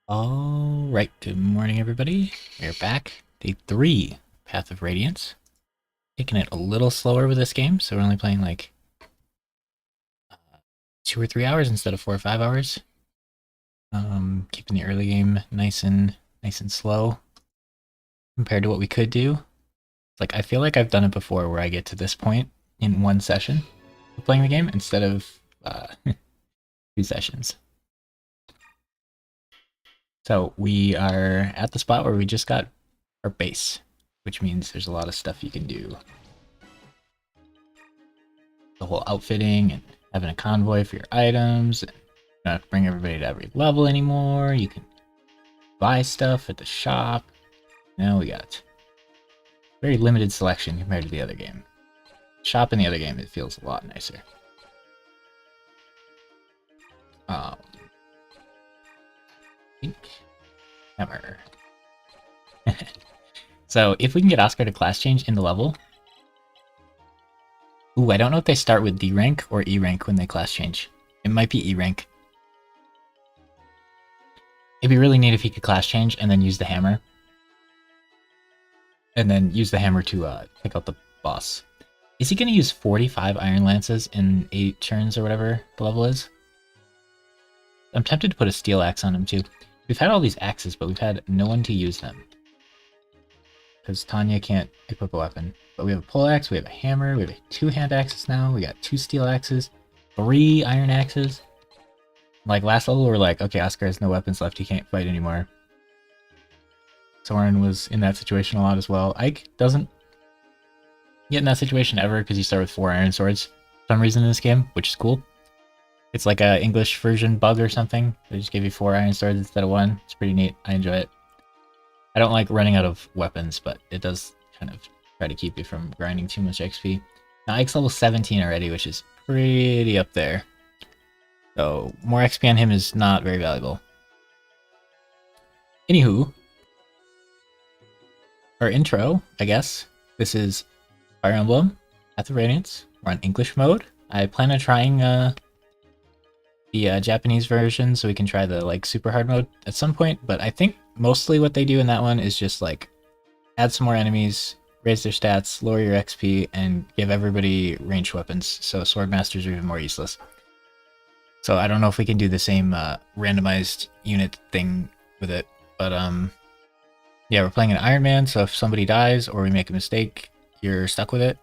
All right, good morning, everybody. We're back. Day 3, Path of Radiance. Taking it a little slower with this game, so we're only playing like 2 or 3 hours instead of 4 or 5 hours. Keeping the early game nice and slow compared to what we could do. Like I feel like I've done it before, where I get to this point in one session of playing the game instead of 2 sessions. So we are at the spot where we just got our base, which means there's a lot of stuff you can do. The whole outfitting and having a convoy for your items. And you don't have to bring everybody to every level anymore. You can buy stuff at the shop. Now we got very limited selection compared to the other game. Shop in the other game, it feels a lot nicer. Pink hammer. So if we can get Oscar to class change in the level. Ooh, I don't know if they start with D rank or E rank when they class change. It might be E rank. It'd be really neat if he could class change and then use the hammer. And then use the hammer to pick out the boss. Is he going to use 45 Iron Lances in 8 turns or whatever the level is? I'm tempted to put a steel axe on him too. We've had all these axes, but we've had no one to use them. Because Tanya can't equip a weapon. But we have a pole axe, we have a hammer, we have 2 hand axes now, we got 2 steel axes, 3 iron axes. Like last level we're like, okay, Oscar has no weapons left, he can't fight anymore. Soren was in that situation a lot as well. Ike doesn't get in that situation ever because you start with 4 iron swords for some reason in this game, which is cool. It's like a English version bug or something. They just give you 4 iron swords instead of 1. It's pretty neat. I enjoy it. I don't like running out of weapons, but it does kind of try to keep you from grinding too much XP. Now Ike's level 17 already, which is pretty up there. So more XP on him is not very valuable. Anywho, our intro, I guess. This is Fire Emblem, Path of Radiance. We're on English mode. I plan on trying the Japanese version so we can try the like super hard mode at some point, but I think mostly what they do in that one is just like add some more enemies, raise their stats, lower your XP, and give everybody ranged weapons, so sword masters are even more useless. So I don't know if we can do the same randomized unit thing with it, but yeah, we're playing an Iron Man, so if somebody dies or we make a mistake, you're stuck with it.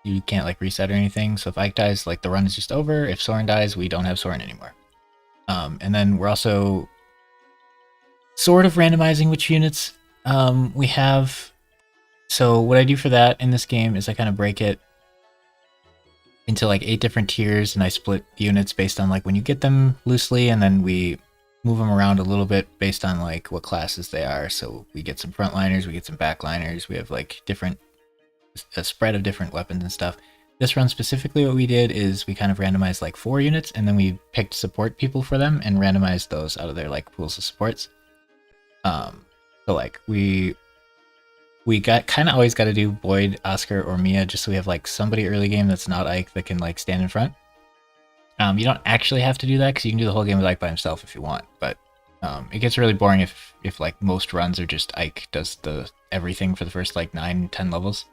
You can't like reset or anything, so if Ike dies, like the run is just over. If Soren dies, we don't have Soren anymore. And then we're also sort of randomizing which units we have. So what I do for that in this game is I kind of break it into like 8 different tiers, and I split units based on like when you get them loosely, and then we move them around a little bit based on like what classes they are. So we get some frontliners, we get some backliners, we have like a spread of different weapons and stuff. This run specifically, what we did is we kind of randomized like 4 units, and then we picked support people for them and randomized those out of their like pools of supports. So like we got kind of always got to do Boyd, Oscar, or Mia just so we have like somebody early game that's not Ike that can like stand in front. You don't actually have to do that because you can do the whole game with Ike by himself if you want, but it gets really boring if like most runs are just Ike does the everything for the first like 9-10 levels.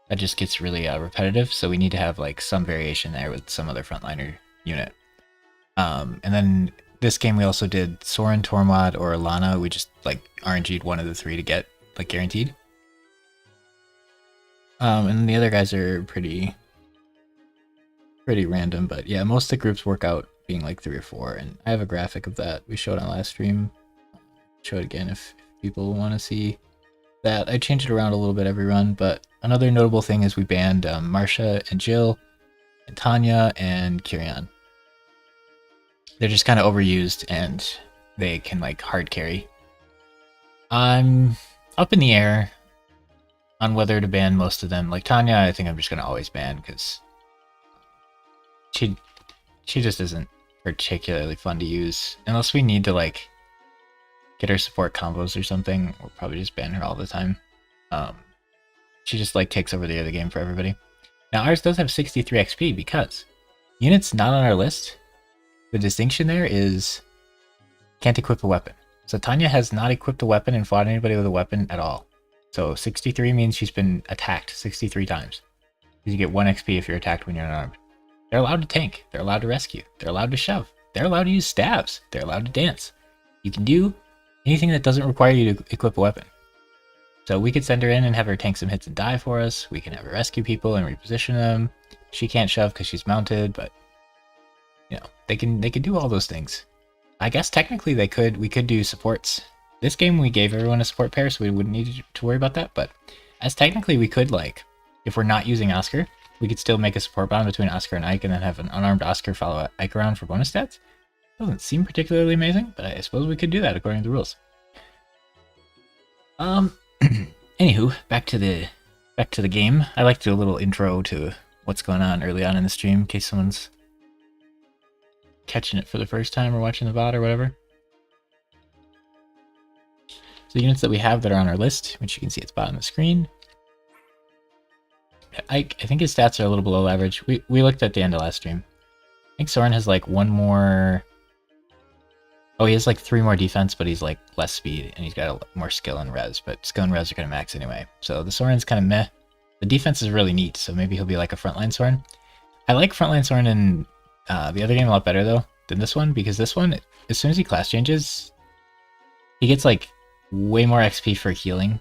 That just gets really repetitive, so we need to have like some variation there with some other frontliner unit. And then this game we also did Soren, Tormod, or Lana. We just like RNG'd one of the 3 to get like guaranteed. And then the other guys are pretty random, but yeah, most of the groups work out being like 3 or 4, and I have a graphic of that. We showed on last stream. Show it again if people want to see that. I change it around a little bit every run, but another notable thing is we banned Marsha and Jill and Tanya and Kirian. They're just kind of overused and they can like hard carry. I'm up in the air on whether to ban most of them. Like Tanya, I think I'm just going to always ban because she just isn't particularly fun to use. Unless we need to like get her support combos or something, we'll probably just ban her all the time. She just like takes over the other game for everybody. Now ours does have 63 XP because units not on our list, the distinction there is can't equip a weapon. So Tanya has not equipped a weapon and fought anybody with a weapon at all. So 63 means she's been attacked 63 times. You get 1 XP if you're attacked when you're unarmed. They're allowed to tank. They're allowed to rescue. They're allowed to shove. They're allowed to use stabs. They're allowed to dance. You can do anything that doesn't require you to equip a weapon. So we could send her in and have her tank some hits and die for us. We can have her rescue people and reposition them. She can't shove because she's mounted, but you know, they can do all those things. I guess technically we could do supports. This game we gave everyone a support pair, so we wouldn't need to worry about that, but as technically we could, like, if we're not using Oscar, we could still make a support bond between Oscar and Ike and then have an unarmed Oscar follow Ike around for bonus stats. Doesn't seem particularly amazing, but I suppose we could do that according to the rules. Anywho, back to the game. I like to do a little intro to what's going on early on in the stream in case someone's catching it for the first time or watching the VOD or whatever. So the units that we have that are on our list, which you can see at the bottom of the screen. I think his stats are a little below average. We looked at the end of last stream. I think Soren has like 1 more... Oh, he has like 3 more defense, but he's like less speed, and he's got more skill and res, but skill and res are going to max anyway. So the Soren's kind of meh. The defense is really neat, so maybe he'll be like a frontline Soren. I like frontline Soren in the other game a lot better though than this one, because this one, as soon as he class changes, he gets like way more XP for healing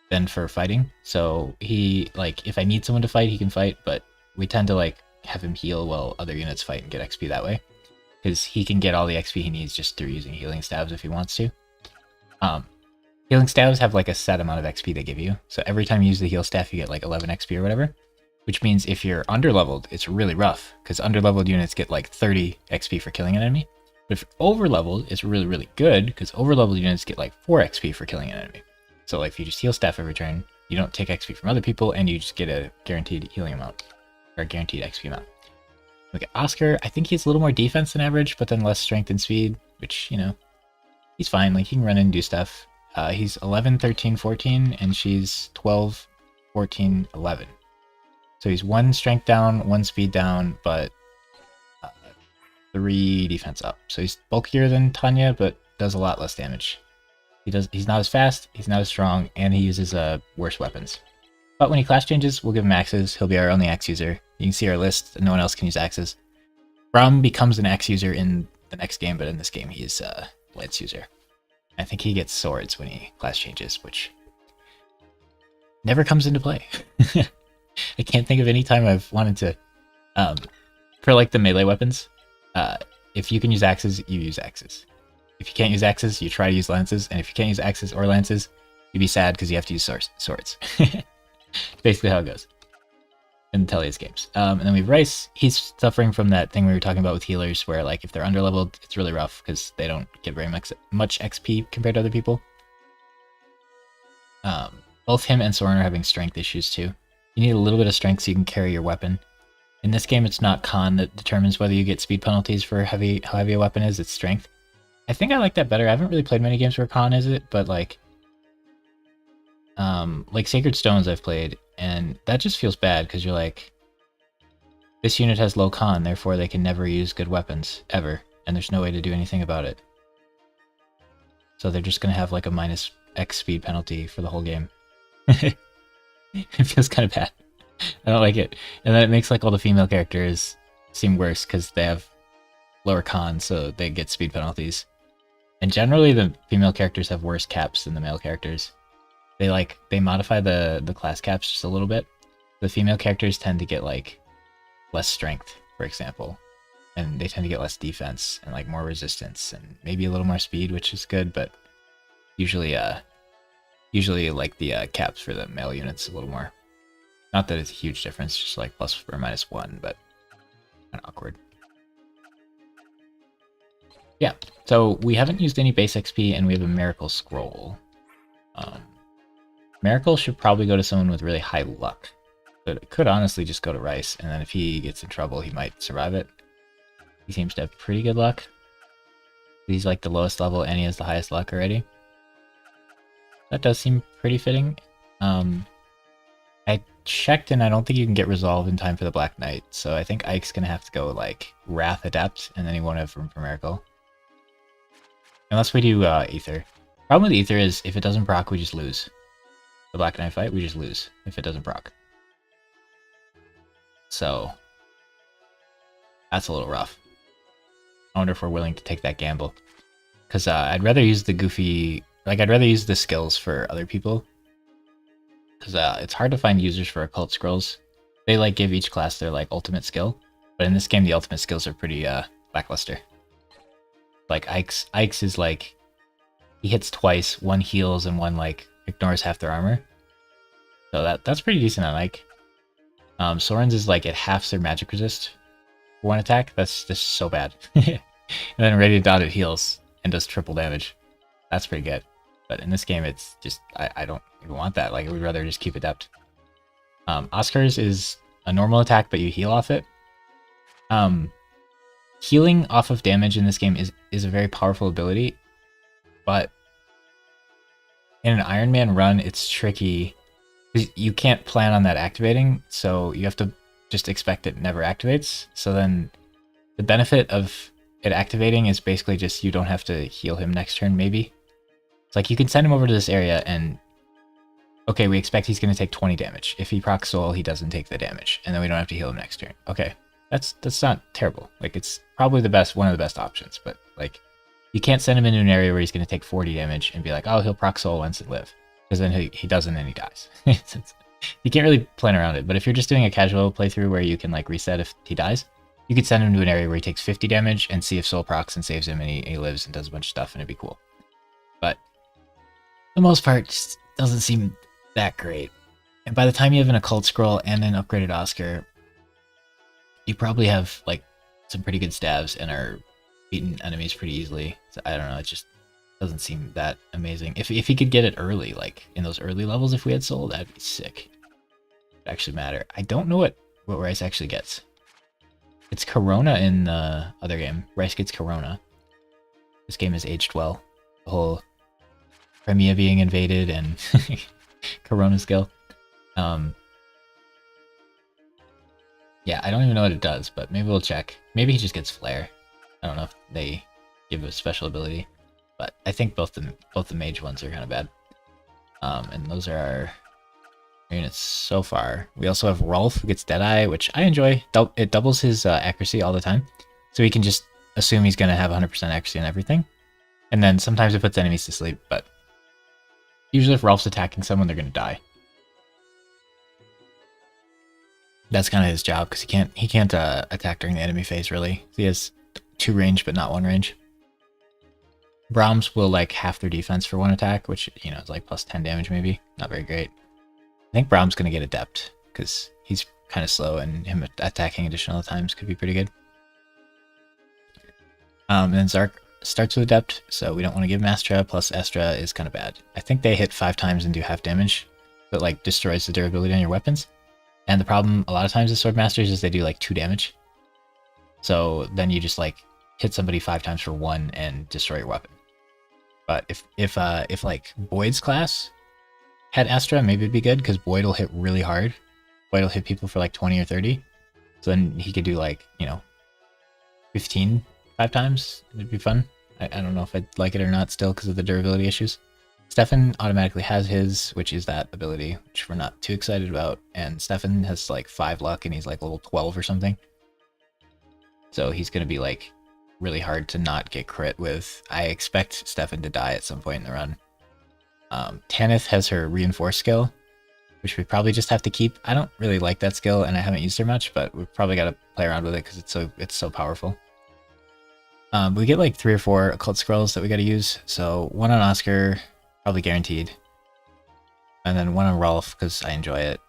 than for fighting. So he, like, if I need someone to fight, he can fight, but we tend to like have him heal while other units fight and get XP that way, because he can get all the XP he needs just through using healing stabs if he wants to. Healing stabs have like a set amount of XP they give you, so every time you use the heal staff you get like 11 XP or whatever, which means if you're underleveled it's really rough, because underleveled units get like 30 XP for killing an enemy. But if you're overleveled, it's really, really good, because overleveled units get like 4 XP for killing an enemy. So like if you just heal staff every turn, you don't take XP from other people, and you just get a guaranteed healing amount, or a guaranteed XP amount. Look at Oscar, I think he's a little more defense than average, but then less strength and speed, which, you know, he's fine. Like, he can run in and do stuff. He's 11, 13, 14, and she's 12, 14, 11. So he's 1 strength down, 1 speed down, but 3 defense up. So he's bulkier than Tanya, but does a lot less damage. He's not as fast, he's not as strong, and he uses worse weapons. But when he class changes, we'll give him axes. He'll be our only axe user. You can see our list, and no one else can use axes. Braum becomes an axe user in the next game, but in this game he's a lance user. I think he gets swords when he class changes, which never comes into play. I can't think of any time I've wanted to, for like the melee weapons, if you can use axes, you use axes. If you can't use axes, you try to use lances, and if you can't use axes or lances, you'd be sad because you have to use swords. Basically how it goes in Tellia's games. And then we have Rice. He's suffering from that thing we were talking about with healers, where like if they're underleveled, it's really rough because they don't get very much XP compared to other people. Both him and Soren are having strength issues too. You need a little bit of strength so you can carry your weapon. In this game, it's not con that determines whether you get speed penalties for how heavy a weapon is, it's strength. I think I like that better. I haven't really played many games where con is it, but like Sacred Stones I've played, and that just feels bad because you're like, this unit has low con, therefore they can never use good weapons, ever, and there's no way to do anything about it. So they're just gonna have like a minus X speed penalty for the whole game. It feels kind of bad. I don't like it. And then it makes like all the female characters seem worse because they have lower con, so they get speed penalties. And generally the female characters have worse caps than the male characters. They modify the class caps just a little bit. The female characters tend to get like less strength, for example, and they tend to get less defense and like more resistance and maybe a little more speed, which is good, but usually like the caps for the male units a little more. Not that it's a huge difference, just like plus or minus 1, but kind of awkward. Yeah, so we haven't used any base XP, and we have a Miracle Scroll. Miracle should probably go to someone with really high luck, but it could honestly just go to Rice, and then if he gets in trouble, he might survive it. He seems to have pretty good luck. He's like the lowest level, and he has the highest luck already. That does seem pretty fitting. I checked, and I don't think you can get Resolve in time for the Black Knight, so I think Ike's gonna have to go like Wrath Adept, and then he won't have room for Miracle. Unless we do Ether. Problem with Ether is if it doesn't proc, we just lose. The Black Knight fight, we just lose if it doesn't proc. So that's a little rough. I wonder if we're willing to take that gamble. Because I'd rather use the goofy... Like, I'd rather use the skills for other people. Because it's hard to find users for occult scrolls. They, like, give each class their, like, ultimate skill. But in this game, the ultimate skills are pretty lackluster. Like, Ike's is, like... He hits twice, one heals, and one, like, ignores half their armor. So that's pretty decent on Ike. Soren's is, like, it halves their magic resist for one attack. That's just so bad. And then Radiant Dot, it heals and does triple damage. That's pretty good. But in this game, it's just... I don't even want that. Like, we'd rather just keep Adept. Oscar's is a normal attack, but you heal off it. Healing off of damage in this game is a very powerful ability, but in an Iron Man run, it's tricky because you can't plan on that activating, so you have to just expect it never activates. So then the benefit of it activating is basically just you don't have to heal him next turn, maybe. It's like you can send him over to this area and okay, we expect he's going to take 20 damage. If he procs Soul, he doesn't take the damage, and then we don't have to heal him next turn. Okay, that's not terrible. Like, it's probably one of the best options, but like, you can't send him into an area where he's going to take 40 damage and be like, oh, he'll proc Soul once and live, because then he doesn't and he dies. You can't really plan around it. But if you're just doing a casual playthrough where you can like reset if he dies, you could send him to an area where he takes 50 damage and see if Soul procs and saves him and he lives and does a bunch of stuff, and it'd be cool. But for the most part, just doesn't seem that great. And by the time you have an occult scroll and an upgraded Oscar, you probably have like some pretty good stabs and are beating enemies pretty easily. So I don't know, it just doesn't seem that amazing. If he could get it early, like in those early levels, if we had Soul, that'd be sick. It'd actually matter. I don't know what Rice actually gets. It's Corona in the other game. Rice gets Corona. This game has aged well. The whole Crimea being invaded and Corona skill. Yeah, I don't even know what it does, but maybe we'll check. Maybe he just gets Flare. I don't know if they give a special ability, but I think both the mage ones are kind of bad. And those are our units so far. We also have Rolf, who gets Deadeye, which I enjoy. It doubles his accuracy all the time, so he can just assume he's going to have 100% accuracy on everything. And then sometimes it puts enemies to sleep, but usually if Rolf's attacking someone, they're going to die. That's kind of his job, because he can't attack during the enemy phase, really. He has 2 range, but not 1 range. Brahms will like half their defense for 1 attack, which, you know, is like plus 10 damage maybe. Not very great. I think Brahms going to get Adept, because he's kind of slow, and him attacking additional times could be pretty good. And then Zark starts with Adept, so we don't want to give him Astra, plus Astra is kind of bad. I think they hit 5 times and do half damage, but like destroys the durability on your weapons. And the problem a lot of times with Swordmasters is they do like 2 damage. So then you just like hit somebody 5 times for 1 and destroy your weapon. But if like Boyd's class had Astra, maybe it'd be good, because Boyd will hit really hard. Boyd will hit people for like 20 or 30. So then he could do like, you know, 15 5 times. It'd be fun. I don't know if I'd like it or not still because of the durability issues. Stefan automatically has his, which is that ability, which we're not too excited about. And Stefan has like 5 luck and he's like level 12 or something. So he's going to be like really hard to not get crit with. I expect Stefan to die at some point in the run. Tanith has her reinforce skill, which we probably just have to keep. I don't really like that skill and I haven't used her much, but we've probably got to play around with it because it's so powerful. We get like 3 or 4 occult scrolls that we got to use. So 1 on Oscar, probably guaranteed. And then 1 on Rolf because I enjoy it.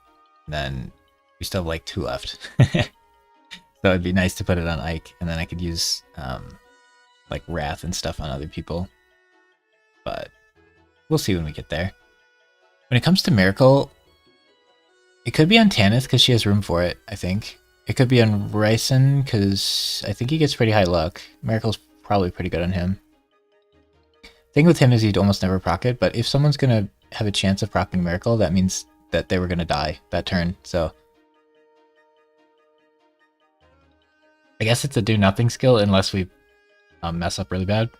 And then we still have like 2 left. So it'd be nice to put it on Ike, and then I could use like Wrath and stuff on other people. But we'll see when we get there. When it comes to Miracle, it could be on Tanith because she has room for it, I think. It could be on Ryson because I think he gets pretty high luck. Miracle's probably pretty good on him. Thing with him is he'd almost never proc it, but if someone's going to have a chance of proccing Miracle, that means that they were going to die that turn. So I guess it's a do nothing skill unless we mess up really bad.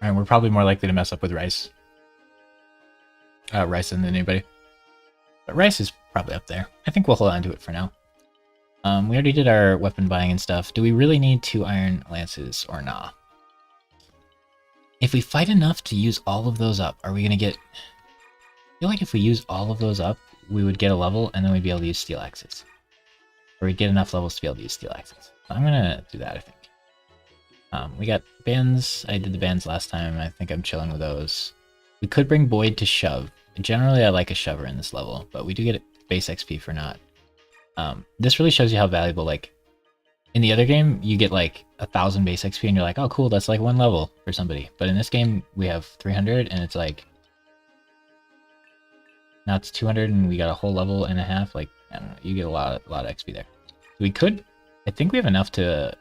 And we're probably more likely to mess up with Rice. Rice than anybody. But Rice is probably up there. I think we'll hold on to it for now. We already did our weapon buying and stuff. Do we really need 2 iron lances or nah? If we fight enough to use all of those up, are we going to get... I feel like if we use all of those up, we would get a level, and then we'd be able to use steel axes. Or we'd get enough levels to be able to use steel axes. So I'm going to do that, I think. We got bands. I did the bands last time. I think I'm chilling with those. We could bring Boyd to shove. Generally, I like a shover in this level, but we do get base XP for not. This really shows you how valuable, like, in the other game, you get like 1,000 base XP and you're like, oh cool, that's like 1 level for somebody. But in this game, we have 300 and it's like, now it's 200 and we got a whole level and a half. Like, I don't know, you get a lot of XP there. So we could, I think we have enough to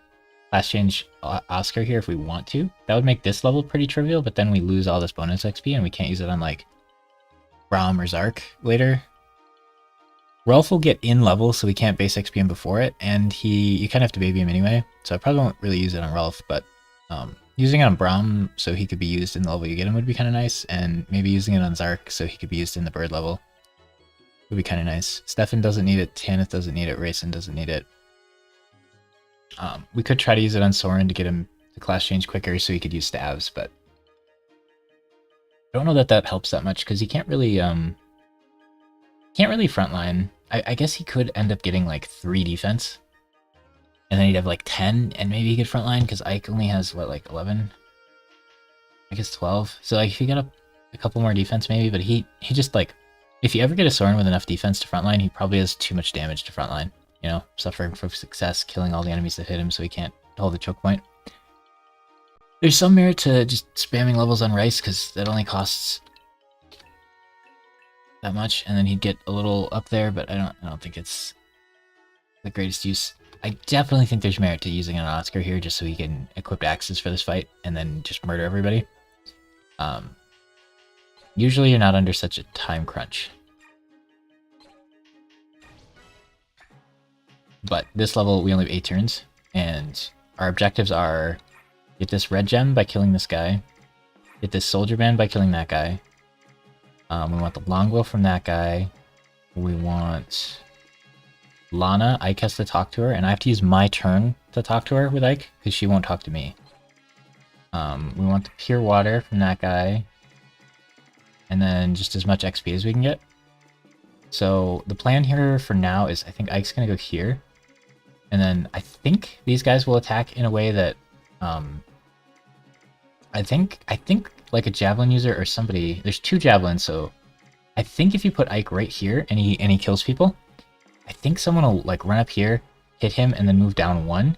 class change Oscar here if we want to. That would make this level pretty trivial, but then we lose all this bonus XP and we can't use it on like Braum or Zark later. Rolf will get in level, so we can't base XP him before it, and you kind of have to baby him anyway, so I probably won't really use it on Rolf, but using it on Braum so he could be used in the level you get him would be kind of nice, and maybe using it on Zark so he could be used in the bird level would be kind of nice. Stefan doesn't need it, Tanith doesn't need it, Rayson doesn't need it. We could try to use it on Soren to get him to class change quicker so he could use stabs, but I don't know that that helps that much, because he can't really frontline. I guess he could end up getting like 3 defense. And then he'd have like 10 and maybe he could frontline because Ike only has what, like 11? I guess 12. So like if he got a couple more defense maybe, but he just like, if you ever get a Soren with enough defense to frontline, he probably has too much damage to frontline. You know, suffering from success, killing all the enemies that hit him so he can't hold the choke point. There's some merit to just spamming levels on Rice because that only costs that much, and then he'd get a little up there, but I don't think it's the greatest use. I definitely think there's merit to using an Oscar here just so he can equip axes for this fight and then just murder everybody. Usually you're not under such a time crunch. But this level we only have 8 turns, and our objectives are get this red gem by killing this guy, get this soldier band by killing that guy. We want the longbow from that guy. We want Lana. Ike has to talk to her, and I have to use my turn to talk to her with Ike, because she won't talk to me. We want the pure water from that guy, and then just as much XP as we can get. So the plan here for now is I think Ike's going to go here, and then I think these guys will attack in a way that I think like a javelin user or somebody. There's 2 javelins, so I think if you put Ike right here and he kills people, I think someone will like run up here, hit him, and then move down 1,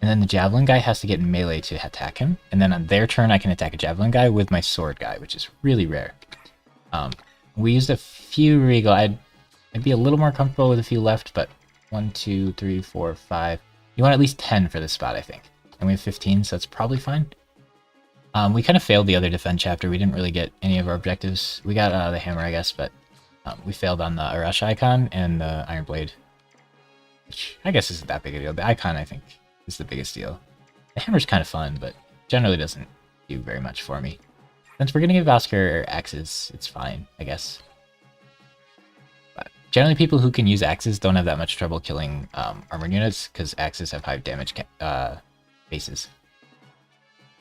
and then the javelin guy has to get in melee to attack him, and then on their turn I can attack a javelin guy with my sword guy, which is really rare. We used a few regal. I'd be a little more comfortable with a few left, but 1, 2, 3, 4, 5. You want at least 10 for this spot, I think, and we have 15, so that's probably fine. We kind of failed the other defend chapter. We didn't really get any of our objectives. We got the hammer, I guess, but we failed on the Arash icon and the Iron Blade, which I guess isn't that big a deal. The icon, I think, is the biggest deal. The hammer's kind of fun, but generally doesn't do very much for me. Since we're going to give Oscar axes, it's fine, I guess. But generally, people who can use axes don't have that much trouble killing armored units, because axes have high damage bases.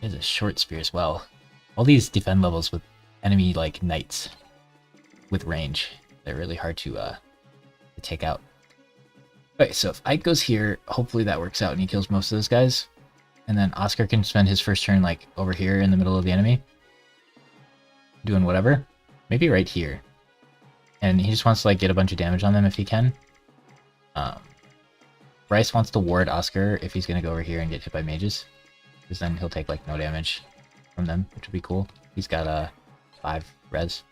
There's a short spear as well. All these defend levels with enemy like knights with range, they're really hard to take out. Okay, so if Ike goes here, hopefully that works out and he kills most of those guys. And then Oscar can spend his first turn like over here in the middle of the enemy, doing whatever. Maybe right here. And he just wants to like get a bunch of damage on them if he can. Bryce wants to ward Oscar if he's going to go over here and get hit by mages, because then he'll take like no damage from them, which would be cool. He's got 5 res,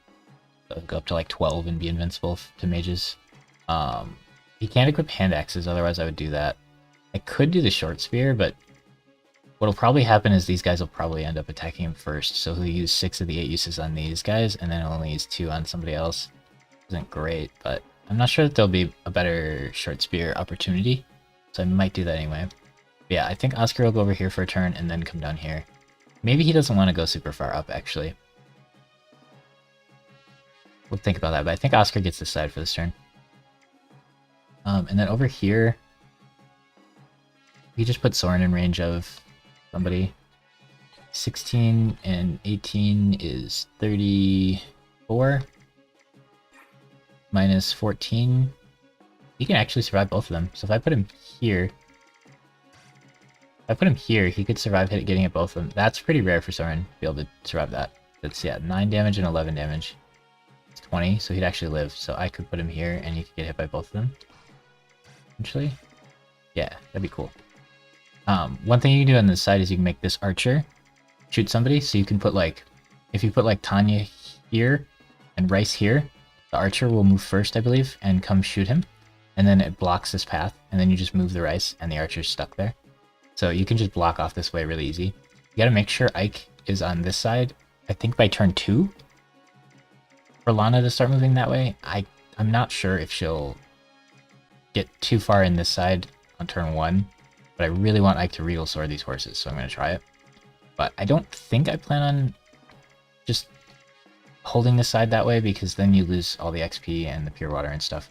so he'll go up to like 12 and be invincible to mages. He can't equip hand axes, otherwise I would do that. I could do the short spear, but what'll probably happen is these guys will probably end up attacking him first, so he'll use 6 of the 8 uses on these guys, and then he'll only use 2 on somebody else. Isn't great, but I'm not sure that there'll be a better short spear opportunity, so I might do that anyway. But yeah, I think Oscar will go over here for a turn and then come down here. Maybe he doesn't want to go super far up, actually. We'll think about that, but I think Oscar gets this side for this turn. And then over here, we just put Soren in range of somebody. 16 and 18 is 34. Minus 14. He can actually survive both of them. So if I put him here... he could survive getting at both of them. That's pretty rare for Soren to be able to survive that. That's, yeah, 9 damage and 11 damage. It's 20, so he'd actually live. So I could put him here, and he could get hit by both of them. Actually, yeah, that'd be cool. One thing you can do on this side is you can make this archer shoot somebody. So you can put, like, if you put, like, Tanya here and Rice here, the archer will move first, I believe, and come shoot him. And then it blocks this path, and then you just move the Rice, and the archer's stuck there. So you can just block off this way really easy. You gotta make sure Ike is on this side, I think by turn 2. For Lana to start moving that way, I'm not sure if she'll get too far in this side on turn 1, but I really want Ike to Regal Sword these horses, so I'm going to try it. But I don't think I plan on just holding this side that way, because then you lose all the XP and the pure water and stuff.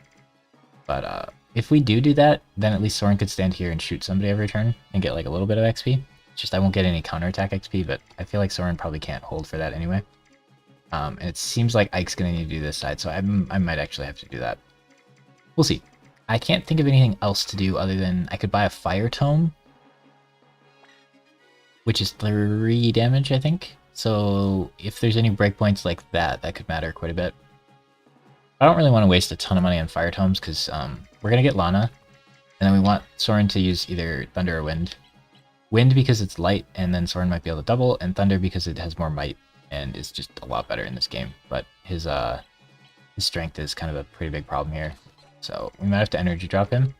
But if we do that, then at least Soren could stand here and shoot somebody every turn and get like a little bit of XP. Just I won't get any counterattack XP, but I feel like Soren probably can't hold for that anyway. And it seems like Ike's going to need to do this side, so I might actually have to do that. We'll see. I can't think of anything else to do other than I could buy a Fire Tome, which is 3 damage, I think. So if there's any breakpoints like that, that could matter quite a bit. I don't really want to waste a ton of money on Fire Tomes, because we're going to get Lana, and then we want Soren to use either Thunder or Wind. Wind because it's light, and then Soren might be able to double, and Thunder because it has more might, and is just a lot better in this game. But his strength is kind of a pretty big problem here. So we might have to energy drop him,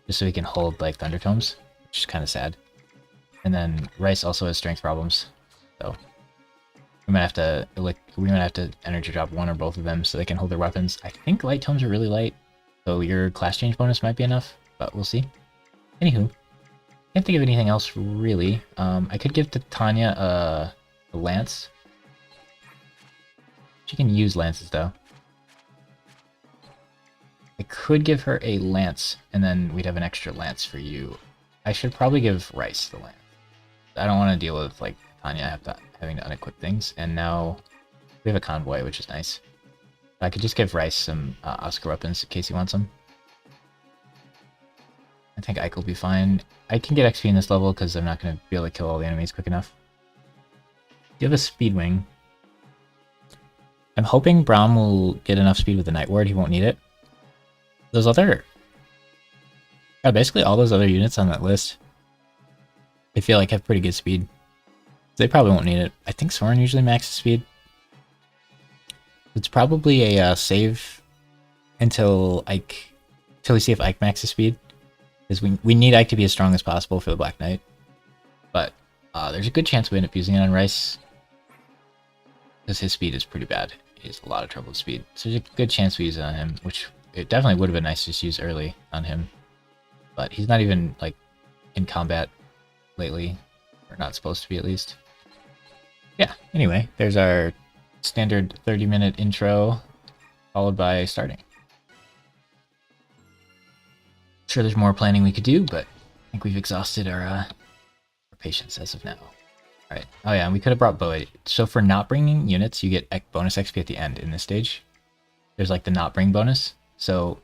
just so he can hold like Thunder Tomes, which is kind of sad. And then Rice also has strength problems, so we might have to energy drop one or both of them so they can hold their weapons. I think light tomes are really light, so your class change bonus might be enough, but we'll see. Anywho, can't think of anything else really. I could give to Tanya a lance. She can use lances though. I could give her a lance, and then we'd have an extra lance for you. I should probably give Rice the lance. I don't want to deal with like Tanya having to unequip things, and now we have a convoy, which is nice. I could just give Rice some Oscar weapons in case he wants them. I think Ike will be fine. I can get XP in this level because I'm not going to be able to kill all the enemies quick enough. You have a speed wing. I'm hoping Braum will get enough speed with the Night Ward, he won't need it. Those other... basically all those other units on that list, I feel like have pretty good speed. They probably won't need it. I think Soren usually maxes speed. It's probably a save until we see if Ike maxes speed. Because we need Ike to be as strong as possible for the Black Knight. But there's a good chance we end up using it on Rice, because his speed is pretty bad. He has a lot of trouble with speed. So there's a good chance we use it on him, which it definitely would have been nice to just use early on him. But he's not even like in combat lately, or not supposed to be at least. Yeah, anyway, there's our standard 30-minute intro, followed by starting. Sure, there's more planning we could do, but I think we've exhausted our patience as of now. Alright, oh yeah, and we could have brought Boyd. So for not bringing units, you get bonus XP at the end in this stage. There's like the not bring bonus. So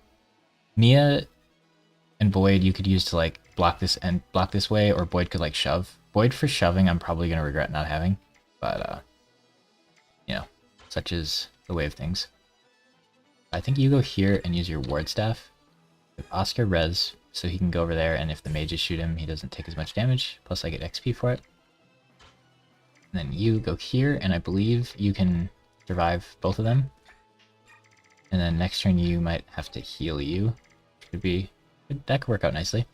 Mia and Boyd you could use to like block this way, or Boyd could like shove. Boyd for shoving I'm probably going to regret not having, but you know, such is the way of things. I think you go here and use your ward staff with Oscar res, so he can go over there, and if the mages shoot him he doesn't take as much damage, plus I get XP for it. And then you go here, and I believe you can survive both of them. And then next turn you might have to heal you. That could work out nicely.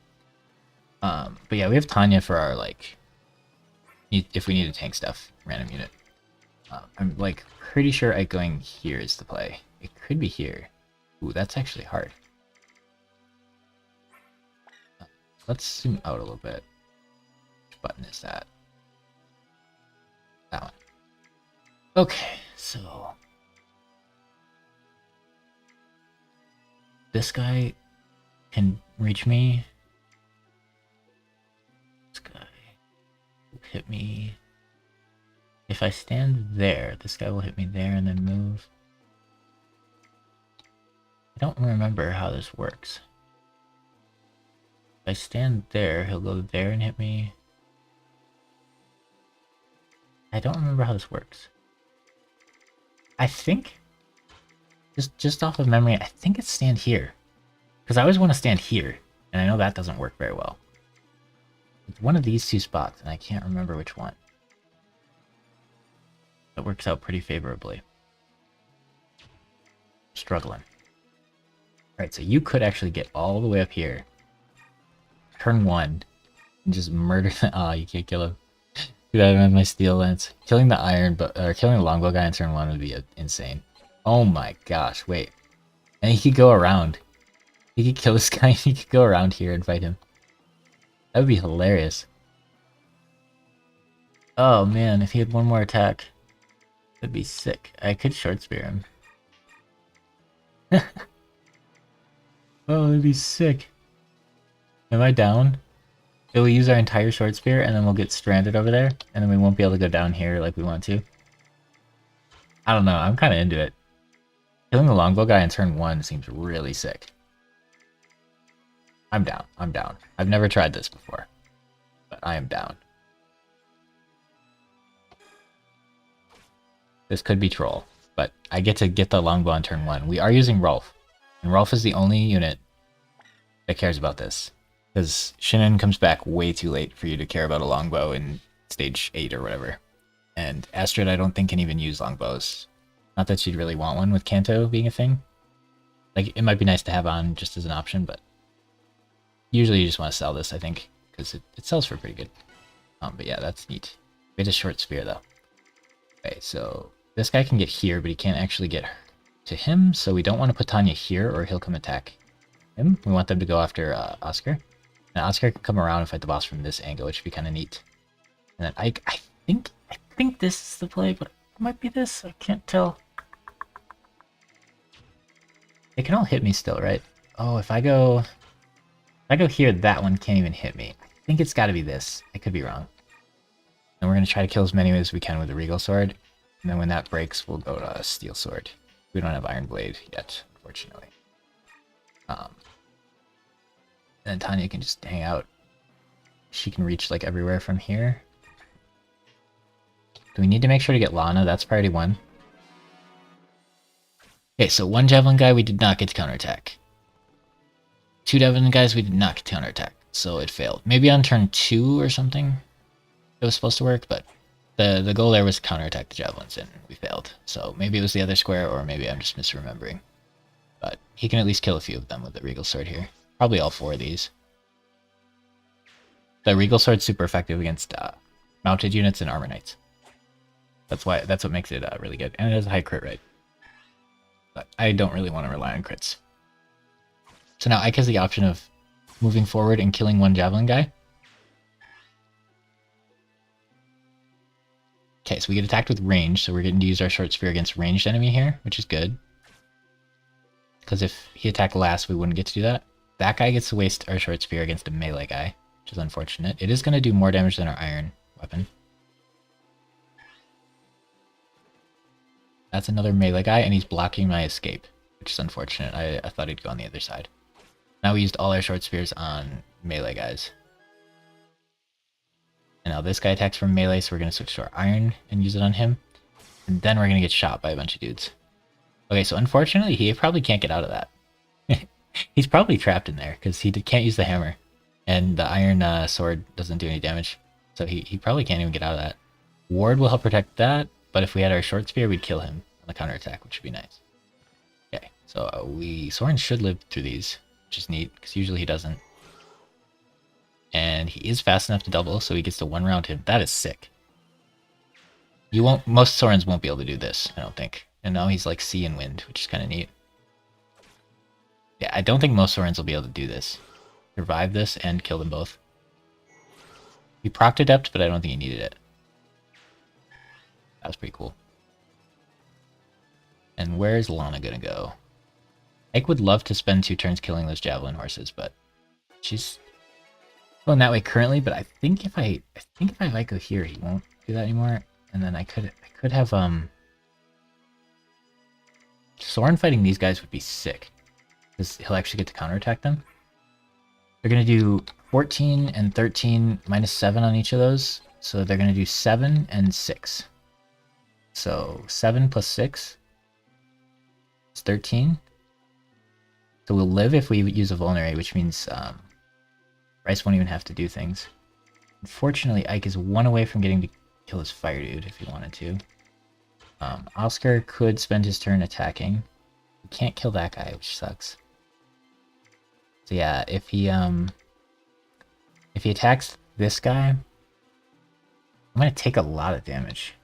But yeah, we have Tanya for our, like, if we need to tank stuff, random unit. I'm, like, pretty sure Ike going here is the play. It could be here. Ooh, that's actually hard. Let's zoom out a little bit. Which button is that? Okay, so this guy can reach me. This guy will hit me. If I stand there, this guy will hit me there and then move. I don't remember how this works. If I stand there, he'll go there and hit me. I don't remember how this works. I think, just off of memory, I think it's stand here. Because I always want to stand here, and I know that doesn't work very well. It's one of these two spots, and I can't remember which one. That works out pretty favorably. Struggling. Alright, so you could actually get all the way up here. Turn 1. And just murder the... Aw, you can't kill him. Dude, I don't have my steel lance. Killing the iron, or killing the longbow guy in turn 1 would be insane. Oh my gosh, wait. And he could go around. He could kill this guy, he could go around here and fight him. That would be hilarious. Oh man, if he had one more attack, that'd be sick. I could short spear him. Oh, that'd be sick. Am I down? We'll use our entire short spear and then we'll get stranded over there, and then we won't be able to go down here like we want to. I don't know, I'm kind of into it. Killing the longbow guy in turn 1 seems really sick. I'm down. I'm down. I've never tried this before, but I am down. This could be troll, but I get to get the longbow on turn 1. We are using Rolf, and Rolf is the only unit that cares about this, because Shin'en comes back way too late for you to care about a longbow in stage 8 or whatever. And Astrid, I don't think, can even use longbows. Not that she'd really want one with Kanto being a thing. Like, it might be nice to have on just as an option, but usually you just want to sell this, I think, because it sells for pretty good. But yeah, that's neat. We had a short spear, though. Okay, so this guy can get here, but he can't actually get to him, so we don't want to put Tanya here, or he'll come attack him. We want them to go after Oscar. Now, Oscar can come around and fight the boss from this angle, which would be kind of neat. And then I think this is the play, but it might be this. I can't tell. They can all hit me still, right? Oh, if I go here, that one can't even hit me. I think it's got to be this. I could be wrong. And we're going to try to kill as many as we can with the Regal Sword. And then when that breaks, we'll go to a Steel Sword. We don't have Iron Blade yet, unfortunately. And then Tanya can just hang out. She can reach like everywhere from here. Do we need to make sure to get Lana? That's priority 1. Okay, so 1 Javelin guy we did not get to counterattack. 2 Javelin guys we did not get to counterattack, so it failed. Maybe on turn 2 or something it was supposed to work, but the goal there was to counterattack the Javelins, and we failed. So maybe it was the other square, or maybe I'm just misremembering. But he can at least kill a few of them with the Regal Sword here. Probably all 4 of these. The Regal Sword's super effective against mounted units and armor knights. That's what makes it really good, and it has a high crit rate. But I don't really want to rely on crits. So now Ike has the option of moving forward and killing 1 Javelin guy. Okay, so we get attacked with range, so we're getting to use our short spear against ranged enemy here, which is good. Because if he attacked last, we wouldn't get to do that. That guy gets to waste our short spear against a melee guy, which is unfortunate. It is going to do more damage than our iron weapon. That's another melee guy, and he's blocking my escape, which is unfortunate. I thought he'd go on the other side. Now we used all our short spears on melee guys. And now this guy attacks from melee, so we're going to switch to our iron and use it on him. And then we're going to get shot by a bunch of dudes. Okay, so unfortunately, he probably can't get out of that. He's probably trapped in there, because he can't use the hammer. And the iron sword doesn't do any damage. So he probably can't even get out of that. Ward will help protect that, but if we had our short spear, we'd kill him on the counterattack, which would be nice. Okay, so Soren should live through these, which is neat, because usually he doesn't. And he is fast enough to double, so he gets to 1 round him. That is sick. Most Sorens won't be able to do this, I don't think. And now he's like sea and wind, which is kind of neat. Yeah, I don't think most Sorens will be able to do this. Survive this and kill them both. He procced Adept, but I don't think he needed it. That was pretty cool. And where's Lana gonna go? Ike would love to spend 2 turns killing those javelin horses, but she's going that way currently. But I think if I have Ike go here, he won't do that anymore. And then I could have Soren fighting these guys would be sick, because he'll actually get to counterattack them. They're gonna do 14 and 13 minus 7 on each of those, so they're gonna do 7 and 6. So 7 plus 6 is 13. So we'll live if we use a vulnerate, which means Rice won't even have to do things. Unfortunately, Ike is 1 away from getting to kill his fire dude if he wanted to. Oscar could spend his turn attacking. He can't kill that guy, which sucks. So yeah, if he attacks this guy, I'm gonna take a lot of damage.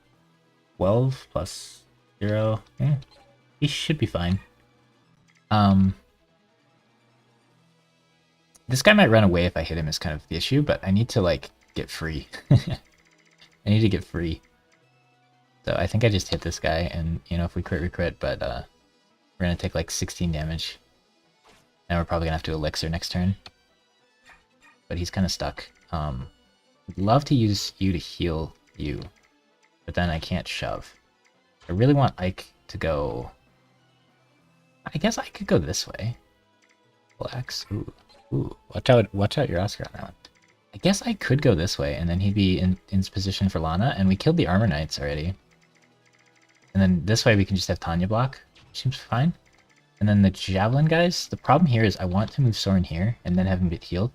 12 plus 0. He should be fine. This guy might run away if I hit him is kind of the issue, but I need to, like, get free. I need to get free. So I think I just hit this guy, and, you know, if we crit, we crit, but we're gonna take, like, 16 damage. And we're probably gonna have to elixir next turn. But he's kind of stuck. I'd love to use you to heal you, but then I can't shove. I really want Ike to go... I guess I could go this way. Relax. Ooh, watch out your Oscar on that one. I guess I could go this way, and then he'd be in position for Lana, and we killed the Armor Knights already. And then this way we can just have Tanya block. Seems fine. And then the Javelin guys, the problem here is I want to move Soren here, and then have him get healed.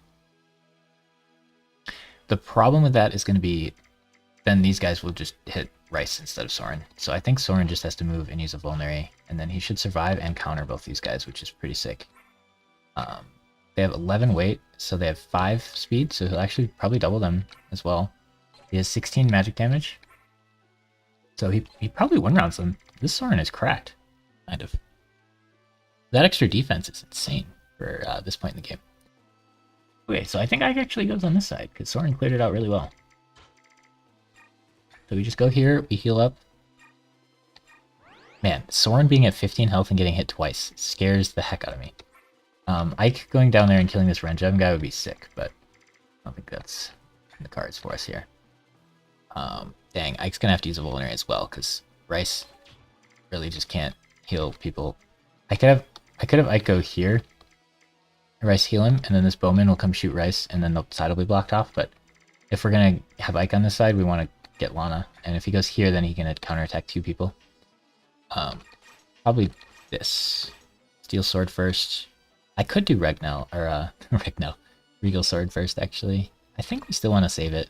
The problem with that is going to be, then these guys will just hit Rice instead of Soren. So I think Soren just has to move and use a Vulnerary, and then he should survive and counter both these guys, which is pretty sick. They have 11 weight, so they have 5 speed, so he'll actually probably double them as well. He has 16 magic damage. So he probably one-rounds them. This Soren is cracked, kind of. That extra defense is insane for this point in the game. Okay, so I think Ike actually goes on this side, because Soren cleared it out really well. So we just go here, we heal up. Man, Soren being at 15 health and getting hit twice scares the heck out of me. Ike going down there and killing this Renjum guy would be sick, but I don't think that's in the cards for us here. Dang, Ike's gonna have to use a Vulnerary as well, because Rice really just can't heal people. I could have Ike go here, Rice heal him, and then this Bowman will come shoot Rice, and then the side will be blocked off, but if we're gonna have Ike on this side, we want to get Lana, and if he goes here, then he can counterattack 2 people. Probably this. Steel Sword first. I could do Regnell, or Regal Sword first, actually. I think we still want to save it.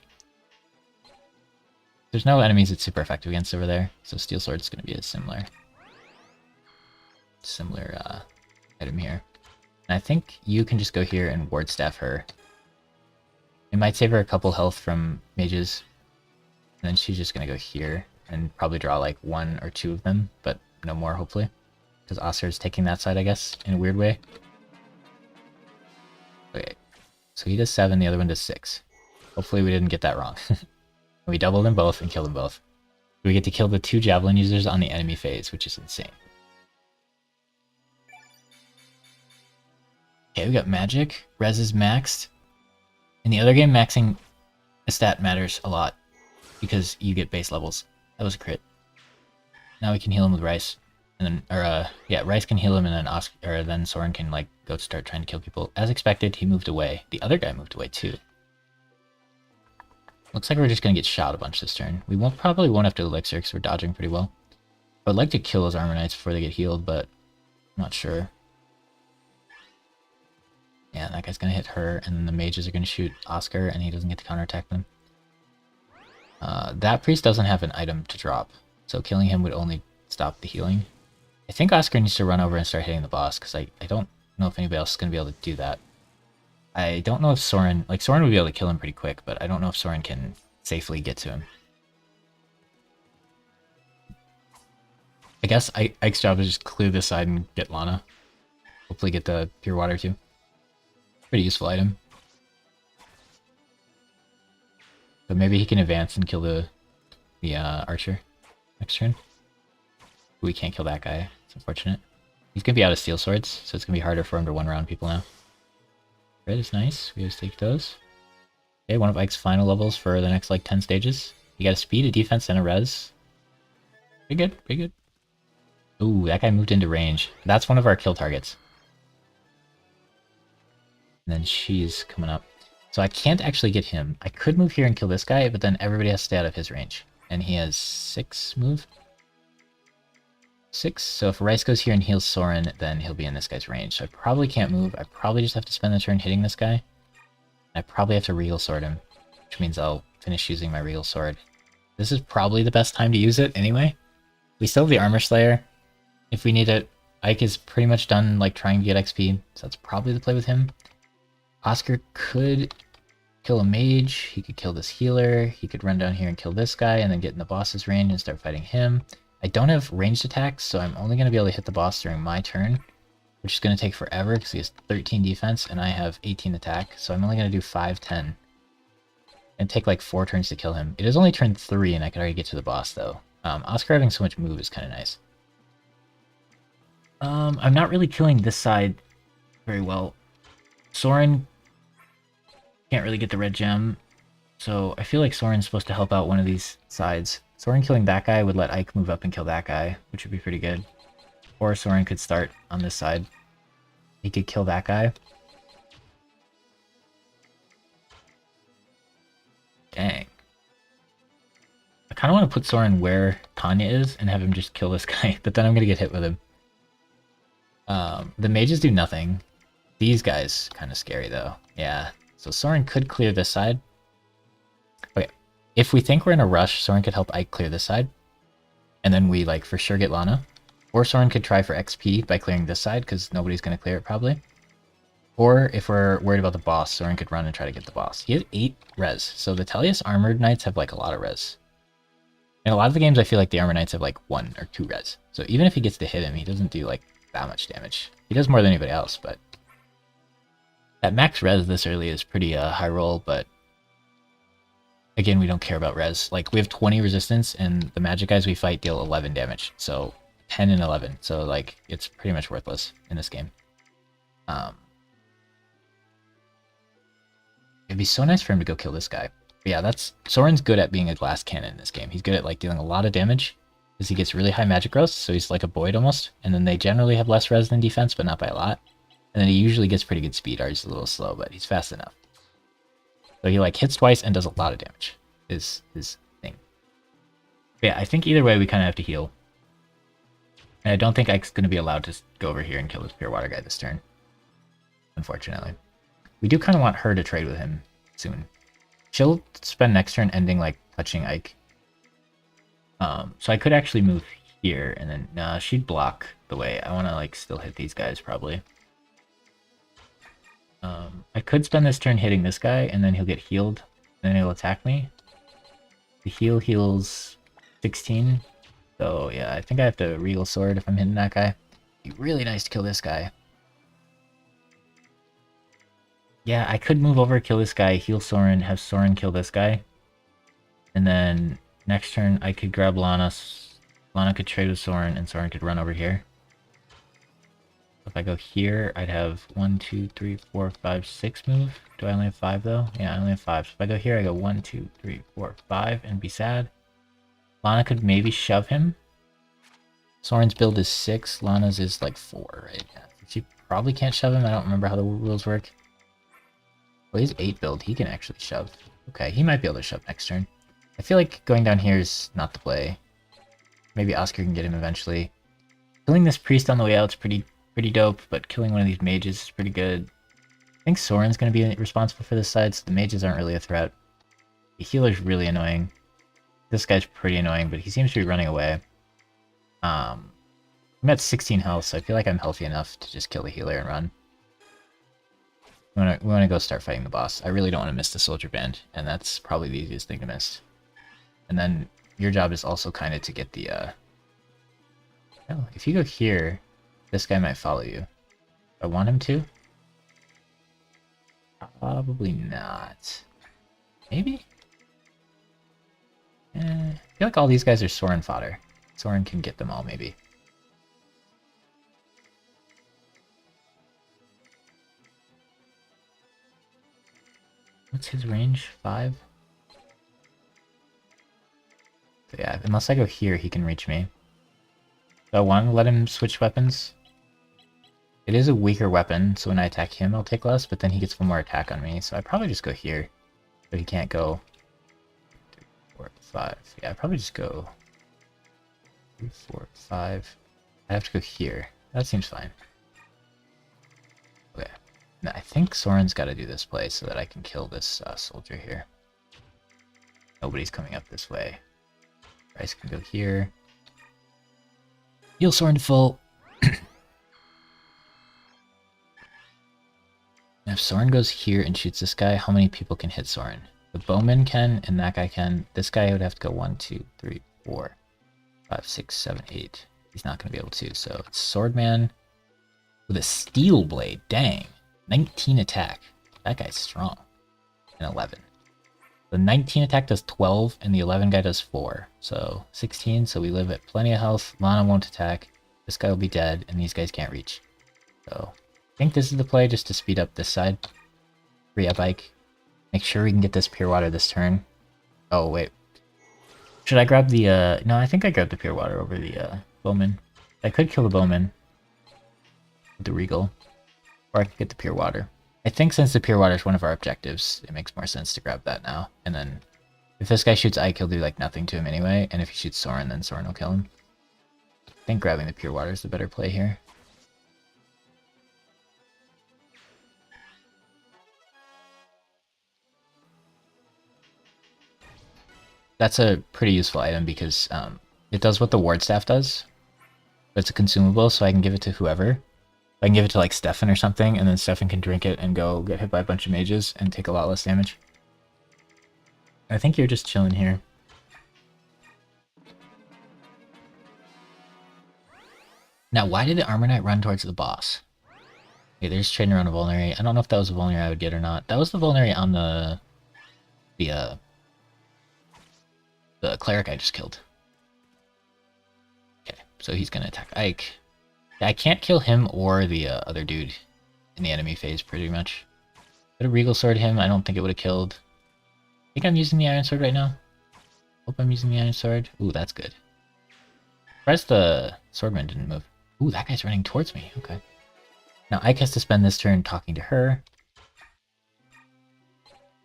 There's no enemies it's super effective against over there, so Steel Sword's going to be a similar item here. And I think you can just go here and Ward Staff her. It might save her a couple health from mages, and then she's just going to go here and probably draw like 1 or 2 of them, but no more, hopefully. Because Oscar's taking that side, I guess, in a weird way. Okay, so he does 7, the other one does 6. Hopefully we didn't get that wrong. We double them both and kill them both. We get to kill the 2 Javelin users on the enemy phase, which is insane. Okay, we got magic. Res is maxed. In the other game, maxing a stat matters a lot because you get base levels. That was a crit. Now we can heal him with Rice. And then, yeah, Rice can heal him, and then then Soren can like go start trying to kill people. As expected, he moved away. The other guy moved away too. Looks like we're just gonna get shot a bunch this turn. We probably won't have to elixir because we're dodging pretty well. I would like to kill those Armor Knights before they get healed, but I'm not sure. Yeah, that guy's gonna hit her, and then the mages are gonna shoot Oscar, and he doesn't get to counterattack them. That priest doesn't have an item to drop, so killing him would only stop the healing. I think Oscar needs to run over and start hitting the boss, because I don't know if anybody else is going to be able to do that. I don't know if Soren would be able to kill him pretty quick, but I don't know if Soren can safely get to him. I guess Ike's job is just clear this side and get Lana. Hopefully get the Pure Water too. Pretty useful item. But maybe he can advance and kill the archer next turn. We can't kill that guy. It's unfortunate. He's gonna be out of steel swords, so it's gonna be harder for him to one-round people now. Red is nice. We always take those. Okay, one of Ike's final levels for the next like 10 stages. You got a speed, a defense, and a res. Pretty good, pretty good. Ooh, that guy moved into range. That's one of our kill targets. And then she's coming up. So I can't actually get him. I could move here and kill this guy, but then everybody has to stay out of his range. And he has 6 move. 6. So if Rice goes here and heals Soren, then he'll be in this guy's range. So I probably can't move. I probably just have to spend the turn hitting this guy. I probably have to Regal Sword him, which means I'll finish using my Regal Sword. This is probably the best time to use it anyway. We still have the Armor Slayer. If we need it, Ike is pretty much done like trying to get XP, so that's probably the play with him. Oscar could kill a mage, he could kill this healer, he could run down here and kill this guy and then get in the boss's range and start fighting him. I don't have ranged attacks, so I'm only going to be able to hit the boss during my turn, which is going to take forever because he has 13 defense and I have 18 attack, so I'm only going to do 5, 10. And take like 4 turns to kill him. It is only turn 3 and I could already get to the boss though. Oscar having so much move is kind of nice. I'm not really killing this side very well. Soren can't really get the red gem, so I feel like Soren's supposed to help out one of these sides. Soren killing that guy would let Ike move up and kill that guy, which would be pretty good. Or Soren could start on this side. He could kill that guy. Dang. I kind of want to put Soren where Tanya is and have him just kill this guy, but then I'm going to get hit with him. The mages do nothing. These guys kind of scary though. Yeah. So Soren could clear this side. Okay. If we think we're in a rush, Soren could help Ike clear this side. And then we like for sure get Lana. Or Soren could try for XP by clearing this side because nobody's going to clear it probably. Or if we're worried about the boss, Soren could run and try to get the boss. He has 8 res. So the Tellius Armored Knights have like a lot of res. In a lot of the games, I feel like the Armored Knights have like 1 or 2 res. So even if he gets to hit him, he doesn't do like that much damage. He does more than anybody else, but at max res this early is pretty high roll, but again, we don't care about res. Like, we have 20 resistance, and the magic guys we fight deal 11 damage. So 10 and 11. So like, it's pretty much worthless in this game. It'd be so nice for him to go kill this guy. But yeah, Soren's good at being a glass cannon in this game. He's good at like dealing a lot of damage because he gets really high magic growth, so he's like a Boyd almost. And then they generally have less res than defense, but not by a lot. And then he usually gets pretty good speed. Ours is a little slow, but he's fast enough. So he like hits twice and does a lot of damage. Is his thing. But yeah, I think either way we kind of have to heal. And I don't think Ike's going to be allowed to go over here and kill this pure water guy this turn. Unfortunately. We do kind of want her to trade with him soon. She'll spend next turn ending like touching Ike. So I could actually move here and then nah, she'd block the way. I want to like still hit these guys probably. I could spend this turn hitting this guy and then he'll get healed and then he'll attack me. The heal heals 16. So yeah, I think I have to Regal Sword if I'm hitting that guy. It'd be really nice to kill this guy. Yeah, I could move over, kill this guy, heal Soren, have Soren kill this guy. And then next turn I could grab Lana. Lana could trade with Soren and Soren could run over here. If I go here, I'd have 1, 2, 3, 4, 5, 6 move. Do I only have 5 though? Yeah, I only have 5. So if I go here, I go 1, 2, 3, 4, 5 and be sad. Lana could maybe shove him. Soren's build is 6, Lana's is like 4, right? Yeah. She probably can't shove him. I don't remember how the rules work. Well, he's 8 build. He can actually shove. Okay, he might be able to shove next turn. I feel like going down here is not the play. Maybe Oscar can get him eventually. Killing this priest on the way out is pretty dope, but killing one of these mages is pretty good. I think Soren's going to be responsible for this side, so the mages aren't really a threat. The healer's really annoying. This guy's pretty annoying, but he seems to be running away. I'm at 16 health, so I feel like I'm healthy enough to just kill the healer and run. We want to go start fighting the boss. I really don't want to miss the soldier band, and that's probably the easiest thing to miss. And then your job is also kind of to get the... Oh, if you go here, this guy might follow you. I want him to? Probably not. Maybe? I feel like all these guys are Soren fodder. Soren can get them all, maybe. What's his range? 5? So yeah, unless I go here, he can reach me. So I want to let him switch weapons. It is a weaker weapon, so when I attack him, I'll take less, but then he gets one more attack on me. So I probably just go here. But he can't go 3, 4, 5. Yeah, I probably just go 3, 4, 5. I have to go here. That seems fine. Okay. Now, I think Soren's got to do this play so that I can kill this soldier here. Nobody's coming up this way. Bryce can go here. Heal Soren to full. And if Soren goes here and shoots this guy, how many people can hit Soren? The bowman can, and that guy can. This guy would have to go 1, 2, 3, 4, 5, 6, 7, 8. He's not going to be able to. So it's Swordman with a steel blade. Dang. 19 attack. That guy's strong. And 11. The 19 attack does 12, and the 11 guy does 4. So 16, so we live at plenty of health. Lana won't attack. This guy will be dead, and these guys can't reach. So I think this is the play just to speed up this side. Free up Ike. Make sure we can get this pure water this turn. Oh, wait. Should I grab the, no, I think I grabbed the pure water over the, bowman. I could kill the bowman with the regal. Or I could get the pure water. I think since the pure water is one of our objectives, it makes more sense to grab that now. And then, if this guy shoots Ike, he'll do, like, nothing to him anyway. And if he shoots Soren, then Soren will kill him. I think grabbing the pure water is the better play here. That's a pretty useful item because it does what the ward staff does. But it's a consumable, so I can give it to whoever. I can give it to like Stefan or something, and then Stefan can drink it and go get hit by a bunch of mages and take a lot less damage. I think you're just chilling here. Now, why did the Armor Knight run towards the boss? Okay, there's trading around a Vulnerary. I don't know if that was a Vulnerary I would get or not. That was the Vulnerary on the cleric I just killed. Okay, so he's gonna attack Ike. I can't kill him or the other dude in the enemy phase, pretty much. Could have Regal Sword him. I don't think it would have killed. I think I'm using the Iron Sword right now. Hope I'm using the Iron Sword. Ooh, that's good. Surprised the Swordman didn't move. Ooh, that guy's running towards me. Okay. Now Ike has to spend this turn talking to her.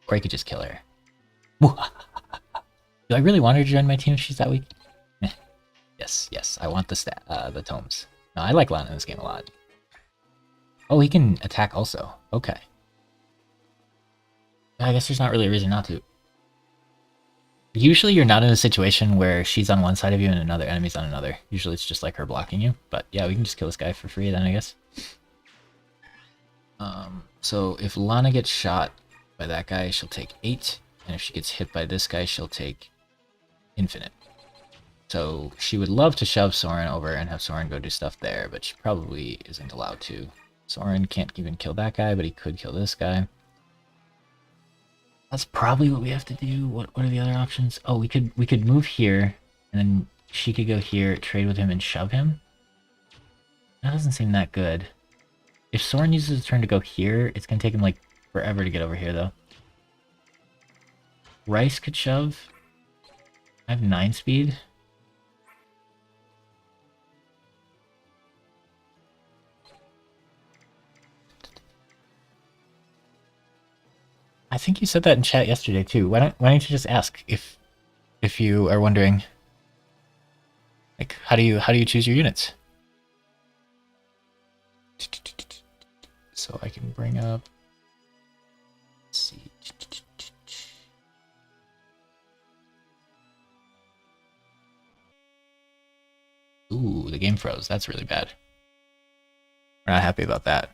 Or he could just kill her. Do I really want her to join my team if she's that weak? Yes, yes. I want the tomes. No, I like Lana in this game a lot. Oh, he can attack also. Okay. I guess there's not really a reason not to. Usually you're not in a situation where she's on one side of you and another enemy's on another. Usually it's just like her blocking you. But yeah, we can just kill this guy for free then, I guess. So if Lana gets shot by that guy, she'll take 8. And if she gets hit by this guy, she'll take infinite. So she would love to shove Soren over and have Soren go do stuff there, but she probably isn't allowed to. Soren can't even kill that guy, but he could kill this guy. That's probably what we have to do. What are the other options? Oh, we could move here, and then she could go here, trade with him, and shove him. That doesn't seem that good. If Soren uses his turn to go here, it's gonna take him like forever to get over here, though. Rice could shove. I have 9 speed. I think you said that in chat yesterday too. Why don't you just ask if you are wondering, like, how do you choose your units? So I can bring up. Let's see. Ooh, the game froze. That's really bad. We're not happy about that.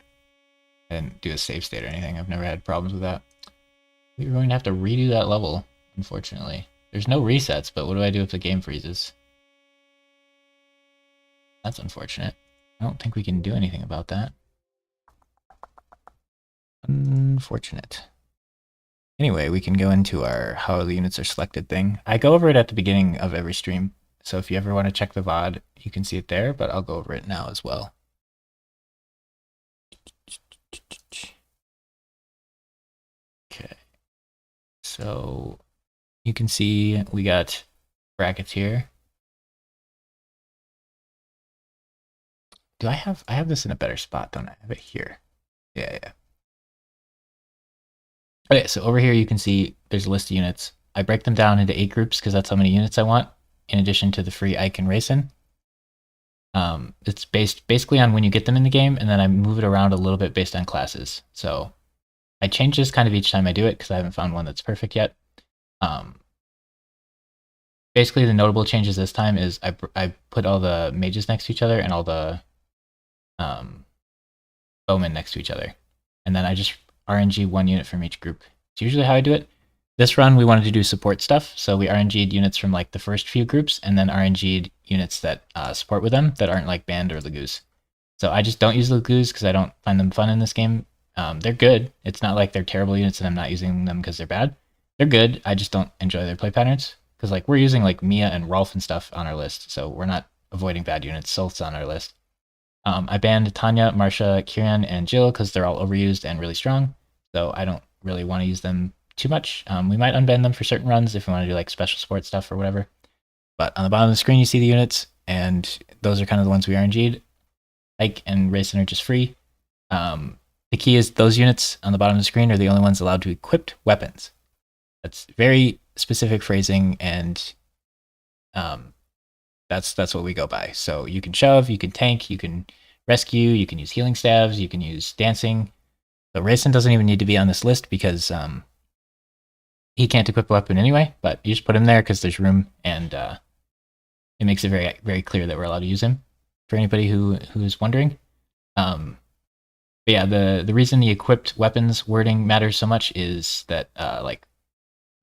I didn't do a save state or anything. I've never had problems with that. We're going to have to redo that level, unfortunately. There's no resets, but what do I do if the game freezes? That's unfortunate. I don't think we can do anything about that. Unfortunate. Anyway, we can go into our how the units are selected thing. I go over it at the beginning of every stream, so if you ever want to check the VOD, you can see it there, but I'll go over it now as well. Okay. So you can see we got brackets here. Do I have this in a better spot, don't I? I have it here. Yeah. Okay, so over here you can see there's a list of units. I break them down into 8 groups because that's how many units I want, in addition to the free Ike and Racing. It's based basically on when you get them in the game, and then I move it around a little bit based on classes. So I change this kind of each time I do it because I haven't found one that's perfect yet. Basically, the notable changes this time is I put all the mages next to each other and all the bowmen next to each other. And then I just RNG 1 unit from each group. It's usually how I do it. This run, we wanted to do support stuff, so we RNG'd units from like the first few groups, and then RNG'd units that support with them that aren't like Band or Lagoos. So I just don't use Lagoos because I don't find them fun in this game. They're good. It's not like they're terrible units and I'm not using them because they're bad. They're good. I just don't enjoy their play patterns because like we're using like Mia and Rolf and stuff on our list, so we're not avoiding bad units. Sylph's on our list. I banned Tanya, Marsha, Kieran, and Jill because they're all overused and really strong, so I don't really want to use them too much. We might unban them for certain runs if we want to do like special sport stuff or whatever. But on the bottom of the screen, you see the units, and those are kind of the ones we RNG'd. Ike and Racing are just free. The key is those units on the bottom of the screen are the only ones allowed to equip weapons. That's very specific phrasing, and that's what we go by. So you can shove, you can tank, you can rescue, you can use healing staves, you can use dancing. So Racing doesn't even need to be on this list because he can't equip a weapon anyway, but you just put him there because there's room, and it makes it very, very clear that we're allowed to use him for anybody who's wondering. But yeah, the reason the equipped weapons wording matters so much is that like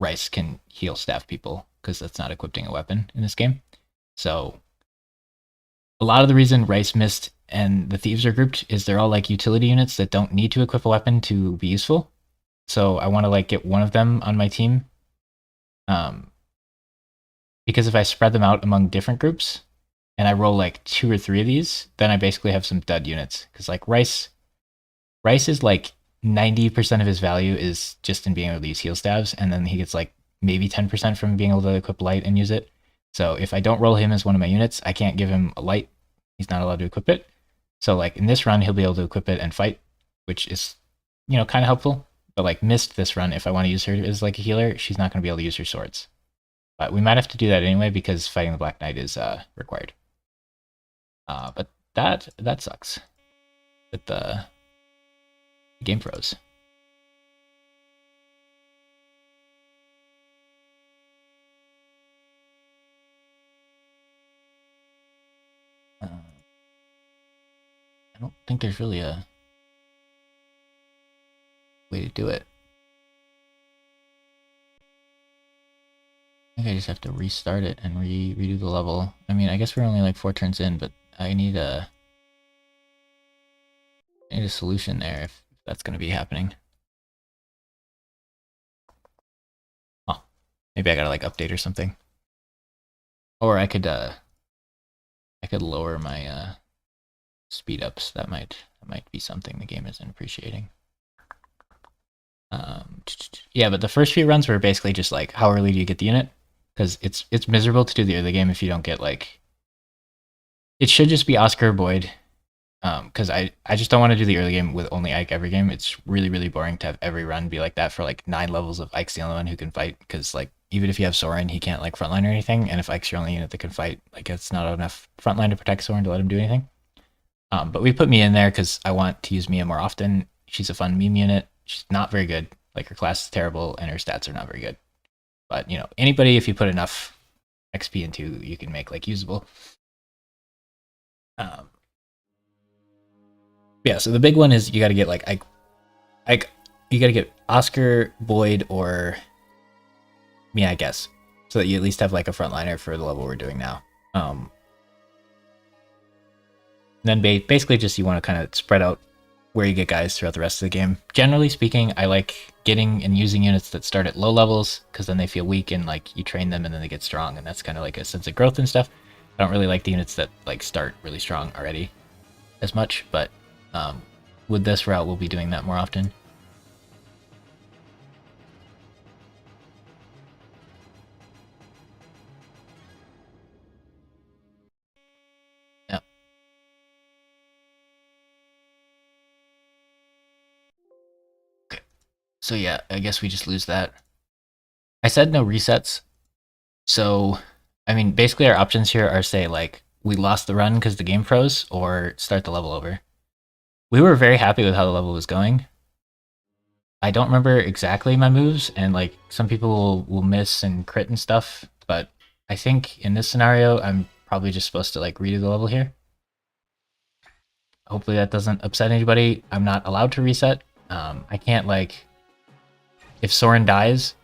Rice can heal staff people because that's not equipping a weapon in this game. So a lot of the reason Rice missed and the Thieves are grouped is they're all like utility units that don't need to equip a weapon to be useful. So I want to like get one of them on my team. Because if I spread them out among different groups and I roll like 2 or 3 of these, then I basically have some dud units. Because like Rice is like 90% of his value is just in being able to use heal staves, and then he gets like maybe 10% from being able to equip light and use it. So if I don't roll him as one of my units, I can't give him a light. He's not allowed to equip it. So like in this run, he'll be able to equip it and fight, which is, you know, kind of helpful. But like missed this run, if I want to use her as like a healer, she's not going to be able to use her swords. But we might have to do that anyway because fighting the Black Knight is required. But that sucks. But the game froze. I don't think there's really a way to do it. I think I just have to restart it and redo the level. I mean, I guess we're only like 4 turns in, but I need a solution there if that's going to be happening. Oh, maybe I gotta like update or something. Or I could lower my speed ups. That might be something the game isn't appreciating. Yeah, but the first few runs were basically just like, how early do you get the unit? Because it's miserable to do the early game if you don't get like. It should just be Oscar or Boyd, because I just don't want to do the early game with only Ike every game. It's really, really boring to have every run be like that for like 9 levels of Ike's the only one who can fight. Because like even if you have Soren, he can't like frontline or anything. And if Ike's your only unit that can fight, like it's not enough frontline to protect Soren to let him do anything. But we put Mia in there because I want to use Mia more often. She's a fun meme unit. She's not very good. Like her class is terrible and her stats are not very good. But you know, anybody if you put enough XP into, you can make like usable. Yeah, so the big one is you got to get like you got to get Oscar, Boyd, or me, I guess, so that you at least have like a frontliner for the level we're doing now. Then basically just you want to kind of spread out where you get guys throughout the rest of the game. Generally speaking, I like getting and using units that start at low levels because then they feel weak and like you train them and then they get strong, and that's kind of like a sense of growth and stuff. I don't really like the units that like start really strong already as much, but with this route we'll be doing that more often. So yeah, I guess we just lose that. I said no resets. So, I mean, basically our options here are say like, we lost the run because the game froze, or start the level over. We were very happy with how the level was going. I don't remember exactly my moves, and like some people will miss and crit and stuff, but I think in this scenario, I'm probably just supposed to like redo the level here. Hopefully that doesn't upset anybody. I'm not allowed to reset. I can't like, if Soren dies,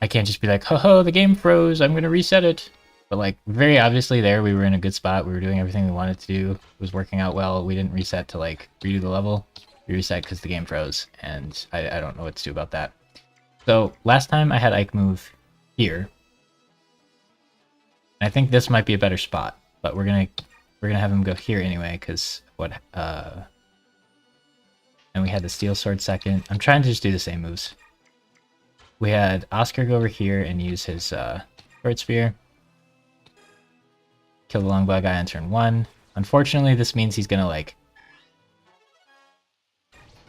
I can't just be like, ho ho, the game froze, I'm gonna reset it. But like, very obviously there, we were in a good spot. We were doing everything we wanted to do. It was working out well. We didn't reset to like redo the level. We reset because the game froze, and I don't know what to do about that. So last time I had Ike move here. I think this might be a better spot, but we're gonna have him go here anyway, because what and we had the steel sword second. I'm trying to just do the same moves. We had Oscar go over here and use his short spear. Kill the longbow guy on turn 1. Unfortunately, this means he's gonna like...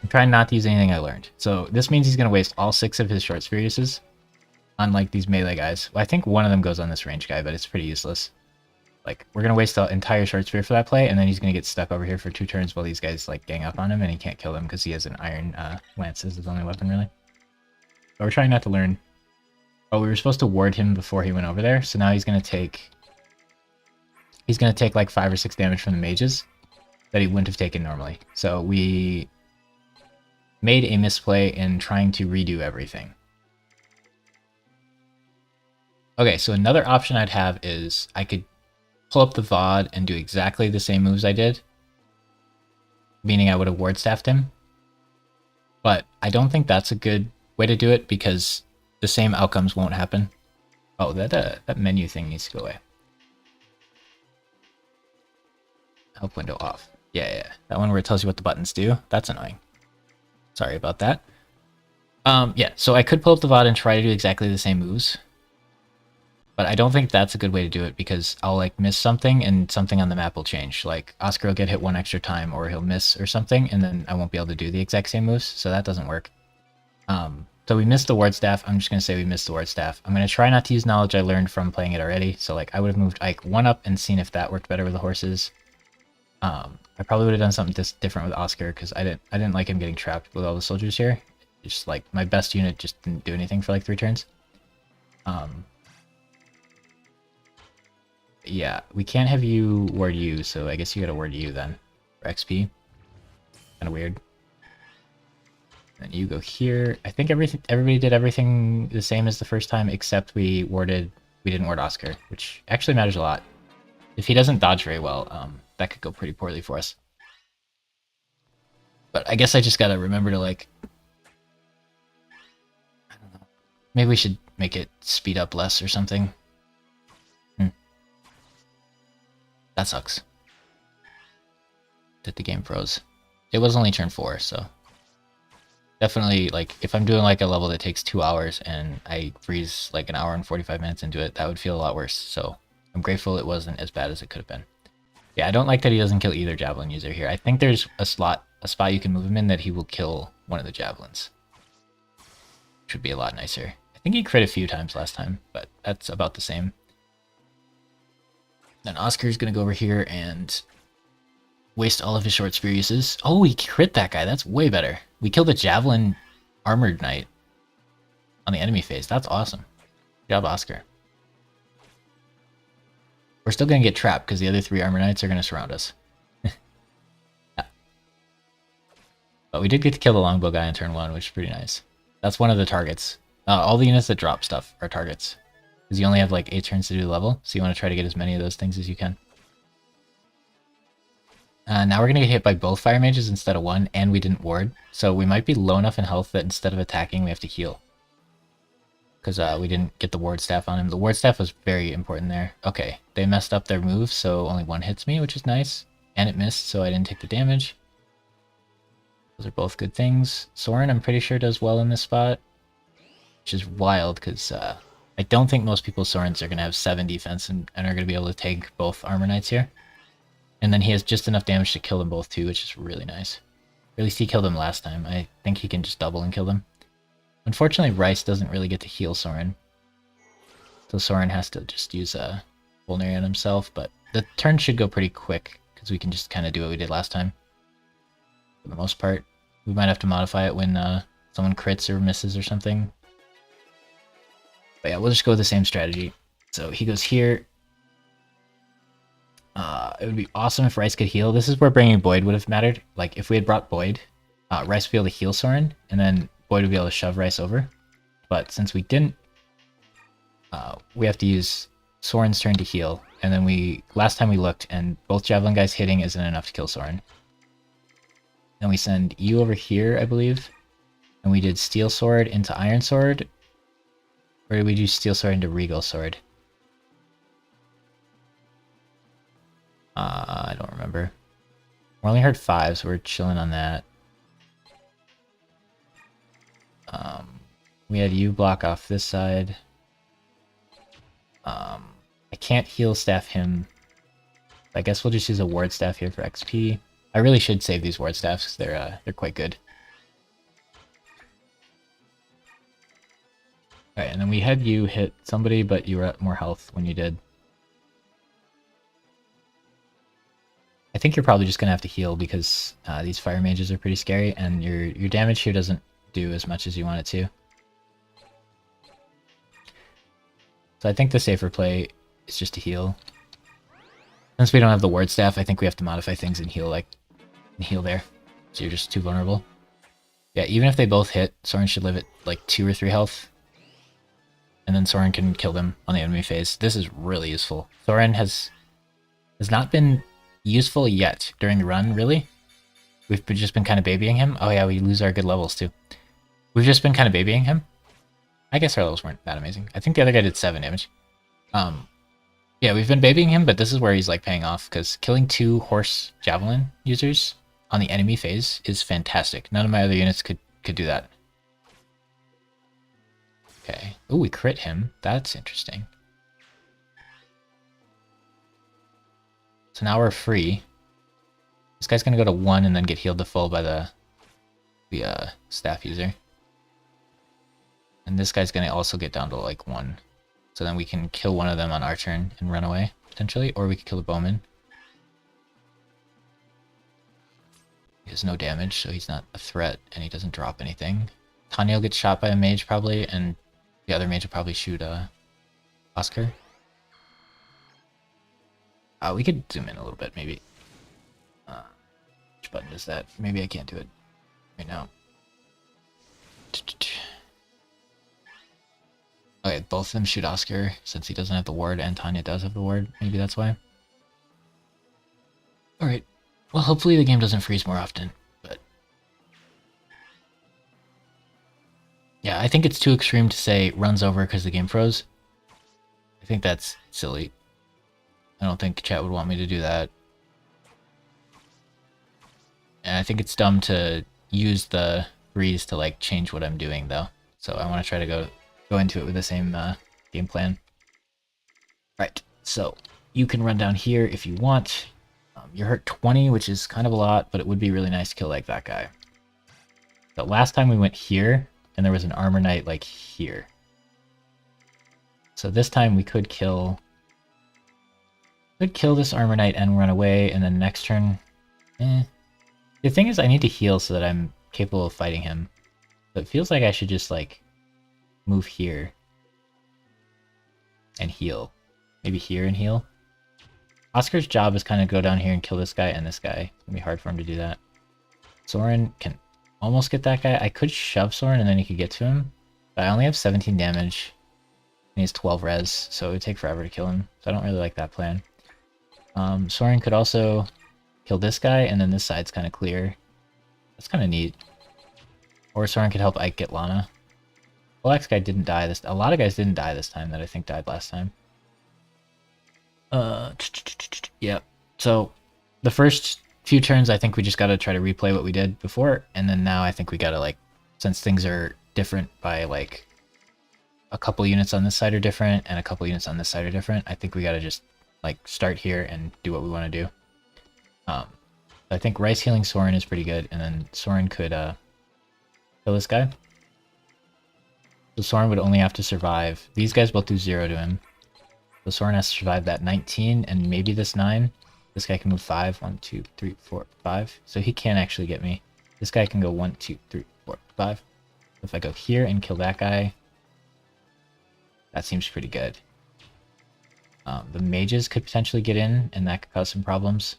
I'm trying not to use anything I learned. So this means he's gonna waste all 6 of his short spear uses on like these melee guys. Well, I think one of them goes on this range guy, but it's pretty useless. Like, we're gonna waste the entire short spear for that play, and then he's gonna get stuck over here for 2 turns while these guys like gang up on him, and he can't kill them because he has an iron lance as his only weapon, really. But we're trying not to learn. Oh, we were supposed to ward him before he went over there, so now he's gonna take... He's gonna take like 5 or 6 damage from the mages that he wouldn't have taken normally. So we made a misplay in trying to redo everything. Okay, so another option I'd have is I could pull up the VOD and do exactly the same moves I did, meaning I would have ward staffed him. But I don't think that's a good way to do it because the same outcomes won't happen. Oh, that menu thing needs to go away. Help window off. Yeah. That one where it tells you what the buttons do. That's annoying. Sorry about that. Yeah, so I could pull up the VOD and try to do exactly the same moves. But I don't think that's a good way to do it because I'll like miss something and something on the map will change. Like Oscar will get hit 1 extra time or he'll miss or something and then I won't be able to do the exact same moves. So that doesn't work. So we missed the ward staff. I'm just going to say we missed the ward staff. I'm going to try not to use knowledge I learned from playing it already. So like I would have moved Ike 1 up and seen if that worked better with the horses. I probably would have done something different with Oscar because I didn't like him getting trapped with all the soldiers here. It's just like my best unit just didn't do anything for like 3 turns. Yeah, we can't have you ward you, so I guess you gotta ward you then for XP. Kind of weird. And you go here. I think everybody did everything the same as the first time, except we didn't ward Oscar, which actually matters a lot. If he doesn't dodge very well, that could go pretty poorly for us. But I guess I just gotta remember to like... I don't know. Maybe we should make it speed up less or something. That sucks. That the game froze. It was only turn 4, so... Definitely, like, if I'm doing like a level that takes 2 hours and I freeze like an hour and 45 minutes into it, that would feel a lot worse. So I'm grateful it wasn't as bad as it could have been. Yeah, I don't like that he doesn't kill either javelin user here. I think there's a spot you can move him in that he will kill one of the javelins. Which would be a lot nicer. I think he crit a few times last time, but that's about the same. Then Oscar's gonna go over here and waste all of his short spear uses. Oh, he crit that guy. That's way better. We killed a javelin armored knight on the enemy phase. That's awesome. Good job, Oscar. We're still gonna get trapped because the other 3 armor knights are gonna surround us. Yeah. But we did get to kill the longbow guy in turn 1, which is pretty nice. That's one of the targets. All the units that drop stuff are targets. Because you only have like 8 turns to do the level, so you want to try to get as many of those things as you can. Now we're going to get hit by both fire mages instead of 1, and we didn't ward. So we might be low enough in health that instead of attacking, we have to heal. Because we didn't get the ward staff on him. The ward staff was very important there. Okay, they messed up their move, so only 1 hits me, which is nice. And it missed, so I didn't take the damage. Those are both good things. Soren, I'm pretty sure, does well in this spot. Which is wild, because I don't think most people's Sorens are going to have 7 defense and are going to be able to take both armor knights here. And then he has just enough damage to kill them both too, which is really nice. Or at least he killed them last time. I think he can just double and kill them. Unfortunately, Rice doesn't really get to heal Soren. So Soren has to just use a Vulnerary on himself, but the turn should go pretty quick, because we can just kind of do what we did last time. For the most part. We might have to modify it when someone crits or misses or something. But yeah, we'll just go with the same strategy. So he goes here. It would be awesome if Rice could heal. This is where bringing Boyd would have mattered. Like, if we had brought Boyd, Rice would be able to heal Soren, and then Boyd would be able to shove Rice over. But since we didn't, we have to use Soren's turn to heal. And then last time we looked, and both Javelin guys hitting isn't enough to kill Soren. Then we send you over here, I believe. And we did Steel Sword into Iron Sword. Or did we do Steel Sword into Regal Sword? I don't remember. We only heard 5, so we're chilling on that. We had you block off this side. I can't heal staff him. I guess we'll just use a ward staff here for XP. I really should save these ward staffs because they're quite good. Alright, and then we had you hit somebody, but you were at more health when you did. I think you're probably just gonna have to heal because these fire mages are pretty scary, and your damage here doesn't do as much as you want it to. So I think the safer play is just to heal. Since we don't have the ward staff, I think we have to modify things and heal there. So you're just too vulnerable. Yeah, even if they both hit, Soren should live at like 2 or 3 health. And then Soren can kill them on the enemy phase. This is really useful. Soren has not been useful yet during the run, really. We've just been kind of babying him. Oh yeah, we lose our good levels too. We've just been kind of babying him. I guess our levels weren't that amazing. I think the other guy did 7 damage. Yeah, we've been babying him, but this is where he's like paying off, because killing 2 horse javelin users on the enemy phase is fantastic. None of my other units could do that. Okay. Ooh, we crit him. That's interesting. So now we're free. This guy's gonna go to 1 and then get healed to full by the staff user. And this guy's gonna also get down to like 1. So then we can kill one of them on our turn and run away, potentially. Or we could kill the bowman. He has no damage, so he's not a threat, and he doesn't drop anything. Tanya will get shot by a mage, probably, and the other mage will probably shoot Oscar. We could zoom in a little bit, maybe. Which button is that? Maybe I can't do it right now. Okay, both of them shoot Oscar, since he doesn't have the ward, and Tanya does have the ward. Maybe that's why. Alright. Well, hopefully the game doesn't freeze more often, but... yeah, I think it's too extreme to say runs over because the game froze. I think that's silly. I don't think chat would want me to do that. And I think it's dumb to use the freeze to like change what I'm doing though. So I want to try to go into it with the same game plan. Right, so you can run down here if you want. You're hurt 20, which is kind of a lot, but it would be really nice to kill like that guy. But last time we went here, and there was an armor knight like here. So this time we could kill this armor knight and run away, and then next turn, The thing is, I need to heal so that I'm capable of fighting him. So it feels like I should just like move here and heal. Maybe here and heal. Oscar's job is kind of go down here and kill this guy and this guy. It's gonna be hard for him to do that. Soren can almost get that guy. I could shove Soren and then he could get to him. But I only have 17 damage. And he has 12 res, so it would take forever to kill him. So I don't really like that plan. Soren could also kill this guy, and then this side's kind of clear. That's kind of neat. Or Soren could help Ike get Lana. Black's guy didn't die this. A lot of guys didn't die this time that I think died last time. Yeah. So the first few turns, I think we just gotta try to replay what we did before, and then now I think we gotta like, since things are different by like a couple units on this side are different and a couple units on this side are different, I think we gotta just like start here and do what we want to do. I think Rice healing Soren is pretty good, and then Soren could kill this guy. So Soren would only have to survive. These guys both do 0 to him. So Soren has to survive that 19 and maybe this 9. This guy can move 5. 1, 2, 3, 4, 5. So he can actually get me. This guy can go 1, 2, 3, 4, 5. If I go here and kill that guy, that seems pretty good. The mages could potentially get in, and that could cause some problems.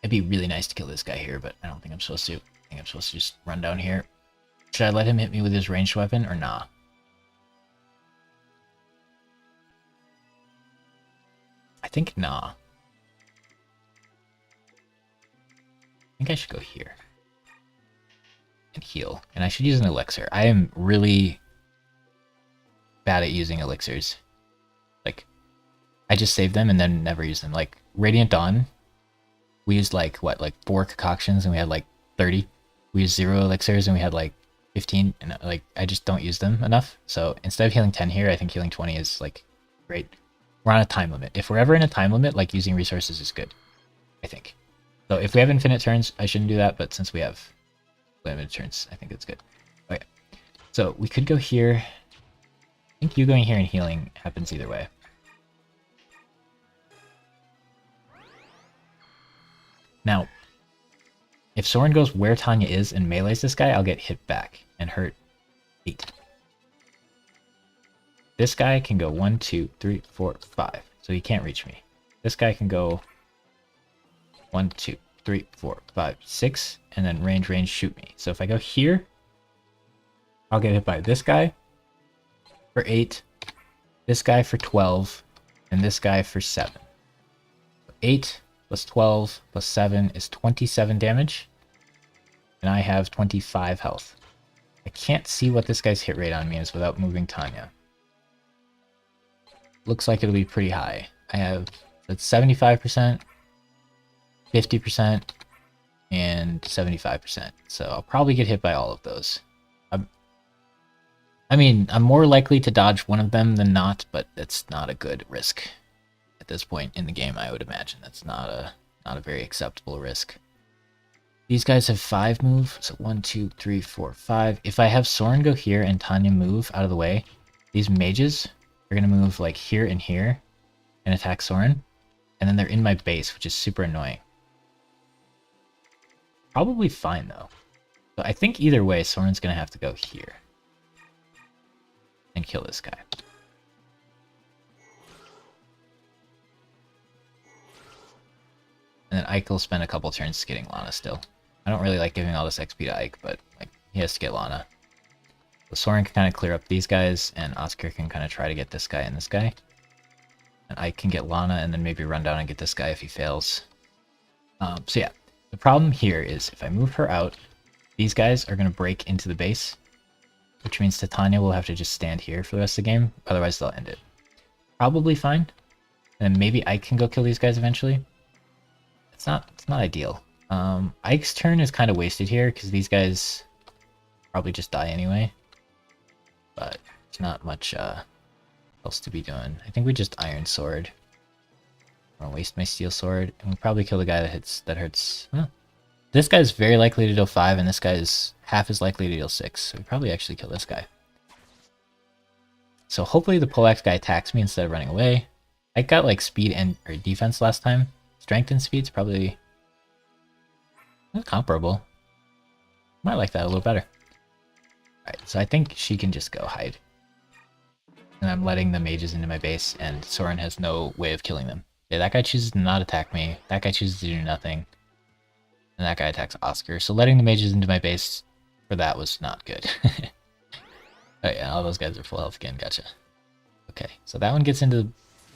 It'd be really nice to kill this guy here, but I don't think I'm supposed to. I think I'm supposed to just run down here. Should I let him hit me with his ranged weapon, or nah? I think nah. I think I should go here. And heal. And I should use an elixir. I am really bad at using elixirs. Like, I just save them and then never use them. Like, Radiant Dawn, we used like, what, like 4 concoctions and we had like 30. We used 0 elixirs and we had like 15. And like, I just don't use them enough. So instead of healing 10 here, I think healing 20 is like great. We're on a time limit. If we're ever in a time limit, like using resources is good, I think. So if we have infinite turns, I shouldn't do that. But since we have limited turns, I think it's good. Okay. So we could go here. I think you going here and healing happens either way. Now, if Soren goes where Tanya is and melees this guy, I'll get hit back and hurt 8. This guy can go 1, 2, 3, 4, 5. So he can't reach me. This guy can go 1, 2, 3, 4, 5, 6, and then range, shoot me. So if I go here, I'll get hit by this guy for 8, this guy for 12, and this guy for 7. 8 plus 12 plus 7 is 27 damage, and I have 25 health. I can't see what this guy's hit rate on me is without moving Tanya. Looks like it'll be pretty high. I have, that's 75%, 50%, and 75%. So I'll probably get hit by all of those. I mean, I'm more likely to dodge one of them than not, but it's not a good risk at this point in the game, I would imagine. That's not a very acceptable risk. These guys have 5 move, so 1, 2, 3, 4, 5. If I have Soren go here and Tanya move out of the way, these mages are going to move like here and here and attack Soren. And then they're in my base, which is super annoying. Probably fine, though. So I think either way, Soren's going to have to go here and kill this guy. And then Ike will spend a couple turns getting Lana still. I don't really like giving all this XP to Ike, but like he has to get Lana. So Soren can kind of clear up these guys, and Oscar can kind of try to get this guy and this guy. And Ike can get Lana, and then maybe run down and get this guy if he fails. So yeah, the problem here is if I move her out, these guys are going to break into the base, which means Titania will have to just stand here for the rest of the game, otherwise they'll end it. Probably fine. And then maybe Ike can go kill these guys eventually. It's not ideal. Ike's turn is kind of wasted here because these guys probably just die anyway. But there's not much else to be doing. I think we just Iron Sword. I'm gonna waste my Steel Sword, and we'll probably kill the guy that hurts. Well, this guy's very likely to deal 5, and this guy's half as likely to deal 6. So we probably actually kill this guy. So hopefully the poleaxe guy attacks me instead of running away. I got like speed and or defense last time. Strength and speed's probably comparable. Might like that a little better. Alright, so I think she can just go hide. And I'm letting the mages into my base, and Soren has no way of killing them. Yeah, that guy chooses to not attack me. That guy chooses to do nothing. And that guy attacks Oscar. So letting the mages into my base for that was not good. Oh yeah, all those guys are full health again. Gotcha. Okay, so that one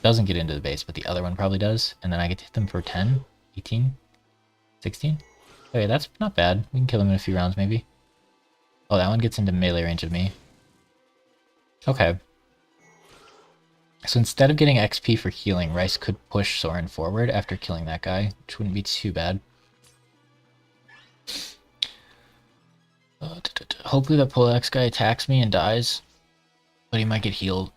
doesn't get into the base, but the other one probably does. And then I get to hit them for 10, 18, 16. Okay, that's not bad. We can kill them in a few rounds maybe. Oh, that one gets into melee range of me. Okay. So instead of getting XP for healing, Rice could push Soren forward after killing that guy, which wouldn't be too bad. Hopefully that poleaxe guy attacks me and dies, but he might get healed.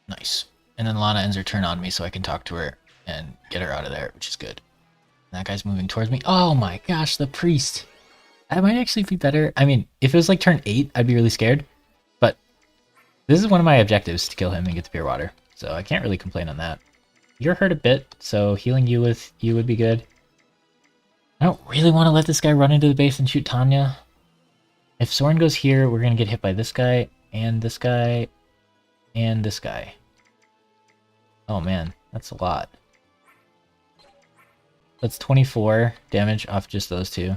Nice. And then Lana ends her turn on me so I can talk to her and get her out of there, which is good. And that guy's moving towards me. Oh my gosh, the priest! That might actually be better. I mean, if it was like turn 8, I'd be really scared. But this is one of my objectives, to kill him and get the pure water. So I can't really complain on that. You're hurt a bit, so healing you with you would be good. I don't really want to let this guy run into the base and shoot Tanya. If Soren goes here, we're going to get hit by this guy, and this guy, and this guy. Oh man, that's a lot. That's 24 damage off just those two.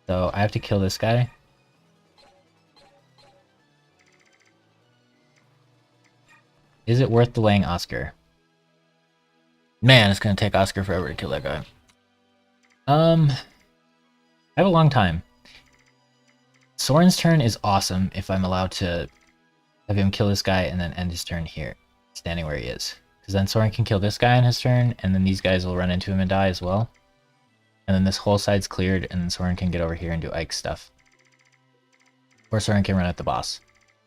So I have to kill this guy. Is it worth delaying Oscar? Man, it's going to take Oscar forever to kill that guy. I have a long time. Soren's turn is awesome if I'm allowed to have him kill this guy and then end his turn here, standing where he is. Because then Soren can kill this guy on his turn, and then these guys will run into him and die as well. And then this whole side's cleared, and then Soren can get over here and do Ike stuff. Or Soren can run at the boss.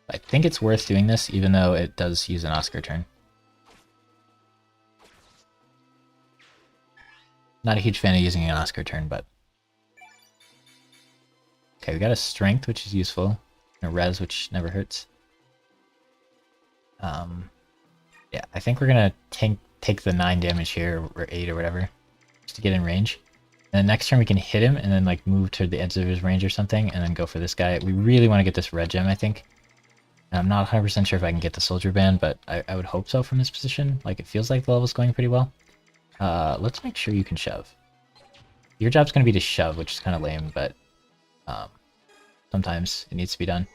I think it's worth doing this, even though it does use an Oscar turn. Not a huge fan of using an Oscar turn, but... Okay, we got a Strength, which is useful. And a Res, which never hurts. Yeah, I think we're gonna take the 9 damage here, or 8 or whatever, just to get in range. And then next turn we can hit him, and then like move to the edge of his range or something, and then go for this guy. We really want to get this red gem, I think. And I'm not 100% sure if I can get the soldier band, but I would hope so from this position. Like, it feels like the level's going pretty well. Let's make sure you can shove. Your job's gonna be to shove, which is kind of lame, but sometimes it needs to be done.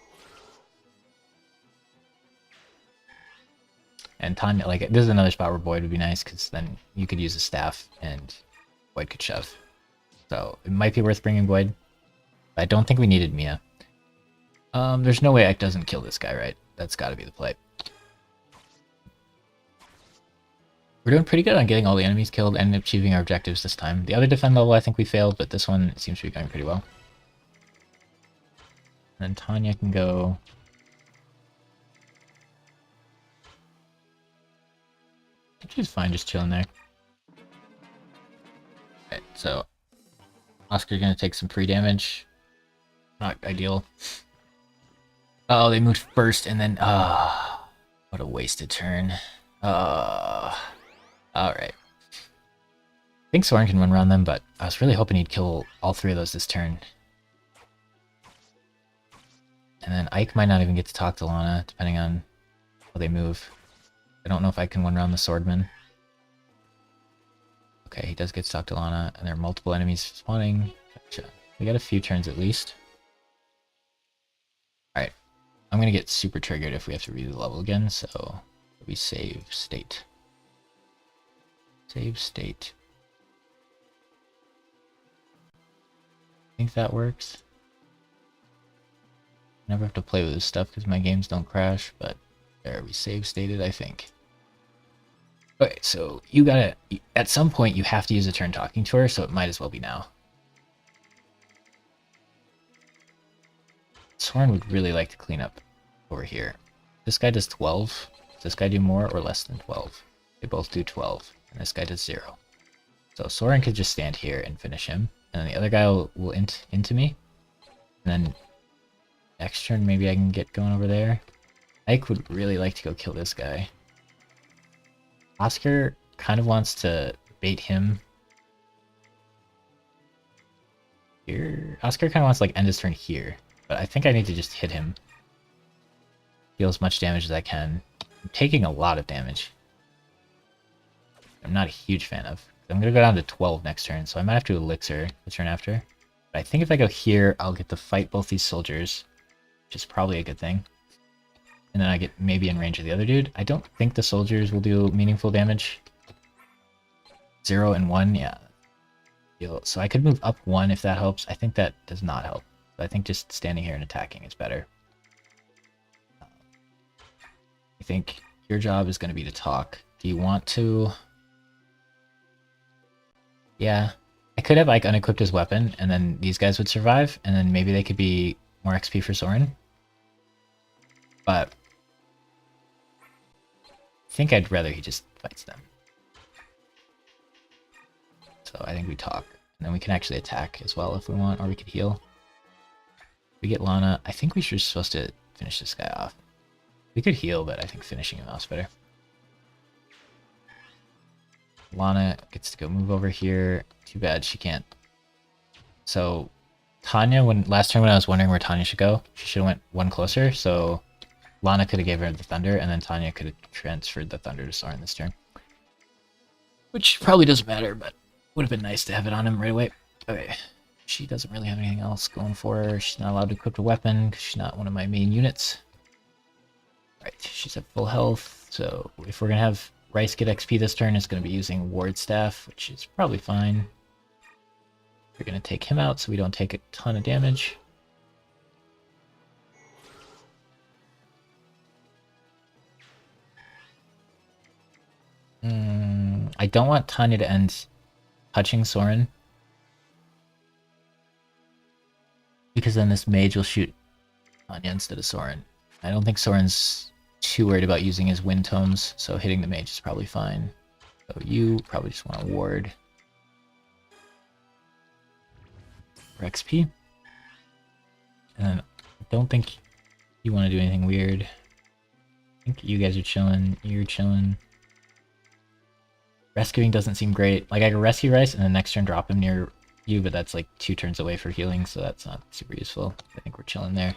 And Tanya, like, this is another spot where Boyd would be nice, because then you could use a staff, and Boyd could shove. So, it might be worth bringing Boyd. But I don't think we needed Mia. There's no way Ike doesn't kill this guy, right? That's gotta be the play. We're doing pretty good on getting all the enemies killed and achieving our objectives this time. The other defend level I think we failed, but this one seems to be going pretty well. And then Tanya can go... She's fine just chilling there. Alright, so... Oscar's gonna take some free damage. Not ideal. Oh, they moved first and then... what a wasted turn. Alright. I think Soren can run around them, but I was really hoping he'd kill all 3 of those this turn. And then Ike might not even get to talk to Lana, depending on how they move. I don't know if I can one round the swordman. Okay, he does get to talk to Lana, and there are multiple enemies spawning. Gotcha. We got a few turns at least. Alright. I'm gonna get super triggered if we have to redo the level again, so we save state. Save state. I think that works. Never have to play with this stuff because my games don't crash, but there, we save stated, I think. Okay, so you gotta, at some point you have to use a turn talking to her, so it might as well be now. Soren would really like to clean up over here. This guy does 12. Does this guy do more or less than 12? They both do 12, and this guy does 0. So Soren could just stand here and finish him, and then the other guy will into me. And then next turn maybe I can get going over there. Ike would really like to go kill this guy. Oscar kind of wants to bait him here. Oscar kind of wants to like end his turn here, but I think I need to just hit him. Deal as much damage as I can. I'm taking a lot of damage. I'm not a huge fan of. I'm going to go down to 12 next turn, so I might have to elixir the turn after. But I think if I go here, I'll get to fight both these soldiers, which is probably a good thing. And then I get maybe in range of the other dude. I don't think the soldiers will do meaningful damage. 0 and 1, yeah. So I could move up 1 if that helps. I think that does not help. But I think just standing here and attacking is better. I think your job is going to be to talk. Do you want to... Yeah. I could have like unequipped his weapon, and then these guys would survive, and then maybe they could be more XP for Soren. But... I think I'd rather he just fights them. So I think we talk. And then we can actually attack as well if we want, or we could heal. We get Lana. I think we're just supposed to finish this guy off. We could heal, but I think finishing him off is better. Lana gets to go move over here. Too bad she can't. So Tanya, last turn when I was wondering where Tanya should go, she should have went one closer, so Lana could have gave her the Thunder, and then Tanya could have transferred the Thunder to Soren this turn. Which probably doesn't matter, but would have been nice to have it on him right away. Okay. She doesn't really have anything else going for her. She's not allowed to equip a weapon because she's not one of my main units. Alright, she's at full health, so if we're going to have Rice get XP this turn, it's going to be using Ward Staff, which is probably fine. We're going to take him out so we don't take a ton of damage. I don't want Tanya to end touching Soren, because then this mage will shoot Tanya instead of Soren. I don't think Soren's too worried about using his wind tomes, so hitting the mage is probably fine. So you probably just want to ward for XP. And then I don't think you want to do anything weird. I think you guys are chilling, you're chilling. Rescuing doesn't seem great. Like, I could rescue Rice and then next turn drop him near you, but that's like 2 turns away for healing, so that's not super useful. I think we're chilling there.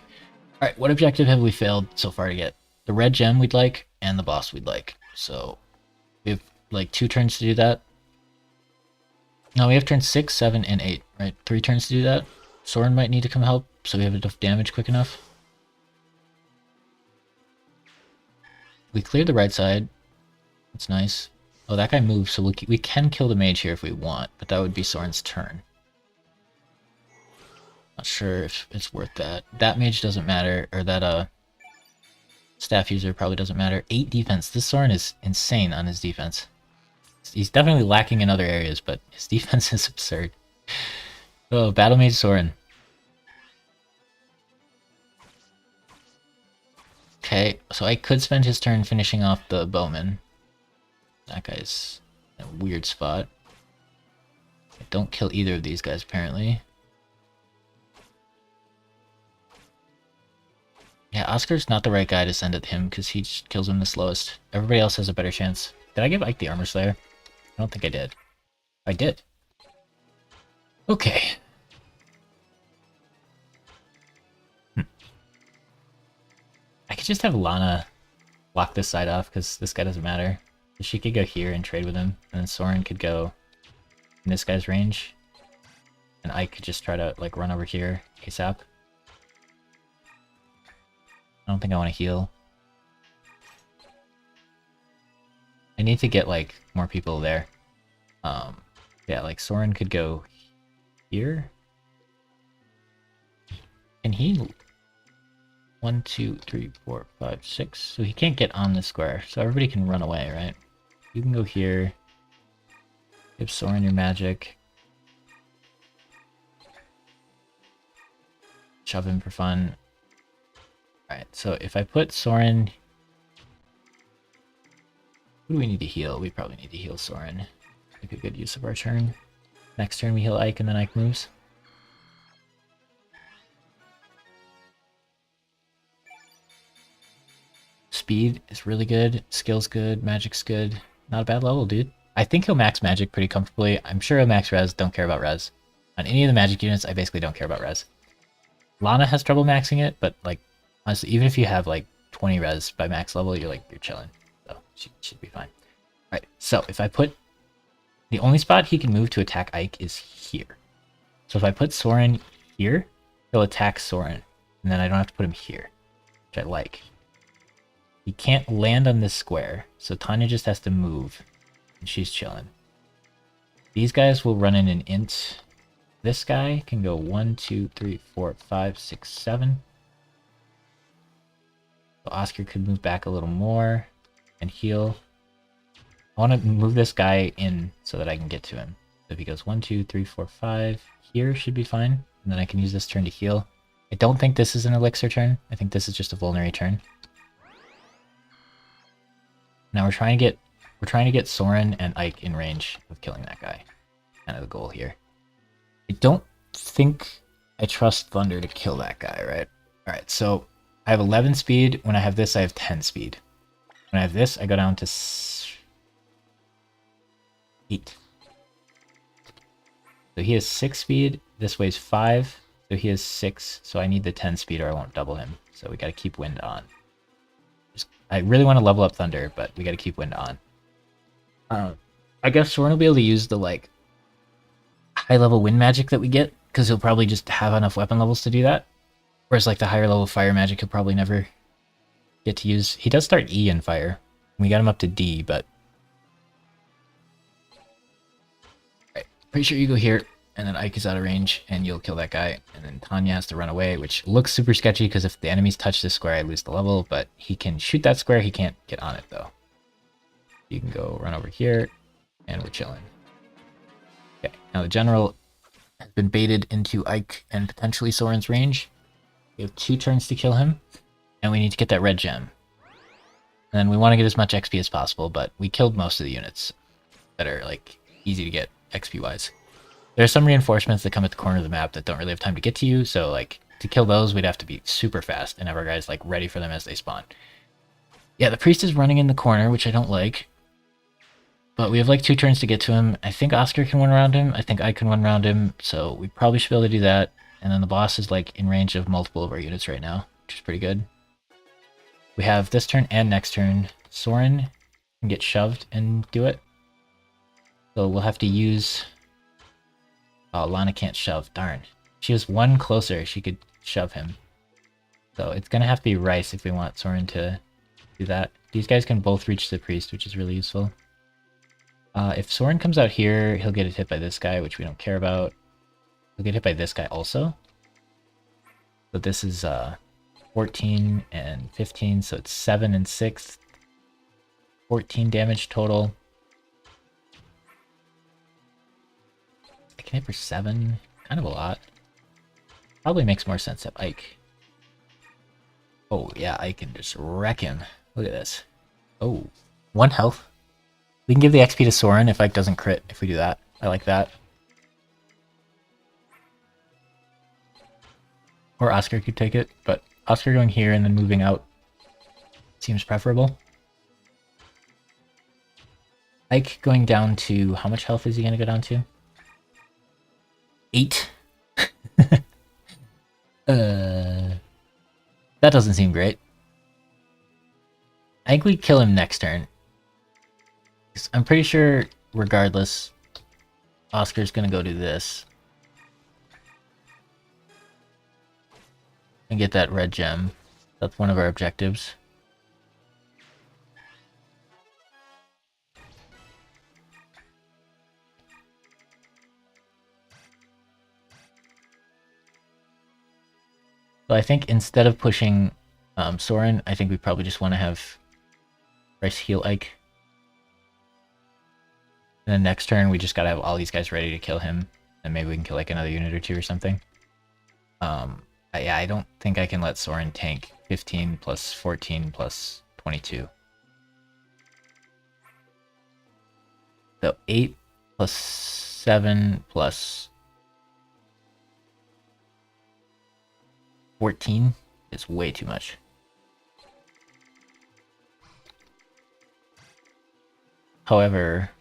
Alright, what objective have we failed so far to get? The red gem we'd like, and the boss we'd like. So, we have like 2 turns to do that. No, we have turns 6, 7, and 8, right? 3 turns to do that. Soren might need to come help, so we have enough damage quick enough. We cleared the right side. That's nice. Oh, that guy moved, so we can kill the mage here if we want, but that would be Soren's turn. Not sure if it's worth that. That mage doesn't matter, or that staff user probably doesn't matter. 8 defense. This Soren is insane on his defense. He's definitely lacking in other areas, but his defense is absurd. Oh, Battle Mage Soren. Okay, so I could spend his turn finishing off the bowman. That guy's in a weird spot. I don't kill either of these guys, apparently. Yeah, Oscar's not the right guy to send at him because he just kills him the slowest. Everybody else has a better chance. Did I give Ike the Armor Slayer? I don't think I did. I did. Okay. I could just have Lana block this side off because this guy doesn't matter. She could go here and trade with him, and then Soren could go in this guy's range. And Ike could just try to like run over here ASAP. I don't think I want to heal. I need to get like more people there. Yeah, like Soren could go here. Can he? 1, 2, 3, 4, 5, 6. So he can't get on the square. So everybody can run away, right? You can go here. Give Soren your magic. Shove him for fun. Alright, so if I put Soren... Who do we need to heal? We probably need to heal Soren. Make a good use of our turn. Next turn we heal Ike and then Ike moves. Speed is really good. Skill's good. Magic's good. Not a bad level, dude. I think he'll max magic pretty comfortably. I'm sure he'll max res. Don't care about res. On any of the magic units, I basically don't care about res. Lana has trouble maxing it, but like, honestly, even if you have like 20 res by max level, you're chilling. So she should be fine. Alright, so if I put... The only spot he can move to attack Ike is here. So if I put Soren here, he'll attack Soren. And then I don't have to put him here, which I like. He can't land on this square, so Tanya just has to move, and she's chilling. These guys will run in an int. This guy can go 1, 2, 3, 4, 5, 6, 7. So Oscar could move back a little more and heal. I want to move this guy in so that I can get to him. So if he goes 1, 2, 3, 4, 5, here should be fine, and then I can use this turn to heal. I don't think this is an elixir turn. I think this is just a vulnerary turn. Now we're trying to get Soren and Ike in range of killing that guy. Kind of the goal here. I don't think I trust Thunder to kill that guy, right? Alright, so I have 11 speed. When I have this, I have 10 speed. When I have this, I go down to 8. So he has 6 speed. This weighs 5. So he has 6. So I need the 10 speed or I won't double him. So we gotta keep wind on. I really want to level up Thunder, but we gotta keep wind on. I guess Soren will be able to use the, like, high-level wind magic that we get, because he'll probably just have enough weapon levels to do that. Whereas, like, the higher-level fire magic he'll probably never get to use. He does start E in fire. We got him up to D, but... Alright, pretty sure you go here, and then Ike is out of range, and you'll kill that guy. And then Tanya has to run away, which looks super sketchy, because if the enemies touch this square, I lose the level, but he can shoot that square, he can't get on it, though. You can go run over here, and we're chilling. Okay, now the general has been baited into Ike and potentially Soren's range. We have 2 turns to kill him, and we need to get that red gem. And then we want to get as much XP as possible, but we killed most of the units that are, like, easy to get XP-wise. There are some reinforcements that come at the corner of the map that don't really have time to get to you, so, like, to kill those, we'd have to be super fast and have our guys, like, ready for them as they spawn. Yeah, the priest is running in the corner, which I don't like. But we have like 2 turns to get to him. I think Oscar can run around him. I think I can run around him. So we probably should be able to do that. And then the boss is like in range of multiple of our units right now, which is pretty good. We have this turn and next turn. Soren can get shoved and do it. So we'll have to use... Oh, Lana can't shove. Darn. She was 1 closer. She could shove him. So it's going to have to be Rice if we want Soren to do that. These guys can both reach the priest, which is really useful. If Soren comes out here, he'll get hit by this guy, which we don't care about. He'll get hit by this guy also. So this is 14 and 15, so it's 7 and 6. 14 damage total. I can hit for 7. Kind of a lot. Probably makes more sense at Ike. Oh yeah, I can just wreck him. Look at this. Oh, 1 health. We can give the XP to Soren if Ike doesn't crit, if we do that. I like that. Or Oscar could take it, but Oscar going here and then moving out seems preferable. Ike going down to... How much health is he going to go down to? 8? That doesn't seem great. I think we kill him next turn. I'm pretty sure, regardless, Oscar's gonna go do this. And get that red gem. That's one of our objectives. So I think instead of pushing Soren, I think we probably just want to have Rice heal Ike. And then next turn, we just gotta have all these guys ready to kill him. And maybe we can kill like another unit or 2 or something. Yeah, I don't think I can let Soren tank 15 plus 14 plus 22. So 8 plus 7 plus 14 is way too much. However,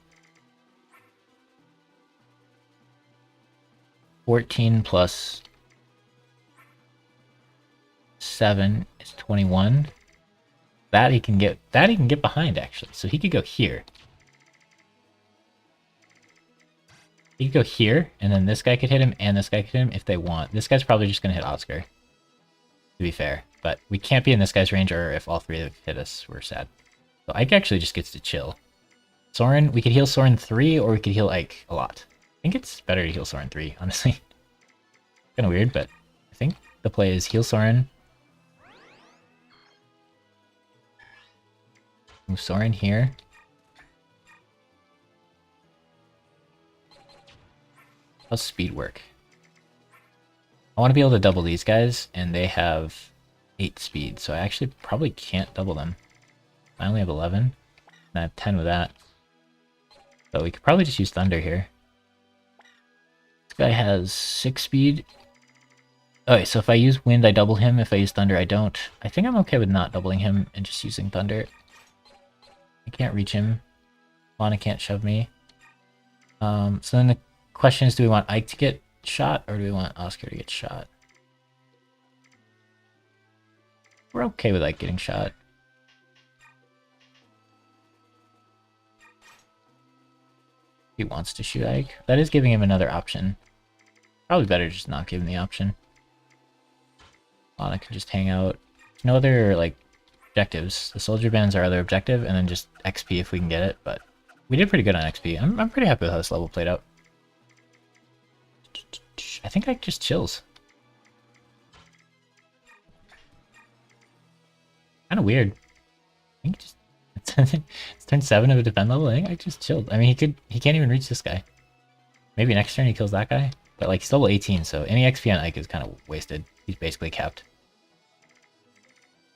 14 plus 7 is 21. That he can get behind actually. So he could go here. He could go here, and then this guy could hit him, and this guy could hit him if they want. This guy's probably just gonna hit Oscar, to be fair. But we can't be in this guy's range, or if all 3 hit us, we're sad. So Ike actually just gets to chill. Soren, we could heal Soren 3, or we could heal Ike a lot. I think it's better to heal Soren 3, honestly. Kinda weird, but I think the play is heal Soren. Move Soren here. How's speed work? I want to be able to double these guys, and they have 8 speed, so I actually probably can't double them. I only have 11, and I have 10 with that. So we could probably just use Thunder here. This guy has 6 speed. Okay, so if I use wind, I double him. If I use thunder, I don't. I think I'm okay with not doubling him and just using thunder. I can't reach him. Lana can't shove me. So then the question is, do we want Ike to get shot or do we want Oscar to get shot? We're okay with Ike getting shot. He wants to shoot Ike. That is giving him another option. Probably better just not give him the option. Lana can just hang out. There's no other, like, objectives. The soldier band's our other objective, and then just XP if we can get it, but we did pretty good on XP. I'm pretty happy with how this level played out. I think Ike just chills. Kind of weird. I think just it's turn 7 of a defend level. I think Ike just chilled. I mean, he can't even reach this guy. Maybe next turn he kills that guy, but like he's level 18, so any XP on Ike is kind of wasted. He's basically capped.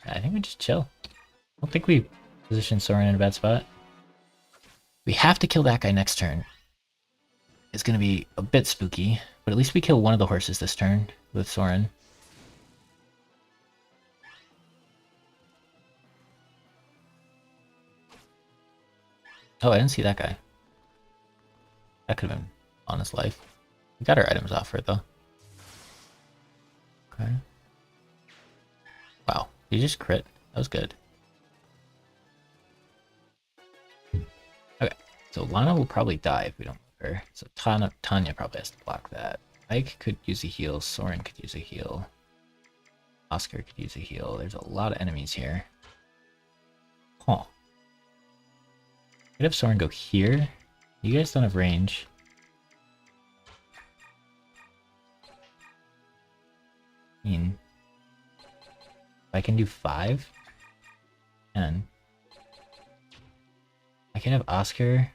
I think we just chill. I don't think we position Soren in a bad spot. We have to kill that guy next turn. It's going to be a bit spooky, but at least we kill one of the horses this turn with Soren. Oh, I didn't see that guy. That could have been on his life. We got our items off for it, though. Okay. Wow, he just crit. That was good. Okay, so Lana will probably die if we don't move her. So Tanya probably has to block that. Ike could use a heal. Soren could use a heal. Oscar could use a heal. There's a lot of enemies here. Huh. Could have Soren go here. You guys don't have range. I mean, if I can do 5, 10. I can have Oscar.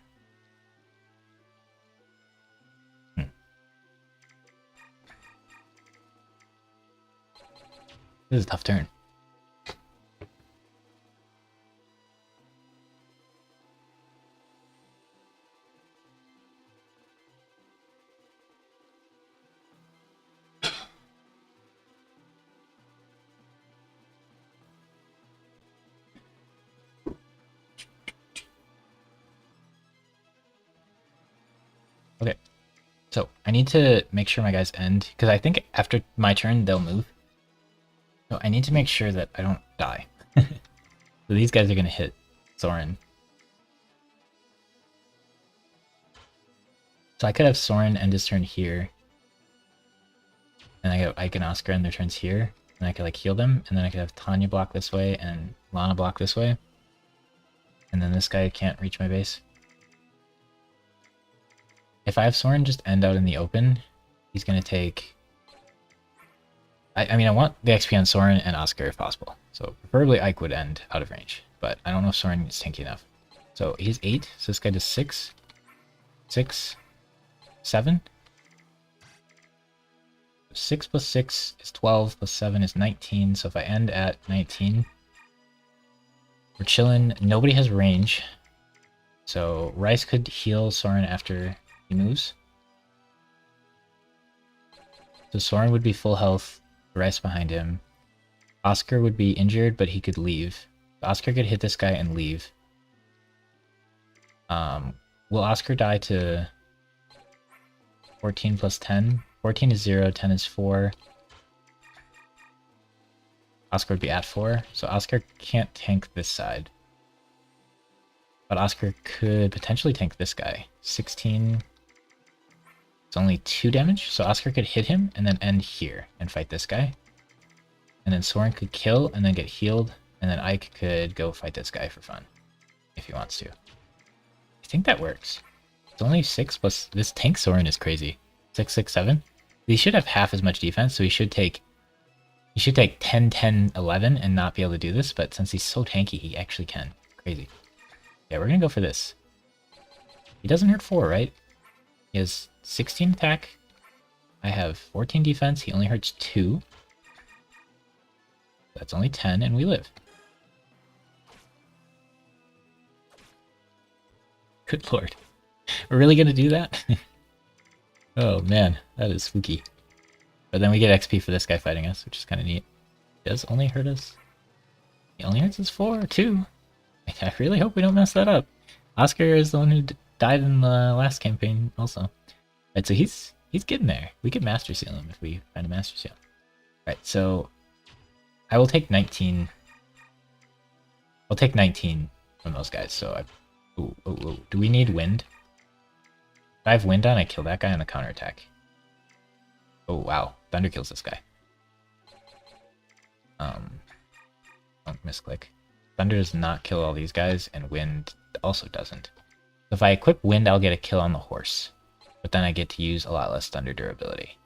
This is a tough turn. Okay, so I need to make sure my guys end, because I think after my turn they'll move. So I need to make sure that I don't die. So these guys are going to hit Soren. So I could have Soren end his turn here. And I have Ike and Oscar end their turns here. And I could like heal them. And then I could have Tanya block this way and Lana block this way. And then this guy can't reach my base. If I have Soren just end out in the open, he's going to take... I mean, I want the XP on Soren and Oscar if possible. So preferably Ike would end out of range. But I don't know if Soren is tanky enough. So he's 8. So this guy does 6. 6. 7. 6 plus 6 is 12, plus 7 is 19. So if I end at 19, we're chilling. Nobody has range. So Rice could heal Soren after he moves. So Soren would be full health, Rice behind him. Oscar would be injured, but he could leave. Oscar could hit this guy and leave. Will Oscar die to 14 plus 10? 14 is 0, 10 is 4. Oscar would be at 4, so Oscar can't tank this side. But Oscar could potentially tank this guy. 16. It's only 2 damage, so Oscar could hit him and then end here and fight this guy. And then Soren could kill and then get healed, and then Ike could go fight this guy for fun, if he wants to. I think that works. It's only 6 plus... This tank Soren is crazy. 6, 6, 7. He should have half as much defense, so he should take 10, 10, 11 and not be able to do this, but since he's so tanky, he actually can. Crazy. Yeah, we're gonna go for this. He doesn't hurt 4, right? He has 16 attack. I have 14 defense. He only hurts 2. That's only 10, and we live. Good lord. We're really gonna do that? Oh man, that is spooky. But then we get XP for this guy fighting us, which is kind of neat. He does only hurt us. He only hurts us 2. I really hope we don't mess that up. Oscar is the one who died in the last campaign also. Right, so he's getting there. We could Master Seal him if we find a Master Seal. Right, so I will take 19. I'll take 19 from those guys. So do we need wind? If I have wind on, I kill that guy on the counterattack. Oh wow, thunder kills this guy. Don't misclick. Thunder does not kill all these guys, and wind also doesn't. If I equip wind, I'll get a kill on the horse, but then I get to use a lot less thunder durability.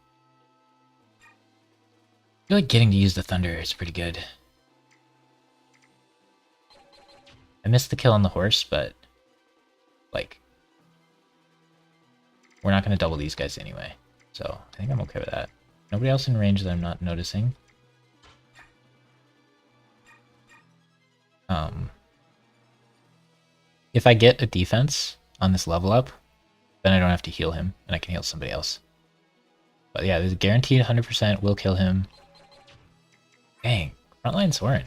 I feel like getting to use the thunder is pretty good. I missed the kill on the horse, but like we're not going to double these guys anyway, so I think I'm okay with that. Nobody else in range that I'm not noticing. If I get a defense on this level up, then I don't have to heal him, and I can heal somebody else. But yeah, there's a guaranteed 100% will kill him. Dang, frontline Soren,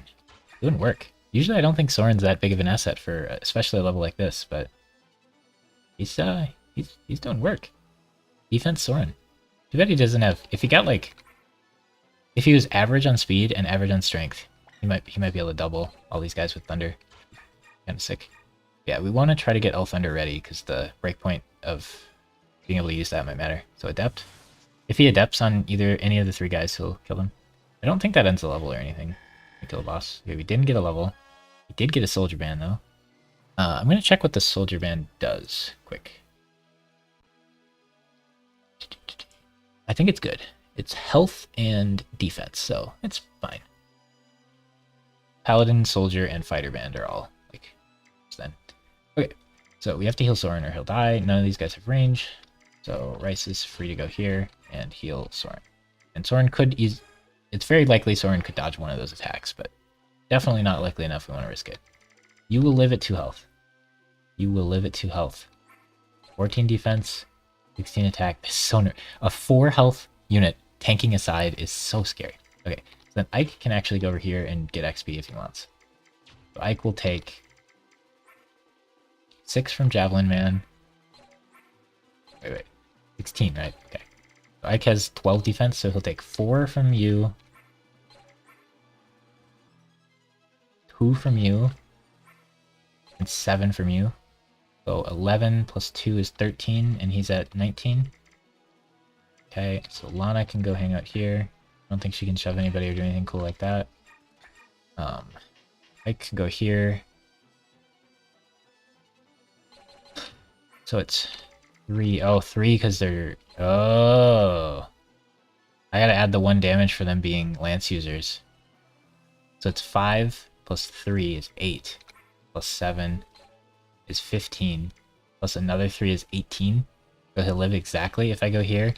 doing work. Usually I don't think Soren's that big of an asset for especially a level like this, but he's doing work. Defense Soren. Too bad he doesn't have. If he was average on speed and average on strength, he might be able to double all these guys with thunder. Kind of sick. Yeah, we want to try to get all thunder ready because the breakpoint of being able to use that might matter. So adept. If he adepts on any of the 3 guys, he'll kill them. I don't think that ends the level or anything. We kill a boss. Okay, we didn't get a level. We did get a soldier band though. I'm gonna check what the soldier band does quick. I think it's good. It's health and defense, so it's fine. Paladin, soldier, and fighter band are all like then. Okay, so we have to heal Soren or he'll die. None of these guys have range, so Rice is free to go here and heal Soren. And Soren could use. It's very likely Soren could dodge one of those attacks, but definitely not likely enough we want to risk it. You will live at 2 health. You will live at 2 health. 14 defense, 16 attack. This is so a 4 health unit tanking aside is so scary. Okay, so then Ike can actually go over here and get XP if he wants. So Ike will take 6 from Javelin Man. Wait. 16, right? Okay. So Ike has 12 defense, so he'll take 4 from you. 2 from you. And 7 from you. So 11 plus 2 is 13, and he's at 19. Okay, so Lana can go hang out here. I don't think she can shove anybody or do anything cool like that. Ike can go here. So it's 3. Oh, 3 because they're... Oh! I gotta add the 1 damage for them being lance users. So it's 5 plus 3 is 8. Plus 7 is 15. Plus another 3 is 18. So he'll live exactly if I go here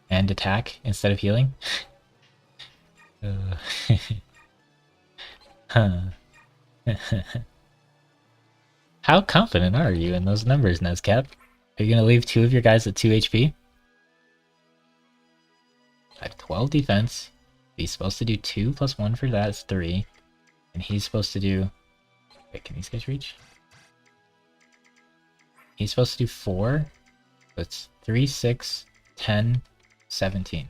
and attack instead of healing. Huh. How confident are you in those numbers, Nezcap? Are you going to leave 2 of your guys at 2 HP? I have 12 defense. He's supposed to do 2 plus 1 for that is 3. And he's supposed to do... Wait, can these guys reach? He's supposed to do 4. So it's 3, 6, 10, 17.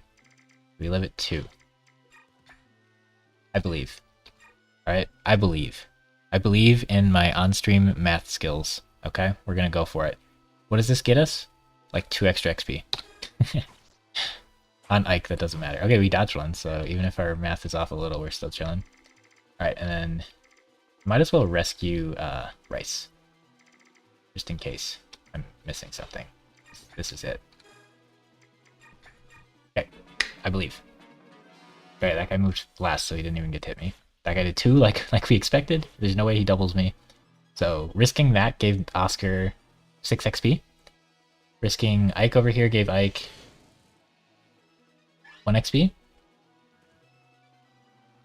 We live at 2. I believe. Alright, I believe. I believe in my on-stream math skills. Okay, we're gonna go for it. What does this get us? Like 2 extra XP. On Ike, that doesn't matter. Okay, we dodged one, so even if our math is off a little, we're still chilling. Alright, and then might as well rescue Rice. Just in case I'm missing something. This is it. Okay, I believe. Okay, that guy moved last, so he didn't even get to hit me. That guy did 2, like we expected. There's no way he doubles me. So risking that gave Oscar 6 XP. Risking Ike over here gave Ike 1 XP.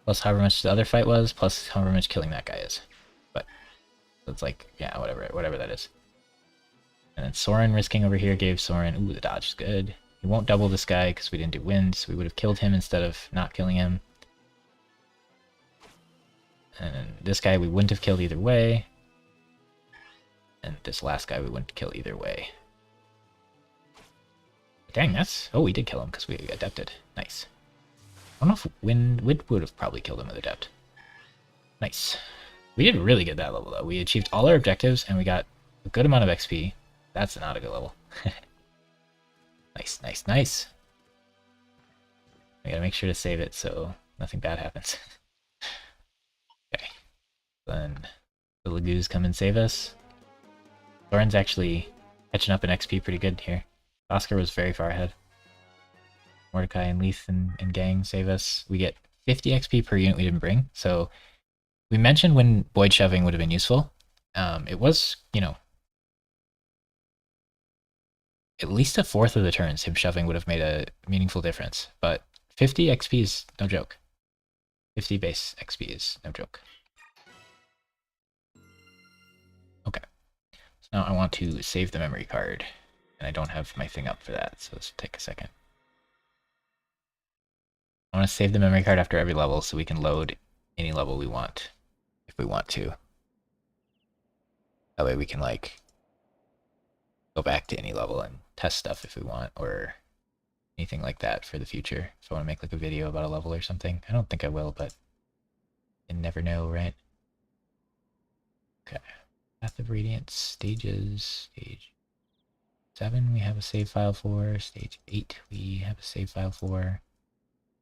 Plus however much the other fight was, plus however much killing that guy is. But so it's like, yeah, whatever that is. And then Soren risking over here gave Soren, ooh, the dodge is good. He won't double this guy because we didn't do wind, so we would have killed him instead of not killing him. And this guy we wouldn't have killed either way. And this last guy we wouldn't kill either way. Dang, that's... Oh, we did kill him because we adepted. Nice. I don't know if wind would have probably killed him with adept. Nice. We did really good that level, though. We achieved all our objectives, and we got a good amount of XP. That's not a good level. Nice, nice, nice. I gotta make sure to save it so nothing bad happens. Okay. Then the Lagoos come and save us. Soren's actually catching up in XP pretty good here. Oscar was very far ahead. Mordecai and Leith and gang save us. We get 50 XP per unit we didn't bring. So we mentioned when Void Shoving would have been useful. It was, you know, at least a fourth of the turns him shoving would have made a meaningful difference. But 50 XP is no joke. 50 base XP is no joke. Okay. So now I want to save the memory card. And I don't have my thing up for that, so let's take a second. I want to save the memory card after every level so we can load any level we want, if we want to. That way we can, like, go back to any level and test stuff if we want, or anything like that for the future. If I want to make, like, a video about a level or something. I don't think I will, but you never know, right? Okay. Path of Radiance, stages, stage 7 we have a save file for, stage 8 we have a save file for.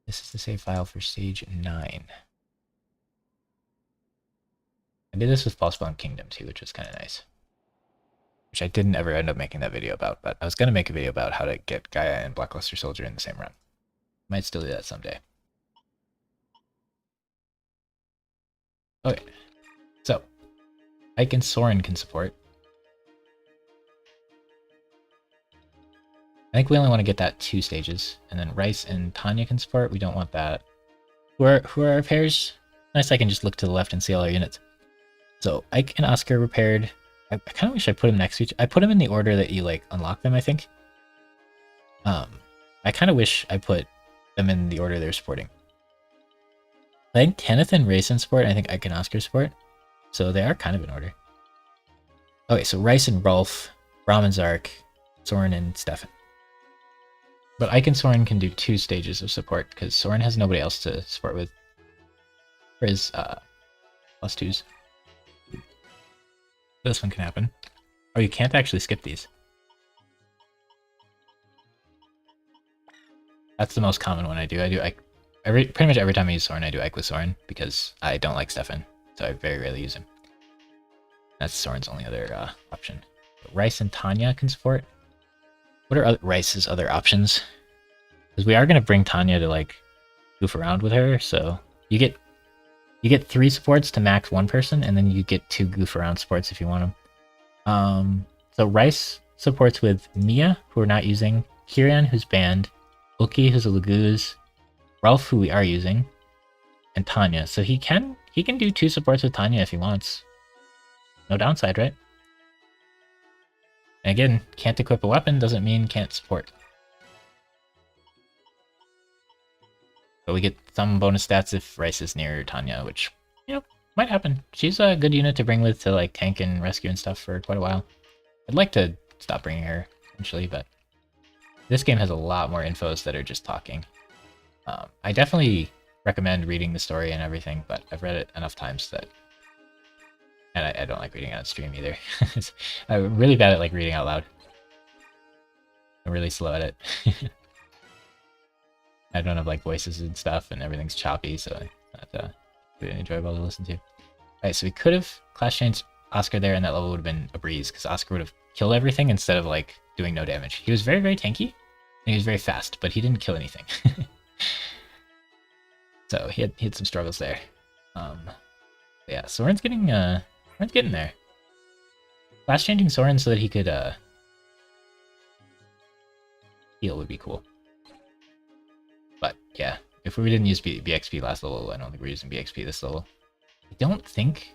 This is the save file for stage 9. I did this with Pulsebone Kingdom too, which was kind of nice. Which I didn't ever end up making that video about, but I was going to make a video about how to get Gaia and Blackluster Soldier in the same run. Might still do that someday. Okay, so Ike and Soren can support. I think we only want to get that 2 stages, and then Rice and Tanya can support. We don't want that. Who are our pairs? Nice, I can just look to the left and see all our units. So Ike and Oscar repaired. I kind of wish I put them next to each. I put them in the order that you like unlock them, I think. I kind of wish I put them in the order they're supporting. I think Kenneth and Rayson support. I think Ike and Oscar support. So they are kind of in order. Okay, so Rice and Rolf, Brahm and Zark, Soren and Stefan. But Ike and Soren can do 2 stages of support, because Soren has nobody else to support with for his +2s. This one can happen. Oh, you can't actually skip these. That's the most common one I do. I do Ike pretty much every time I use Soren, I do Ike with Soren, because I don't like Stefan, so I very rarely use him. That's Soren's only other option. But Rice and Tanya can support. What are Rice's other options? Because we are going to bring Tanya to, like, goof around with her, so you get 3 supports to max 1 person, and then you get 2 goof around supports if you want them. So Rice supports with Mia, who we're not using, Kieran, who's banned, Uki, who's a Laguz, Ralph, who we are using, and Tanya. So he can do 2 supports with Tanya if he wants. No downside, right? And again, can't equip a weapon doesn't mean can't support. But we get some bonus stats if Rice is near Tanya, which, you know, might happen. She's a good unit to bring with to, like, tank and rescue and stuff for quite a while. I'd like to stop bringing her eventually, but this game has a lot more infos that are just talking. I definitely recommend reading the story and everything, but I've read it enough times that... And I don't like reading on stream either. I'm really bad at, like, reading out loud. I'm really slow at it. I don't have, like, voices and stuff, and everything's choppy, so it's not really enjoyable to listen to. Alright, so we could have class changed Oscar there, and that level would have been a breeze, because Oscar would have killed everything instead of, like, doing no damage. He was very, very tanky, and he was very fast, but he didn't kill anything. So he had some struggles there. Yeah, Soren's getting there. Class changing Soren so that he could heal would be cool. But yeah, if we didn't use BXP last level, I don't think we're using BXP this level. I don't think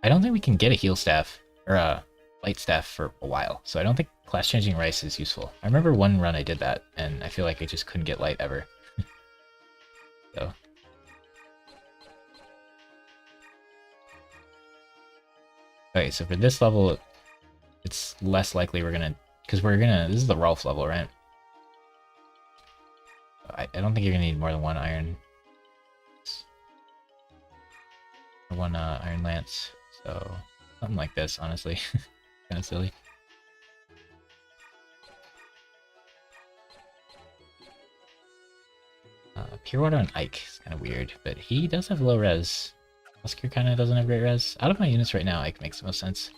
we can get a heal staff or light staff for a while, so I don't think class changing rice is useful. I remember one run I did that, and I feel like I just couldn't get light ever. So. Okay, so for this level, it's less likely we're gonna, because this is the Rolf level, right? I don't think you're gonna need more than one iron. Or one iron lance, so something like this, honestly. Kind of silly. Pure Water on Ike is kind of weird, but he does have low res. Oscar kind of doesn't have great res. Out of my units right now, Ike makes the most sense.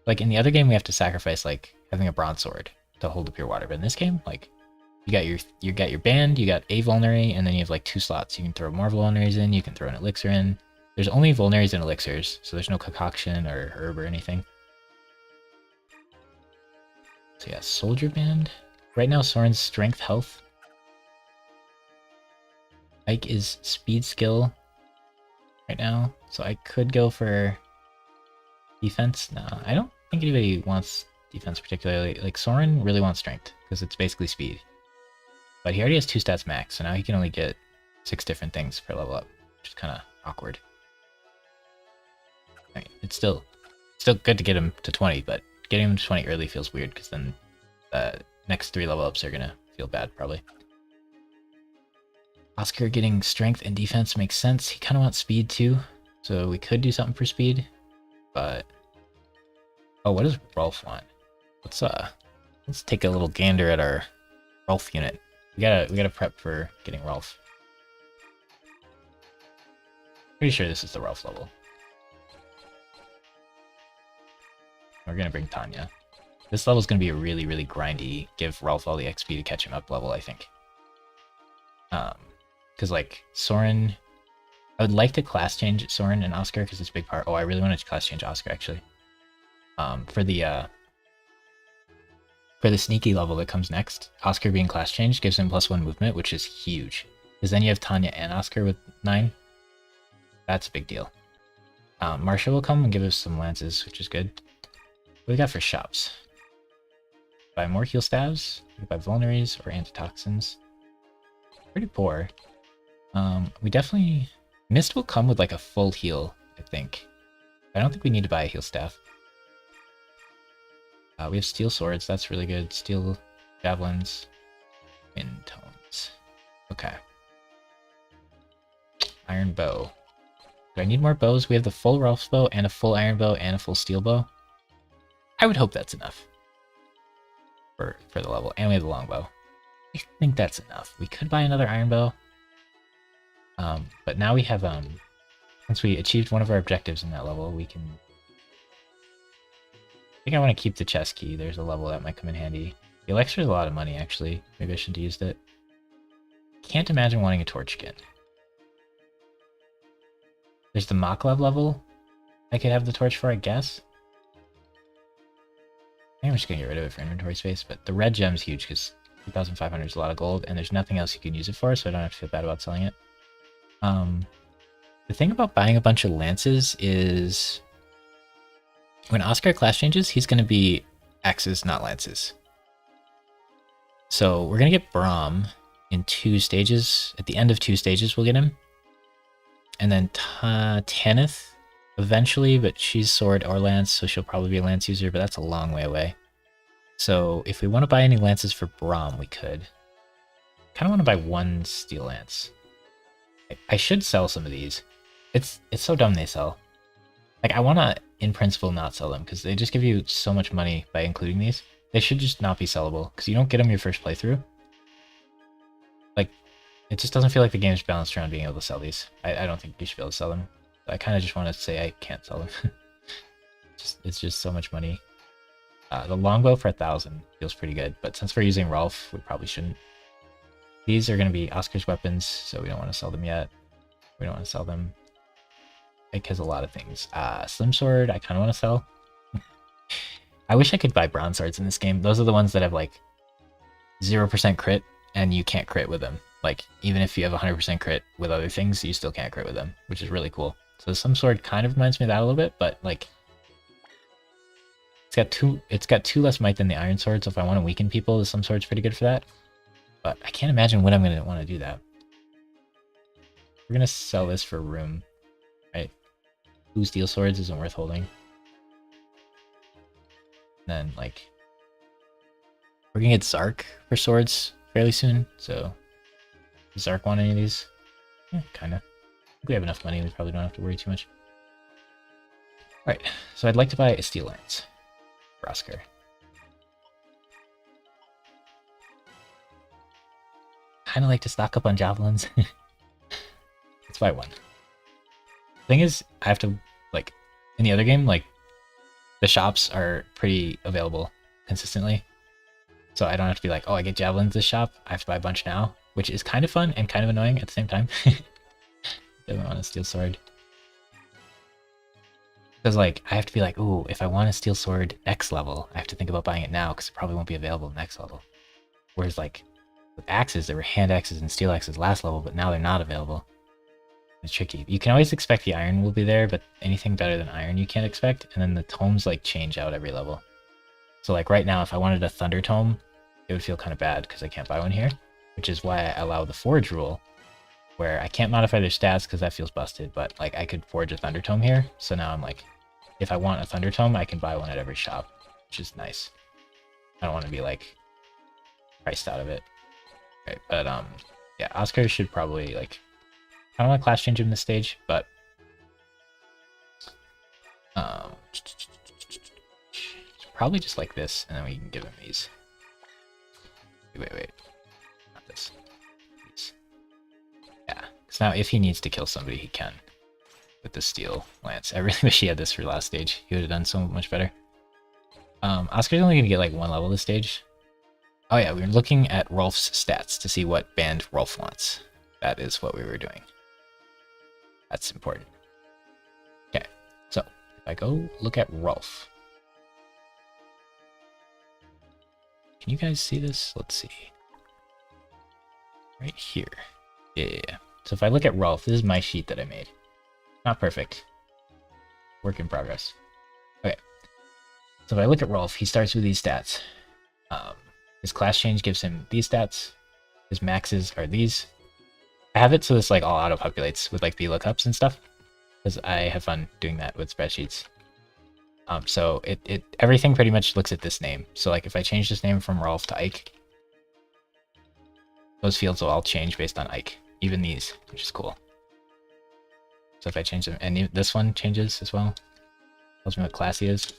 Like, in the other game, we have to sacrifice, like, having a bronze sword to hold the Pure Water, but in this game, like, you got your band, you got a vulnerary, and then you have, like, 2 slots. You can throw more vulneraries in, you can throw an elixir in. There's only vulneraries and elixirs, so there's no concoction or herb or anything. So yeah, Soldier Band. Right now, Soren's strength, health. Ike is speed, skill right now, so I could go for defense. No, I don't think anybody wants defense particularly. Like, Soren really wants strength, because it's basically speed. But he already has 2 stats max, so now he can only get 6 different things per level up, which is kind of awkward. Right, it's still good to get him to 20, but getting him to 20 early feels weird, because then the next 3 level ups are gonna feel bad, probably. Oscar getting strength and defense makes sense. He kind of wants speed too, so we could do something for speed, but... Oh, what does Rolf want? Let's take a little gander at our Rolf unit. We gotta prep for getting Rolf. Pretty sure this is the Rolf level. We're gonna bring Tanya. This level's gonna be a really, really grindy, give Rolf all the XP to catch him up level, I think. Because, like, Soren... I would like to class change Soren and Oscar, because it's a big part. Oh, I really want to class change Oscar, actually. For the sneaky level that comes next, Oscar being class changed gives him +1 movement, which is huge. Because then you have Tanya and Oscar with 9. That's a big deal. Marsha will come and give us some lances, which is good. What do we got for shops? Buy more heal staves, buy vulneraries or antitoxins. Pretty poor. We definitely... Mist will come with like a full heal, I think. I don't think we need to buy a heal staff. We have steel swords, that's really good. Steel javelins. Wind tones. Okay. Iron bow. Do I need more bows? We have the full Rolf's bow and a full iron bow and a full steel bow. I would hope that's enough for the level. And we have the longbow. I think that's enough. We could buy another iron bow. But now we have, since we achieved one of our objectives in that level, we can... I think I want to keep the chest key. There's a level that might come in handy. The elixir is a lot of money, actually. Maybe I should have used it. Can't imagine wanting a torch again. There's the Maklav level I could have the torch for, I guess. I think I'm just going to get rid of it for inventory space, but the red gem's huge because 2,500 is a lot of gold, and there's nothing else you can use it for, so I don't have to feel bad about selling it. The thing about buying a bunch of lances is when Oscar class changes, he's going to be axes, not lances. So we're going to get Braum in 2 stages. At the end of 2 stages, we'll get him. And then Tanith eventually, but she's sword or lance, so she'll probably be a lance user, but that's a long way away. So if we want to buy any lances for Braum, we could. Kind of want to buy 1 steel lance. I should sell some of these. It's so dumb they sell. Like, I want to, in principle, not sell them, because they just give you so much money by including these. They should just not be sellable, because you don't get them your first playthrough. Like, it just doesn't feel like the game's balanced around being able to sell these. I don't think you should be able to sell them. I kind of just want to say I can't sell them. It's just so much money. The longbow for 1,000 feels pretty good, but since we're using Rolf, we probably shouldn't. These are going to be Oscar's weapons, so we don't want to sell them yet. We don't want to sell them. Ike has a lot of things. Slim Sword, I kind of want to sell. I wish I could buy bronze swords in this game. Those are the ones that have like 0% crit, and you can't crit with them. Like, even if you have 100% crit with other things, you still can't crit with them, which is really cool. So Slim Sword kind of reminds me of that a little bit, but like, It's got two less might than the iron sword, so if I want to weaken people, the some sword's pretty good for that. But I can't imagine when I'm gonna want to do that. We're gonna sell this for room, right? 2 steel swords isn't worth holding. And then like we're gonna get Zark for swords fairly soon, so does Zark want any of these? Yeah, kinda. I think we have enough money, we probably don't have to worry too much. Alright, so I'd like to buy a steel lance for Oscar. Kinda like to stock up on javelins. Let's buy one. Thing is, I have to, like, in the other game, like, the shops are pretty available consistently. So I don't have to be like, oh, I get javelins this shop, I have to buy a bunch now, which is kind of fun and kind of annoying at the same time. Don't want a steel sword. Because, like, I have to be like, ooh, if I want a steel sword X level, I have to think about buying it now because it probably won't be available next level. Whereas, like, with axes, there were hand axes and steel axes last level, but now they're not available. It's tricky. You can always expect the iron will be there, but anything better than iron you can't expect, and then the tomes, like, change out every level. So, like, right now, if I wanted a thunder tome, it would feel kind of bad because I can't buy one here, which is why I allow the forge rule, where I can't modify their stats because that feels busted, but, like, I could forge a thunder tome here, so now I'm like, if I want a thunder tome, I can buy one at every shop, which is nice. I don't want to be, like, priced out of it. Right, but, yeah, Oscar should probably, like, I don't want to class change him this stage, but probably just like this, and then we can give him these. Wait, not this. These. Yeah, because now if he needs to kill somebody, he can with the steel lance. I really wish he had this for last stage. He would have done so much better. Oscar's only going to get like 1 level this stage. Oh yeah, we were looking at Rolf's stats to see what band Rolf wants. That is what we were doing. That's important. Okay, so if I go look at Rolf. Can you guys see this? Let's see. Right here. Yeah. So if I look at Rolf, this is my sheet that I made. Not perfect. Work in progress. Okay. So if I look at Rolf, he starts with these stats. His class change gives him these stats. His maxes are these. I have it so this like all auto-populates with like VLOOKUPs and stuff, because I have fun doing that with spreadsheets. So it everything pretty much looks at this name. So like if I change this name from Rolf to Ike, those fields will all change based on Ike, even these, which is cool. So if I change them, and this one changes as well. Tells me what class he is.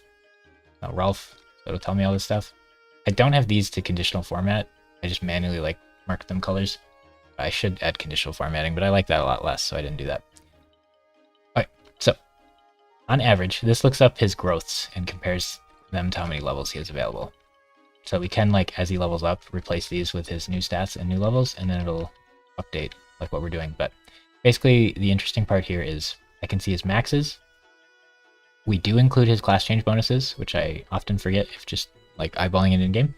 Rolf, so it'll tell me all this stuff. I don't have these to conditional format. I just manually like mark them colors. I should add conditional formatting, but I like that a lot less, so I didn't do that. Alright, so on average, this looks up his growths and compares them to how many levels he has available. So we can, like, as he levels up, replace these with his new stats and new levels, and then it'll update like what we're doing. But basically, the interesting part here is I can see his maxes. We do include his class change bonuses, which I often forget if just like eyeballing it in game.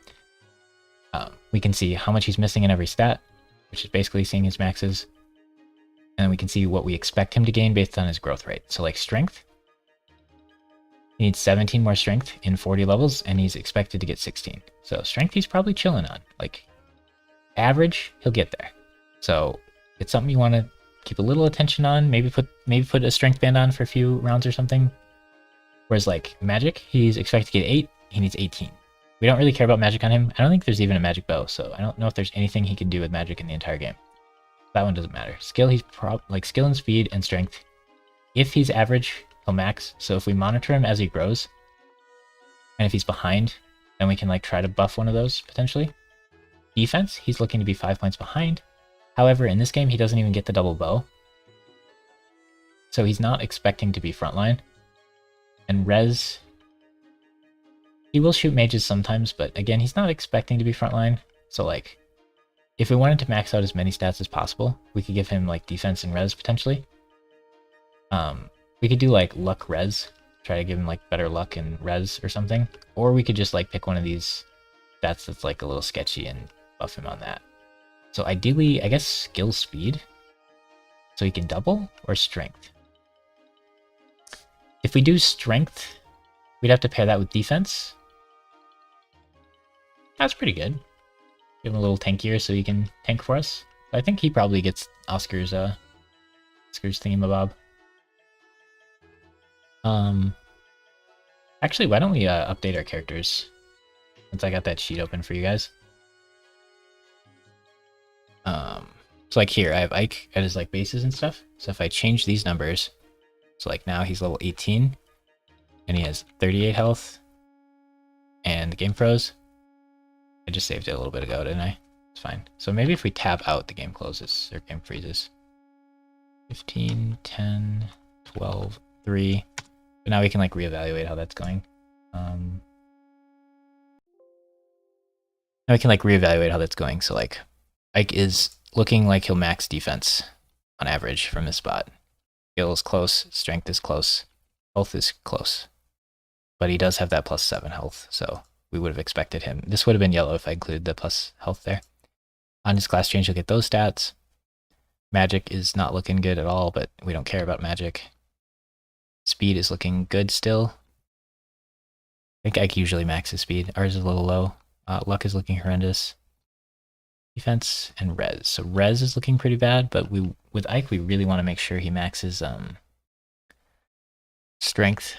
We can see how much he's missing in every stat, which is basically seeing his maxes. And then we can see what we expect him to gain based on his growth rate. So like strength, he needs 17 more strength in 40 levels, and he's expected to get 16. So strength he's probably chilling on. Like average, he'll get there. So it's something you want to keep a little attention on. Maybe put a strength band on for a few rounds or something. Whereas like magic, he's expected to get 8, he needs 18. We don't really care about magic on him. I don't think there's even a magic bow, so I don't know if there's anything he can do with magic in the entire game. That one doesn't matter. Skill, he's like skill and speed and strength. If he's average, he'll max. So if we monitor him as he grows, and if he's behind, then we can like try to buff one of those potentially. Defense, he's looking to be 5 points behind. However, in this game, he doesn't even get the double bow. So he's not expecting to be frontline. And res, he will shoot mages sometimes, but again, he's not expecting to be frontline. So like, if we wanted to max out as many stats as possible, we could give him like defense and res potentially. We could do like luck res, try to give him like better luck and res or something. Or we could just like pick one of these stats that's like a little sketchy and buff him on that. So ideally, I guess skill speed, so he can double, or strength. If we do strength, we'd have to pair that with defense. That's pretty good. Give him a little tankier so he can tank for us. I think he probably gets Oscar's thingamabob. Actually, why don't we update our characters? Since I got that sheet open for you guys. So like here, I have Ike at his like bases and stuff. So if I change these numbers, so like now he's level 18, and he has 38 health, and the game froze. I just saved it a little bit ago, didn't I? It's fine. So maybe if we tab out, the game closes, or game freezes. 15, 10, 12, 3. But now we can like reevaluate how that's going. Now we can like reevaluate how that's going. So like Ike is looking like he'll max defense on average from this spot. Skill is close, strength is close, health is close. But he does have that plus 7 health, so we would have expected him. This would have been yellow if I included the plus health there. On his class change, he'll get those stats. Magic is not looking good at all, but we don't care about magic. Speed is looking good still. I think Ike usually maxes speed. Ours is a little low. Luck is looking horrendous. Defense and res. So res is looking pretty bad, but with Ike, we really want to make sure he maxes strength.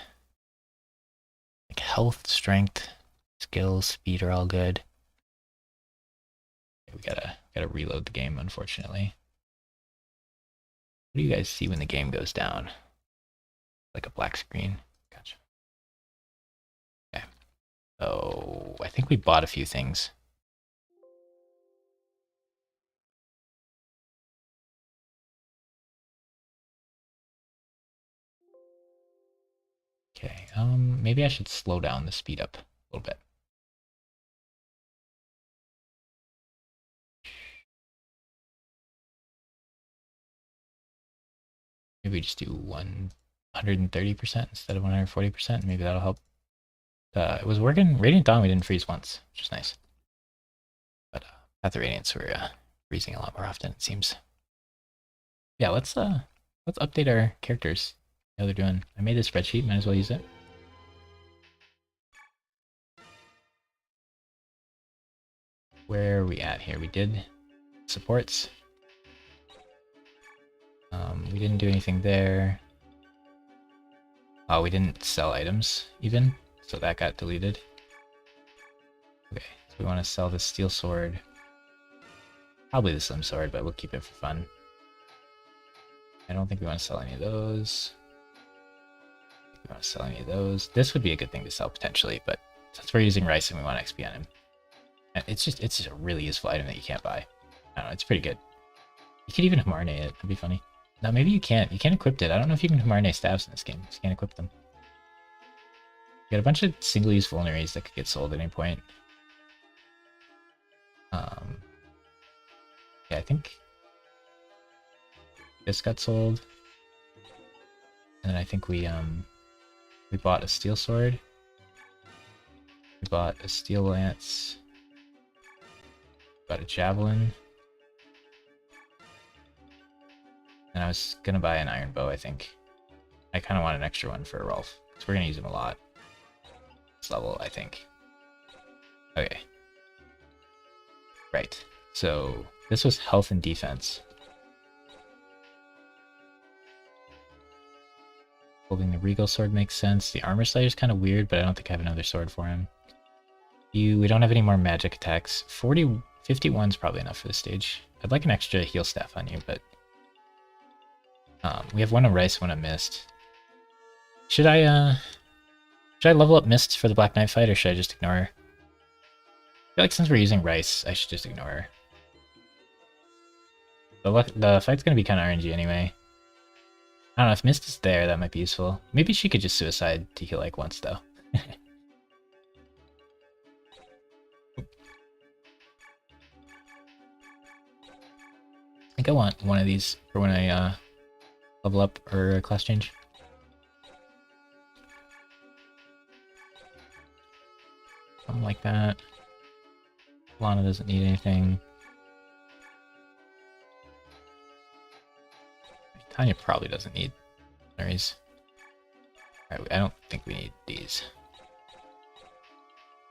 Like health, strength, skills, speed are all good. We gotta reload the game, unfortunately. What do you guys see when the game goes down? Like a black screen. Gotcha. Okay. So I think we bought a few things. Okay, maybe I should slow down the speed up a little bit. Maybe we just do 130% instead of 140%. Maybe that'll help. It was working. Radiant Dawn, we didn't freeze once, which is nice. But at the Radiance, we're freezing a lot more often, it seems. Yeah, let's update our characters. How they're doing. I made this spreadsheet, might as well use it. Where are we at here? We did supports. We didn't do anything there. Oh, we didn't sell items even, so that got deleted. Okay, so we want to sell the steel sword. Probably the slim sword, but we'll keep it for fun. I don't think we want to sell any of those. We want to sell any of those. This would be a good thing to sell potentially, but since we're using Rice and we want XP on him, it's just a really useful item that you can't buy. I don't know, it's pretty good. You could even Hamarne it. That'd be funny. No, maybe you can't. You can't equip it. I don't know if you can Hamarne staves in this game. You just can't equip them. You got a bunch of single-use vulneraries that could get sold at any point. Yeah, I think this got sold. And then I think we bought a steel sword. We bought a steel lance. Bought a javelin. And I was gonna buy an iron bow, I think. I kind of want an extra one for Rolf, because we're gonna use him a lot. This level, I think. Okay. Right. So this was health and defense. Holding the Regal Sword makes sense. The Armor Slayer is kind of weird, but I don't think I have another sword for him. We don't have any more magic attacks. 51 is probably enough for this stage. I'd like an extra heal staff on you, but we have one of Rice, one of Mist. Should I level up Mist for the Black Knight fight, or should I just ignore her? I feel like since we're using Rice, I should just ignore her. The fight's gonna be kind of RNG anyway. I don't know, if Mist is there, that might be useful. Maybe she could just suicide to heal like once, though. I think I want one of these for when I level up or class change. Something like that. Lana doesn't need anything. Tanya probably doesn't need berries. Alright, I don't think we need these.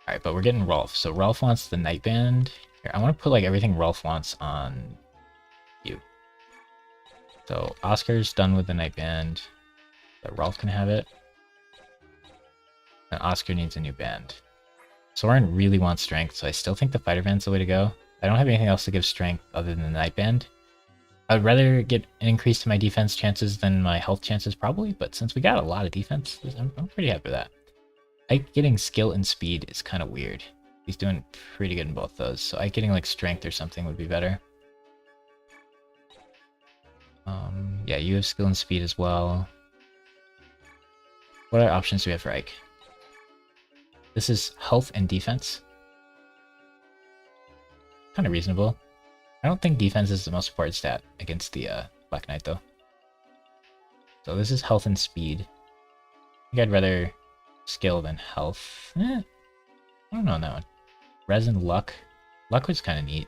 Alright, but we're getting Rolf. So Rolf wants the Nightband. Here, I want to put like everything Rolf wants on you. So Oscar's done with the Nightband. But Rolf can have it. And Oscar needs a new band. Soren really wants strength, so I still think the fighter band's the way to go. I don't have anything else to give strength other than the Nightband. I would rather get an increase to my defense chances than my health chances probably, but since we got a lot of defense, I'm pretty happy with that. Ike getting skill and speed is kind of weird. He's doing pretty good in both those, so Ike getting like strength or something would be better. Yeah, you have skill and speed as well. What other options do we have for Ike? This is health and defense. Kind of reasonable. I don't think defense is the most important stat against the Black Knight though. So this is health and speed. I think I'd rather skill than health. I don't know on that one. Res and luck. Luck was kind of neat.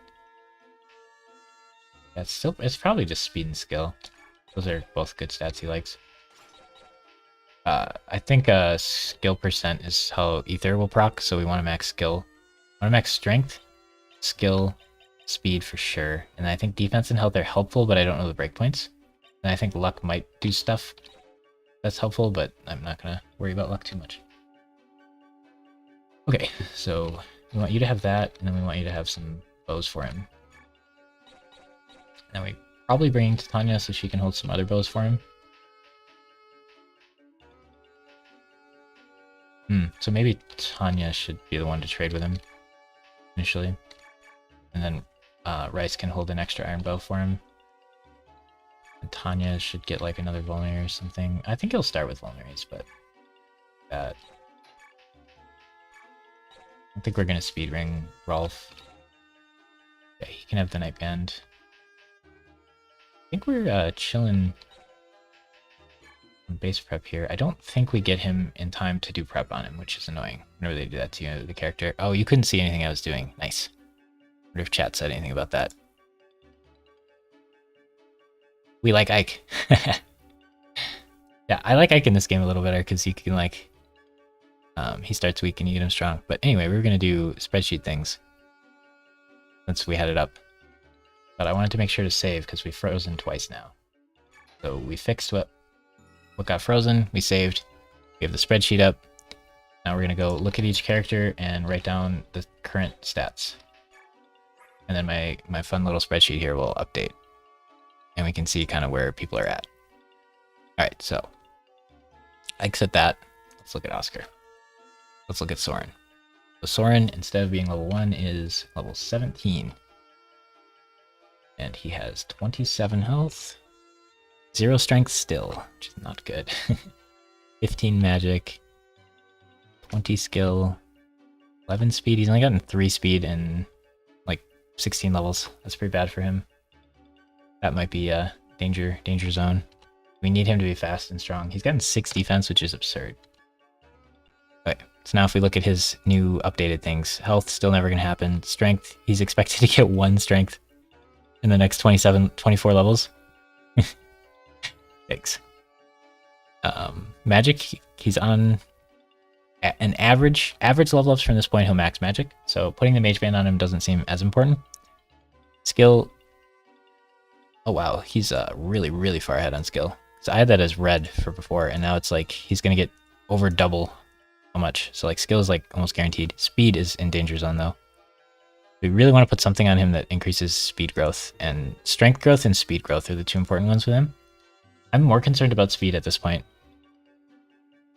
Yeah, it's probably just speed and skill. Those are both good stats he likes. I think skill percent is how Ether will proc, so we want to max skill. I want to max strength, skill, speed for sure. And I think defense and health are helpful, but I don't know the breakpoints. And I think luck might do stuff that's helpful, but I'm not going to worry about luck too much. Okay, so we want you to have that, and then we want you to have some bows for him. And we probably bring Titania so she can hold some other bows for him. So maybe Tanya should be the one to trade with him initially. And then Rice can hold an extra iron bow for him. And Tanya should get like another Volnir or something. I think he'll start with Volnirs, but I don't think we're going to speed ring Rolf. Yeah, he can have the Nightband. I think we're chilling on base prep here. I don't think we get him in time to do prep on him, which is annoying whenever they do that to you, the character. Oh, you couldn't see anything I was doing. Nice. I wonder if chat said anything about that. We like Ike. Yeah, I like Ike in this game a little better because he can like... he starts weak and you get him strong. But anyway, we were going to do spreadsheet things since we had it up. But I wanted to make sure to save because we've frozen twice now. So we fixed what got frozen, we saved, we have the spreadsheet up. Now we're going to go look at each character and write down the current stats. And then my fun little spreadsheet here will update. And we can see kind of where people are at. Alright, so Ike's at that. Let's look at Oscar. Let's look at Soren. So Soren, instead of being level 1, is level 17. And he has 27 health. 0 strength still, which is not good. 15 magic. 20 skill. 11 speed. He's only gotten 3 speed in like 16 levels. That's pretty bad for him. That might be a danger zone. We need him to be fast and strong. He's gotten 6 defense, which is absurd. Okay, so now if we look at his new updated things, health still never going to happen. Strength, he's expected to get 1 strength in the next 24 levels. Thanks. Magic, he's on an average level ups from this point, he'll max magic. So putting the mage band on him doesn't seem as important. Skill, oh wow, he's really far ahead on skill. So I had that as red for before, and now it's like he's gonna get over double how much. So like skill is like almost guaranteed. Speed is in danger zone though. We really want to put something on him that increases speed growth, and strength growth and speed growth are the 2 important ones with him. I'm more concerned about speed at this point.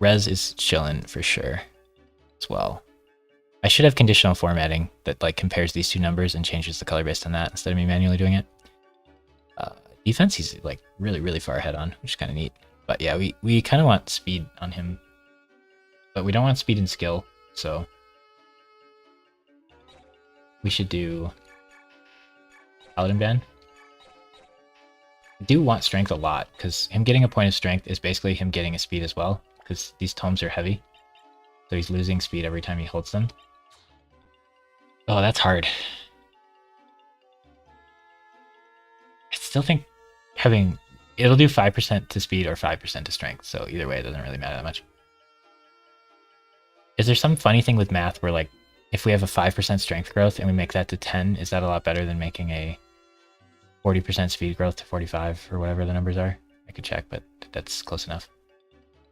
Res is chillin' for sure as well. I should have conditional formatting that like compares these 2 numbers and changes the color based on that instead of me manually doing it. Defense he's like really far ahead on, which is kind of neat. But yeah, we kind of want speed on him, but we don't want speed and skill, so we should do Paladin Band. I do want strength a lot, because him getting a point of strength is basically him getting a speed as well, because these tomes are heavy. So he's losing speed every time he holds them. Oh, that's hard. I still think it'll do 5% to speed or 5% to strength, so either way it doesn't really matter that much. Is there some funny thing with math where like if we have a 5% strength growth and we make that to 10, is that a lot better than making a 40% speed growth to 45 or whatever the numbers are? I could check, but that's close enough.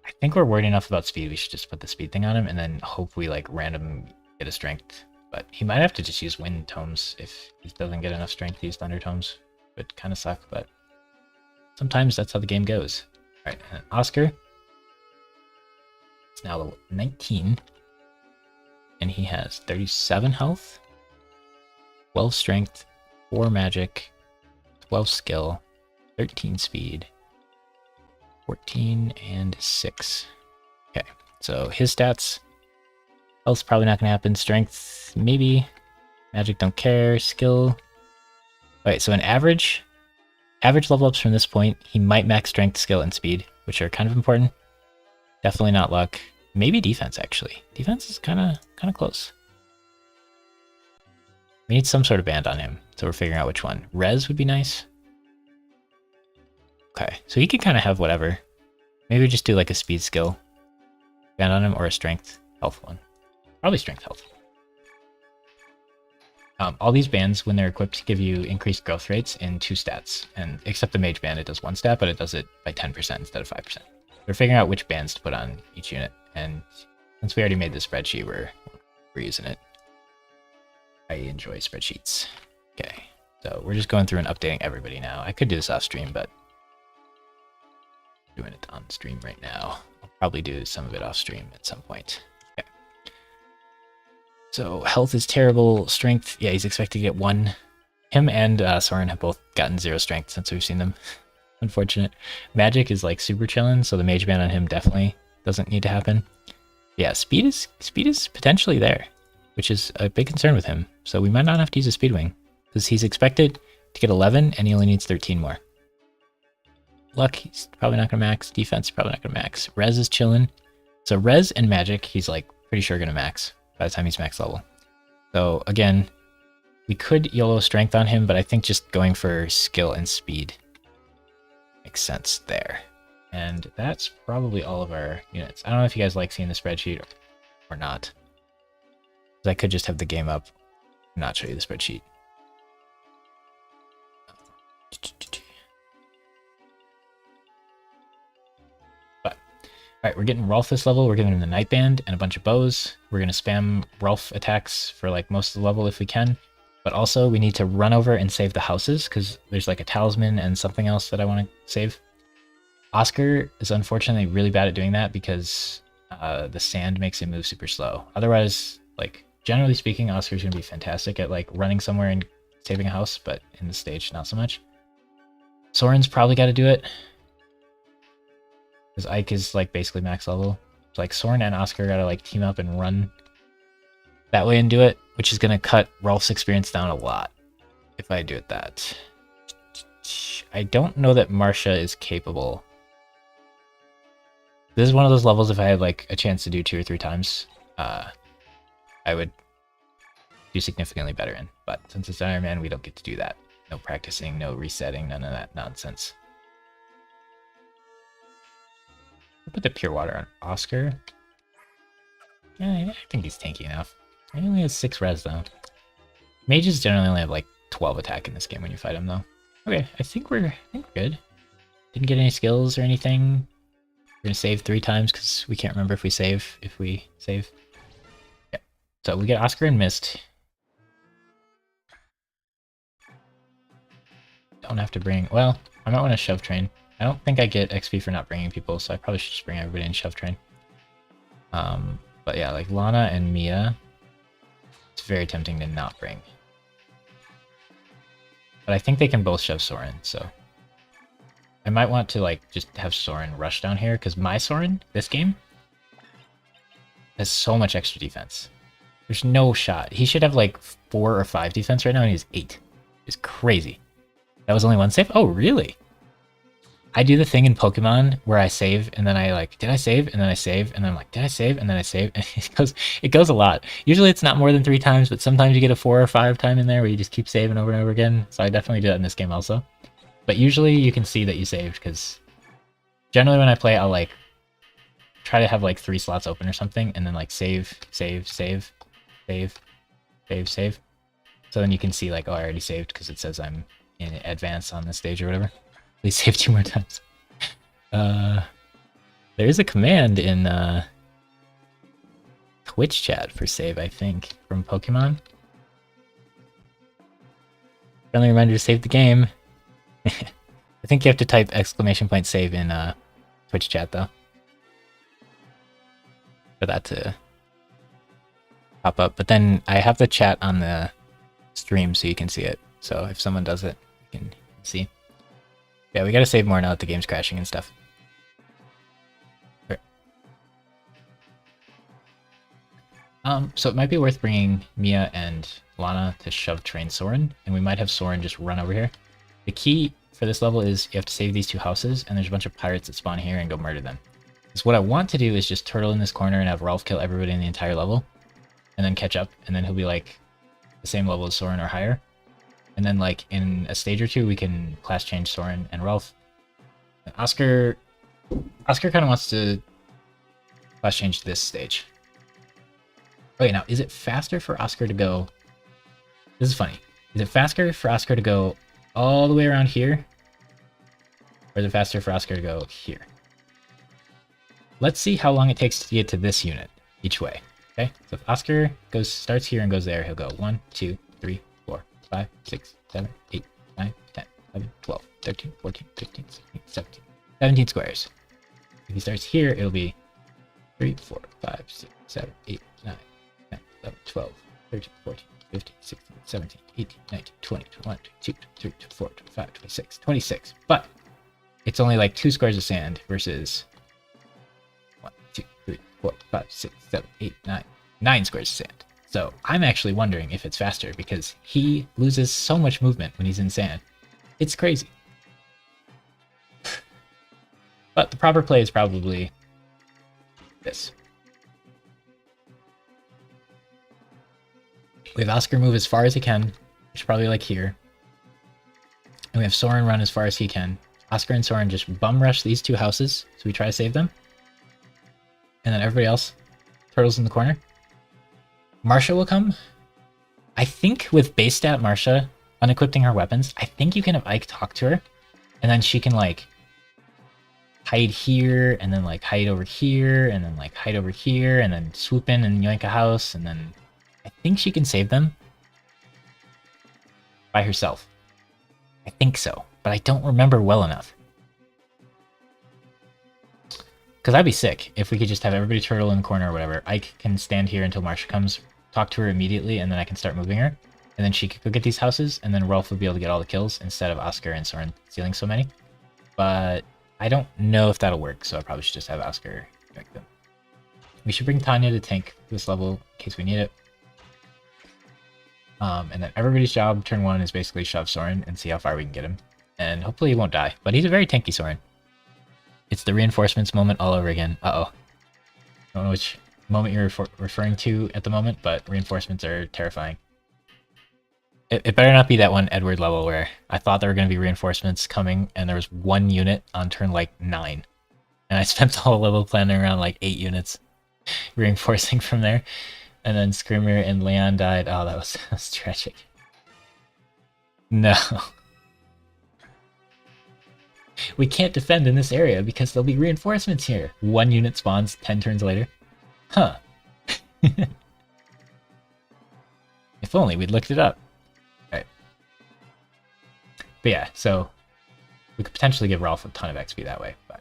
I think we're worried enough about speed. We should just put the speed thing on him and then hope we like random get a strength. But he might have to just use wind tomes if he doesn't get enough strength to use thunder tomes. Would kind of suck, but sometimes that's how the game goes. All right, and Oscar. It's now level 19. And he has 37 health, 12 strength, 4 magic, 12 skill, 13 speed, 14 and 6. Okay, so his stats. Health's probably not going to happen. Strength, maybe. Magic, don't care. Skill. Alright, so an average level ups from this point, he might max strength, skill, and speed, which are kind of important. Definitely not luck. Maybe defense, actually. Defense is kind of close. We need some sort of band on him, so we're figuring out which one. Res would be nice. Okay, so he can kind of have whatever. Maybe just do like a speed skill band on him or a strength health one. Probably strength health. All these bands, when they're equipped, give you increased growth rates in 2 stats. And except the mage band, it does 1 stat, but it does it by 10% instead of 5%. We're figuring out which bands to put on each unit. And since we already made the spreadsheet, we're using it. I enjoy spreadsheets. Okay, so we're just going through and updating everybody now. I could do this off stream, but I'm doing it on stream right now. I'll probably do some of it off stream at some point. Okay. So health is terrible. Strength, yeah, he's expected to get 1. Him and Soren have both gotten 0 strength since we've seen them. Unfortunate. Magic is like super chillin', so the mage band on him definitely doesn't need to happen. Yeah, speed is potentially there, which is a big concern with him. So we might not have to use a speed wing because he's expected to get 11 and he only needs 13 more. Luck, he's probably not gonna max. Defense, probably not gonna max. Res is chillin'. So res and magic, he's like pretty sure gonna max by the time he's max level. So again, we could YOLO strength on him, but I think just going for skill and speed makes sense there. And that's probably all of our units. I don't know if you guys like seeing the spreadsheet or not. I could just have the game up and not show you the spreadsheet. But, alright, we're getting Rolf this level. We're giving him the Night Band and a bunch of bows. We're going to spam Rolf attacks for like most of the level if we can. But also we need to run over and save the houses because there's like a talisman and something else that I want to save. Oscar is unfortunately really bad at doing that because the sand makes him move super slow. Otherwise, like, generally speaking, Oscar's going to be fantastic at like running somewhere and saving a house, but in the stage, not so much. Soren's probably got to do it because Ike is like basically max level. So like Soren and Oscar got to like team up and run that way and do it, which is going to cut Rolf's experience down a lot if I do it that. I don't know that Marcia is capable. This is one of those levels if I had like a chance to do 2 or 3 times, I would do significantly better in. But since it's Iron Man, we don't get to do that. No practicing, no resetting, none of that nonsense. I'll put the pure water on Oscar. Yeah, I think he's tanky enough. He only has 6 res though. Mages generally only have like 12 attack in this game when you fight them though. Okay, I think we're good. Didn't get any skills or anything. We're gonna save 3 times because we can't remember if we save. Yeah. So we get Oscar and Mist. Don't have to bring. Well, I might want to shove train. I don't think I get XP for not bringing people, so I probably should just bring everybody in shove train. But yeah, like Lana and Mia, it's very tempting to not bring. But I think they can both shove Soren, so I might want to like just have Soren rush down here because my Soren, this game, has so much extra defense. There's no shot. He should have like 4 or 5 defense right now, and he's 8. It's crazy. That was only 1 save? Oh, really? I do the thing in Pokemon where I save, and then I like, did I save? And then I save, and then I'm like, did I save? And then I save, and it goes a lot. Usually it's not more than 3 times, but sometimes you get a 4 or 5 time in there where you just keep saving over and over again. So I definitely do that in this game also. But usually you can see that you saved, because generally when I play, I'll like try to have like 3 slots open or something, and then like save, save, save, save, Save, save. So then you can see like, oh, I already saved because it says I'm in advance on this stage or whatever. Please save 2 more times. There is a command in Twitch chat for save, I think, from Pokemon. Friendly reminder to save the game. I think you have to type !save in Twitch chat though, for that to pop up. But then I have the chat on the stream so you can see it. So if someone does it, you can see. Yeah, we gotta save more now that the game's crashing and stuff. Okay. So it might be worth bringing Mia and Lana to shove train Soren, and we might have Soren just run over here. The key for this level is you have to save these 2 houses, and there's a bunch of pirates that spawn here and go murder them. So what I want to do is just turtle in this corner and have Rolf kill everybody in the entire level, and then catch up, and then he'll be like the same level as Soren or higher. And then like in a stage or 2, we can class change Soren and Rolf. And Oscar kind of wants to class change this stage. Okay, now is it faster for Oscar to go? This is funny. Is it faster for Oscar to go all the way around here? Or is it faster for Oscar to go here? Let's see how long it takes to get to this unit each way. Okay, so if Oscar starts here and goes there, he'll go 1, 2, 3, 4, 5, 6, 7, 8, 9, 10, 11, 12, 13, 14, 15, 16, 17. 17 squares. If he starts here, it'll be 3, 4, 5, 6, 7, 8, 9, 10, 11, 12, 13, 14, 15, 16, 17, 18, 19, 20, 21, 22, 23, 24, 25, 26, 26. But it's only like 2 squares of sand versus 1, 2, 3, 4, 5, 6, 7, 8, 9. 9 squares of sand. So I'm actually wondering if it's faster because he loses so much movement when he's in sand. It's crazy. But the proper play is probably this. We have Oscar move as far as he can, which is probably like here. And we have Soren run as far as he can. Oscar and Soren just bum rush these 2 houses, so we try to save them. And then everybody else turtles in the corner. Marsha will come. I think with base stat Marsha unequipping her weapons, I think you can have Ike talk to her, and then she can like hide here, and then like hide over here, and then like hide over here, and then swoop in and yoink a house, and then I think she can save them by herself. I think so, but I don't remember well enough. Because I'd be sick if we could just have everybody turtle in the corner or whatever. Ike can stand here until Marsha comes, talk to her immediately, and then I can start moving her. And then she could go get these houses, and then Rolf would be able to get all the kills instead of Oscar and Soren stealing so many. But I don't know if that'll work, so I probably should just have Oscar make them. We should bring Tanya to tank this level in case we need it. And then everybody's job, turn 1, is basically shove Soren and see how far we can get him. And hopefully he won't die, but he's a very tanky Soren. It's the reinforcements moment all over again. Uh-oh. I don't know which moment you're referring to at the moment, but reinforcements are terrifying. It better not be that one Edward level where I thought there were going to be reinforcements coming and there was 1 unit on turn like 9. And I spent the whole level planning around like 8 units reinforcing from there. And then Screamer and Leon died. Oh, that was tragic. No. We can't defend in this area because there'll be reinforcements here. 1 unit spawns 10 turns later. Huh. If only we'd looked it up. Alright. But yeah, so we could potentially give Rolf a ton of XP that way, but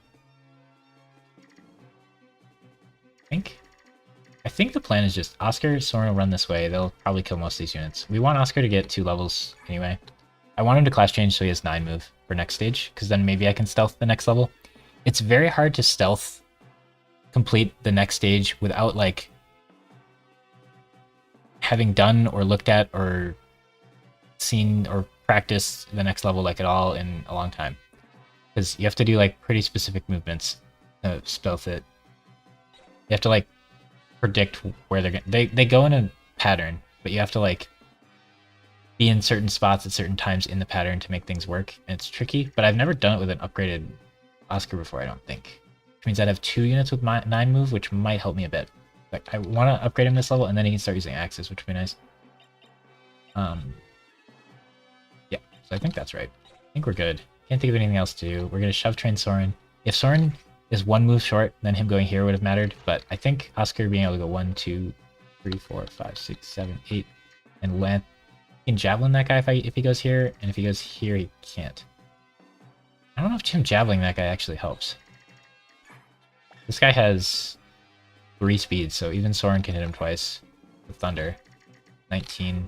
I think the plan is just Oscar, Soren will run this way. They'll probably kill most of these units. We want Oscar to get 2 levels anyway. I want him to class change so he has 9 move for next stage, because then maybe I can stealth the next level. It's very hard to stealth complete the next stage without like having done or looked at or seen or practiced the next level like at all in a long time. Because you have to do like pretty specific movements to stealth it. You have to like predict where they're going. They go in a pattern, but you have to like be in certain spots at certain times in the pattern to make things work. And it's tricky, but I've never done it with an upgraded Oscar before, I don't think. Which means I'd have 2 units with my 9 move, which might help me a bit. But I want to upgrade him this level, and then he can start using axes, which would be nice. Yeah, so I think that's right. I think we're good. Can't think of anything else to do. We're gonna shove train Soren. If Soren is one move short, then him going here would have mattered. But I think Oscar being able to go 1, 2, 3, 4, 5, 6, 7, 8, and land. He can javelin that guy if he goes here, and if he goes here, he can't. I don't know if him javeling that guy actually helps. This guy has 3 speeds, so even Soren can hit him twice with Thunder. 19.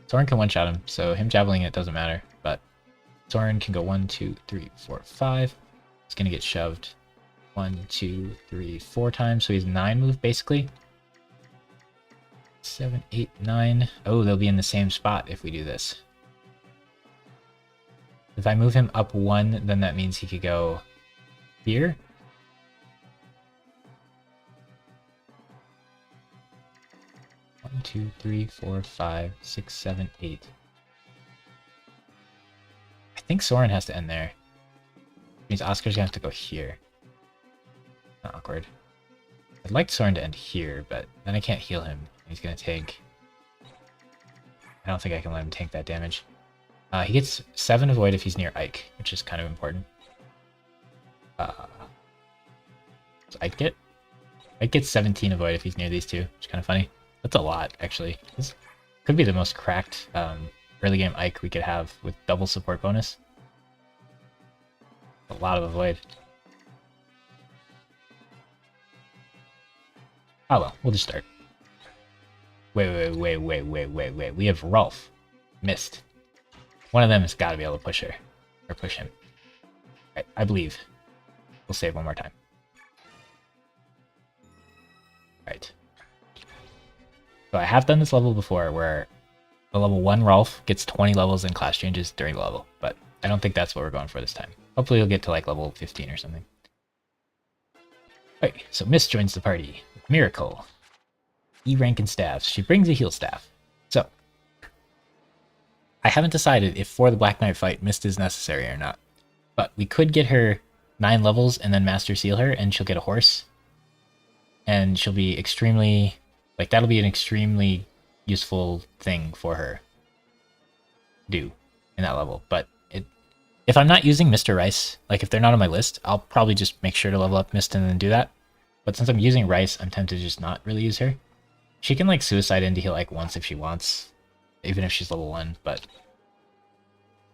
Soren can one-shot him, so him javeling it doesn't matter, but Soren can go 1, 2, 3, 4, 5. He's gonna get shoved 1, 2, 3, 4 times, so he's 9 move basically. 7, 8, 9. Oh, they'll be in the same spot if we do this. If I move him up 1, then that means he could go here. One, 2, 3, 4, 5, 6, 7, 8. I think Soren has to end there. It means Oscar's gonna have to go here. Not awkward. I'd like Soren to end here, but then I can't heal him. He's gonna tank. I don't think I can let him tank that damage. He gets 7 avoid if he's near Ike, which is kind of important. So Ike gets 17 avoid if he's near these two, which is kind of funny. That's a lot, actually. This could be the most cracked early game Ike we could have with double support bonus. A lot of avoid. Oh well, we'll just start. Wait. We have Rolf. Missed. One of them has got to be able to push her. Or push him. Right, I believe. We'll save one more time. Right. So I have done this level before where the level 1 Rolf gets 20 levels in class changes during the level, but I don't think that's what we're going for this time. Hopefully we'll get to like level 15 or something. Alright, so Miss joins the party. Miracle. E rank and staffs. She brings a heal staff. So, I haven't decided if for the Black Knight fight Mist is necessary or not. But we could get her 9 levels and then Master Seal her and she'll get a horse. And she'll be extremely... like, that'll be an extremely useful thing for her to do in that level. But if I'm not using Mr. Rice, like if they're not on my list, I'll probably just make sure to level up Mist and then do that. But since I'm using Rice, I'm tempted to just not really use her. She can like suicide into heal like once if she wants, even if she's level 1, but...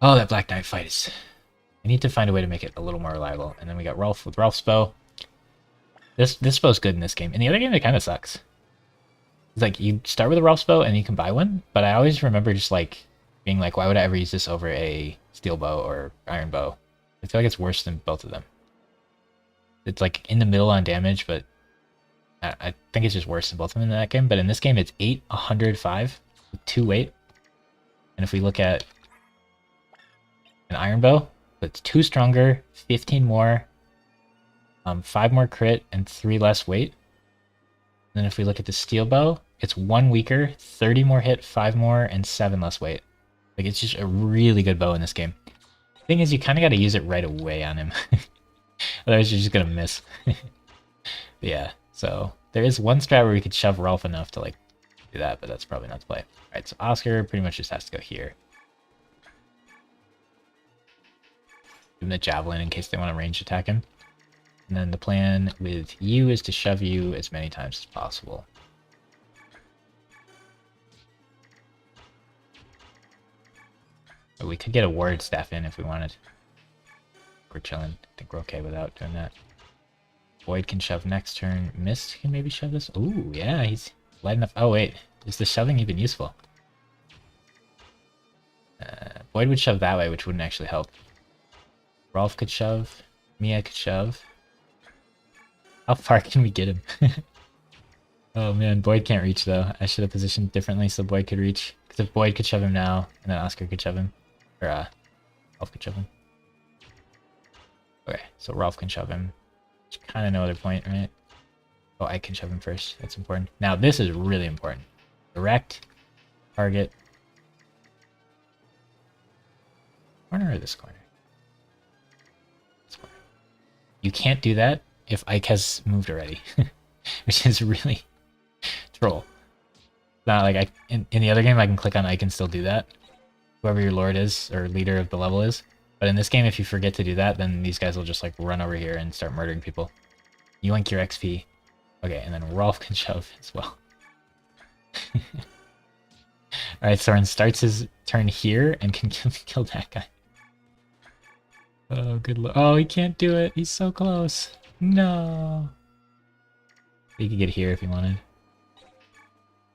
oh, that Black Knight fight is... I need to find a way to make it a little more reliable. And then we got Rolf with Rolf's bow. This bow's good in this game. In the other game, it kind of sucks. It's like, you start with a Rolf's bow and you can buy one, but I always remember just like, being like, why would I ever use this over a steel bow or iron bow? I feel like it's worse than both of them. It's like in the middle on damage, but I think it's just worse than both of them in that game. But in this game, it's 8, 105 with 2 weight. And if we look at an iron bow, it's 2 stronger, 15 more, 5 more crit, and 3 less weight. And then if we look at the steel bow, it's 1 weaker, 30 more hit, 5 more, and 7 less weight. Like, it's just a really good bow in this game. The thing is, you kind of got to use it right away on him. Otherwise, you're just going to miss. Yeah, so there is one strat where we could shove Rolf enough to, like, do that, but that's probably not the play. Alright, so Oscar pretty much just has to go here. Give him the javelin in case they want to range attack him. And then the plan with you is to shove you as many times as possible. But we could get a ward staff in if we wanted. We're chilling. I think we're okay without doing that. Void can shove next turn. Mist can maybe shove this. Ooh, yeah, he's light enough. Oh, wait. Is the shoving even useful? Void would shove that way, which wouldn't actually help. Rolf could shove. Mia could shove. How far can we get him? Oh man, Boyd can't reach though. I should have positioned differently so Boyd could reach. Because if Boyd could shove him now, and then Oscar could shove him. Or, Rolf could shove him. Okay, so Rolf can shove him. Which kind of no other point, right? Oh, I can shove him first. That's important. Now, this is really important. Direct, target. Corner or this corner? This corner. You can't do that if Ike has moved already. Which is really troll. Not like in the other game I can click on icon still do that. Whoever your lord is or leader of the level is. But in this game, if you forget to do that, then these guys will just like run over here and start murdering people. You link your XP. Okay, and then Rolf can shove as well. Alright, Soren starts his turn here and can kill that guy. Oh, good luck. Oh, he can't do it. He's so close. No. He could get here if he wanted.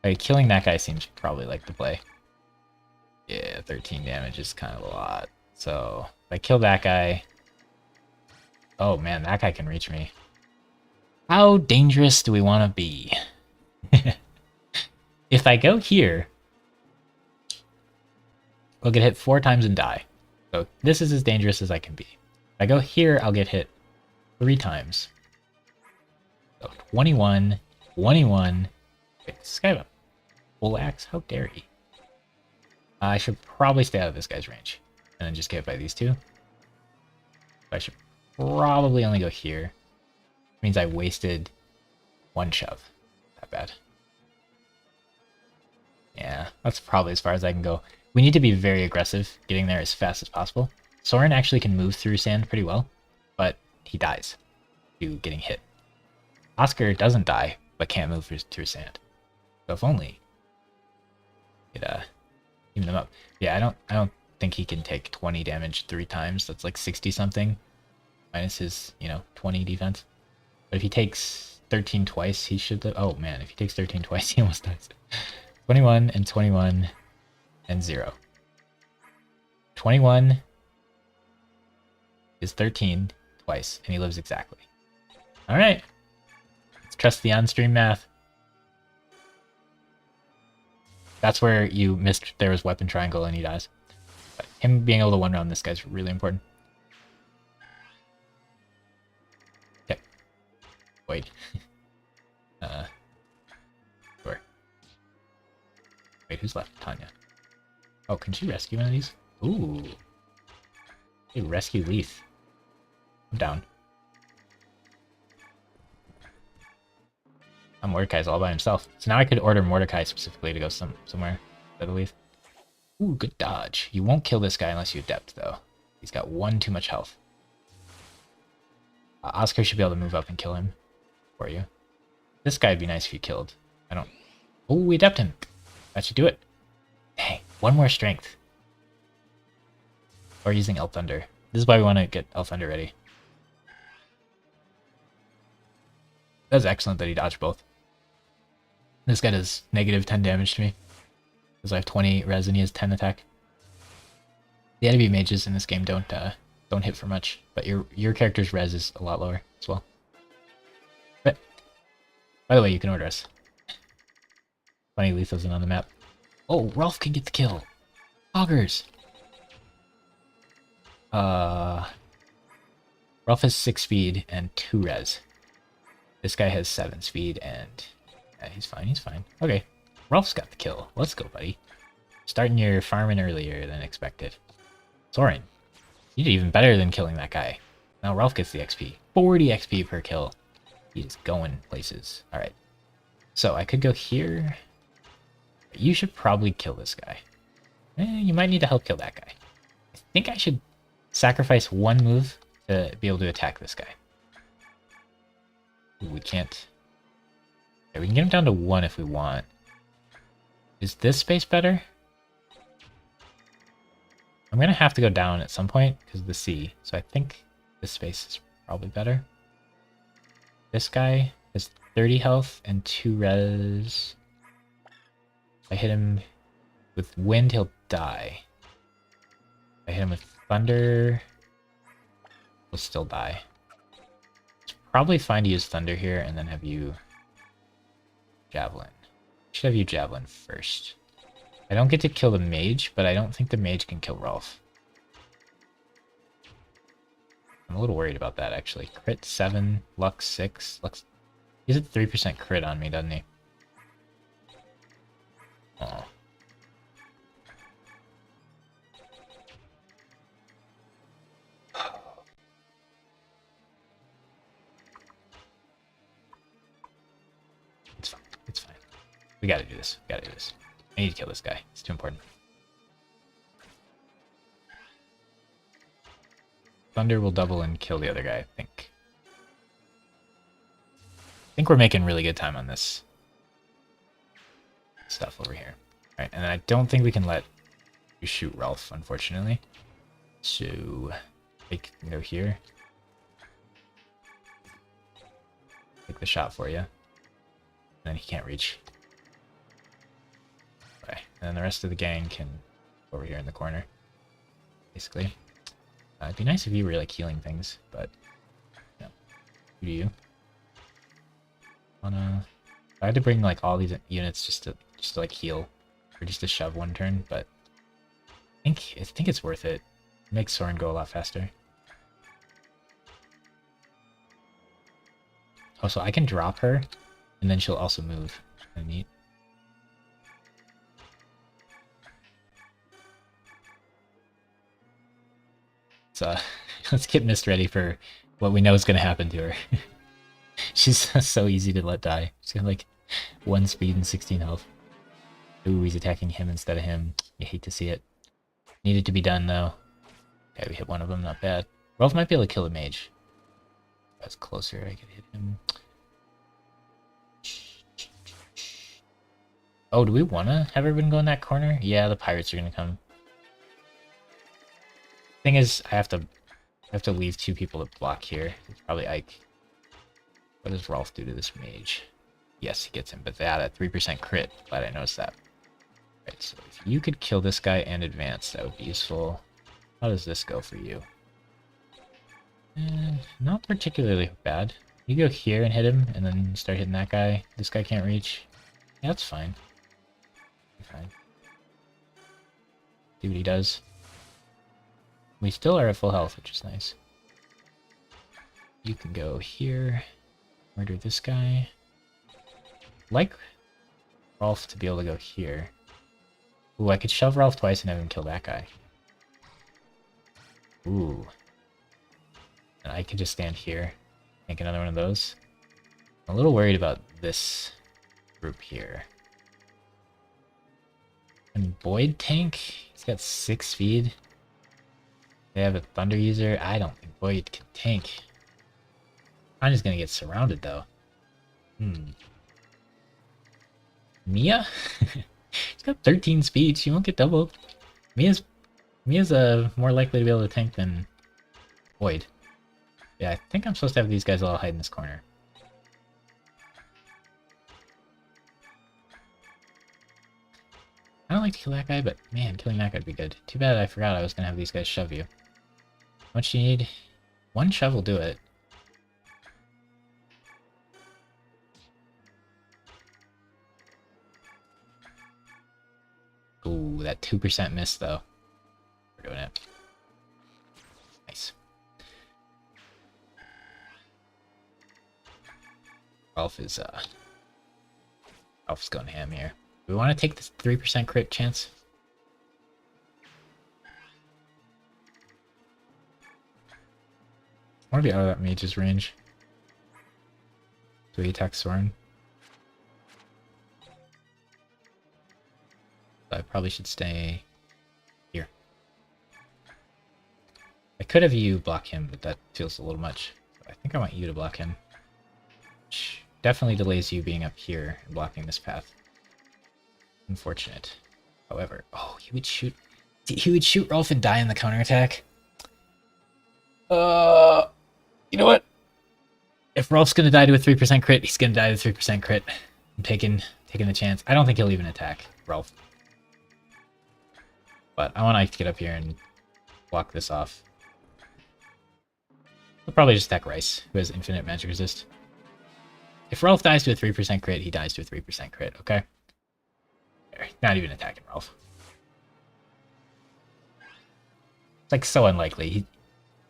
Okay, killing that guy seems probably like the play. Yeah, 13 damage is kind of a lot. So, if I kill that guy... Oh man, that guy can reach me. How dangerous do we want to be? If I go here, I'll get hit 4 times and die. So this is as dangerous as I can be. If I go here, I'll get hit 3 times. So 21, 21. Wait, this guy have a full axe? How dare he? I should probably stay out of this guy's range. And then just get hit by these two. So I should probably only go here. Which means I wasted 1 shove. Not bad. Yeah, that's probably as far as I can go. We need to be very aggressive, getting there as fast as possible. Soren actually can move through sand pretty well, but he dies to getting hit. Oscar doesn't die, but can't move through sand. So if only it even them up. Yeah, I don't think he can take 20 damage 3 times. That's like 60 something minus his, 20 defense. But if he takes 13 twice, he should live. Oh man, if he takes 13 twice, he almost dies. 21 and 21 and 0. 21 is 13 twice, and he lives exactly. Alright. Let's trust the on-stream math. That's where you missed there was weapon triangle and he dies. But him being able to one-round this guy's really important. Okay. Wait. Sure. Wait, who's left? Tanya. Oh, can she rescue one of these? Ooh. Hey, rescue Leith. I'm down. Mordecai's all by himself. So now I could order Mordecai specifically to go somewhere, I believe. Ooh, good dodge. You won't kill this guy unless you adept, though. He's got 1 too much health. Oscar should be able to move up and kill him for you. This guy would be nice if you killed. I don't... Oh, we adept him. That should do it. Dang, 1 more strength. Or using Elf Thunder. This is why we want to get Elf Thunder ready. That's excellent that he dodged both. This guy does negative 10 damage to me. Because I have 20 res and he has 10 attack. The enemy mages in this game don't hit for much, but your character's res is a lot lower as well. But, by the way, you can order us. Funny Leith isn't on the map. Oh, Rolf can get the kill. Augers. Rolf has 6 speed and 2 res. This guy has 7 speed and... Yeah, he's fine. Okay, Rolf's got the kill. Let's go, buddy. Starting your farming earlier than expected. Soren, you did even better than killing that guy. Now Rolf gets the XP. 40 XP per kill. He's going places. Alright. So I could go here. You should probably kill this guy. You might need to help kill that guy. I think I should sacrifice 1 move to be able to attack this guy. Ooh, we can't. Okay, we can get him down to 1 if we want. Is this space better? I'm gonna have to go down at some point because of the sea. So I think this space is probably better. This guy has 30 health and 2 res. If I hit him with wind, he'll die. If I hit him with thunder, he'll still die. It's probably fine to use thunder here and then have you javelin. Should have you javelin first. I don't get to kill the mage, but I don't think the mage can kill Rolf. I'm a little worried about that, actually. Crit 7, luck 6. He's at 3% crit on me, doesn't he? Oh. It's fine. It's fine. We gotta do this. We gotta do this. I need to kill this guy. It's too important. Thunder will double and kill the other guy, I think. I think we're making really good time on this stuff over here. Alright, and then I don't think we can let you shoot Ralph, unfortunately. So, I can go here. Take the shot for you. And then he can't reach. Okay, and then the rest of the gang can go over here in the corner. Basically. It'd be nice if you were like healing things, but no. Who do you? I had to bring like all these units just to like heal, or just to shove one turn, but I think it's worth it. It makes Soren go a lot faster. Oh, so I can drop her, and then she'll also move. Kind of neat. So let's get Mist ready for what we know is going to happen to her. She's so easy to let die. She's got like 1 speed and 16 health. Ooh, he's attacking him instead of him. You hate to see it. Needed to be done though. Okay, we hit one of them, not bad. Rolf might be able to kill a mage. If I was closer, I could hit him. Oh, do we want to have everyone go in that corner? Yeah, the pirates are going to come. Thing is, I have to leave 2 people to block here. It's probably Ike. What does Rolf do to this mage? Yes, he gets him, but that 3% crit. Glad I noticed that. Right, so if you could kill this guy and advance, that would be useful. How does this go for you? Not particularly bad. You go here and hit him, and then start hitting that guy. This guy can't reach. Yeah, that's fine. Fine. See what he does. We still are at full health, which is nice. You can go here. Murder this guy. Like Rolf to be able to go here. Ooh, I could shove Rolf twice and have him kill that guy. Ooh. And I could just stand here. Make another one of those. I'm a little worried about this group here. And Boyd tank? He's got 6 speed. They have a Thunder user. I don't think Boyd can tank. I'm just gonna get surrounded though. Mia? She's got 13 speed. She won't get doubled. Mia's more likely to be able to tank than Boyd. Yeah, I think I'm supposed to have these guys all hide in this corner. I don't like to kill that guy, but man, killing that guy would be good. Too bad I forgot I was gonna have these guys shove you. How much do you need? 1 shove will do it. Ooh, that 2% miss though. We're doing it. Nice. Ralph's going ham here. Do we want to take this 3% crit chance? I want to be out of that mage's range. So he attacks Soren. I probably should stay here. I could have you block him, but that feels a little much. I think I want you to block him. Which definitely delays you being up here and blocking this path. Unfortunate. However, oh, he would shoot Rolf and die in the counterattack. You know what? If Rolf's gonna die to a 3% crit, he's gonna die to a 3% crit. I'm taking the chance. I don't think he'll even attack Rolf. But I want Ike to get up here and block this off. He'll probably just attack Rice, who has infinite magic resist. If Rolf dies to a 3% crit, he dies to a 3% crit, okay? Not even attacking Rolf. It's like so unlikely.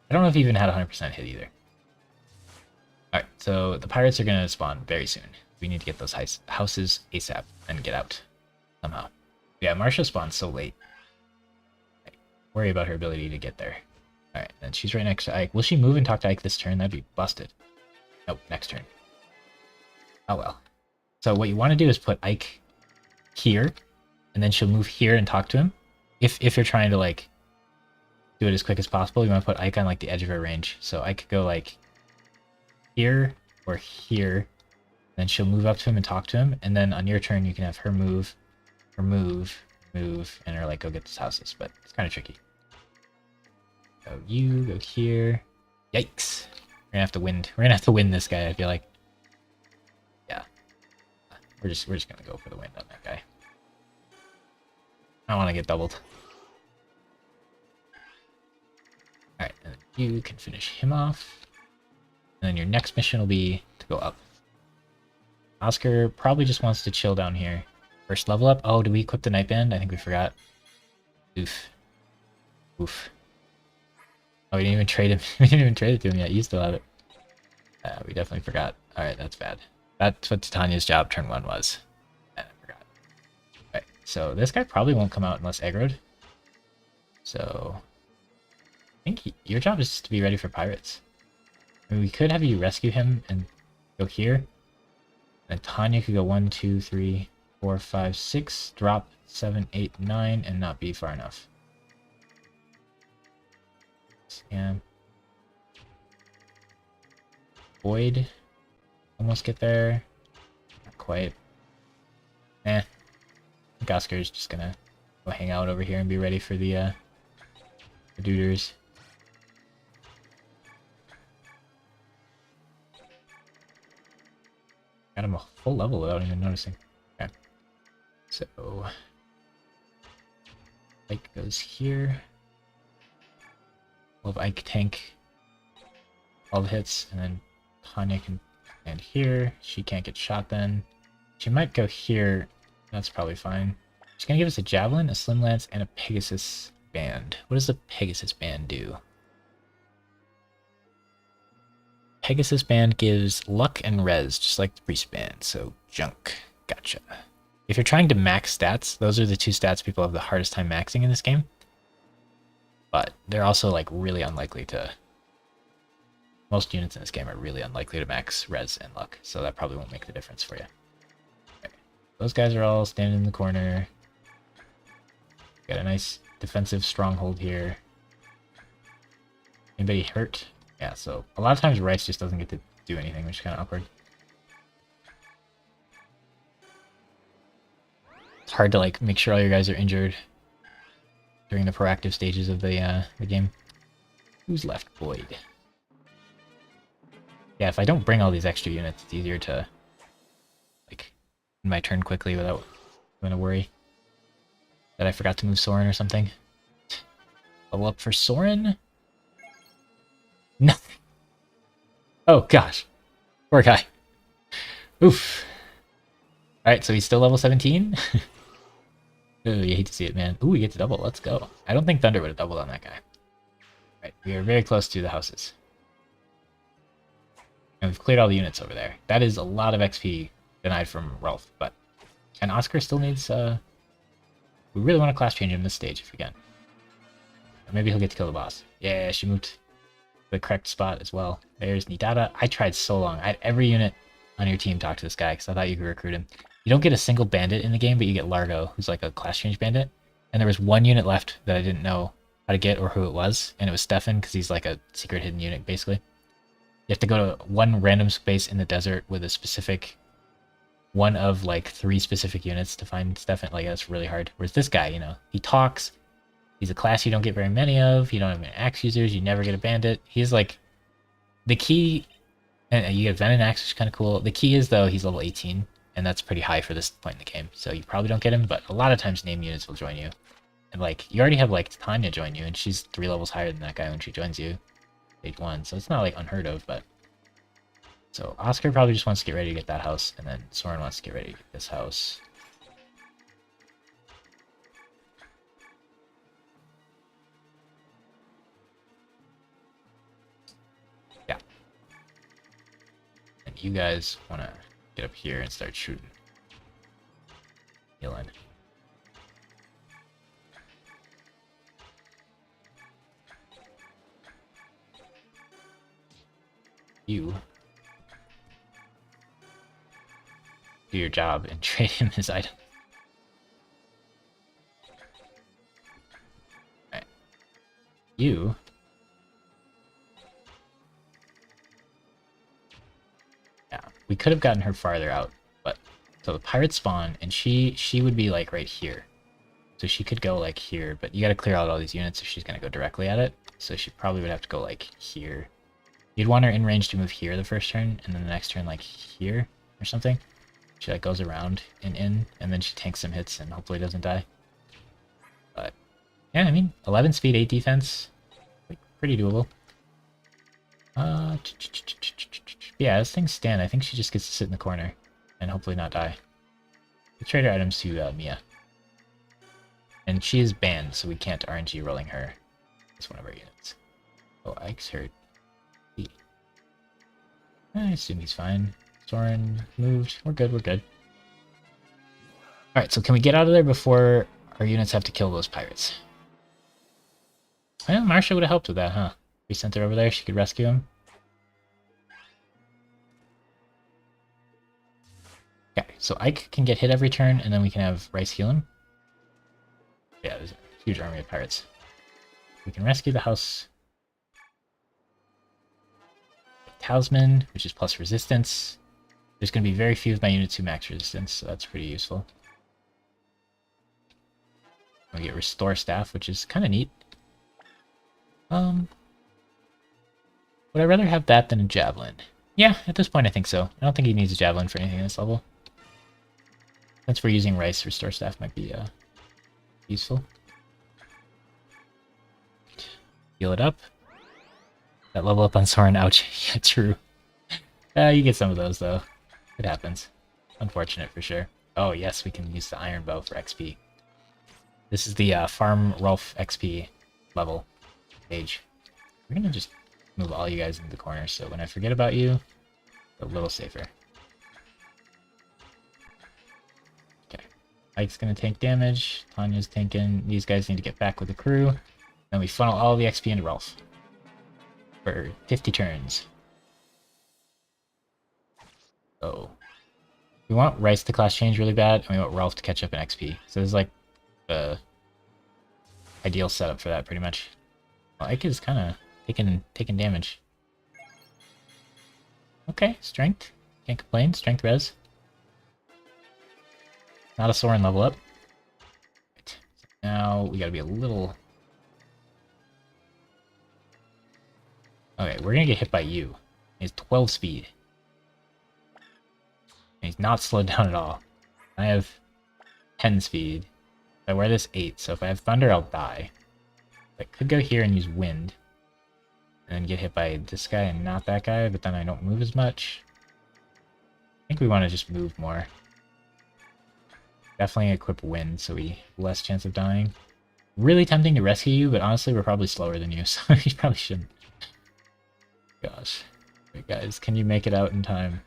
I don't know if he even had 100% hit either. Alright, so the pirates are going to spawn very soon. We need to get those houses ASAP and get out somehow. Yeah, Marsha spawned so late. Worry about her ability to get there. Alright, then she's right next to Ike. Will she move and talk to Ike this turn? That'd be busted. Nope, next turn. Oh well. So what you want to do is put Ike here, and then she'll move here and talk to him. If you're trying to like do it as quick as possible, you want to put Ike on like the edge of her range. So I could go like here or here, then she'll move up to him and talk to him, and then on your turn you can have her move, move, and her like go get these houses, but it's kind of tricky. So you go here. Yikes! We're gonna have to win. We're gonna have to win this guy. I feel like. Yeah, we're just gonna go for the win on that guy. I don't want to get doubled. All right, and then you can finish him off, and then your next mission will be to go up. Oscar probably just wants to chill down here. First level up. Oh, did we equip the Nightband? I think we forgot. Oof. Oof. Oh, we didn't even trade him. We didn't even trade it to him yet. You still have it. We definitely forgot. Alright, that's bad. That's what Titania's job turn 1 was. I forgot. Alright, so this guy probably won't come out unless aggroed. So I think your job is to be ready for pirates. I mean, we could have you rescue him and go here. And Tanya could go 1, 2, 3, 4, 5, 6, drop 7, 8, 9, and not be far enough. Scam. Void. Almost get there. Not quite. I think Oscar's just gonna go hang out over here and be ready for the duders. Got him a full level without even noticing. Okay. So Ike goes here. We'll have Ike tank all the hits, and then Tanya can stand here. She can't get shot then. She might go here. That's probably fine. She's gonna give us a Javelin, a Slim Lance, and a Pegasus Band. What does the Pegasus Band do? Pegasus Band gives luck and res, just like the Priest Band, so junk. Gotcha. If you're trying to max stats, those are the two stats people have the hardest time maxing in this game. But they're also like really unlikely to... Most units in this game are really unlikely to max res and luck, so that probably won't make the difference for you. Okay. Those guys are all standing in the corner. Got a nice defensive stronghold here. Anybody hurt? Yeah, so a lot of times Rice just doesn't get to do anything, which is kind of awkward. It's hard to like make sure all your guys are injured during the proactive stages of the game. Who's left? Void. Yeah, if I don't bring all these extra units, it's easier to like end my turn quickly without having to worry that I forgot to move Soren or something. Level up for Soren? Nothing. Oh gosh. Poor guy. Oof. Alright, so he's still level 17? Ooh, you hate to see it, man. Ooh, we get to double. Let's go. I don't think Thunder would have doubled on that guy. Right, we are very close to the houses. And we've cleared all the units over there. That is a lot of XP denied from Rolf, but... And Oscar still needs, we really want to class change him this stage if we can. Or maybe he'll get to kill the boss. Yeah, she moved to the correct spot as well. There's Nidata. I tried so long. I had every unit on your team talk to this guy because I thought you could recruit him. You don't get a single bandit in the game, but you get Largo, who's like a class change bandit. And there was one unit left that I didn't know how to get or who it was, and it was Stefan because he's like a secret hidden unit, basically. You have to go to one random space in the desert with a specific one of like 3 specific units to find Stefan. Like, that's really hard. Whereas this guy, you know, he talks. He's a class you don't get very many of. You don't have any axe users. You never get a bandit. He's like the key. And you get Venom Axe, which is kind of cool. The key is, though, he's level 18, and that's pretty high for this point in the game. So you probably don't get him, but a lot of times name units will join you. And like, you already have like Tanya join you, and she's 3 levels higher than that guy when she joins you. Stage 1, so it's not like unheard of, but... So Oscar probably just wants to get ready to get that house, and then Soren wants to get ready to get this house. Yeah. And you guys want to get up here and start shooting. Healing. You do your job and trade him his item. you. Yeah, we could have gotten her farther out, but so the pirates spawn, and she would be like right here. So she could go like here, but you got to clear out all these units if she's going to go directly at it. So she probably would have to go like here. You'd want her in range to move here the first turn, and then the next turn like here or something. She like goes around and in, and then she tanks some hits and hopefully doesn't die. But yeah, I mean, 11 speed, 8 defense, like pretty doable. Yeah, as things stand, I think she just gets to sit in the corner and hopefully not die. We trade her items to Mia. And she is banned, so we can't RNG rolling her. It's one of our units. Oh, Ike's hurt. I assume he's fine. Soren moved. We're good, we're good. Alright, so can we get out of there before our units have to kill those pirates? Well, Marsha would have helped with that, huh? We sent her over there, she could rescue him. Okay, so Ike can get hit every turn, and then we can have Rice heal him. Yeah, there's a huge army of pirates. We can rescue the house. Talisman, which is plus resistance. There's going to be very few of my units who max resistance, so that's pretty useful. We get Restore Staff, which is kind of neat. Would I rather have that than a Javelin? Yeah, at this point I think so. I don't think he needs a Javelin for anything at this level. Since we're using Rice, Restore Staff might be useful. Heal it up. That level up on Soren, ouch. Yeah, true. You get some of those, though. It happens. Unfortunate, for sure. Oh, yes, we can use the Iron Bow for XP. This is the Farm Rolf XP level page. We're gonna just move all you guys into the corner, so when I forget about you, a little safer. Okay. Ike's gonna tank damage. Tanya's tanking. These guys need to get back with the crew. Then we funnel all the XP into Rolf. For 50 turns. Oh. We want Rice to class change really bad, and we want Rolf to catch up in XP. So there's like the ideal setup for that, pretty much. Well, Ike is kind of taking damage. Okay, strength. Can't complain. Strength res. Not a Soren level up. Right. So now we gotta be a little... Okay, we're gonna get hit by you. He has 12 speed. And he's not slowed down at all. I have 10 speed. If I wear this 8, so if I have Thunder, I'll die. I could go here and use Wind. And then get hit by this guy and not that guy, but then I don't move as much. I think we want to just move more. Definitely equip Wind, so we have less chance of dying. Really tempting to rescue you, but honestly, we're probably slower than you, so you probably shouldn't. Gosh. Wait, guys, can you make it out in time?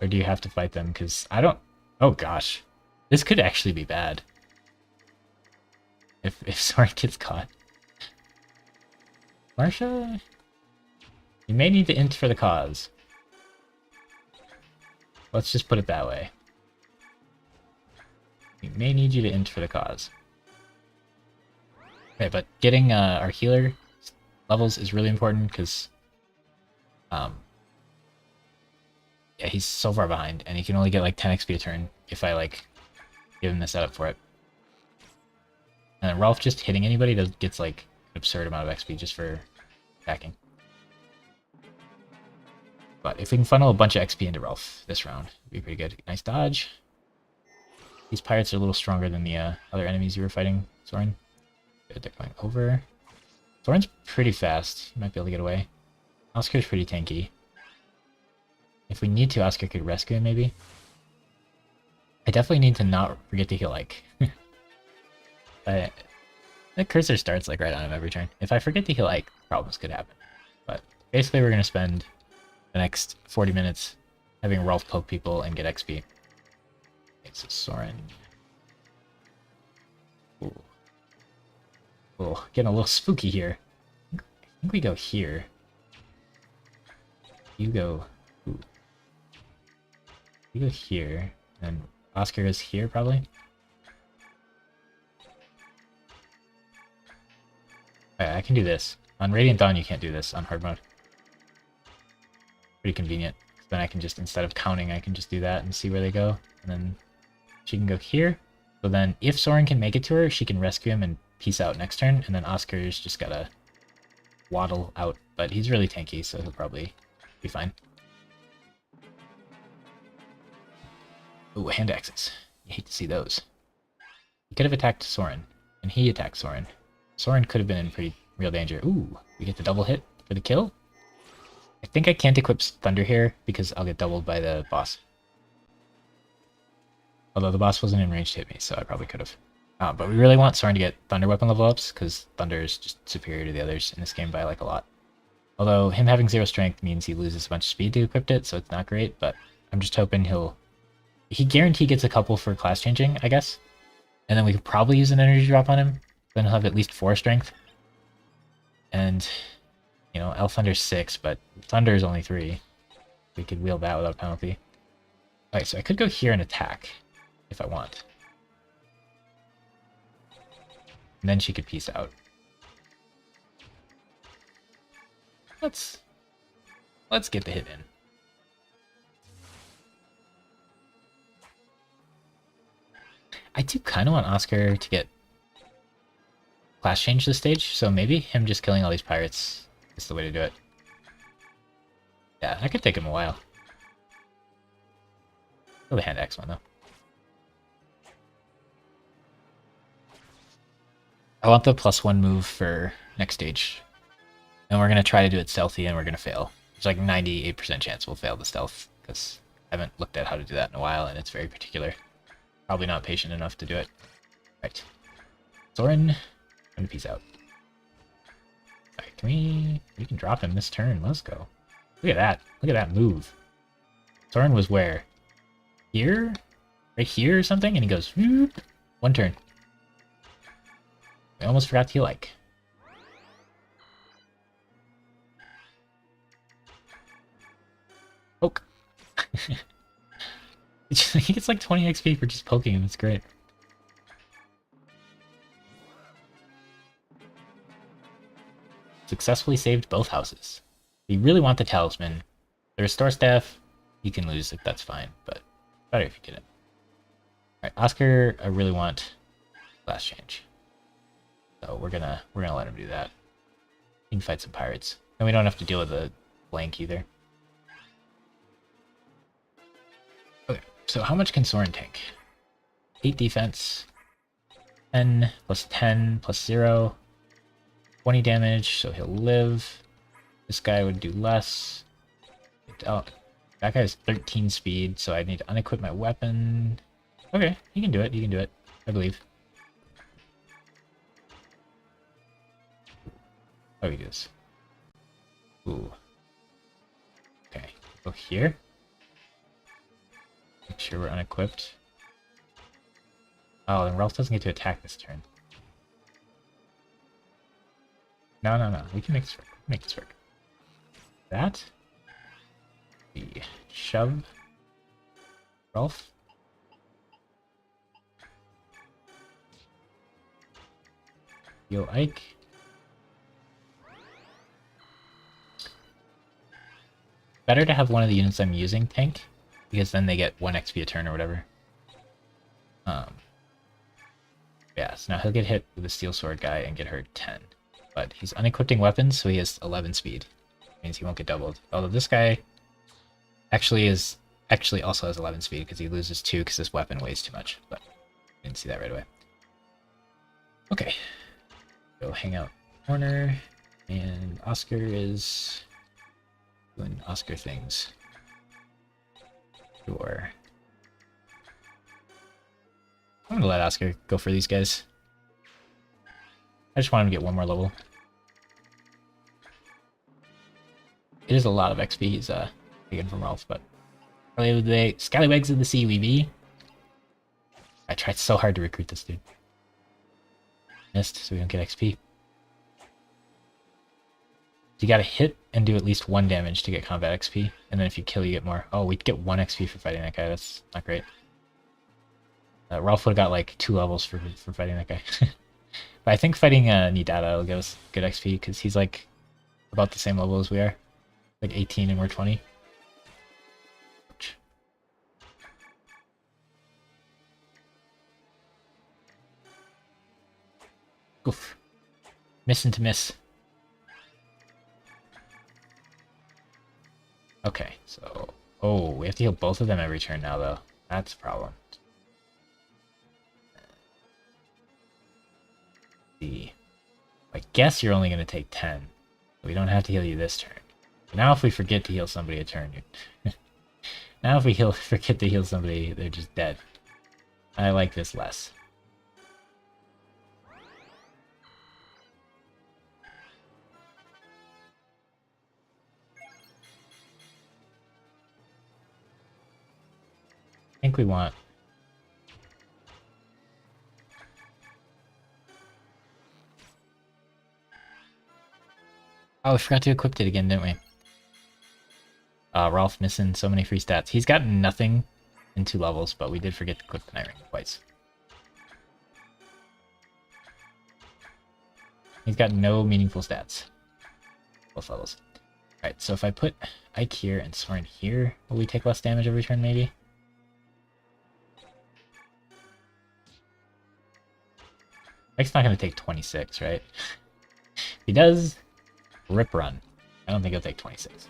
Or do you have to fight them? Because I don't... Oh, gosh. This could actually be bad. If Soren gets caught. Marsha? You may need to int for the cause. Let's just put it that way. We may need you to int for the cause. Okay, but getting our healer levels is really important because yeah, he's so far behind, and he can only get like 10 XP a turn if I like give him the setup for it. And then Rolf just hitting anybody gets like an absurd amount of XP just for attacking. But if we can funnel a bunch of XP into Rolf this round, it'd be pretty good. Nice dodge. These pirates are a little stronger than the other enemies you were fighting, Soren. Good, they're going over. Soren's pretty fast. He might be able to get away. Oscar's pretty tanky. If we need to, Oscar could rescue him, maybe. I definitely need to not forget to heal Ike. That cursor starts like right on him every turn. If I forget to heal Ike, problems could happen. But basically we're going to spend the next 40 minutes having Rolf poke people and get XP. Okay, so Soren. Ooh. Ooh, getting a little spooky here. I think we go here. You go... Ooh. You go here, and Oscar goes here, probably. I can do this. On Radiant Dawn, you can't do this on hard mode. Pretty convenient. Then I can just, instead of counting, I can just do that and see where they go. And then she can go here. So then if Soren can make it to her, she can rescue him and peace out next turn. And then Oscar's just gotta waddle out. But he's really tanky, so he'll probably be fine. Ooh, hand axes. You hate to see those. He could have attacked Soren, and he attacked Soren. Soren could have been in pretty real danger. Ooh, we get the double hit for the kill. I think I can't equip Thunder here because I'll get doubled by the boss. Although the boss wasn't in range to hit me, so I probably could have. But we really want Soren to get Thunder weapon level ups because Thunder is just superior to the others in this game by like a lot. Although him having 0 strength means he loses a bunch of speed to equip it, so it's not great, but I'm just hoping he guarantee gets a couple for class changing, I guess. And then we could probably use an energy drop on him. Then he'll have at least 4 strength. And, you know, Elf Thunder's 6, but Thunder is only 3. We could wield that without a penalty. Alright, so I could go here and attack if I want. And then she could peace out. Let's get the hit in. I do kind of want Oscar to get class change this stage, so maybe him just killing all these pirates is the way to do it. Yeah, that could take him a while. Kill the hand axe one, though. I want the +1 move for next stage. And we're going to try to do it stealthy, and we're going to fail. There's like 98% chance we'll fail the stealth, because I haven't looked at how to do that in a while, and it's very particular. Probably not patient enough to do it. Right. Soren, and peace out. Alright, we can drop him this turn. Let's go. Look at that. Look at that move. Soren was where? Here? Right here or something? And he goes, whoop, 1 turn. I almost forgot to heal like. Poke. He gets like 20 XP for just poking him. It's great. Successfully saved both houses. You really want the talisman. The restore staff, you can lose if that's fine, but better if you get it. Alright, Oscar, I really want class change. So we're gonna let him do that. He can fight some pirates. And we don't have to deal with a blank either. Okay, so how much can Soren tank? 8 defense, 10 plus 10 plus 0, 20 damage, so he'll live. This guy would do less. Oh, that guy has 13 speed, so I need to unequip my weapon. Okay, you can do it, I believe. Oh, he does. Ooh. Okay, go here. Make sure we're unequipped. Oh, then Ralph doesn't get to attack this turn. No. We can make this work. Make this work. That. We shove Ralph. Heal Ike. Better to have one of the units I'm using tank, because then they get 1 XP a turn or whatever. Yeah, so now he'll get hit with the steel sword guy and get hurt 10. But he's unequipping weapons, so he has 11 speed. Means he won't get doubled. Although this guy actually also has 11 speed because he loses 2 because this weapon weighs too much. But I didn't see that right away. Okay. Go hang out corner, and Oscar is doing Oscar things. Sure. I'm gonna let Oscar go for these guys. I just want him to get 1 more level. It is a lot of XP he's taking from Ralph, but earlier today, Scallywags of the Sea we be. I tried so hard to recruit this dude. Missed, so we don't get XP. You gotta hit and do at least 1 damage to get combat XP, and then if you kill, you get more. Oh, we get 1 XP for fighting that guy. That's not great. Ralph would have got like 2 levels for fighting that guy. But I think fighting Nidata will give us good XP because he's like about the same level as we are. Like 18 and we're 20. Ouch. Oof. Missing to miss. Okay, so... Oh, we have to heal both of them every turn now, though. That's a problem. I guess you're only going to take 10. We don't have to heal you this turn. But now if we forget to heal somebody a turn, now if we forget to heal somebody, they're just dead. I like this less. I think we want... Oh, we forgot to equip it again, didn't we? Rolf missing so many free stats. He's got nothing in 2 levels, but we did forget to equip the Night Ring twice. He's got no meaningful stats. Both levels. Alright, so if I put Ike here and Soren here, will we take less damage every turn, maybe? Ike's not going to take 26, right? If he does, rip run. I don't think he'll take 26.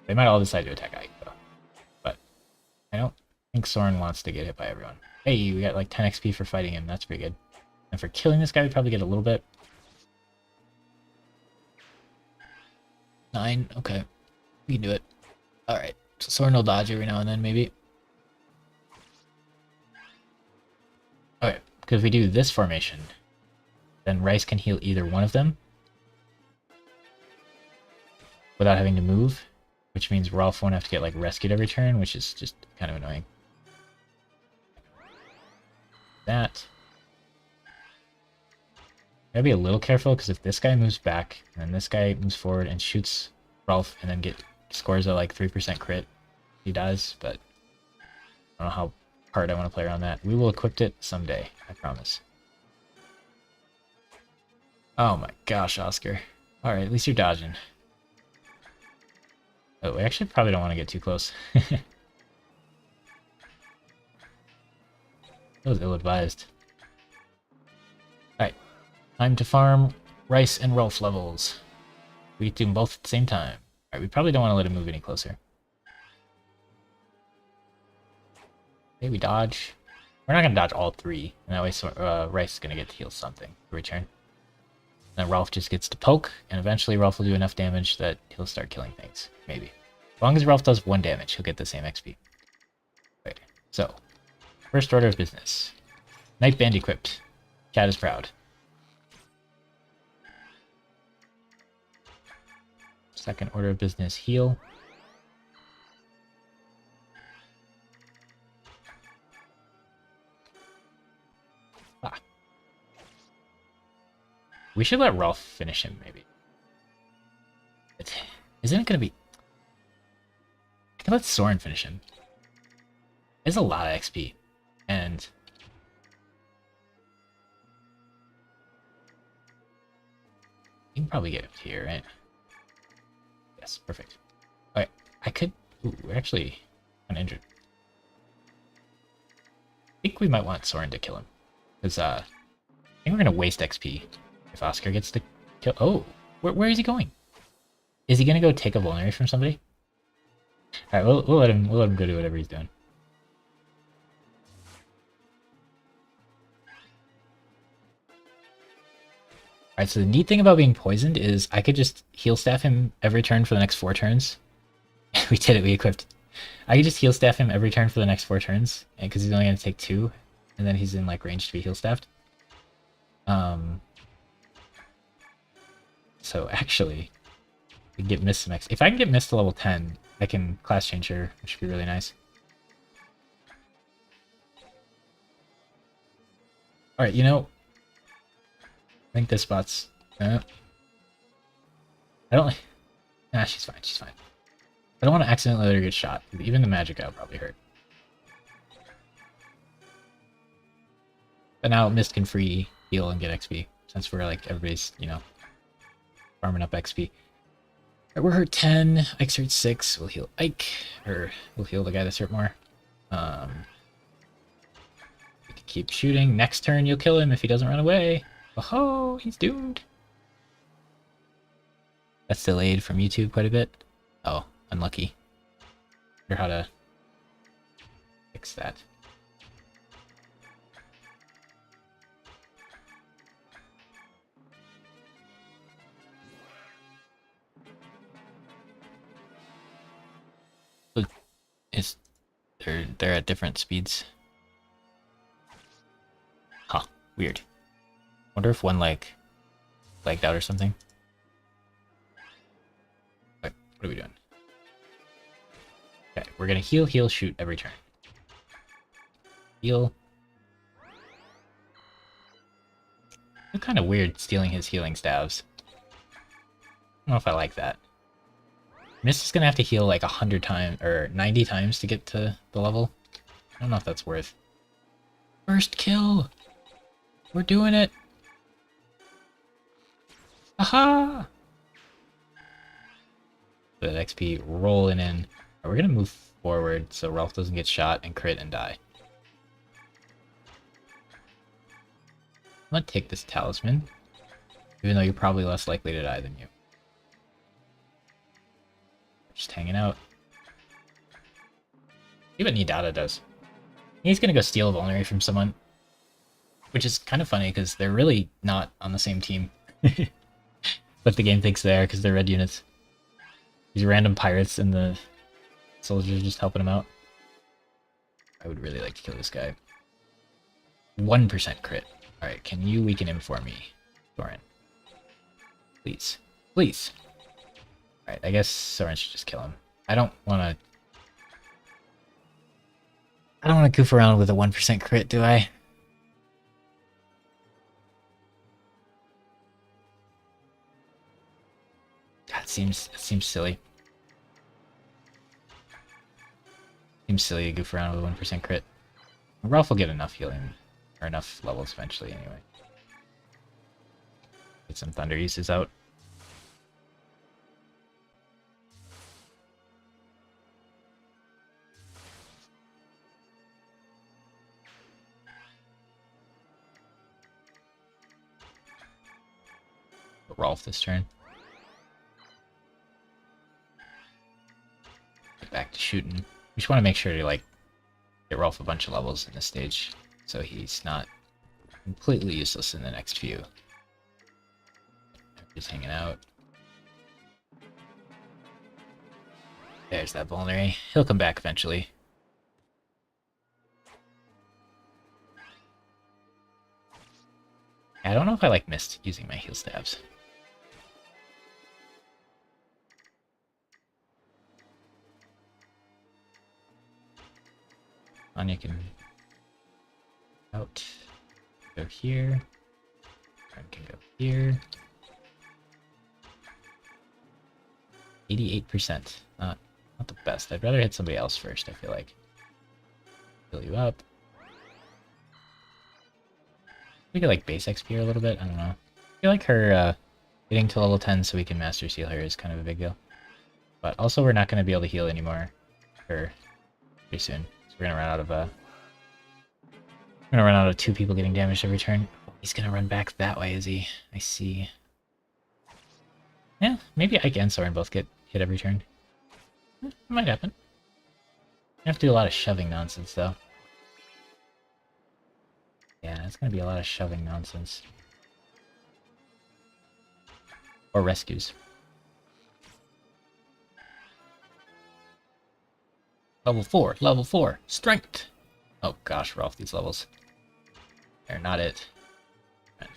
They might all decide to attack Ike, though. But I don't think Soren wants to get hit by everyone. Hey, we got like 10 XP for fighting him. That's pretty good. And for killing this guy, we probably get a little bit. 9, okay. We can do it. Alright, so Soren will dodge every now and then, maybe. Okay, because if we do this formation, then Rice can heal either one of them without having to move, which means Rolf won't have to get like rescued every turn, which is just kind of annoying. That. Gotta be a little careful, because if this guy moves back, and then this guy moves forward and shoots Rolf, and then scores a like 3% crit, he dies, but I don't know how hard I want to play around that. We will equip it someday, I promise. Oh my gosh, Oscar. Alright, at least you're dodging. Oh, we actually probably don't want to get too close. That was ill-advised. Alright, time to farm Rice and Rolf levels. We do them both at the same time. Alright, we probably don't want to let him move any closer. Okay, we dodge. We're not going to dodge all 3, and that way Rice is going to get to heal something to return. Then Rolf just gets to poke, and eventually Rolf will do enough damage that he'll start killing things. Maybe. As long as Rolf does 1 damage, he'll get the same XP. Okay, so. First order of business. Night Band equipped. Cat is proud. Second order of business, heal. Ah. We should let Rolf finish him, maybe. Isn't it gonna be... I can let Soren finish him. It's a lot of XP. And... you can probably get up here, right? Yes, perfect. Alright, I could... Ooh, we're actually uninjured. I think we might want Soren to kill him. Because, I think we're gonna waste XP if Oscar gets to kill... Oh! Where is he going? Is he gonna go take a vulnerary from somebody? Alright, we'll let him go do whatever he's doing. Alright, so the neat thing about being poisoned is I could just heal staff him every turn for the next 4 turns. We did it, we equipped. I could just heal staff him every turn for the next 4 turns, because he's only going to take 2, and then he's in like range to be heal staffed. So actually, we can get Mist some X. If I can get Mist to level 10, I can class change her, which would be really nice. Alright, you know, I think this spot's... I don't... Nah, she's fine, she's fine. I don't want to accidentally let her get shot. Even the magic out probably hurt. But now Mist can free heal and get XP. since we're like everybody's, you know, farming up XP. Right, we're hurt 10, Ike's hurt 6, we'll heal Ike, or we'll heal the guy that's hurt more. We can keep shooting. Next turn you'll kill him if he doesn't run away. Oh, he's doomed. That's delayed from YouTube quite a bit. Oh, unlucky. Wonder how to fix that. They're at different speeds. Huh, weird. Wonder if one like lagged out or something. What are we doing? Okay, we're gonna heal, heal, shoot every turn. Heal. It's kind of weird stealing his healing stabs. I don't know if I like that. Mist is gonna have to heal like 100 times or 90 times to get to the level. I don't know if that's worth. First kill! We're doing it! Aha! That XP rolling in. We're gonna move forward so Ralph doesn't get shot and crit and die. I'm gonna take this talisman, even though you're probably less likely to die than you. Just hanging out. See what Nidata does. He's gonna go steal a vulnerary from someone, which is kind of funny because they're really not on the same team. But the game thinks they are because they're red units. These random pirates and the soldiers just helping him out. I would really like to kill this guy. 1% crit. Alright, can you weaken him for me, Soren? Please. Please. Alright, I guess Soren should just kill him. I don't want to goof around with a 1% crit, do I? That seems silly. Seems silly to goof around with a 1% crit. Ralph will get enough healing, or enough levels eventually anyway. Get some Thunder uses out. Rolf this turn. Get back to shooting. We just want to make sure to like get Rolf a bunch of levels in this stage, so he's not completely useless in the next few. Just hanging out. There's that vulnerary. He'll come back eventually. I don't know if I like missed using my heal stabs. Anya can out, go here, Ren can go here. 88%, not the best. I'd rather hit somebody else first, I feel like. Fill you up. We could like base XP her a little bit, I don't know. I feel like her getting to level 10 so we can Master Seal her is kind of a big deal. But also we're not going to be able to heal anymore for pretty soon. We're gonna run out of 2 people getting damaged every turn. He's gonna run back that way, is he? I see. Yeah, maybe Ike and Soren both get hit every turn. It might happen. You have to do a lot of shoving nonsense, though. Yeah, it's gonna be a lot of shoving nonsense. Or rescues. Level 4, strength! Oh gosh, we're off these levels. They're not it.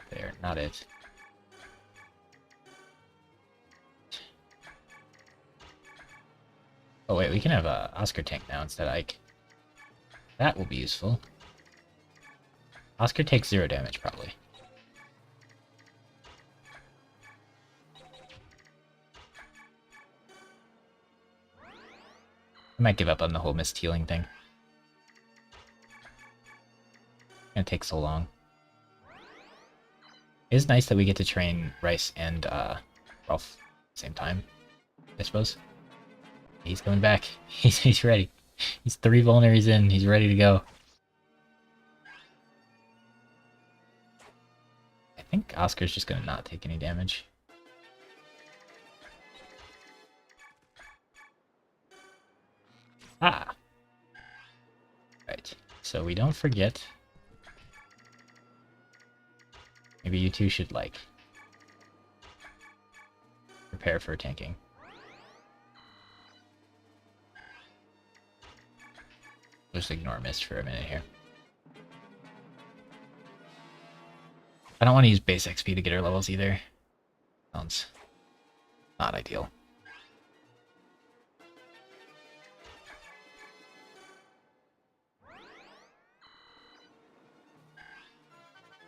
They're not it. Oh wait, we can have a Oscar tank now instead of Ike. That will be useful. Oscar takes 0 damage, probably. I might give up on the whole mist healing thing. It's gonna take so long. It's nice that we get to train Rice and Rolf at the same time, I suppose. He's coming back. He's ready. He's 3 vulners in. He's ready to go. I think Oscar's just gonna not take any damage. Ah! Right. So we don't forget. Maybe you two should, like, prepare for tanking. Just ignore Mist for a minute here. I don't want to use base XP to get our levels either. Sounds not ideal.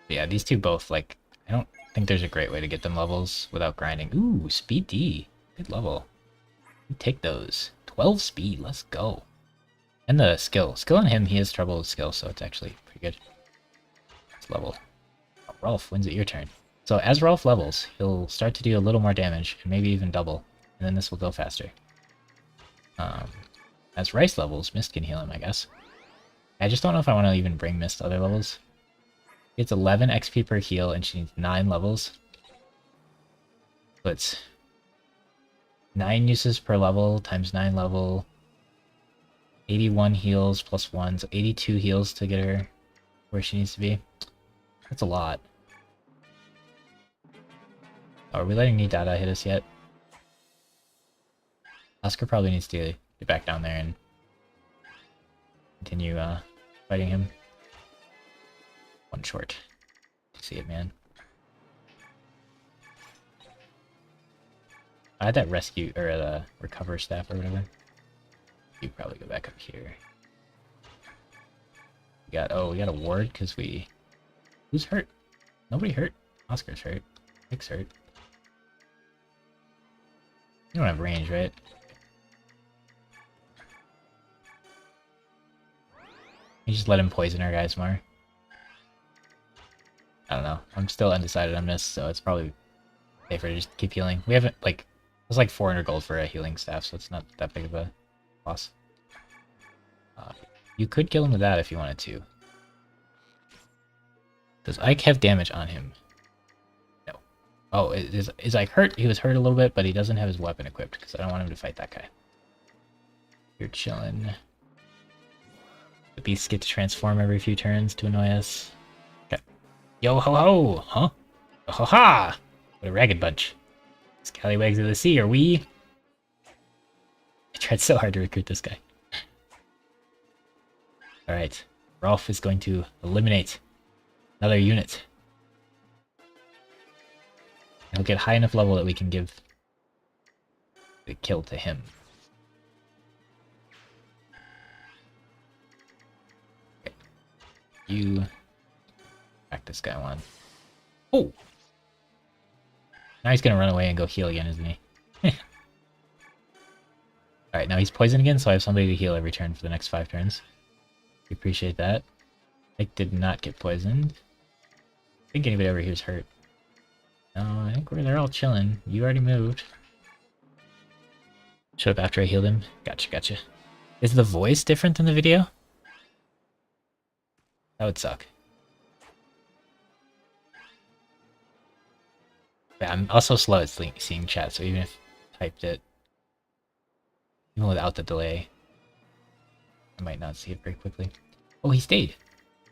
But yeah, these two both, like, I don't think there's a great way to get them levels without grinding. Ooh, speed D. Good level. You take those. 12 speed, let's go. And the skill. Skill on him, he has trouble with skill, so it's actually pretty good. It's level. Oh, Rolf, when's it your turn? So as Rolf levels, he'll start to do a little more damage, and maybe even double. And then this will go faster. As Rice levels, Mist can heal him, I guess. I just don't know if I want to even bring Mist to other levels. It's 11 XP per heal, and she needs 9 levels. So it's 9 uses per level times 9 level. 81 heals plus 1, so 82 heals to get her where she needs to be. That's a lot. Oh, are we letting Nidada hit us yet? Oscar probably needs to get back down there and continue fighting him. One short. See it, man. I had that rescue, or the recover staff or whatever. You probably go back up here. We got a ward because we... Who's hurt? Nobody hurt. Oscar's hurt. Nick's hurt. You don't have range, right? You just let him poison our guys more. I don't know. I'm still undecided on this, so it's probably safer to just keep healing. We haven't, like... It's like 400 gold for a healing staff, so it's not that big of a loss. You could kill him with that if you wanted to. Does Ike have damage on him? No. Oh, is Ike hurt? He was hurt a little bit, but he doesn't have his weapon equipped, because I don't want him to fight that guy. You're chilling. The beasts get to transform every few turns to annoy us. Okay. Yo ho ho! Huh? Ho ha! What a ragged bunch. Scallywags of the sea, are we? I tried so hard to recruit this guy. Alright. Rolf is going to eliminate another unit. He'll get high enough level that we can give the kill to him. Okay. You back this guy one. Oh! Now he's gonna run away and go heal again, isn't he? Alright, now he's poisoned again, so I have somebody to heal every turn for the next 5 turns. We appreciate that. Nick did not get poisoned. I think anybody over here is hurt. No, I think they're all chilling. You already moved. Showed up after I healed him. Gotcha, gotcha. Is the voice different than the video? That would suck. Yeah, I'm also slow at seeing chat, so even if I typed it, even without the delay, I might not see it very quickly. Oh, he stayed!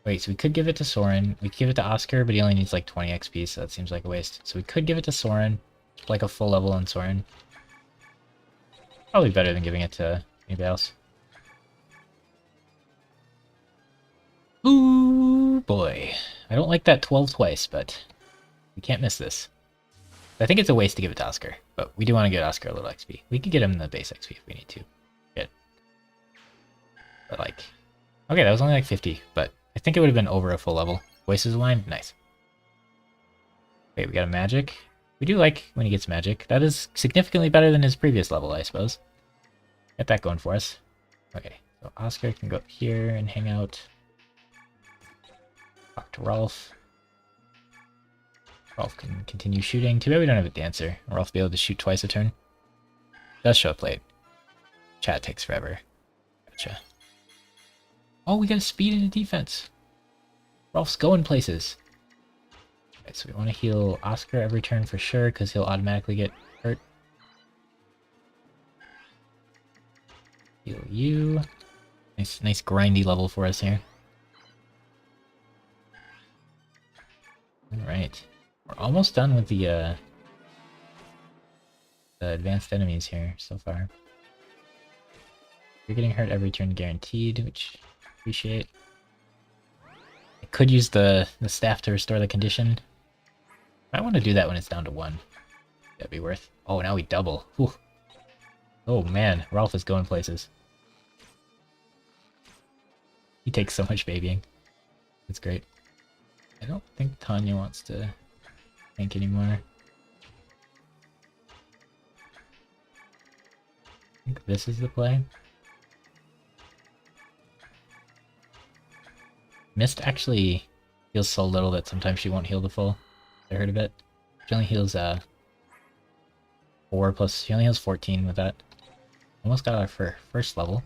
Wait, so we could give it to Soren. We could give it to Oscar, but he only needs like 20 XP, so that seems like a waste. So we could give it to Soren, like a full level on Soren. Probably better than giving it to anybody else. Ooh, boy. I don't like that 12 twice, but we can't miss this. I think it's a waste to give it to Oscar, but we do want to get Oscar a little XP. We could get him the base XP if we need to. Good. But like... Okay, that was only like 50, but I think it would have been over a full level. Voices aligned? Nice. Okay, we got a magic. We do like when he gets magic. That is significantly better than his previous level, I suppose. Get that going for us. Okay, so Oscar can go up here and hang out. Talk to Rolf. Rolf can continue shooting. Too bad we don't have a dancer. Rolf will be able to shoot twice a turn. Does show up late. Chat takes forever. Gotcha. Oh, we got a speed and a defense. Rolf's going places. Alright, so we want to heal Oscar every turn for sure, because he'll automatically get hurt. Heal you. Nice grindy level for us here. Alright. We're almost done with the advanced enemies here so far. You're getting hurt every turn guaranteed, which I appreciate. I could use the staff to restore the condition. I want to do that when it's down to 1. That'd be worth. Oh, now we double. Whew. Oh man, Rolf is going places. He takes so much babying. It's great. I don't think Tanya wants to tank anymore. I think this is the play. Mist actually heals so little that sometimes she won't heal the full. I heard of it. She only heals 4 plus. She only heals 14 with that. Almost got our first level.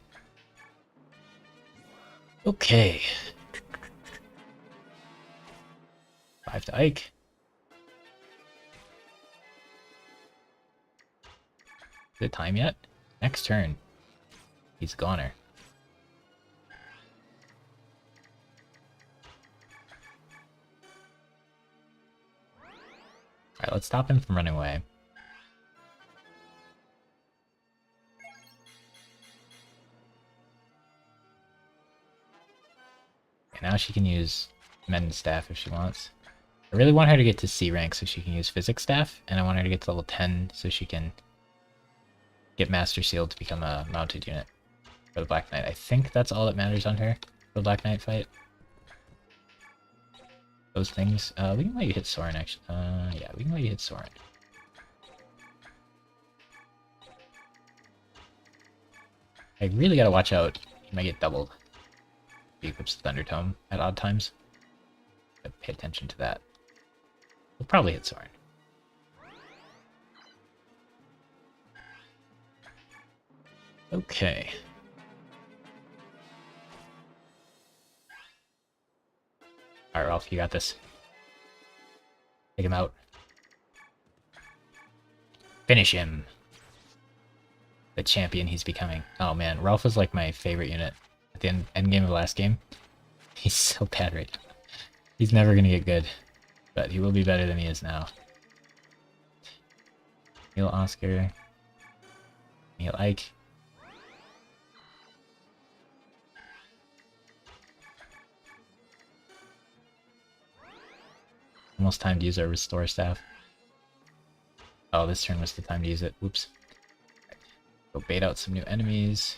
Okay. 5 to Ike. Is it time yet? Next turn. He's a goner. Alright, let's stop him from running away. And now she can use Men's Staff if she wants. I really want her to get to C rank so she can use Physics Staff, and I want her to get to level 10 so she can get Master Seal to become a mounted unit for the Black Knight. I think that's all that matters on her for the Black Knight fight. Those things. We can let you hit Soren, actually. Yeah, we can let you hit Soren. I really gotta watch out. He might get doubled. He equips the Thunder Tome at odd times. Gotta pay attention to that. We'll probably hit Soren. Okay. Alright, Ralph, you got this. Take him out. Finish him. The champion he's becoming. Oh man, Ralph was like my favorite unit at the end game of the last game. He's so bad right now. He's never gonna get good, but he will be better than he is now. Heal Oscar. Heal Ike. Almost time to use our Restore Staff. Oh, this turn was the time to use it. Whoops. Go bait out some new enemies.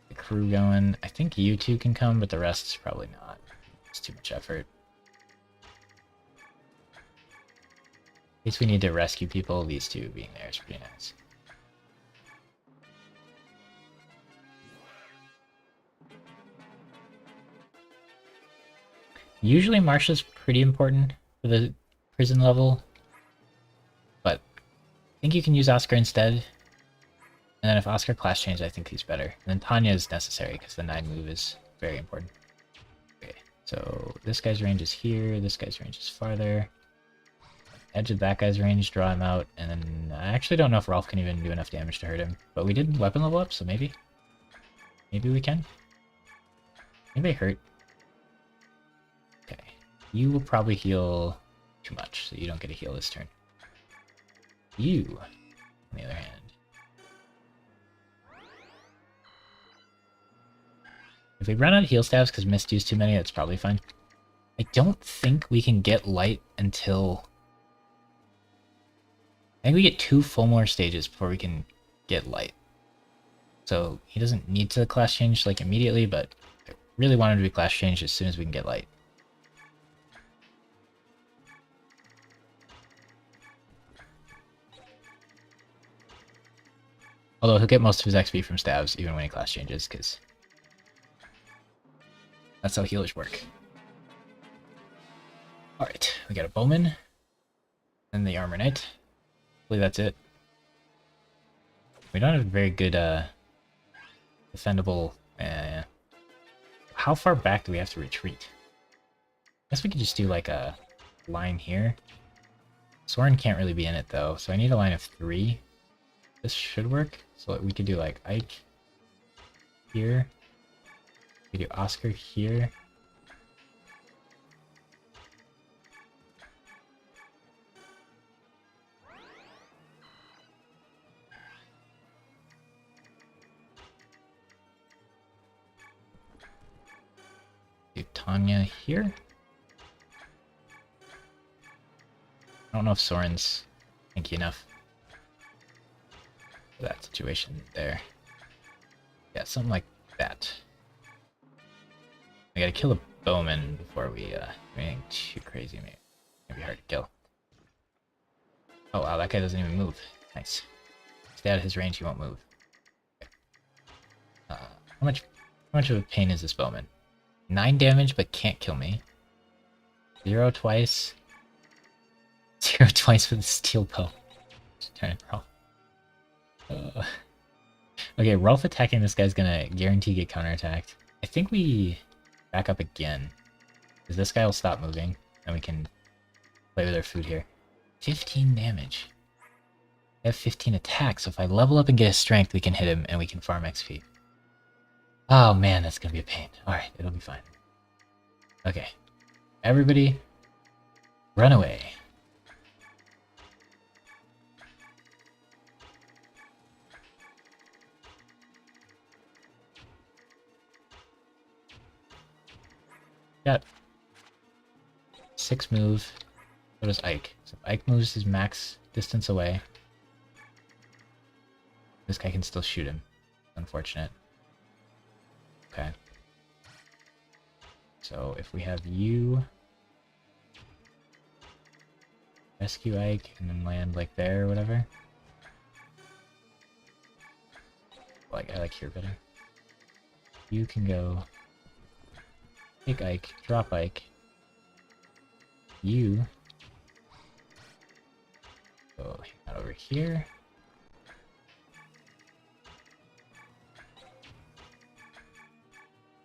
The crew going. I think you two can come, but the rest is probably not. It's too much effort. In case we need to rescue people, these two being there is pretty nice. Usually Marsha's pretty important for the prison level, but I think you can use Oscar instead. And then if Oscar class changes, I think he's better. And then Tanya is necessary because the 9 move is very important. Okay, so this guy's range is here, this guy's range is farther. Edge of that guy's range, draw him out, and then I actually don't know if Rolf can even do enough damage to hurt him. But we did weapon level up, so maybe. Maybe we can. Maybe I hurt. Okay. You will probably heal too much, so you don't get a heal this turn. You, on the other hand. If we run out of heal staffs because Mist used too many, that's probably fine. I don't think we can get light until... I think we get 2 full more stages before we can get light. So he doesn't need to class change like immediately, but I really want him to be class changed as soon as we can get light. Although he'll get most of his XP from stabs even when he class changes, because that's how healers work. Alright, we got a bowman. And the armor knight. Hopefully that's it. We don't have a very good defendable. How far back do we have to retreat? I guess we could just do like a line here. Soren can't really be in it though, so I need a line of 3. This should work. So we could do like Ike here. We could do Oscar here. Do Tanya here. I don't know if Soren's tanky enough for that situation there. Yeah, something like that. I gotta kill a bowman before we do anything too crazy. Maybe it'd be hard to kill. Oh wow, that guy doesn't even move. Nice. Stay out of his range, he won't move. Okay. How much of a pain is this bowman? 9 damage, but can't kill me. 0 twice. 0 twice with a steel bow. Just turn it Rolf. Okay, Rolf attacking this guy's gonna guarantee get counterattacked. I think we back up again. Because this guy will stop moving, and we can play with our food here. 15 damage. I have 15 attacks, so if I level up and get his strength, we can hit him and we can farm XP. Oh man, that's gonna be a pain. Alright, it'll be fine. Okay. Everybody, run away. Got 6 move. So does Ike. So if Ike moves his max distance away, this guy can still shoot him. Unfortunate. Okay. So if we have you rescue Ike and then land like there or whatever. I like here better. You can go take Ike, drop Ike. You go hang out over here.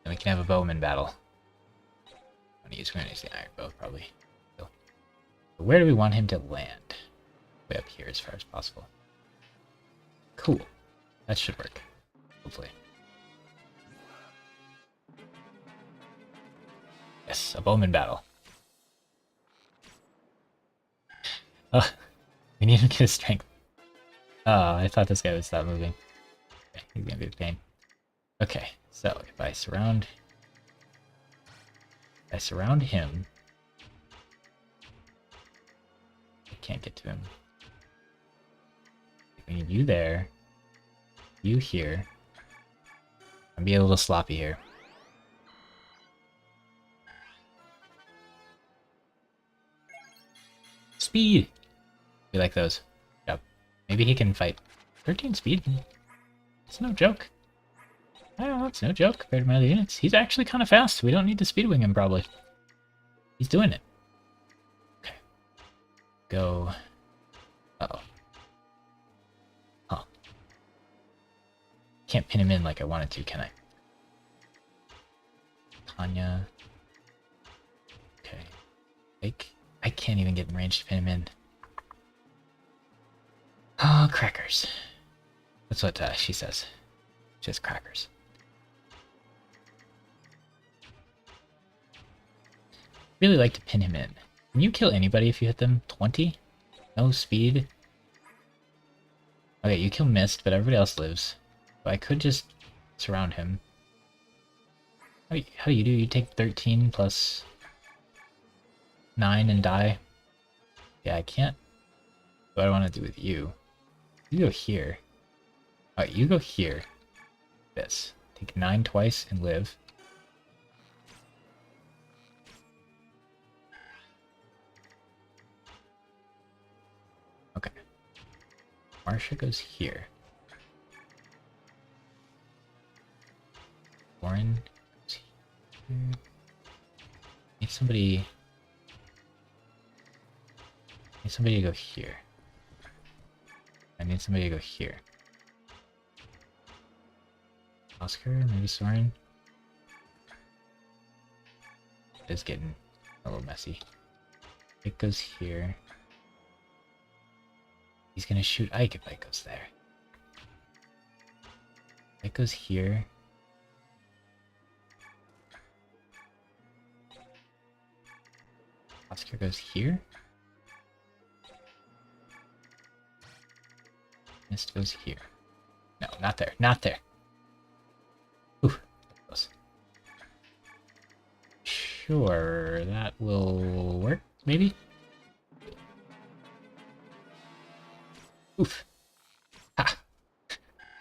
And we can have a bowman battle. We're gonna use the iron bow probably. So where do we want him to land? Way up here as far as possible. Cool. That should work. Hopefully. Yes, a bowman battle. Oh, we need him to get his strength. Oh, I thought this guy would stop moving. Okay, he's gonna be a pain. Okay, so if I surround him, I can't get to him. We need you there, you here. I'm being a little sloppy here. Speed! We like those. Yep. Maybe he can fight. 13 speed? It's no joke. I don't know, it's no joke compared to my other units. He's actually kind of fast. We don't need to speedwing him, probably. He's doing it. Okay. Go. Uh-oh. Huh. Can't pin him in like I wanted to, can I? Tanya. Okay. I can't even get in range to pin him in. Oh, crackers. That's what she says. Just crackers. Really like to pin him in. Can you kill anybody if you hit them? 20? No speed? Okay, you kill Mist, but everybody else lives. So I could just surround him. How do you do? You take 13 plus 9 and die? Yeah, I can't. What do I want to do with you? You go here. Alright, you go here. This. Take 9 twice and live. Okay. Marsha goes here. Warren goes here. Need somebody need somebody to go here. I need somebody to go here. Oscar, maybe Soren. It's getting a little messy. It goes here. He's gonna shoot Ike if Ike goes there. It goes here. Oscar goes here. Mist goes here. No, not there. Not there. Ooh, close. Sure, that will work, maybe? Oof. Ha!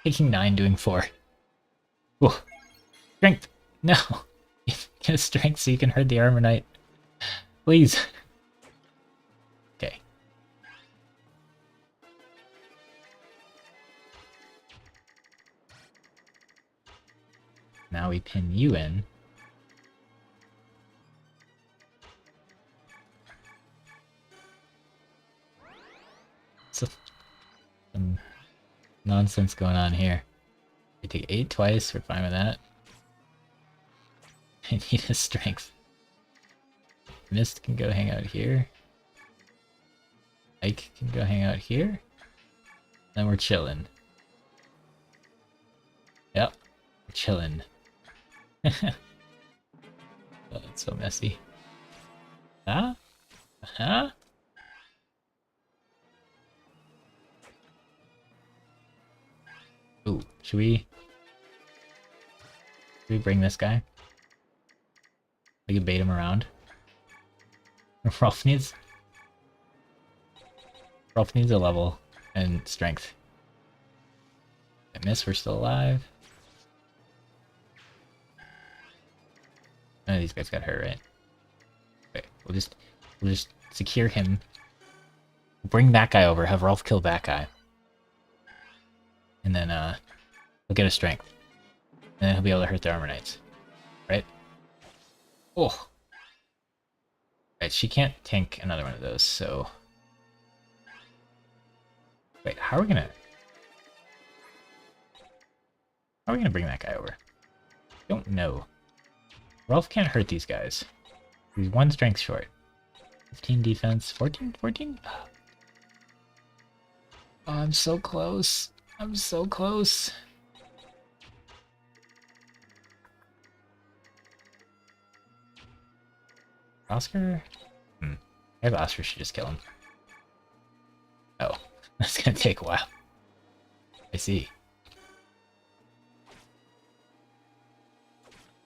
Taking 9, doing 4. Ooh. Strength! No! Get a strength so you can hurt the armor knight. Please. Okay. Now we pin you in. Some nonsense going on here. We take 8 twice, we're fine with that. I need a strength. Mist can go hang out here. Ike can go hang out here. Then we're chilling. Yep, we're chilling. Oh, it's so messy. Huh? Huh? Ooh, should we bring this guy? We can bait him around. Rolf needs a level and strength. I miss, we're still alive. None of these guys got hurt, right? Okay, we'll just secure him. Bring that guy over, have Rolf kill that guy. And then we'll get a strength. And then he'll be able to hurt the armor knights. Right? Oh. Right, she can't tank another one of those, so... Wait, how are we gonna bring that guy over? Don't know. Rolf can't hurt these guys. He's 1 strength short. 15 defense. 14? 14? Oh, I'm so close. I'm so close. Oscar? Maybe Oscar should just kill him. Oh, that's gonna take a while. I see.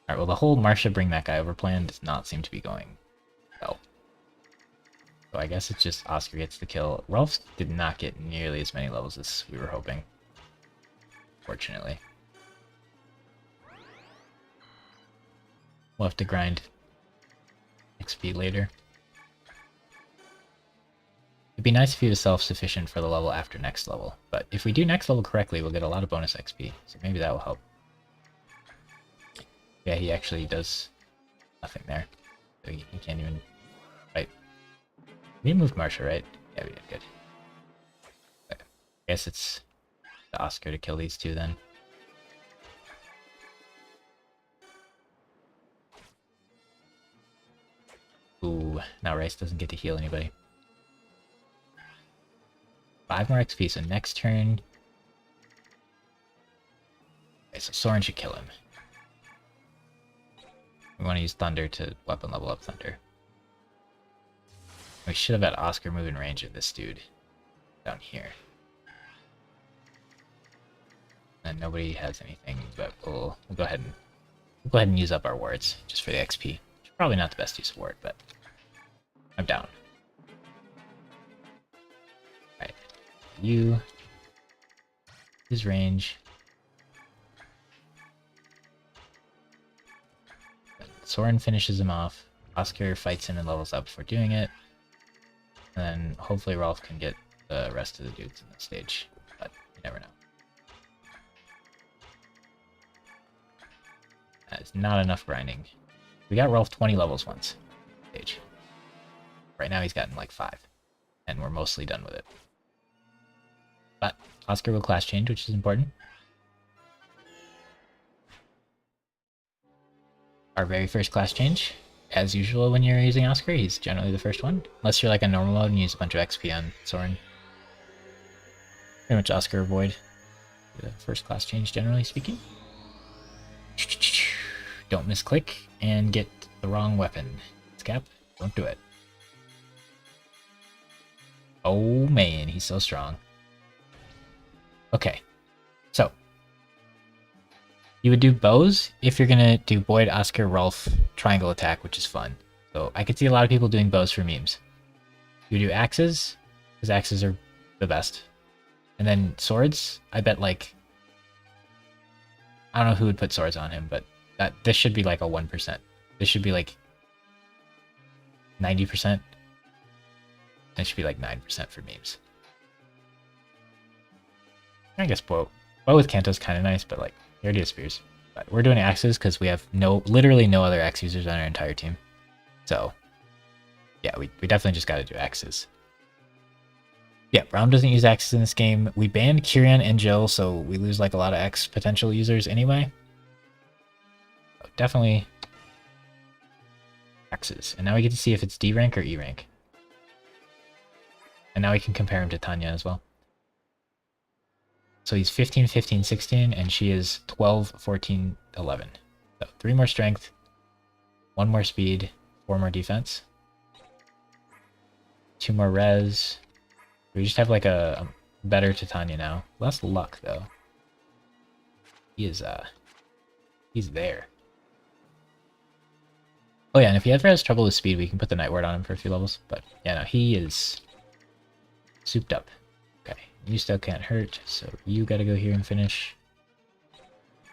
Alright, well the whole Marcia bring that guy over plan does not seem to be going well. So I guess it's just Oscar gets the kill. Rolf did not get nearly as many levels as we were hoping. Fortunately. We'll have to grind XP later. It'd be nice if he was self-sufficient for the level after next level, but if we do next level correctly, we'll get a lot of bonus XP, so maybe that will help. Yeah, he actually does nothing there. So he can't even fight. We moved Marcia, right? Yeah, we did good. But I guess it's the Oscar to kill these two then. Ooh, now Rice doesn't get to heal anybody. 5 more XP, so next turn... Okay, so Soren should kill him. We want to use Thunder to weapon level up Thunder. We should have had Oscar move in range of this dude down here. And nobody has anything, but we'll go ahead and use up our wards just for the XP. Probably not the best use of ward, but I'm down. Alright. You. His range. Soren finishes him off. Oscar fights him and levels up before doing it. And then hopefully Rolf can get the rest of the dudes in the stage, but you never know. That is not enough grinding. We got Rolf 20 levels once. Stage. Right now he's gotten like 5. and we're mostly done with it. But Oscar will class change, which is important. Our very first class change. As usual when you're using Oscar, he's generally the first one. Unless you're like a normal mode and use a bunch of XP on Soren. Pretty much Oscar avoid the first class change, generally speaking. Don't misclick and get the wrong weapon. Scap, don't do it. Oh man, he's so strong. Okay, so you would do bows if you're gonna do Boyd, Oscar, Rolf, triangle attack, which is fun. So I could see a lot of people doing bows for memes. You do axes, because axes are the best. And then swords, I bet like, I don't know who would put swords on him, but this should be like a 1%. This should be like 90%. That should be like 9% for memes. I guess bow with Kanto is kind of nice, but like, he already has spears. But we're doing axes because we have literally no other axe users on our entire team. So, yeah, we definitely just got to do axes. Yeah, Braum doesn't use axes in this game. We banned Kyrian and Jill, so we lose like a lot of X potential users anyway. So definitely axes. And now we get to see if it's D rank or E rank. And now we can compare him to Tanya as well. So he's 15, 15, 16, and she is 12, 14, 11. So 3 more strength, 1 more speed, 4 more defense, 2 more res. We just have like a better Titania now. Less luck though. He is he's there. Oh yeah, and if he ever has trouble with speed, we can put the Night Ward on him for a few levels. But yeah, no, he is souped up. Okay, you still can't hurt, so you gotta go here and finish.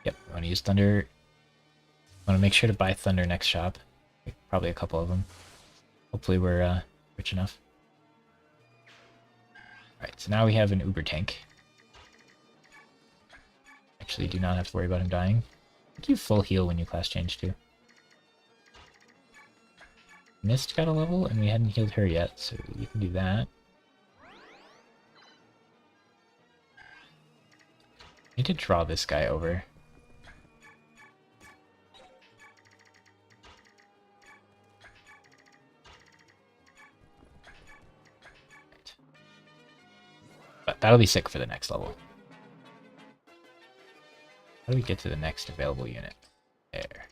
Yep, we want to use Thunder. Want to make sure to buy Thunder next shop. Probably a couple of them. Hopefully we're rich enough. Alright, so now we have an Uber tank. Actually, do not have to worry about him dying. I think you full heal when you class change too. Mist got a level, and we hadn't healed her yet, so you can do that. Need to draw this guy over. But that'll be sick for the next level. How do we get to the next available unit? There.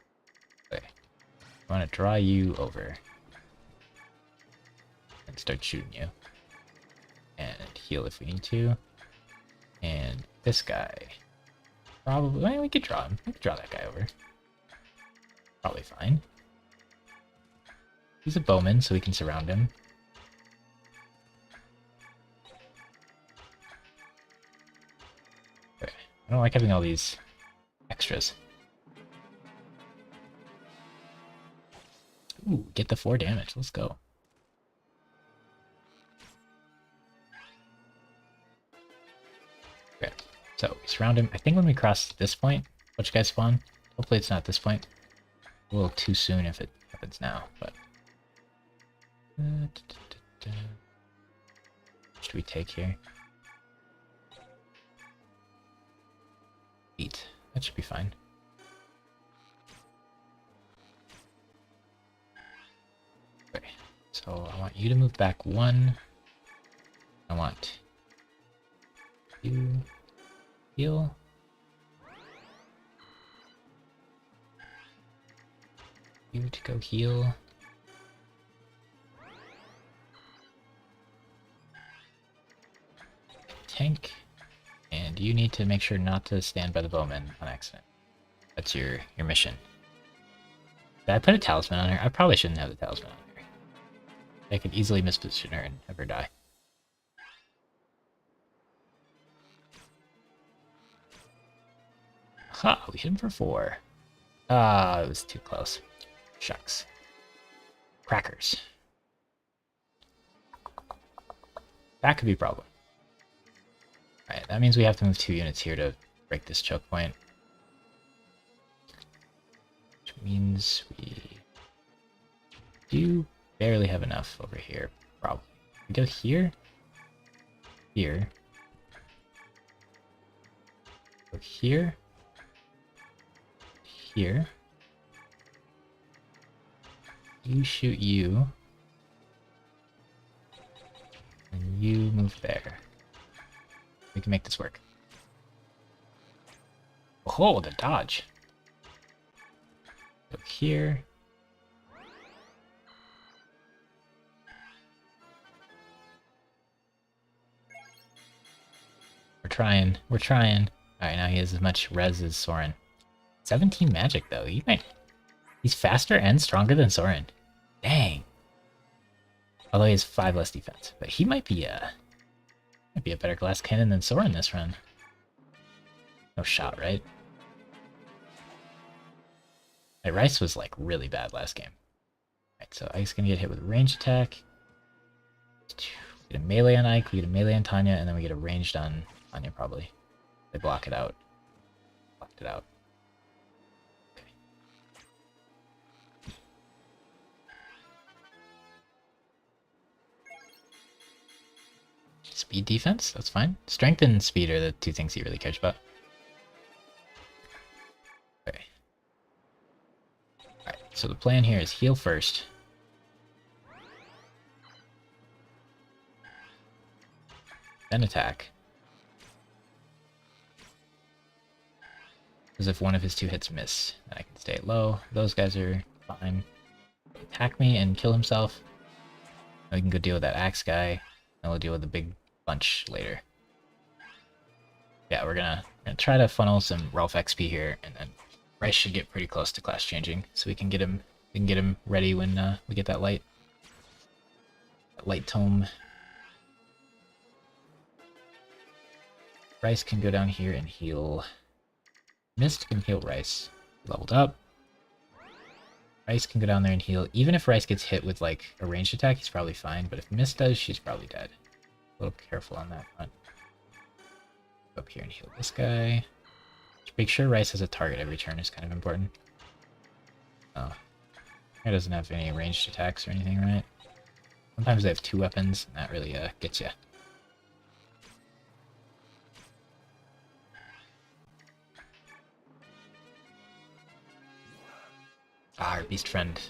Okay. I want to draw you over. And start shooting you. And heal if we need to. And this guy. Probably, well, we could draw him. We could draw that guy over. Probably fine. He's a bowman, so we can surround him. Okay. I don't like having all these extras. Ooh, get the 4 damage. Let's go. Okay, so we surround him. I think when we cross this point, which guys spawn? Hopefully it's not this point. A little too soon if it happens now, but... What should we take here? Beat. That should be fine. Okay, so I want you to move back 1. I want you heal. You to go heal. Tank. And you need to make sure not to stand by the bowman on accident. That's your mission. Did I put a talisman on her? I probably shouldn't have the talisman on her. I could easily misposition her and have her die. Ha! We hit him for 4. Ah, it was too close. Shucks. Crackers. That could be a problem. Alright, that means we have to move 2 units here to break this choke point. Which means we do barely have enough over here, probably. We go here. Here. Go here. Here. You shoot you. And you move there. We can make this work. Oh, the dodge. Go here. We're trying. We're trying. Alright, now he has as much res as Soren. 17 magic though. He's faster and stronger than Soren. Dang. Although he has 5 less defense. But he might be a better glass cannon than Soren this run. No shot, right? Like, Rice was like really bad last game. Alright, so Ike's gonna get hit with a range attack. We get a melee on Ike, we get a melee on Tanya, and then we get a ranged on Tanya probably. They block it out. Blocked it out. Okay. Speed defense, that's fine. Strength and speed are the 2 things he really cares about. Okay. Alright, so the plan here is heal first. Then attack. Because if one of his 2 hits miss, then I can stay low. Those guys are fine. Attack me and kill himself. Then we can go deal with that axe guy. And we'll deal with the big bunch later. Yeah, we're gonna try to funnel some Rolf XP here, and then Rice should get pretty close to class changing, so we can get him ready when we get that light tome. Rice can go down here and heal. Mist can heal Rice. Leveled up. Rice can go down there and heal. Even if Rice gets hit with like a ranged attack, he's probably fine. But if Mist does, she's probably dead. A little careful on that front. Go up here and heal this guy. Just make sure Rice has a target every turn is kind of important. Oh. He doesn't have any ranged attacks or anything, right? Sometimes they have 2 weapons, and that really gets you. Ah, our beast friend.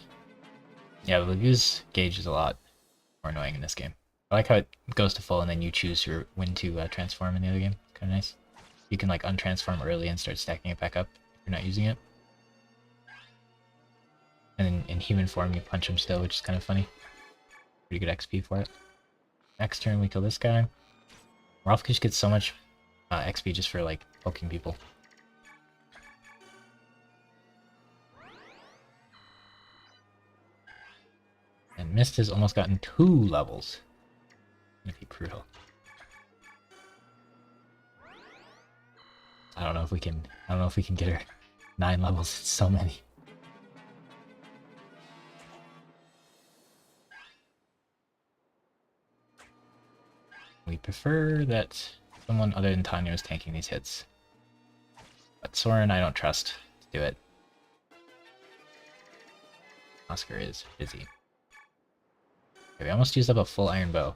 Yeah, the Lagu's gauge is a lot more annoying in this game. I like how it goes to full and then you choose when to transform in the other game. It's kind of nice. You can like untransform early and start stacking it back up if you're not using it. And in human form you punch him still, which is kind of funny. Pretty good XP for it. Next turn we kill this guy. Rolf just gets so much XP just for like poking people. And Mist has almost gotten 2 levels. Gonna be brutal. I don't know if we can get her 9 levels. It's so many. We prefer that someone other than Tanya is tanking these hits. But Soren I don't trust to do it. Oscar is busy. Okay, we almost used up a full iron bow.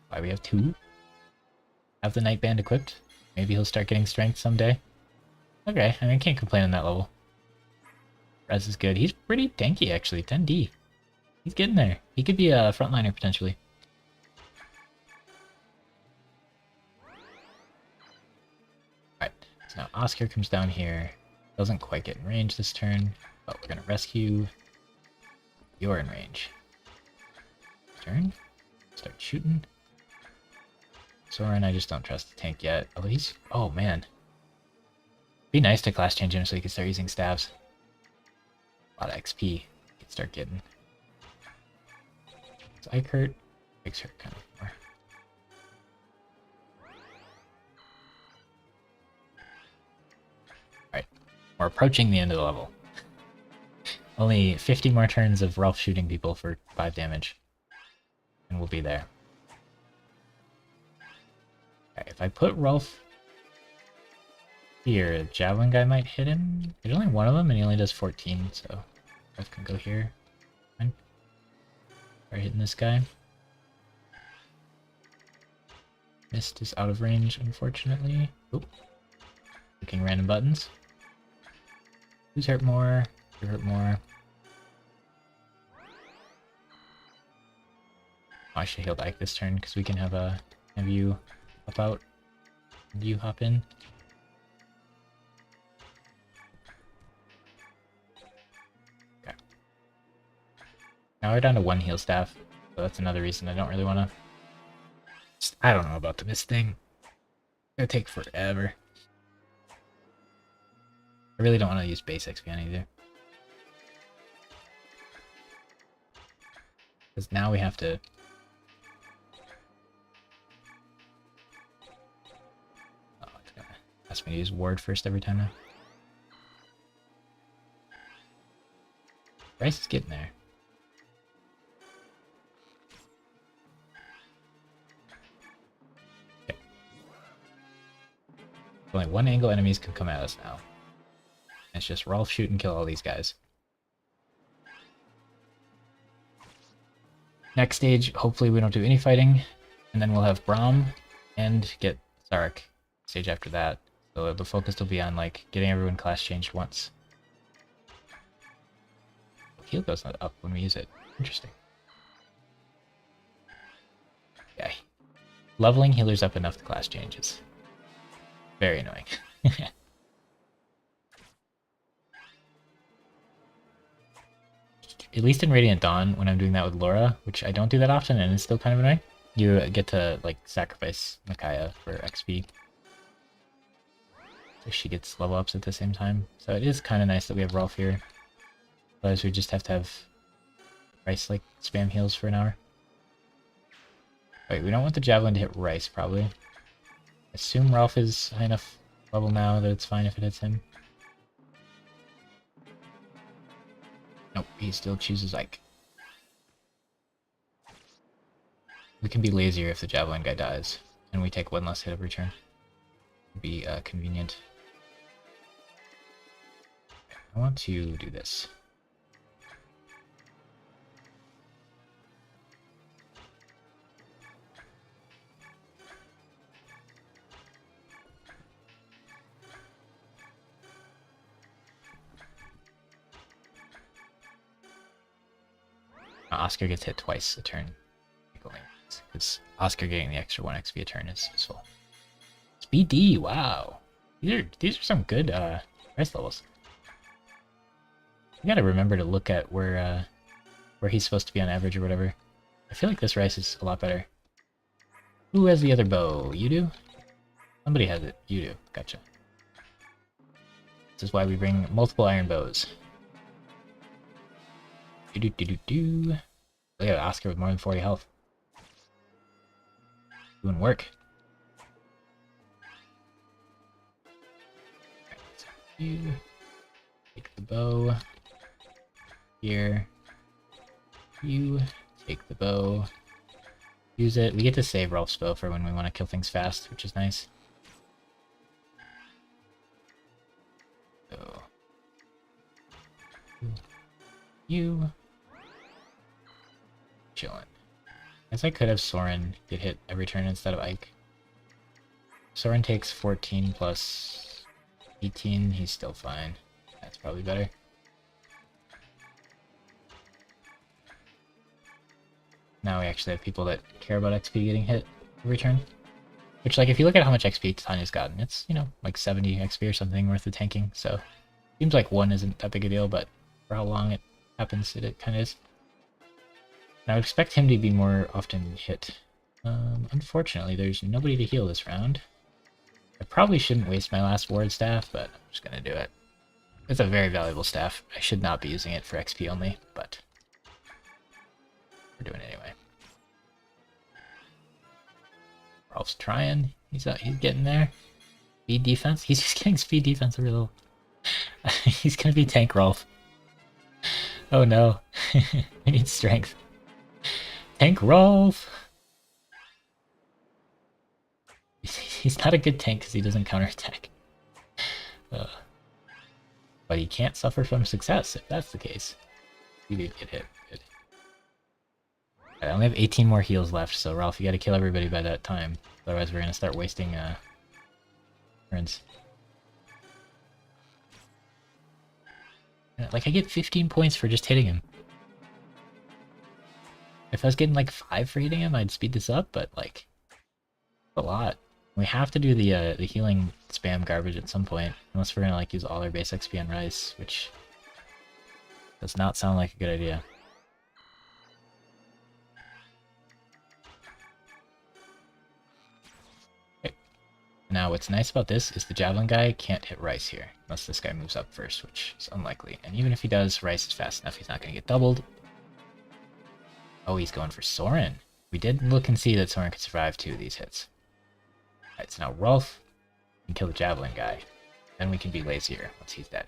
Why, we have 2? Have the Night Band equipped? Maybe he'll start getting strength someday. Okay, I mean, I can't complain on that level. Res is good. He's pretty tanky, actually. 10D. He's getting there. He could be a frontliner, potentially. Alright, so now Oscar comes down here. Doesn't quite get in range this turn, but we're gonna rescue. You're in range. Turn. Start shooting. Soren, I just don't trust the tank yet. Oh, he's... Oh, man. Be nice to class change him so he can start using stabs. A lot of XP he can start getting. So Ike hurt. Ike's hurt kind of more. Alright. We're approaching the end of the level. Only 50 more turns of Rolf shooting people for 5 damage. And we'll be there. Okay, if I put Rolf here, a javelin guy might hit him. There's only 1 of them and he only does 14, so Rolf can go here. Fine. Start hitting this guy. Mist is out of range, unfortunately. Oop. Clicking random buttons. Who's hurt more? Who hurt more? Oh, I should heal Ike this turn because we can have you hop out and you hop in. Okay. Now we're down to 1 heal staff, so that's another reason I don't really want to. I don't know about this thing. It's gonna take forever. I really don't want to use base XP on either. Because now we have to... Oh, it's gonna ask me to use ward first every time now. Bryce is getting there. Okay. Only 1 angle enemies can come at us now. It's just Rolf shoot and kill all these guys. Next stage, hopefully we don't do any fighting, and then we'll have Braum and get Zarek stage after that. So the focus will be on like getting everyone class changed once. Heal goes up when we use it. Interesting. Yeah. Leveling healers up enough to class changes. Very annoying. At least in Radiant Dawn, when I'm doing that with Laura, which I don't do that often and it's still kind of annoying, you get to like sacrifice Micaiah for XP. So she gets level ups at the same time. So it is kind of nice that we have Rolf here. Otherwise we just have to have Rice like spam heals for an hour. Wait, we don't want the Javelin to hit Rice, probably. Assume Rolf is high enough level now that it's fine if it hits him. Nope, he still chooses Ike. We can be lazier if the Javelin guy dies, and we take 1 less hit every turn. It'd be convenient. I want to do this. Oscar gets hit twice a turn. Because Oscar getting the extra 1 XP a turn is useful. Speed D, wow. These are some good price levels. You gotta remember to look at where he's supposed to be on average or whatever. I feel like this Rice is a lot better. Who has the other bow? You do? Somebody has it. You do. Gotcha. This is why we bring multiple iron bows. Do-do-do-do-do. Look at Oscar with more than 40 health. Doing work. Right, so you take the bow. Here. You take the bow. Use it. We get to save Rolf's bow for when we want to kill things fast, which is nice. So. You. Chillin'. I guess I could have Soren get hit every turn instead of Ike. Soren takes 14 plus 18, he's still fine. That's probably better. Now we actually have people that care about XP getting hit every turn. Which, like, if you look at how much XP Tanya's gotten, it's, you know, like 70 XP or something worth of tanking, so... Seems like 1 isn't that big a deal, but for how long it happens, it kind of is. And I would expect him to be more often hit. Unfortunately, there's nobody to heal this round. I probably shouldn't waste my last ward staff, but I'm just gonna do it. It's a very valuable staff. I should not be using it for XP only, but we're doing it anyway. Rolf's trying. He's getting there. Speed defense. He's just getting speed defense every little. He's gonna be tank Rolf. Oh no. I need strength. Tank Rolf! He's not a good tank because he doesn't counterattack. But he can't suffer from success if that's the case. He did get hit. Good. I only have 18 more heals left, so Ralph, you gotta kill everybody by that time. Otherwise we're gonna start wasting turns. Like, I get 15 points for just hitting him. If I was getting like 5 for hitting him, I'd speed this up, but like, a lot. We have to do the healing spam garbage at some point, unless we're gonna like use all our base XP on Rice, which does not sound like a good idea. Okay. Now what's nice about this is the Javelin guy can't hit Rice here, unless this guy moves up first, which is unlikely. And even if he does, Rice is fast enough, he's not gonna get doubled. Oh, he's going for Soren. We did look and see that Soren could survive 2 of these hits. Alright, so now Rolf can kill the Javelin guy. Then we can be lazier once he's dead.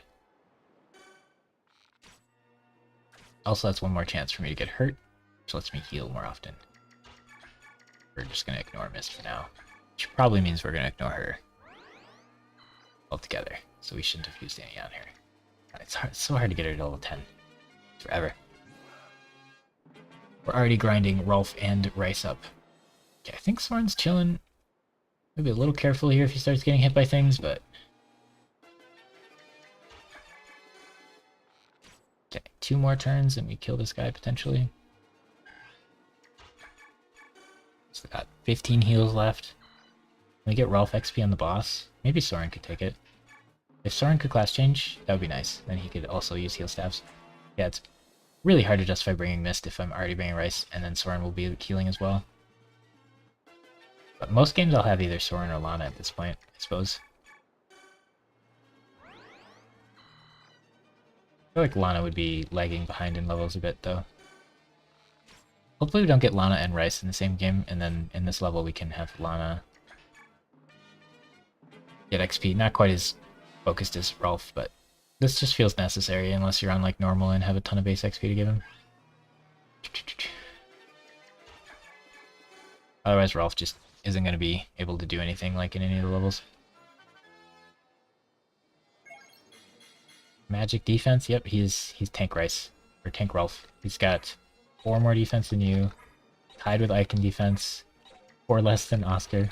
Also, that's one more chance for me to get hurt, which lets me heal more often. We're just going to ignore Mist for now, which probably means we're going to ignore her altogether, so we shouldn't have used any on her. It's so hard to get her to level 10. Forever. We're already grinding Rolf and Rice up. Okay, I think Soren's chilling. Maybe a little careful here if he starts getting hit by things, but... Okay, 2 more turns and we kill this guy, potentially. Still got 15 heals left. Can we get Rolf XP on the boss? Maybe Soren could take it. If Soren could class change, that would be nice. Then he could also use heal staves. Yeah, it's really hard to justify bringing Mist if I'm already bringing Rice, and then Soren will be healing as well. But most games I'll have either Soren or Lana at this point, I suppose. I feel like Lana would be lagging behind in levels a bit, though. Hopefully we don't get Lana and Rice in the same game, and then in this level we can have Lana get XP. Not quite as focused as Rolf, but this just feels necessary unless you're on like normal and have a ton of base XP to give him. Otherwise Rolf just isn't going to be able to do anything like in any of the levels. Magic defense, yep, he's tank Rice, or tank Rolf. He's got 4 more defense than you, tied with Ike in defense, 4 less than Oscar.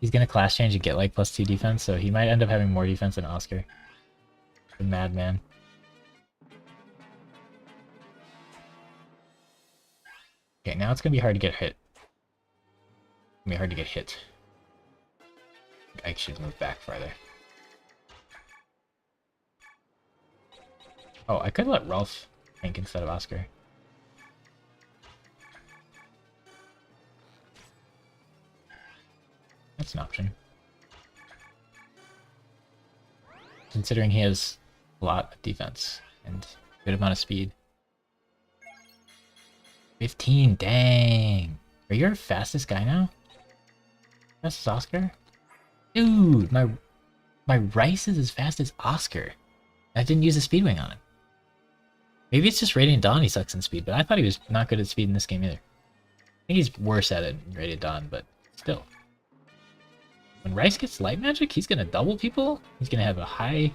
He's going to class change and get like +2 defense, so he might end up having more defense than Oscar. The madman. Okay, now it's going to be hard to get hit. It's gonna be hard to get hit. I should move back farther. Oh, I could let Rolf tank instead of Oscar. That's an option. Considering he has a lot of defense and a good amount of speed. 15, dang! Are you our fastest guy now? Fastest Oscar? Dude, my Rice is as fast as Oscar. I didn't use a speed wing on him. Maybe it's just Radiant Dawn he sucks in speed, but I thought he was not good at speed in this game either. I think he's worse at it in Radiant Dawn, but still. When Rice gets light magic, he's gonna double people. He's gonna have a high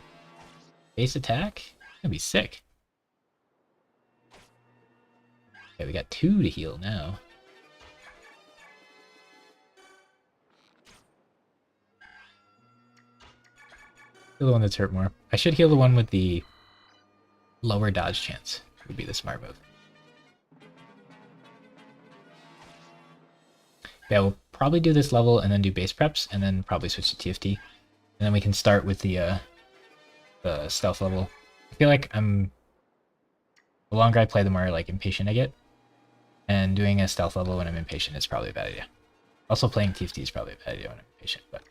base attack. It's gonna be sick. Okay, we got 2 to heal now. Heal the one that's hurt more. I should heal the one with the lower dodge chance. Would be the smart move. Yeah, we'll probably do this level and then do base preps, and then probably switch to TFT. And then we can start with the stealth level. I feel like the longer I play, the more like impatient I get. And doing a stealth level when I'm impatient is probably a bad idea. Also playing TFT is probably a bad idea when I'm impatient, but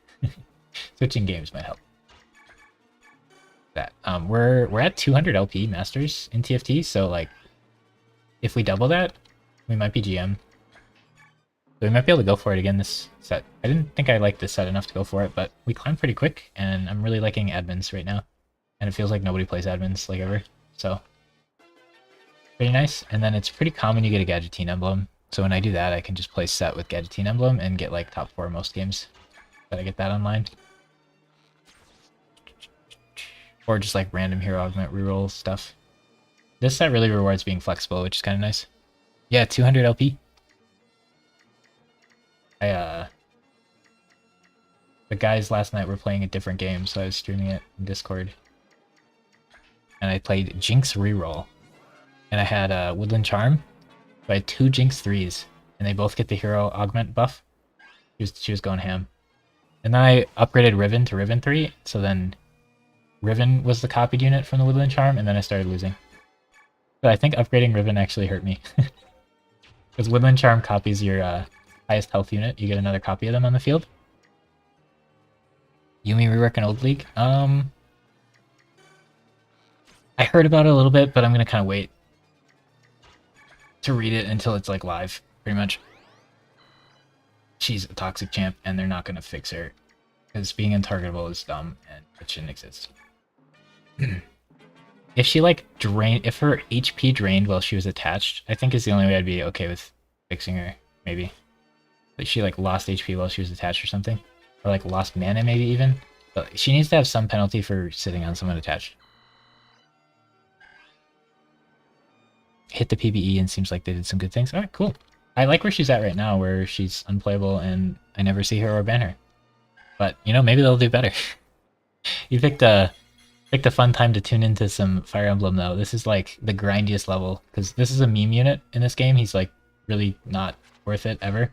switching games might help. That we're at 200 LP masters in TFT, so like if we double that, we might be GM. So we might be able to go for it again this set. I didn't think I liked this set enough to go for it, but we climbed pretty quick, and I'm really liking admins right now. And it feels like nobody plays admins like ever, so pretty nice. And then it's pretty common you get a Gadgettine emblem, so when I do that I can just play set with Gadgettine emblem and get like top 4 most games that I get that online. Or just like random hero augment reroll stuff. This set really rewards being flexible, which is kind of nice. Yeah, 200 LP. The guys last night were playing a different game, so I was streaming it in Discord. And I played Jinx Reroll. And I had Woodland Charm. So I had 2 Jinx 3s. And they both get the hero augment buff. She was going ham. And then I upgraded Riven to Riven 3. So then Riven was the copied unit from the Woodland Charm, and then I started losing. But I think upgrading Riven actually hurt me. Because Woodland Charm copies your highest health unit. You get another copy of them on the field. Yumi rework in Old League? I heard about it a little bit, but I'm gonna kind of wait to read it until it's like live, pretty much. She's a toxic champ, and they're not gonna fix her because being untargetable is dumb and it shouldn't exist. If she like if her HP drained while she was attached, I think is the only way I'd be okay with fixing her. Maybe like she like lost HP while she was attached or something, or like lost mana maybe even. But she needs to have some penalty for sitting on someone attached. Hit the PBE and seems like they did some good things. All right, cool. I like where she's at right now, where she's unplayable and I never see her or ban her. But you know, maybe they'll do better. You picked a fun time to tune into some Fire Emblem though. This is like the grindiest level because this is a meme unit in this game. He's like really not worth it ever.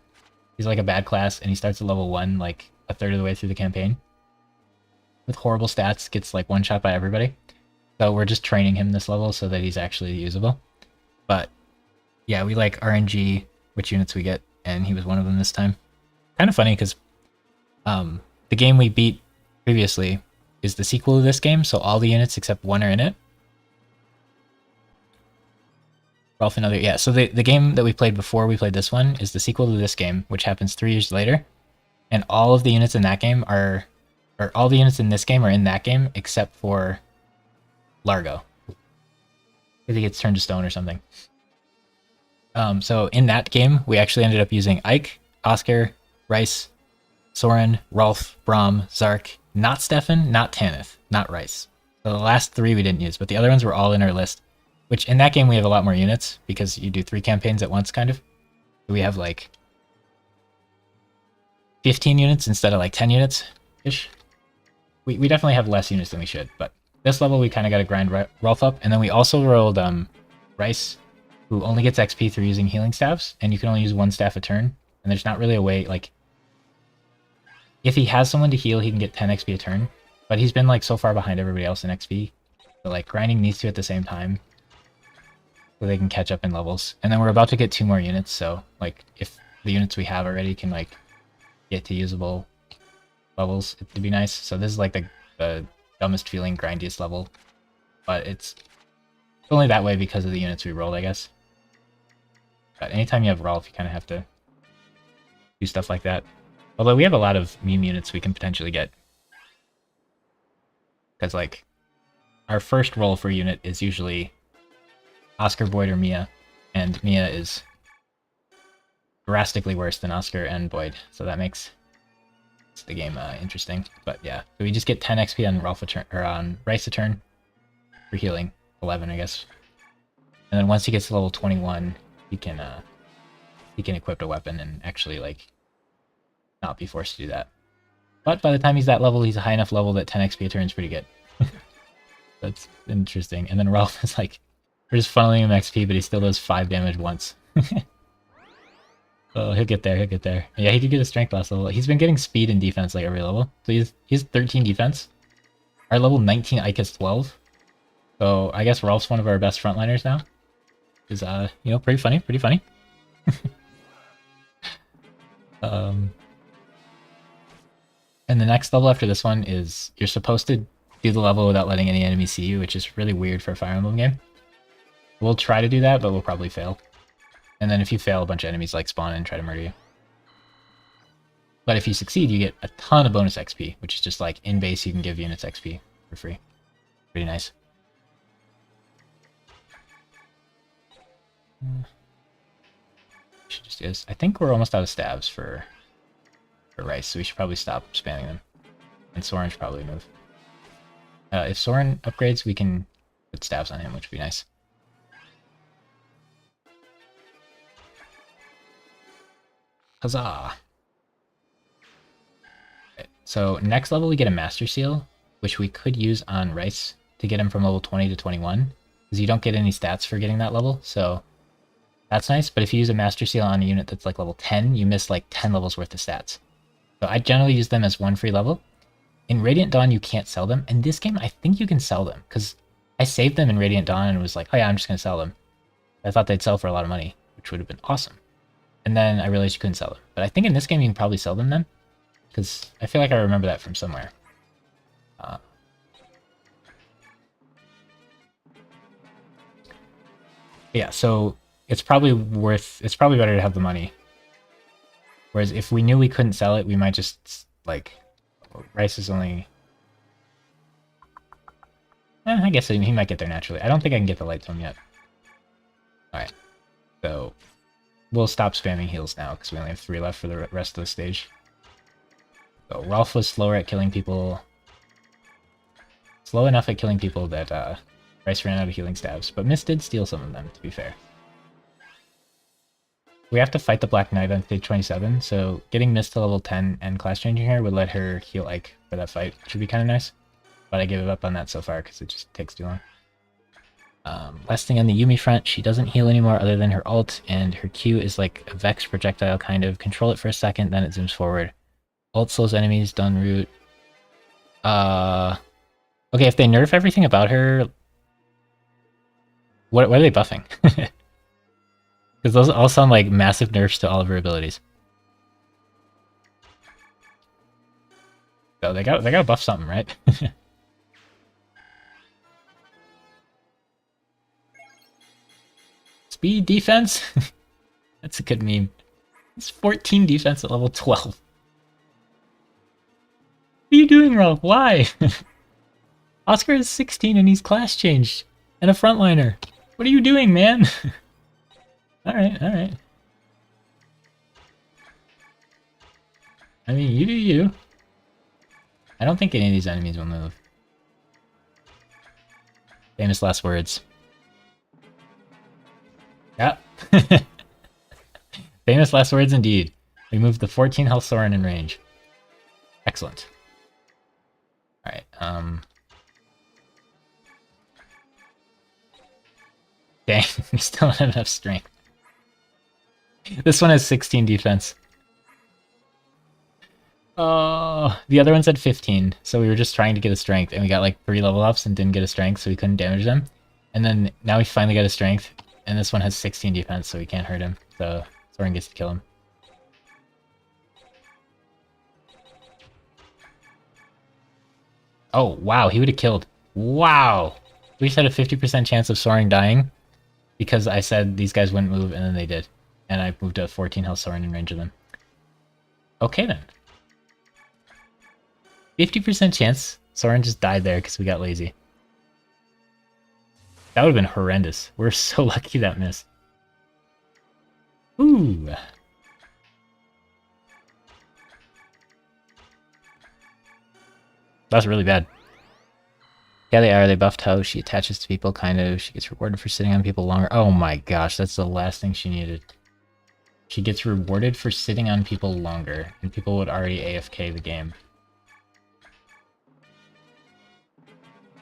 He's like a bad class and he starts at level 1 like a third of the way through the campaign. With horrible stats, gets like one shot by everybody. So we're just training him this level so that he's actually usable. But yeah, we like RNG which units we get, and he was one of them this time. Kind of funny because the game we beat previously is the sequel to this game, so all the units except 1 are in it. Ralph and other, yeah, so the game that we played before we played this one is the sequel to this game, which happens 3 years later. And all of the units in that game are, or all the units in this game are in that game except for Largo. Because he gets turned to stone or something. So in that game, we actually ended up using Ike, Oscar, Rice, Soren, Rolf, Braum, Zark, not Stefan, not Tanith, not Rice. So the last 3 we didn't use, but the other ones were all in our list. Which in that game we have a lot more units because you do 3 campaigns at once, kind of. We have like 15 units instead of like 10 units-ish. We definitely have less units than we should, but this level we kind of got to grind Rolf up. And then we also rolled Rice, who only gets XP through using healing staffs, and you can only use 1 staff a turn. And there's not really a way, like, if he has someone to heal, he can get 10 XP a turn. But he's been like so far behind everybody else in XP. So like grinding these 2 at the same time so they can catch up in levels. And then we're about to get 2 more units, so like if the units we have already can like get to usable levels, it'd be nice. So this is like the dumbest feeling grindiest level. But it's only that way because of the units we rolled, I guess. But anytime you have Rolf, you kind of have to do stuff like that. Although we have a lot of meme units we can potentially get. Because, like, our first roll for unit is usually Oscar, Boyd, or Mia. And Mia is drastically worse than Oscar and Boyd. So that makes the game interesting. But yeah, so we just get 10 XP on Rolf a turn, or on Rice a turn for healing. 11, I guess. And then once he gets to level 21, he can equip a weapon and actually, like, not be forced to do that. But by the time he's that level, he's a high enough level that 10 XP a turn is pretty good. That's interesting. And then Ralph is like, we're just funneling him XP, but he still does 5 damage once. Oh, he'll get there, he'll get there. Yeah, he did get a strength last level. He's been getting speed and defense like every level. So he's 13 defense. Our level 19 Ike is 12. So I guess Ralph's one of our best frontliners now. Is you know, pretty funny, pretty funny. And the next level after this one is you're supposed to do the level without letting any enemies see you, which is really weird for a Fire Emblem game. We'll try to do that, but we'll probably fail. And then if you fail, a bunch of enemies like spawn and try to murder you. But if you succeed, you get a ton of bonus XP, which is just like in base you can give units XP for free. Pretty nice. Should just do this. I think we're almost out of stabs for Rice, so we should probably stop spamming them. And Soren should probably move. If Soren upgrades, we can put stabs on him, which would be nice. Huzzah! So next level we get a Master Seal, which we could use on Rice to get him from level 20 to 21, because you don't get any stats for getting that level, so that's nice. But if you use a Master Seal on a unit that's like level 10, you miss like 10 levels worth of stats. So I generally use them as one free level. In Radiant Dawn, you can't sell them. In this game, I think you can sell them, because I saved them in Radiant Dawn and was like, oh yeah, I'm just going to sell them. I thought they'd sell for a lot of money, which would have been awesome. And then I realized you couldn't sell them. But I think in this game you can probably sell them then, because I feel like I remember that from somewhere. Yeah, so it's probably better to have the money. Whereas if we knew we couldn't sell it, we might just, like, Rice is only... I guess he might get there naturally. I don't think I can get the Light Tome yet. Alright, so we'll stop spamming heals now, because we only have 3 left for the rest of the stage. So Rolf was slower at killing people. Slow enough at killing people that Rice ran out of healing stabs, but Mist did steal some of them, to be fair. We have to fight the Black Knight on stage 27, so getting Mist to level 10 and class changing her would let her heal Ike for that fight, which would be kind of nice. But I gave up on that so far because it just takes too long. Last thing on the Yuumi front, she doesn't heal anymore other than her ult, and her Q is like a Vex projectile kind of. Control it for a second, then it zooms forward. Ult slows enemies, done root. Okay, if they nerf everything about her... What are they buffing? Because those all sound like massive nerfs to all of her abilities. So they gotta buff something, right? Speed defense? That's a good meme. It's 14 defense at level 12. What are you doing, Rolf? Why? Oscar is 16 and he's class changed. And a frontliner. What are you doing, man? Alright, alright. I mean, you do you. I don't think any of these enemies will move. Famous last words. Yep. Famous last words indeed. We moved the 14 health Soren in range. Excellent. Alright, dang, we still don't have enough strength. This one has 16 defense. Oh, the other one said 15, so we were just trying to get a strength, and we got like 3 level ups and didn't get a strength, so we couldn't damage them. And then now we finally got a strength, and this one has 16 defense, so we can't hurt him. So Soren gets to kill him. Oh, wow, he would have killed. Wow! We just had a 50% chance of Soren dying because I said these guys wouldn't move, and then they did. And I moved a 14 health Soren in range of them. Okay then. 50% chance Soren just died there because we got lazy. That would have been horrendous. We're so lucky that missed. Ooh. That's really bad. Yeah, they are. They buffed how she attaches to people, kind of. She gets rewarded for sitting on people longer. Oh my gosh, that's the last thing she needed. She gets rewarded for sitting on people longer, and people would already AFK the game.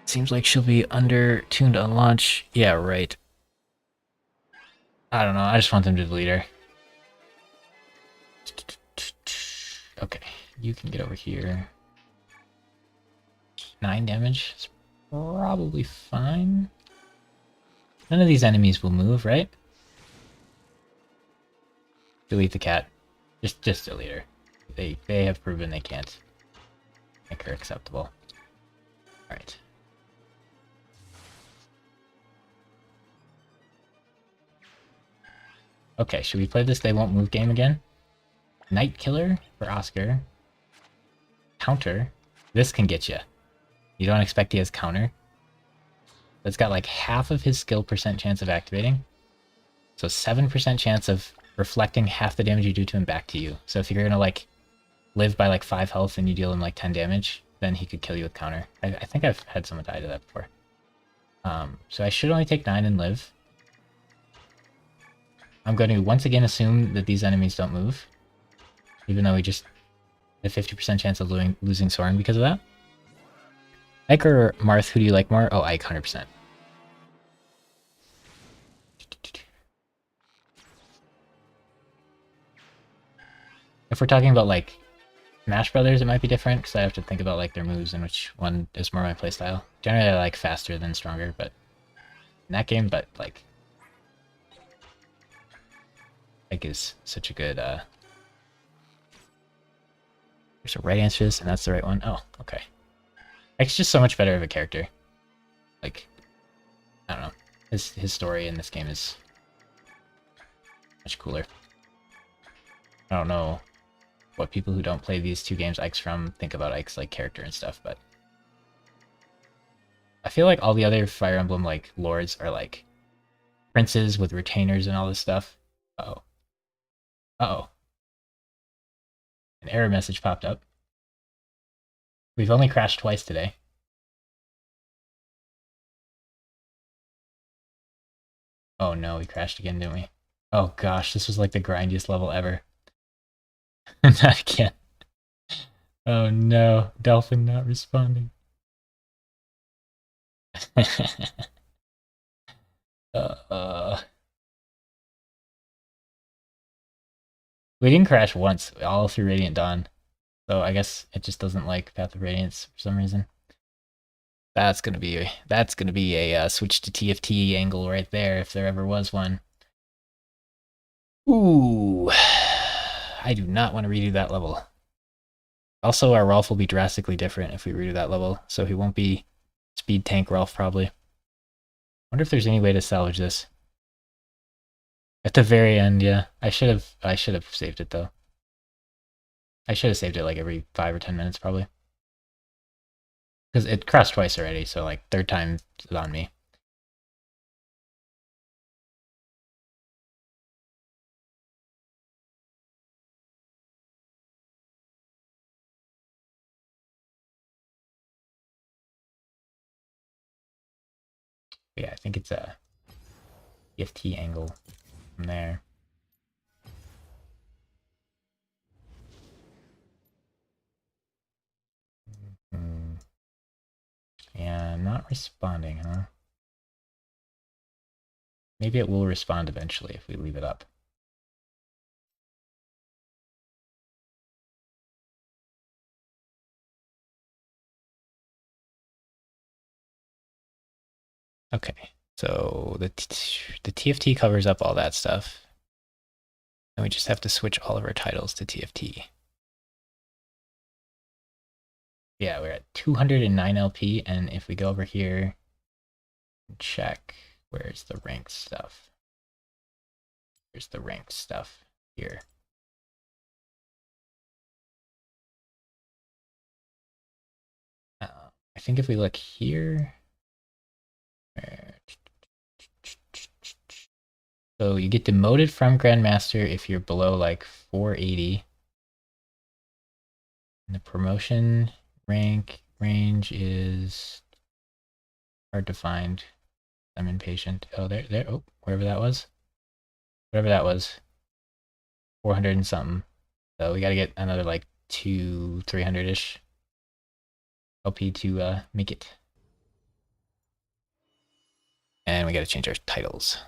Seems like she'll be under-tuned on launch. Yeah, right. I don't know, I just want them to delete her. Okay, you can get over here. 9 damage is probably fine. None of these enemies will move, right? Delete the cat. Just delete her. They have proven they can't make her acceptable. Alright. Okay, should we play this they won't move game again? Night Killer for Oscar. Counter. This can get you. You don't expect he has counter. That's got like half of his skill percent chance of activating. So 7% chance of reflecting half the damage you do to him back to you. So if you're gonna like live by like 5 health and you deal him like 10 damage, then he could kill you with counter. I think I've had someone die to that before. So I should only take 9 and live. I'm going to once again assume that these enemies don't move. Even though we just A 50% chance of losing Soren because of that. Ike or Marth, who do you like more? Oh, Ike, 100%. If we're talking about like Smash Brothers, it might be different because I have to think about like their moves and which one is more my playstyle. Generally, I like faster than stronger, but in that game, but like Ike is such a good. There's a right answer to this, and that's the right one. Oh, okay. Ike's just so much better of a character. Like, I don't know. His story in this game is much cooler. I don't know what people who don't play these two games Ike's from think about Ike's like character and stuff, but I feel like all the other Fire Emblem like lords are like princes with retainers and all this stuff. Uh-oh. Uh-oh. An error message popped up. We've only crashed twice today. Oh no, we crashed again, didn't we? Oh gosh, this was like the grindiest level ever. Not again. Oh no, Dolphin not responding. uh, we didn't crash once, all through Radiant Dawn. So I guess it just doesn't like Path of Radiance for some reason. That's gonna be a switch to TFT angle right there if there ever was one. Ooh, I do not want to redo that level. Also, our Rolf will be drastically different if we redo that level, so he won't be speed tank Rolf probably. Wonder if there's any way to salvage this. At the very end, yeah. I should have saved it though. I should have saved it like every 5 or 10 minutes probably. Because it crashed twice already, so like third time is on me. But yeah, I think it's a TFT angle from there. Yeah, not responding, huh? Maybe it will respond eventually if we leave it up. Okay, so the TFT covers up all that stuff. And we just have to switch all of our titles to TFT. Yeah, we're at 209 LP, and if we go over here and check, where's the ranked stuff? Here's the ranked stuff here. I think if we look here, so you get demoted from Grandmaster if you're below like 480. And the promotion rank range is hard to find. I'm impatient. Oh, there. Oh, wherever that was. Whatever that was. 400 and something. So we gotta get another like 300-ish LP to make it. And we gotta change our titles.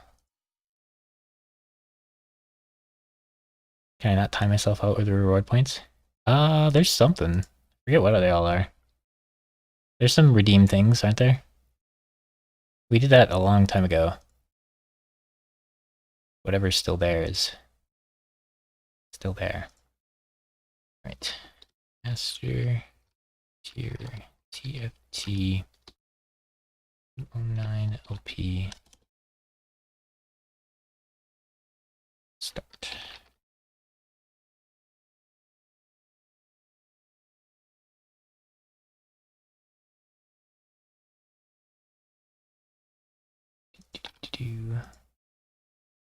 Can I not time myself out with the reward points? There's something. I forget what they all are. There's some redeem things, aren't there? We did that a long time ago. Whatever's still there is still there. Right. Master tier TFT 09 LP start.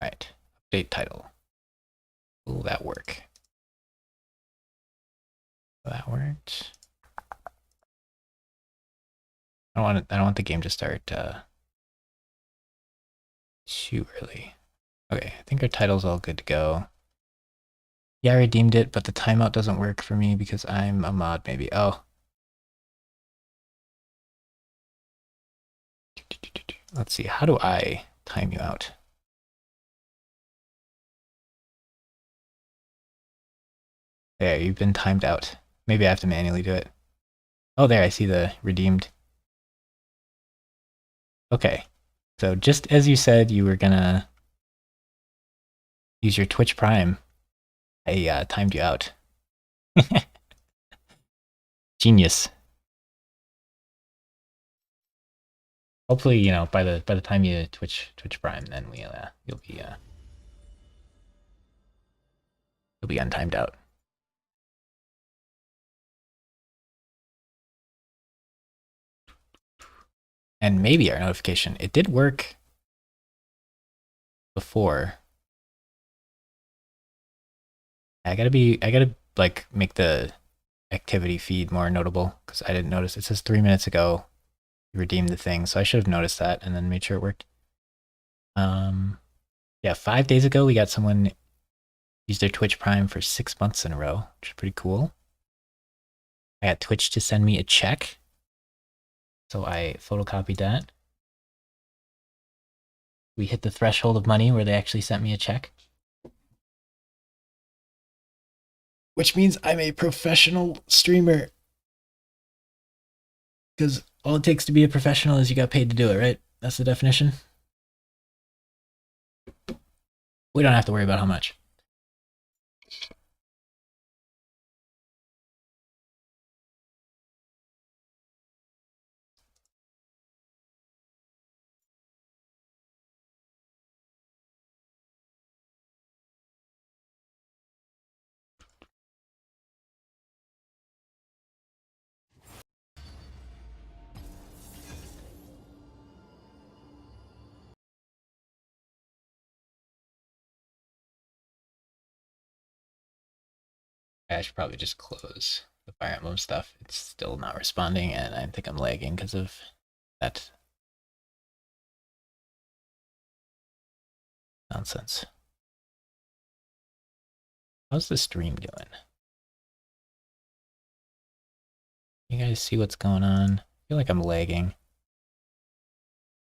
Right. Update title. Will that work? That worked. I don't want the game to start too early. Okay, I think our title's all good to go. Yeah, I redeemed it, but the timeout doesn't work for me because I'm a mod, maybe. Oh. Let's see, how do I time you out? There, you've been timed out. Maybe I have to manually do it. Oh, there, I see the redeemed. Okay, so just as you said you were gonna use your Twitch Prime, I timed you out. Genius. Hopefully, you know, by the time you Twitch Prime, then you'll be untimed out. And maybe our notification. It did work before. I gotta like make the activity feed more notable because I didn't notice. It says 3 minutes ago you redeemed the thing, so I should have noticed that and then made sure it worked. Yeah, 5 days ago we got someone use their Twitch Prime for 6 months in a row, which is pretty cool. I got Twitch to send me a check, so I photocopied that. We hit the threshold of money where they actually sent me a check. Which means I'm a professional streamer. Because all it takes to be a professional is you got paid to do it, right? That's the definition. We don't have to worry about how much. I should probably just close the Fire Emblem stuff. It's still not responding, and I think I'm lagging because of that nonsense. How's the stream doing? You guys see what's going on? I feel like I'm lagging.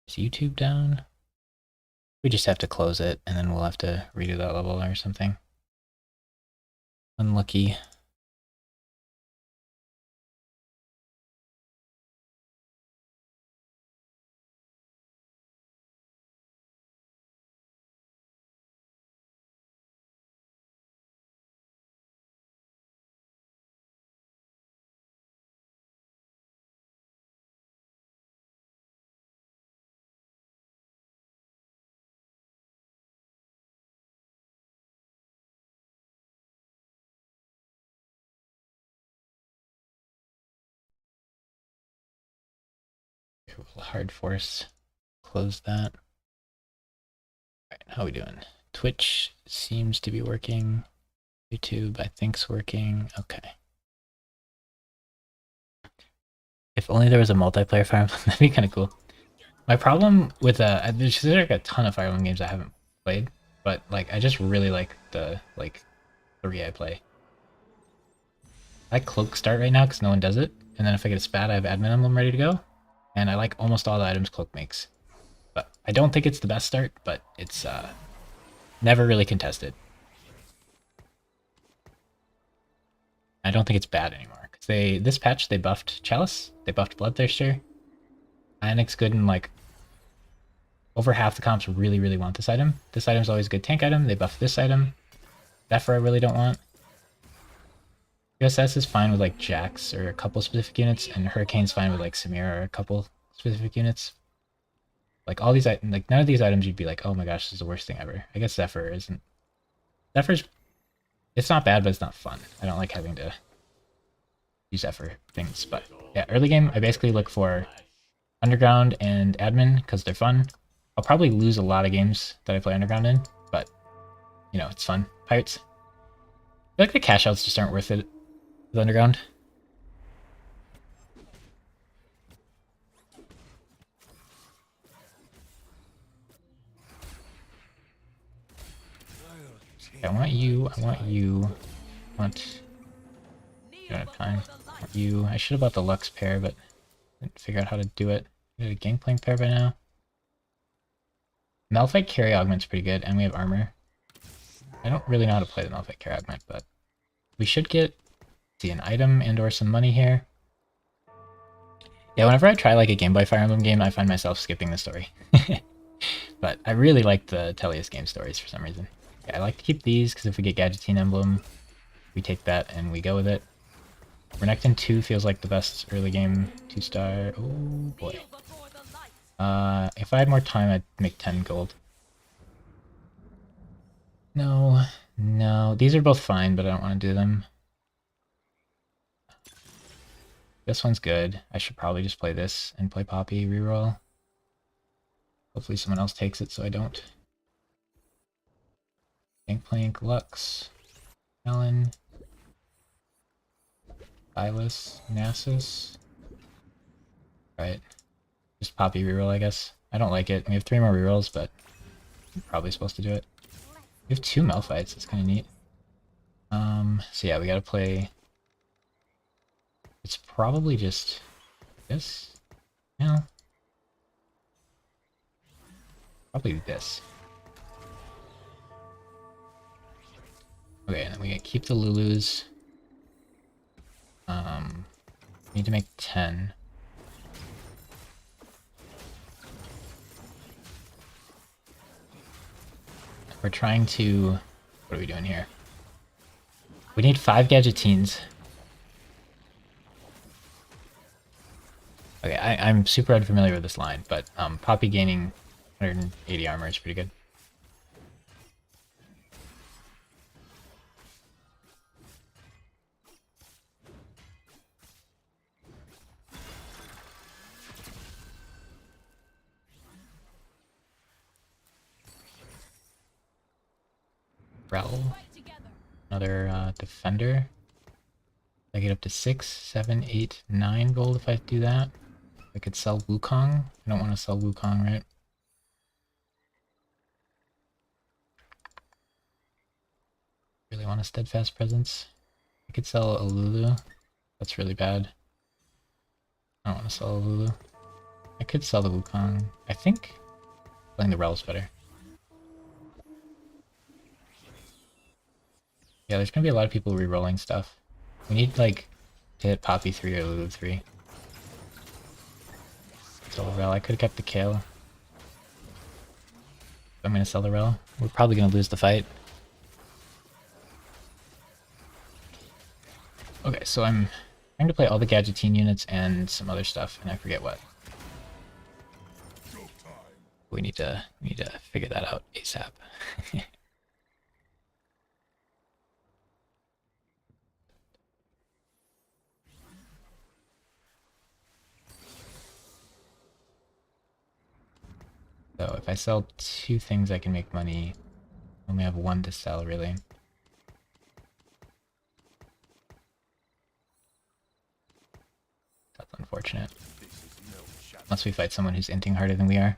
Is YouTube down? We just have to close it, and then we'll have to redo that level or something. Unlucky. Hard force. Close that. Alright, how are we doing? Twitch seems to be working. YouTube, I think's working. Okay. If only there was a multiplayer Fire Emblem, that'd be kind of cool. My problem with there's like a ton of Fire Emblem games I haven't played, but like I just really like the 3 I play. I like Cloak Start right now because no one does it, and then if I get a spat, I have Admin Emblem ready to go, and I like almost all the items Cloak makes. But I don't think it's the best start, but it's never really contested. I don't think it's bad anymore because this patch they buffed Chalice, they buffed Bloodthirster. Ionic's good in like over half the comps really want this item. This item's always a good tank item. They buffed this item. Zephyr I really don't want. USS is fine with like Jax or a couple specific units, and Hurricane's fine with like Samira or a couple specific units. Like all these items, like none of these items you'd be like, oh my gosh, this is the worst thing ever. I guess Zephyr isn't. Zephyr's, it's not bad, but it's not fun. I don't like having to use Zephyr things. But yeah, early game, I basically look for Underground and Admin because they're fun. I'll probably lose a lot of games that I play Underground in, but you know, it's fun. Pirates. I feel like the cash outs just aren't worth it with Underground. I want you, I want you, I want... I don't have time. I want you. I should have bought the Lux pair, but didn't figure out how to do it. We had a Gangplank pair by now. Malphite carry augment's pretty good, and we have armor. I don't really know how to play the Malphite carry augment, but we should get, see, an item and or some money here. Yeah, whenever I try like a Game Boy Fire Emblem game, I find myself skipping the story. But I really like the Tellius game stories for some reason. Yeah, I like to keep these because if we get Gadgetzine Emblem, we take that and we go with it. Renekton 2 feels like the best early game 2-star. Oh boy. If I had more time, I'd make 10 gold. No, no. These are both fine, but I don't want to do them. This one's good. I should probably just play this and play Poppy reroll. Hopefully someone else takes it so I don't. Gangplank, Lux, Ellen, Silas, Nasus. Right. Just Poppy reroll, I guess. I don't like it. We have 3 more rerolls, but I'm probably supposed to do it. We have 2 Malphites. It's kind of neat. So yeah, we gotta play... It's probably just this. No. Probably this. Okay, and then we keep the Lulus. Need to make 10. We're trying to... What are we doing here? We need 5 Gadgetines. Okay, I'm super unfamiliar with this line, but Poppy gaining 180 armor is pretty good. Rel, another defender. I get up to 6, 7, 8, 9 gold if I do that. I could sell Wukong. I don't want to sell Wukong, right? Really want a Steadfast Presence. I could sell a Lulu. That's really bad. I don't want to sell a Lulu. I could sell the Wukong. I think playing the Rel's better. Yeah, there's gonna be a lot of people re-rolling stuff. We need, like, to hit Poppy 3 or Lulu 3. Sell the Rel. I could've kept the Kale. I'm gonna sell the Rel. We're probably gonna lose the fight. Okay, so I'm trying to play all the Gadgetzine units and some other stuff, and I forget what. We need to figure that out ASAP. So if I sell 2 things, I can make money. I only have 1 to sell, really. That's unfortunate. Unless we fight someone who's inting harder than we are.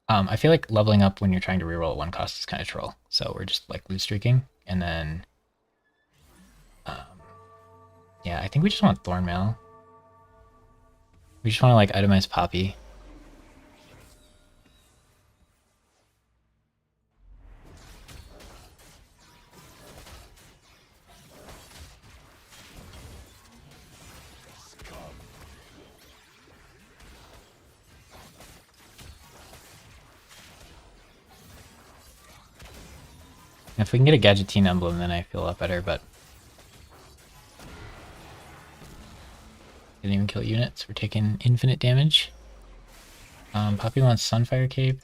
I feel like leveling up when you're trying to reroll at 1 cost is kind of troll. So we're just like lose streaking, and then yeah, I think we just want Thornmail. We just want to like itemize Poppy. If we can get a Gadgetzine emblem, then I feel a lot better, but... Didn't even kill units. We're taking infinite damage. Poppy wants Sunfire Cape.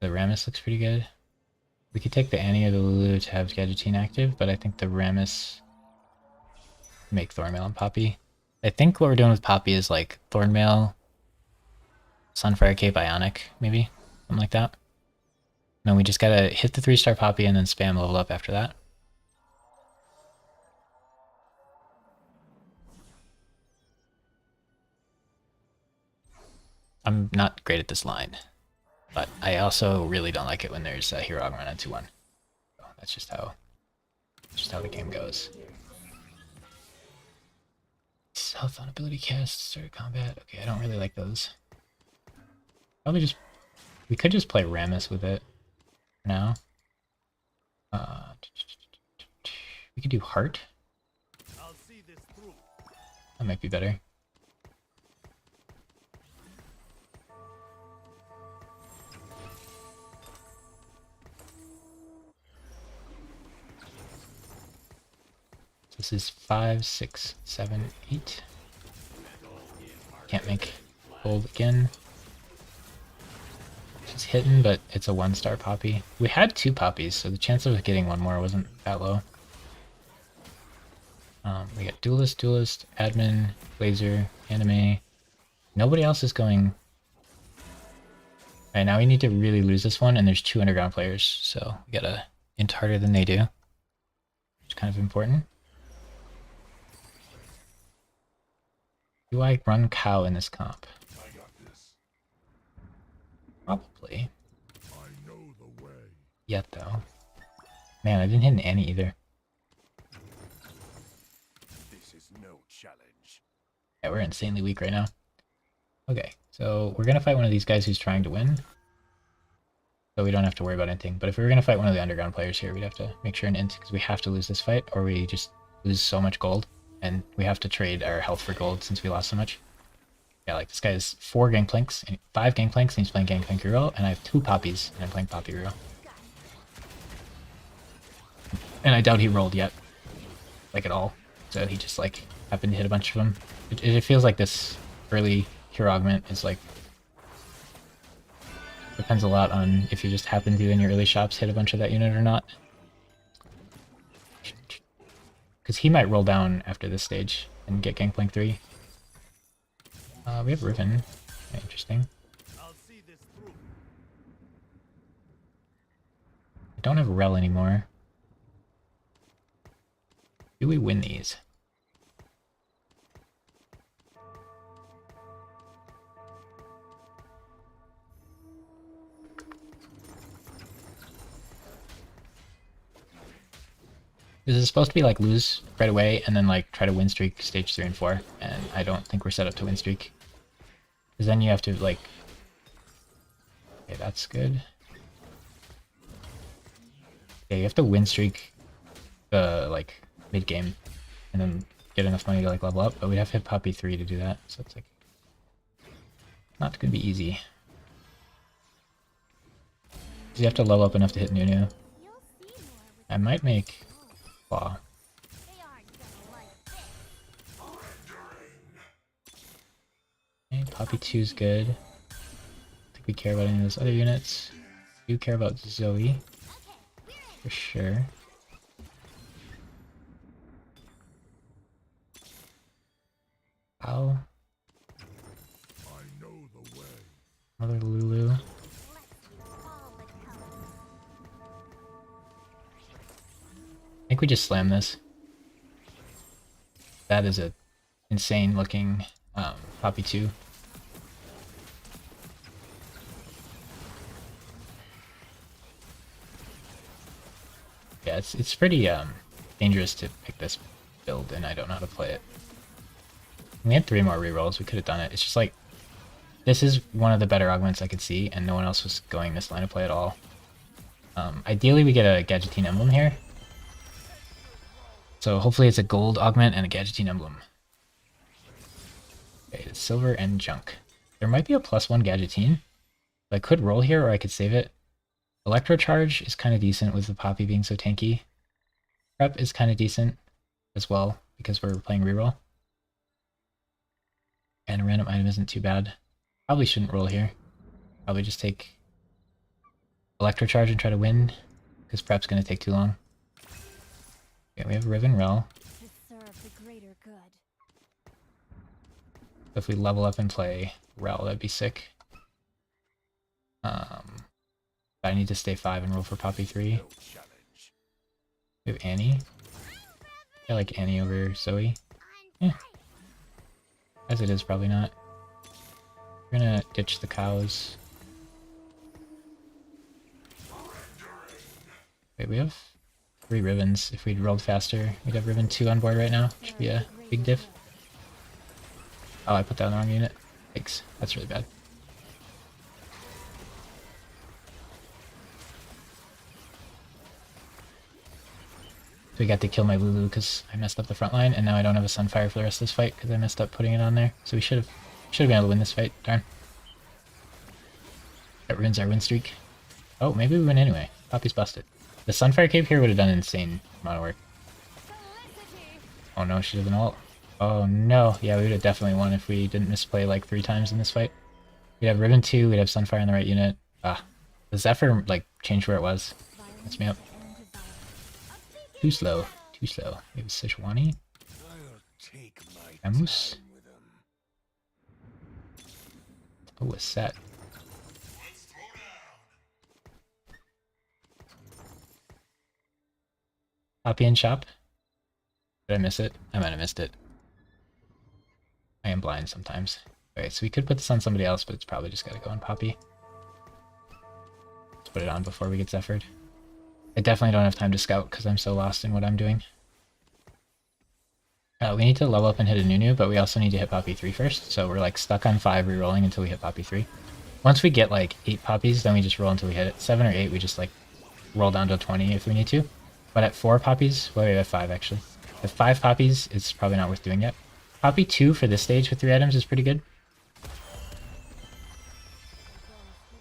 The Rammus looks pretty good. We could take the Annie or the Lulu to have Gadgetzine active, but I think the Rammus make Thornmail and Poppy. I think what we're doing with Poppy is like Thornmail, Sunfire Cape, Ionic, maybe? Something like that. And we just gotta hit the 3-star Poppy and then spam level up after that. I'm not great at this line, but I also really don't like it when there's a hero augment on 2-1. That's just how the game goes. Stealth on ability cast, start combat. Okay, I don't really like those. Probably just we could just play Rammus with it for now. We could do Heart. That might be better. This is 5, 6, 7, 8. Can't make gold again. She's hidden, but it's a 1-star poppy. We had 2 poppies, so the chance of getting one more wasn't that low. We got Duelist, Admin, Laser, Anime. Nobody else is going... Alright, now we need to really lose this one, and there's 2 underground players, so we gotta int harder than they do. It's kind of important. Do I run cow in this comp? Probably. Yet though. Man, I didn't hit an Annie either. This is no challenge. Yeah, we're insanely weak right now. Okay, so we're gonna fight one of these guys who's trying to win. So we don't have to worry about anything. But if we were gonna fight one of the underground players here, we'd have to make sure and int, because we have to lose this fight, or we just lose so much gold. And we have to trade our health for gold since we lost so much. Yeah, like this guy has 4 gangplanks, and 5 gangplanks, and he's playing gangplank reroll, and I have 2 poppies, and I'm playing poppy reroll. And I doubt he rolled yet, like at all. So he just like happened to hit a bunch of them. It feels like this early hero augment is like depends a lot on if you just happen to in your early shops hit a bunch of that unit or not. Because he might roll down after this stage and get Gangplank 3. We have Riven. Interesting. I don't have Rel anymore. Do we win these? This is supposed to be like lose right away and then like try to win streak stage 3 and 4, and I don't think we're set up to win streak. Because then you have to like... Okay, that's good. Yeah, you have to win streak the like mid game and then get enough money to like level up, but we'd have to hit Poppy 3 to do that, so it's like not gonna be easy. You have to level up enough to hit Nunu. I might make Claw. Okay, Poppy 2's good. I don't think we care about any of those other units. We do care about Zoe. For sure. Ow. Another Lulu. I think we just slam this. That is a insane looking Poppy 2. Yeah, it's pretty dangerous to pick this build, and I don't know how to play it. We had 3 more rerolls, we could have done it. It's just like, this is one of the better augments I could see, and no one else was going this line of play at all. Ideally we get a Gadgettine emblem here. So hopefully it's a gold augment and a Gadgettine emblem. Okay, it's silver and junk. There might be a +1 Gadgettine. I could roll here or I could save it. Electro Charge is kind of decent with the Poppy being so tanky. Prep is kind of decent as well because we're playing reroll. And a random item isn't too bad. Probably shouldn't roll here. Probably just take Electro Charge and try to win because Prep's going to take too long. Okay, we have Riven Rel. If we level up and play Rel, that'd be sick. I need to stay 5 and roll for Poppy 3. We have Annie. I like Annie over Zoe. Yeah. As it is, probably not. We're gonna ditch the cows. Wait, we have 3 Rivens. If we'd rolled faster, we'd have Riven 2 on board right now. Should be a big diff. Oh, I put down the wrong unit. Thanks. That's really bad. So we got to kill my Lulu because I messed up the front line, and now I don't have a Sunfire for the rest of this fight because I messed up putting it on there. So we should have been able to win this fight. Darn. That ruins our win streak. Oh, maybe we win anyway. Poppy's busted. The Sunfire Cave here would have done an insane amount of work. Oh no, she doesn't ult. Oh no. Yeah, we would have definitely won if we didn't misplay like 3 times in this fight. We'd have Riven 2, we'd have Sunfire in the right unit. Ah. The Zephyr, like, changed where it was. Messed me up. Too slow. Too slow. We have Sejuani. Camus. Oh, a set. Poppy and Chop. Did I miss it? I might have missed it. I am blind sometimes. Alright, so we could put this on somebody else, but it's probably just gotta go on Poppy. Let's put it on before we get Zephyred. I definitely don't have time to scout because I'm so lost in what I'm doing. We need to level up and hit a Nunu, but we also need to hit Poppy 3 first, so we're like stuck on 5 rerolling until we hit Poppy 3. Once we get like 8 Poppies, then we just roll until we hit it. 7 or 8, we just like roll down to 20 if we need to. But at 4 Poppies, well, we have 5 actually. At 5 Poppies, it's probably not worth doing yet. Poppy 2 for this stage with 3 items is pretty good.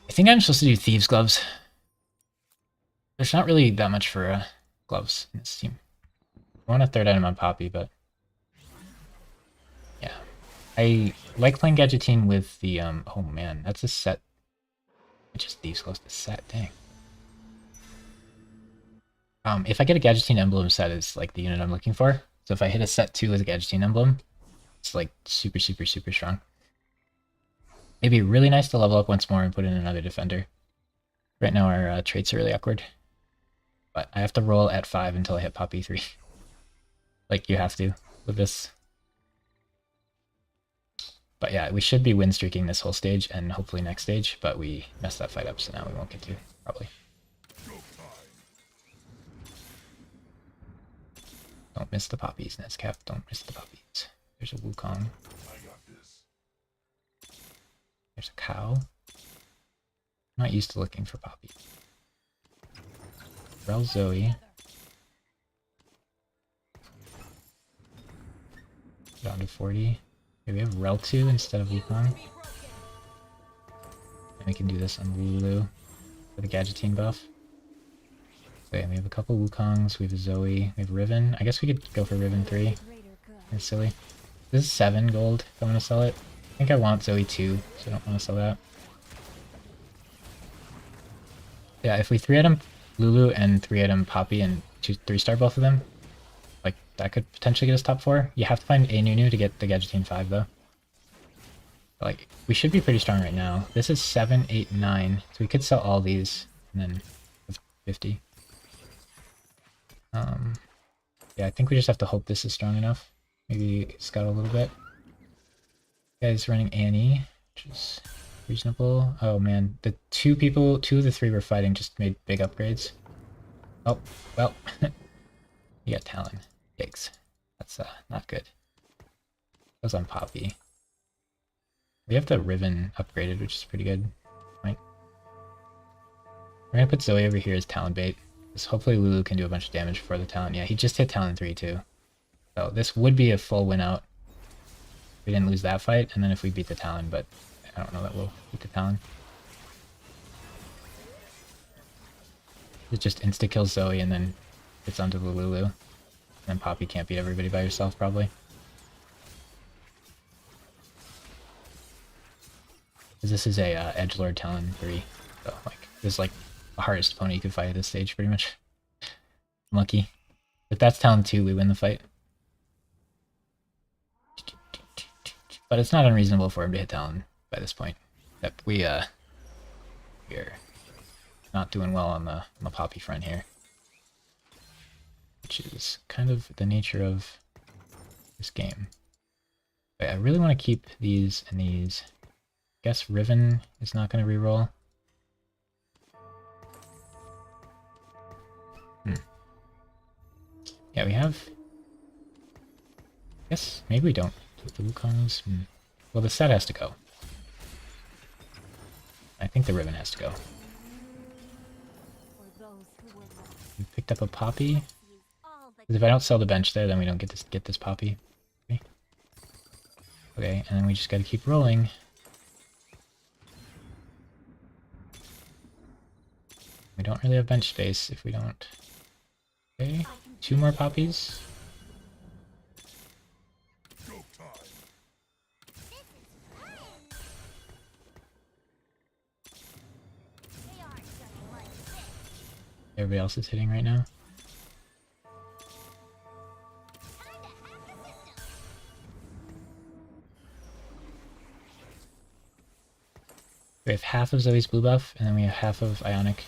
I think I'm supposed to do Thieves' Gloves. There's not really that much for gloves in this team. I want a 3rd item on Poppy, but yeah. I like playing Gadgettine with the, oh man, that's a set. It just Thieves' Gloves to set, dang. If I get a Gadgettine emblem set, it's like the unit I'm looking for. So if I hit a set 2 with a Gadgettine emblem, it's like super, super, super strong. It'd be really nice to level up once more and put in another defender. Right now our traits are really awkward. But I have to roll at 5 until I hit Poppy 3. Like you have to with this. But yeah, we should be win streaking this whole stage and hopefully next stage, but we messed that fight up, so now we won't get to, probably. Don't miss the poppies, Nescap. Don't miss the poppies. There's a Wukong. There's a cow. I'm not used to looking for poppies. Rel Zoe. Down to 40. Okay, we have Rel 2 instead of Wukong. And we can do this on Lulu for the Gadgettine buff. Okay, we have a couple Wukongs, we have a Zoe, we have Riven. I guess we could go for Riven 3. That's silly. This is 7 gold if I want to sell it. I think I want Zoe 2, so I don't want to sell that. Yeah, if we 3-item Lulu and 3-item Poppy and 3-star both of them, like, that could potentially get us top 4. You have to find a Nunu to get the Gadgettine 5, though. But, like, we should be pretty strong right now. This is 7, 8, 9, so we could sell all these, and then have 50. Yeah, I think we just have to hope this is strong enough. Maybe scout a little bit. Guy's running Annie, which is reasonable. Oh man, the 2 of the 3 we're fighting just made big upgrades. Oh, well, you got Talon. Yikes. That's not good. That was on Poppy. We have the Riven upgraded, which is pretty good. Right. We're gonna put Zoe over here as Talon bait. Because hopefully Lulu can do a bunch of damage before the Talon. Yeah, he just hit Talon 3 too. So this would be a full win out. We didn't lose that fight, and then if we beat the Talon, but I don't know that we'll beat the Talon. It just insta-kills Zoe and then gets onto the Lulu. And then Poppy can't beat everybody by herself, probably. Because this is a Edgelord Talon 3. So, like, this is like the hardest opponent you could fight at this stage, pretty much. I'm lucky. If that's Talon 2, we win the fight. But it's not unreasonable for him to hit Talon by this point. That we're not doing well on the Poppy front here. Which is kind of the nature of this game. But I really want to keep these and these. I guess Riven is not going to reroll. Yeah, we have... Yes, maybe we don't. The Wukongs... Well, the set has to go. I think the ribbon has to go. We picked up a poppy. Because if I don't sell the bench there, then we don't get this poppy. Okay, and then we just gotta keep rolling. We don't really have bench space if we don't... Okay, 2 more poppies. Everybody else is hitting right now. We have half of Zoe's blue buff, and then we have half of Ionic.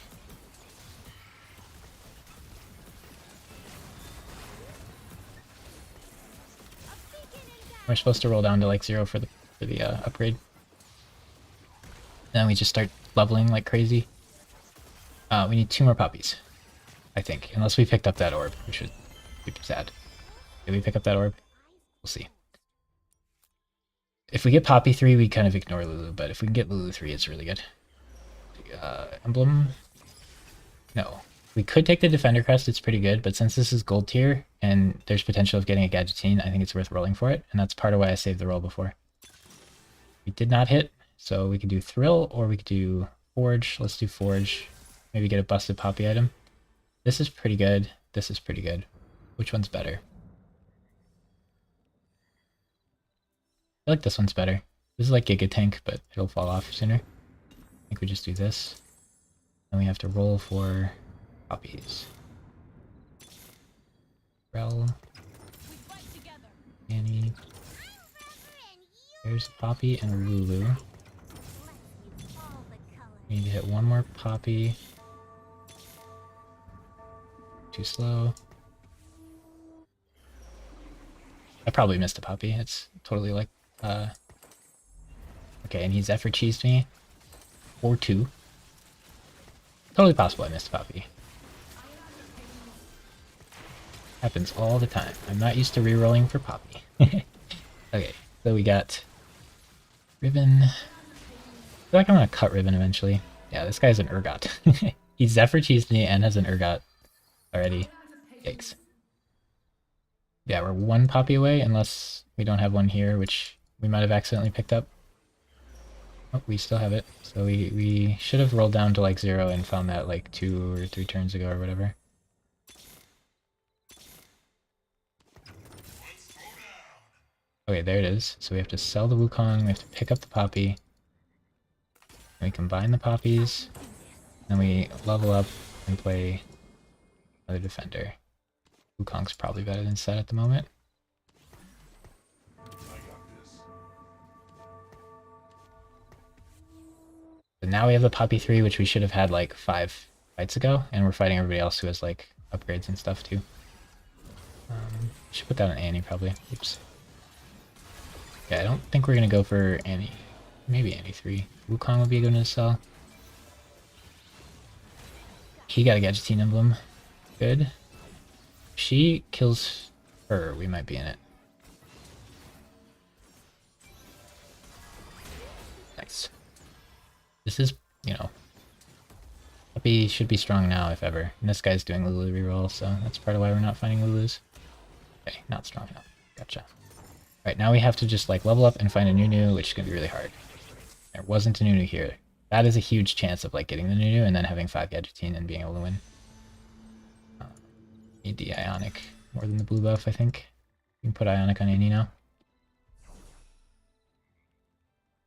We're supposed to roll down to like 0 for the upgrade. Then we just start leveling like crazy. We need 2 more poppies, I think, unless we picked up that orb, which would be sad. Did we pick up that orb? We'll see. If we get Poppy 3, we kind of ignore Lulu, but if we can get Lulu 3, it's really good. Emblem? No. We could take the Defender Crest, it's pretty good, but since this is gold tier, and there's potential of getting a Gadgettine, I think it's worth rolling for it, and that's part of why I saved the roll before. We did not hit, so we could do Thrill, or we could do Forge. Let's do Forge. Maybe get a busted Poppy item. This is pretty good. This is pretty good. Which one's better? I like this one's better. This is like Giga Tank, but it'll fall off sooner. I think we just do this. Then we have to roll for poppies. Rel. Annie. There's a Poppy and a Lulu. We need to hit 1 more Poppy. Too slow. I probably missed a Poppy. It's totally like... Okay, and he's effort cheesed me. Or 2. Totally possible I missed a Poppy. Happens all the time. I'm not used to rerolling for Poppy. Okay, so we got Ribbon. I feel like I'm gonna cut Ribbon eventually. Yeah, this guy's an Urgot. He's Zephyr cheesed me and has an Urgot already. Yikes. Yeah, we're 1 Poppy away unless we don't have one here, which we might have accidentally picked up. Oh, we still have it. So we should have rolled down to like 0 and found that like 2 or 3 turns ago or whatever. Okay, there it is. So we have to sell the Wukong, we have to pick up the Poppy. And we combine the Poppies. Then we level up and play another Defender. Wukong's probably better than Set at the moment. But now we have the Poppy 3, which we should have had like 5 fights ago, and we're fighting everybody else who has like upgrades and stuff too. Should put that on Annie probably. Oops. Yeah, I don't think we're gonna go for Annie. Maybe Annie 3. Wukong would be a good one to sell. He got a Gadgettine emblem. Good. If she kills her, we might be in it. Nice. This is, you know, Puppy should be strong now if ever. And this guy's doing Lulu reroll, so that's part of why we're not finding Lulus. Okay, not strong enough. Gotcha. Alright, now we have to just like level up and find a Nunu, which is going to be really hard. There wasn't a Nunu here. That is a huge chance of like getting the Nunu and then having 5 Gadgettine and being able to win. Need the Ionic more than the blue buff, I think. You can put Ionic on Annie now.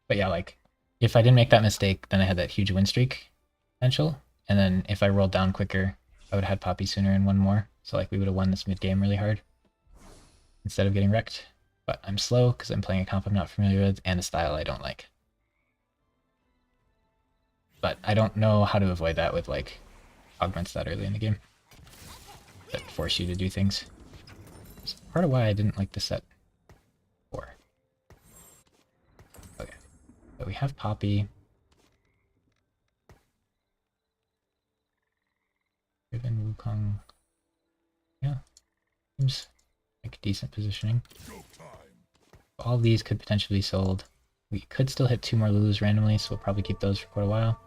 But yeah, like, if I didn't make that mistake, then I had that huge win streak potential. And then if I rolled down quicker, I would have had Poppy sooner and 1 more. So like we would have won this mid game really hard instead of getting wrecked. But I'm slow because I'm playing a comp I'm not familiar with and a style I don't like. But I don't know how to avoid that with like augments that early in the game that force you to do things. It's part of why I didn't like the set before. Okay, so we have Poppy. Ribbon, Wukong. Yeah, Seems like decent positioning. All of these could potentially be sold. We could still hit 2 more Lulus randomly, so we'll probably keep those for quite a while.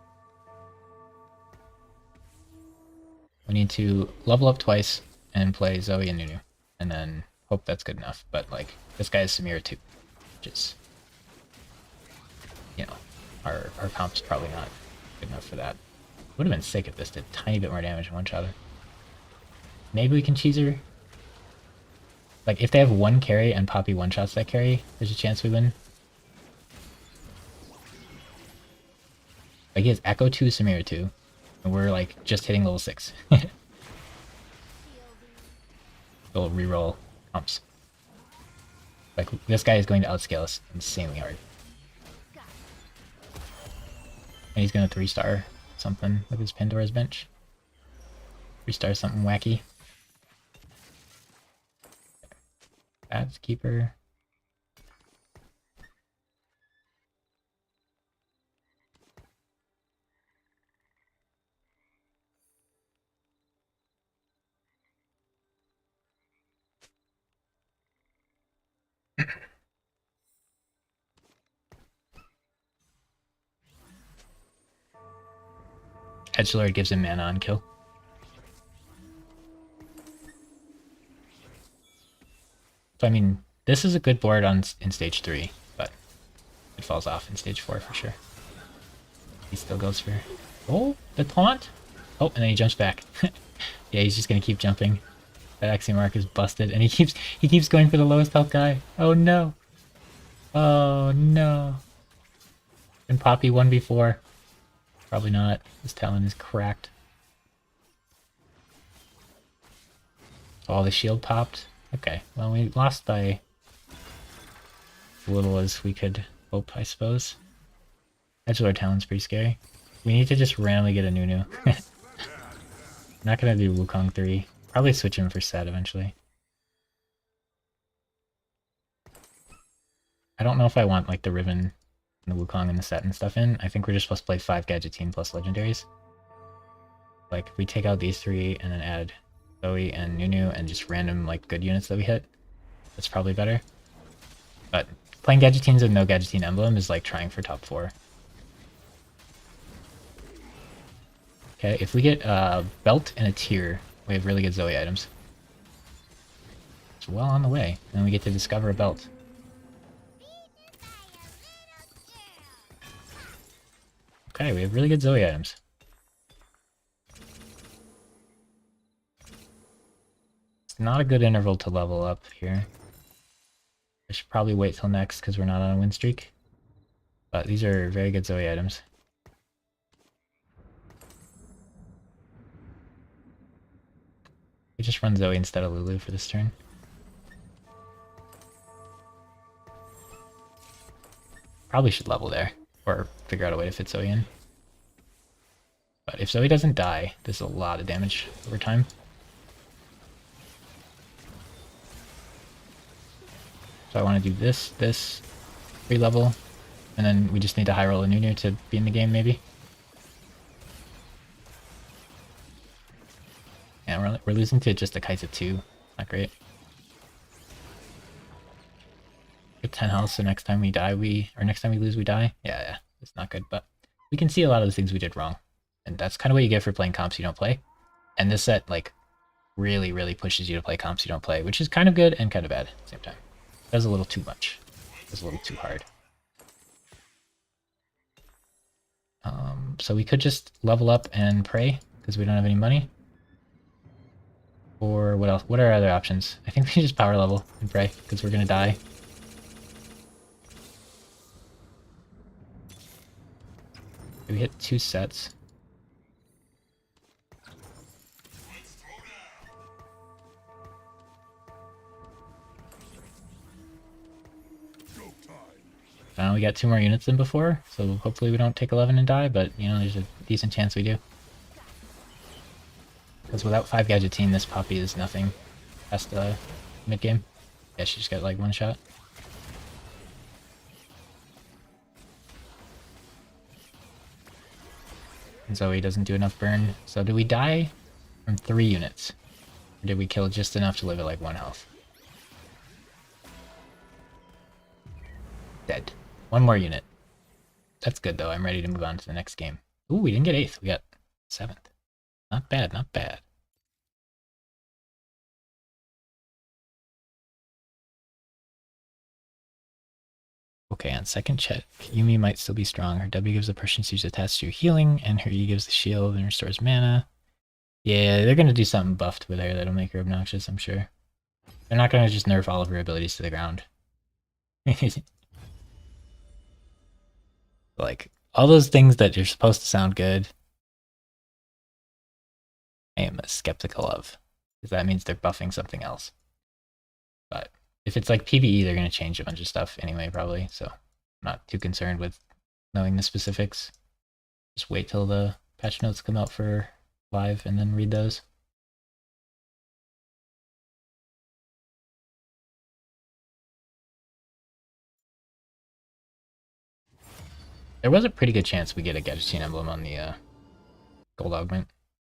We need to level up twice and play Zoe and Nunu, and then hope that's good enough. But like, this guy is Samira too, which is, you know, our comp's probably not good enough for that. Would have been sick if this did a tiny bit more damage in one shot. Maybe we can cheese her. Like, if they have one carry and Poppy one-shots that carry, there's a chance we win. Like, he has Echo 2, Samira 2, and we're, like, just hitting level 6. We'll reroll comps. Like, this guy is going to outscale us insanely hard. And he's gonna 3-star something with his Pandora's Bench. 3-star something wacky. That's Keeper. Edgelord gives him mana on kill. So I mean, this is a good board in stage 3, but it falls off in stage 4 for sure. He still goes for... Oh, the taunt! Oh, and then he jumps back. Yeah, he's just gonna keep jumping. That Axiom Arc is busted, and he keeps going for the lowest health guy. Oh no! Oh no! And Poppy 1v4. Probably not. His talent is cracked. Oh, the shield popped. Okay, well, we lost by as little as we could hope, I suppose. Edgelord talent's pretty scary. We need to just randomly get a Nunu. Not gonna do Wukong 3. Probably switch him for Set eventually. I don't know if I want like the Riven and the Wukong and the Set and stuff in. I think we're just supposed to play 5 Gadgeteen plus legendaries. Like, if we take out these 3 and then add Zoe and Nunu and just random like good units that we hit, that's probably better. But playing Gadgeteens with no Gadgeteen emblem is like trying for top 4. Okay, if we get a belt and a tier, we have really good Zoe items. It's well on the way, and we get to discover a belt. Okay, we have really good Zoe items. It's not a good interval to level up here. I should probably wait till next because we're not on a win streak. But these are very good Zoe items. We just run Zoe instead of Lulu for this turn. Probably should level there, or figure out a way to fit Zoe in. But if Zoe doesn't die, this is a lot of damage over time. So I want to do this, re-level, and then we just need to high roll a Nunu to be in the game maybe. Yeah, we're losing to just a Kai'Sa 2. Not great. Get 10 health, so next time we die, next time we lose, we die. Yeah, it's not good, but we can see a lot of the things we did wrong. And that's kind of what you get for playing comps you don't play. And this set, like, really, really pushes you to play comps you don't play, which is kind of good and kind of bad at the same time. It does a little too much. It does a little too hard. So we could just level up and pray, because we don't have any money. Or what else? What are our other options? I think we can just power level and pray, because we're going to die. We hit 2 sets. We got 2 more units than before, so hopefully we don't take 11 and die, but, you know, there's a decent chance we do. Because without 5 Gadgeteen, this Poppy is nothing past the mid-game. Yeah, she just got, like, 1 shot. And Zoe doesn't do enough burn. So do we die from 3 units? Or did we kill just enough to live at like 1 health? Dead. 1 more unit. That's good though. I'm ready to move on to the next game. Ooh, we didn't get 8th. We got 7th. Not bad, not bad. Okay, on second check, Yumi might still be strong. Her W gives the person she's attached to healing, and her E gives the shield and restores mana. Yeah, they're gonna do something buffed with her that'll make her obnoxious, I'm sure. They're not gonna just nerf all of her abilities to the ground. Like, all those things that you're supposed to sound good, I am skeptical of. Because that means they're buffing something else. But if it's like PvE, they're gonna change a bunch of stuff anyway, probably, so I'm not too concerned with knowing the specifics. Just wait till the patch notes come out for live and then read those. There was a pretty good chance we get a Gadgetzine emblem on the gold augment,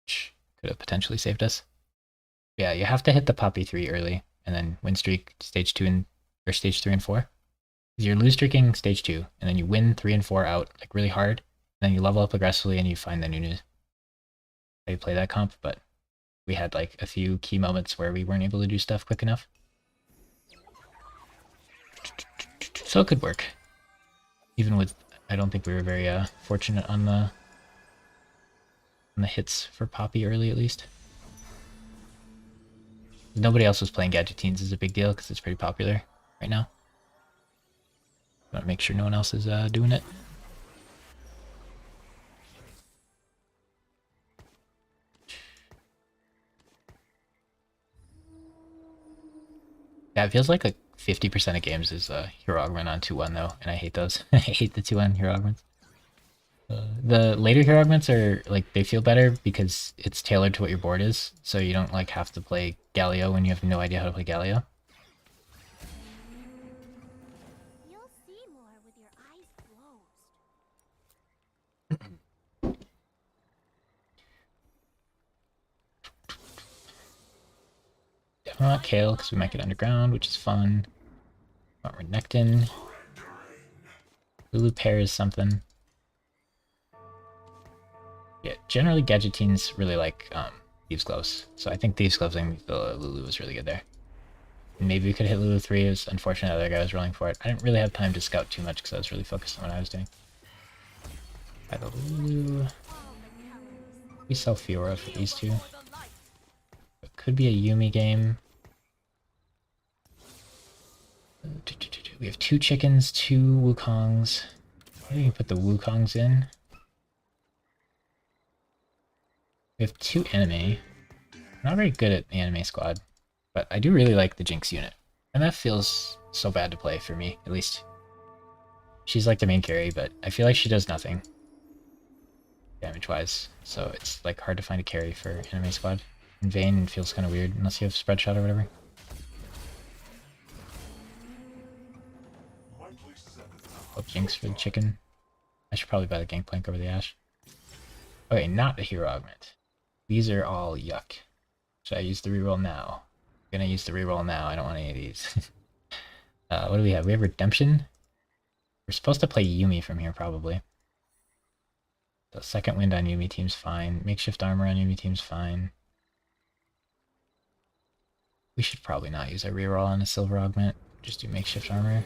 which could have potentially saved us. Yeah, you have to hit the Poppy 3 early, and then win streak stage 2 and or stage 3 and 4. You're lose streaking stage 2, and then you win 3 and 4 out like really hard, and then you level up aggressively and you find the new how you play that comp, but we had like a few key moments where we weren't able to do stuff quick enough. So it could work. Even with, I don't think we were very fortunate on the hits for Poppy early, at least. Nobody else was playing Gadgettines is a big deal because it's pretty popular right now. Want to make sure no one else is doing it. Yeah, it feels like 50% of games is hero augment on 2-1 though, and I hate those. I hate the 2-1 hero augments. The later hero augments are like, they feel better because it's tailored to what your board is, so you don't like have to play Galio when you have no idea how to play Galio. You'll see more with your eyes closed. Definitely not Kale because we might get underground, which is fun. Want Renekton. Lulu pair is something. Yeah, generally Gadgettines really like Thieves Gloves, so I think Thieves Gloves and the Lulu was really good there. Maybe we could hit Lulu 3, it was unfortunate the other guy was rolling for it. I didn't really have time to scout too much because I was really focused on what I was doing. By the Lulu. We sell Fiora for these two. It could be a Yumi game. We have 2 chickens, 2 Wukongs. Maybe we can put the Wukongs in. We have 2 anime. I'm not very good at the anime squad, but I do really like the Jinx unit. And that feels so bad to play for me, at least. She's like the main carry, but I feel like she does nothing damage-wise, so it's like hard to find a carry for anime squad. In Vayne, it feels kind of weird, unless you have spread shot or whatever. Oh, Jinx for the chicken. I should probably buy the Gangplank over the Ashe. Okay, not a hero augment. These are all yuck. Should I use the reroll now? I'm gonna use the reroll now. I don't want any of these. What do we have? We have Redemption. We're supposed to play Yumi from here, probably. The second wind on Yumi team's fine. Makeshift armor on Yumi team's fine. We should probably not use a reroll on a silver augment. Just do makeshift armor.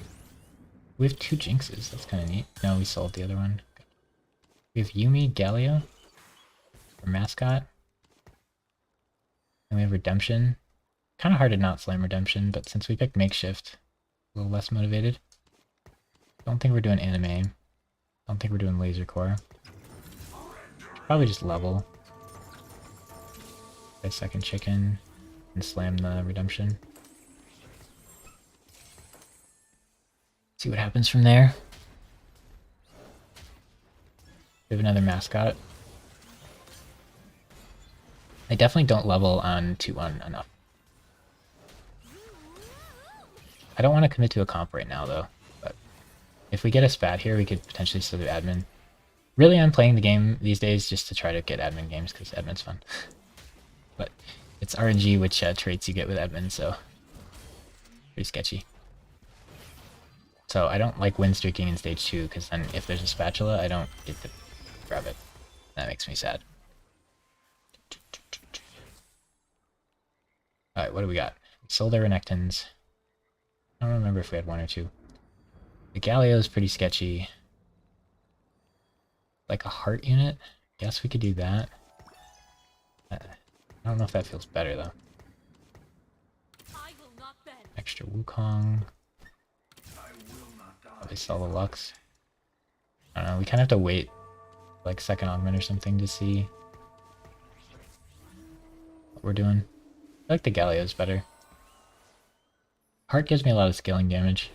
We have 2 Jinxes. That's kind of neat. No, we sold the other one. We have Yumi, Galio. For mascot. And we have Redemption. Kind of hard to not slam Redemption, but since we picked makeshift, a little less motivated. Don't think we're doing anime. Don't think we're doing laser core. Probably just level. Play second chicken and slam the Redemption. See what happens from there. We have another mascot. I definitely don't level on 2-1 enough. I don't want to commit to a comp right now though, but if we get a spat here, we could potentially still do admin. Really, I'm playing the game these days just to try to get admin games because admin's fun. But It's RNG which traits you get with admin, so pretty sketchy. So I don't like win streaking in stage 2, because then if there's a spatula, I don't get to grab it. That makes me sad. Alright, what do we got? We sold our Renekton's. I don't remember if we had 1 or 2. The Galio is pretty sketchy. Like a heart unit? Guess we could do that. I don't know if that feels better though. Extra Wukong. Probably sell the Lux. I don't know, we kind of have to wait like second augment or something to see what we're doing. I like the Galio's better. Heart gives me a lot of scaling damage.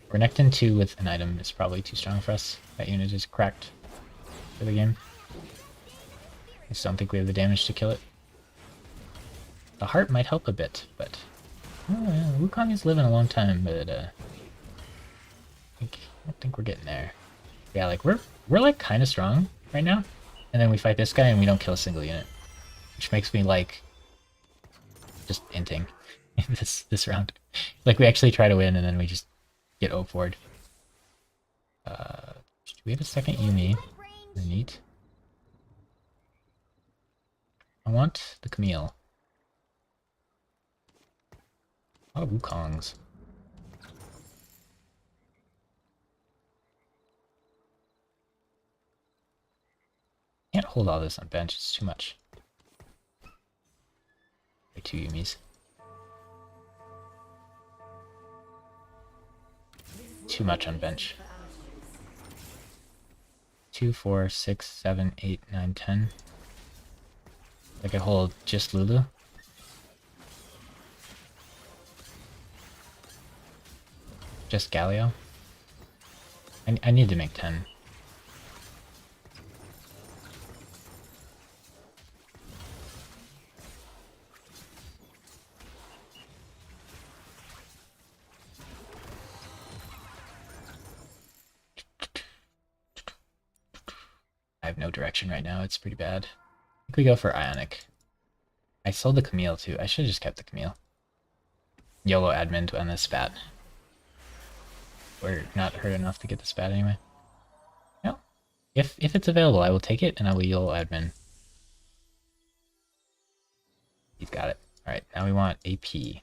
Renekton 2 with an item is probably too strong for us. That unit is cracked for the game. I just don't think we have the damage to kill it. The heart might help a bit, but Wukong is living a long time, but I don't think we're getting there. Yeah, like we're like kind of strong right now, and then we fight this guy and we don't kill a single unit, which makes me like just inting this round. Like we actually try to win and then we just get O4'd. Do we have a second Yumi? Neat. I want the Camille. A lot of Wukongs. Can't hold all this on bench, it's too much. Like 2 Yumis. Too much on bench. 2, 4, 6, 7, 8, 9, 10. I could hold just Lulu. Just Galio. I need to make 10. I have no direction right now, it's pretty bad. I think we go for Ionic. I sold the Camille too, I should have just kept the Camille. YOLO admin on this spat. We're not hurt enough to get the spat anyway. No. If it's available, I will take it and I will YOLO admin. He's got it. Alright, now we want AP. So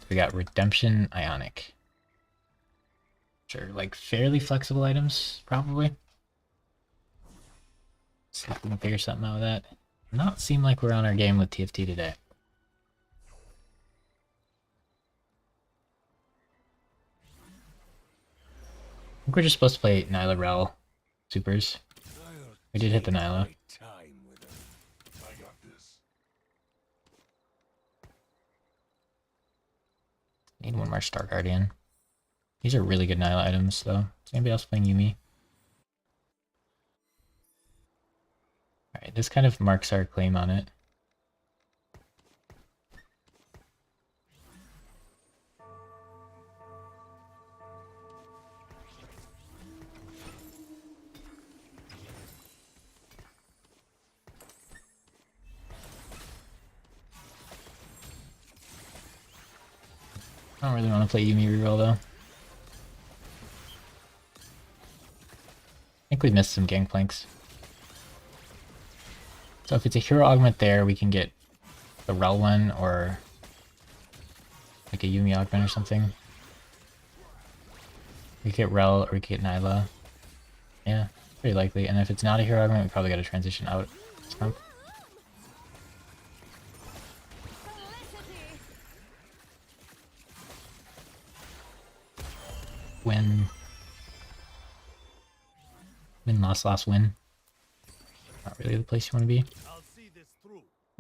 we got Redemption Ionic. Sure, like fairly flexible items, probably. See if we can figure something out with that. Not seem like we're on our game with TFT today. I think we're just supposed to play Nyla Rel supers. We did hit the Nyla. Need one more Star Guardian. These are really good Nyla items, though. Is anybody else playing Yumi? Alright, this kind of marks our claim on it. I don't really want to play Yumi reroll, though. I think we missed some gangplanks. So if it's a hero augment there, we can get the Rel one or like a Yumi augment or something. We could get Rel or we could get Nyla. Yeah, pretty likely. And if it's not a hero augment, we probably got to transition out. Stump. Win. Win, loss, loss, win. Not really the place you want to be.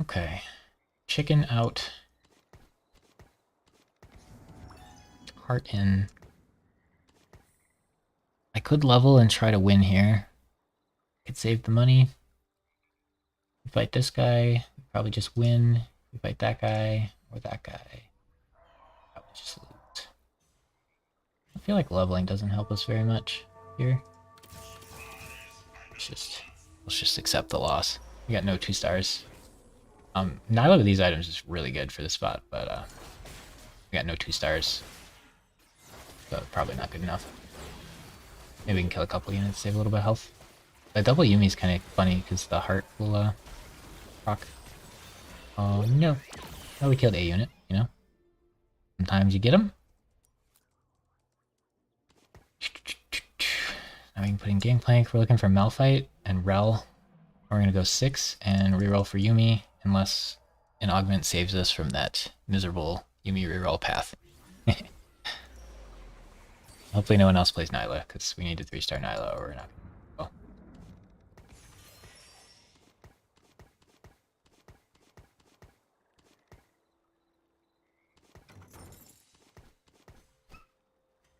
Okay. Chicken out. Heart in. I could level and try to win here. Could save the money. We fight this guy. We probably just win. We fight that guy or that guy. Probably just loot. I feel like leveling doesn't help us very much here. Let's just Let's just accept the loss. We got no 2 stars. Nyla with these items is really good for this spot, but we got no 2 stars. So probably not good enough. Maybe we can kill a couple units, save a little bit of health. The double Yumi is kind of funny because the heart will proc. Oh no. Oh, we killed a unit, you know? Sometimes you get them. Now we can put in Gangplank. We're looking for Malphite and Rel. We're gonna go 6 and reroll for Yumi, unless an augment saves us from that miserable Yumi reroll path. Hopefully no one else plays Nyla, because we need to 3-star Nyla or we're not. Well.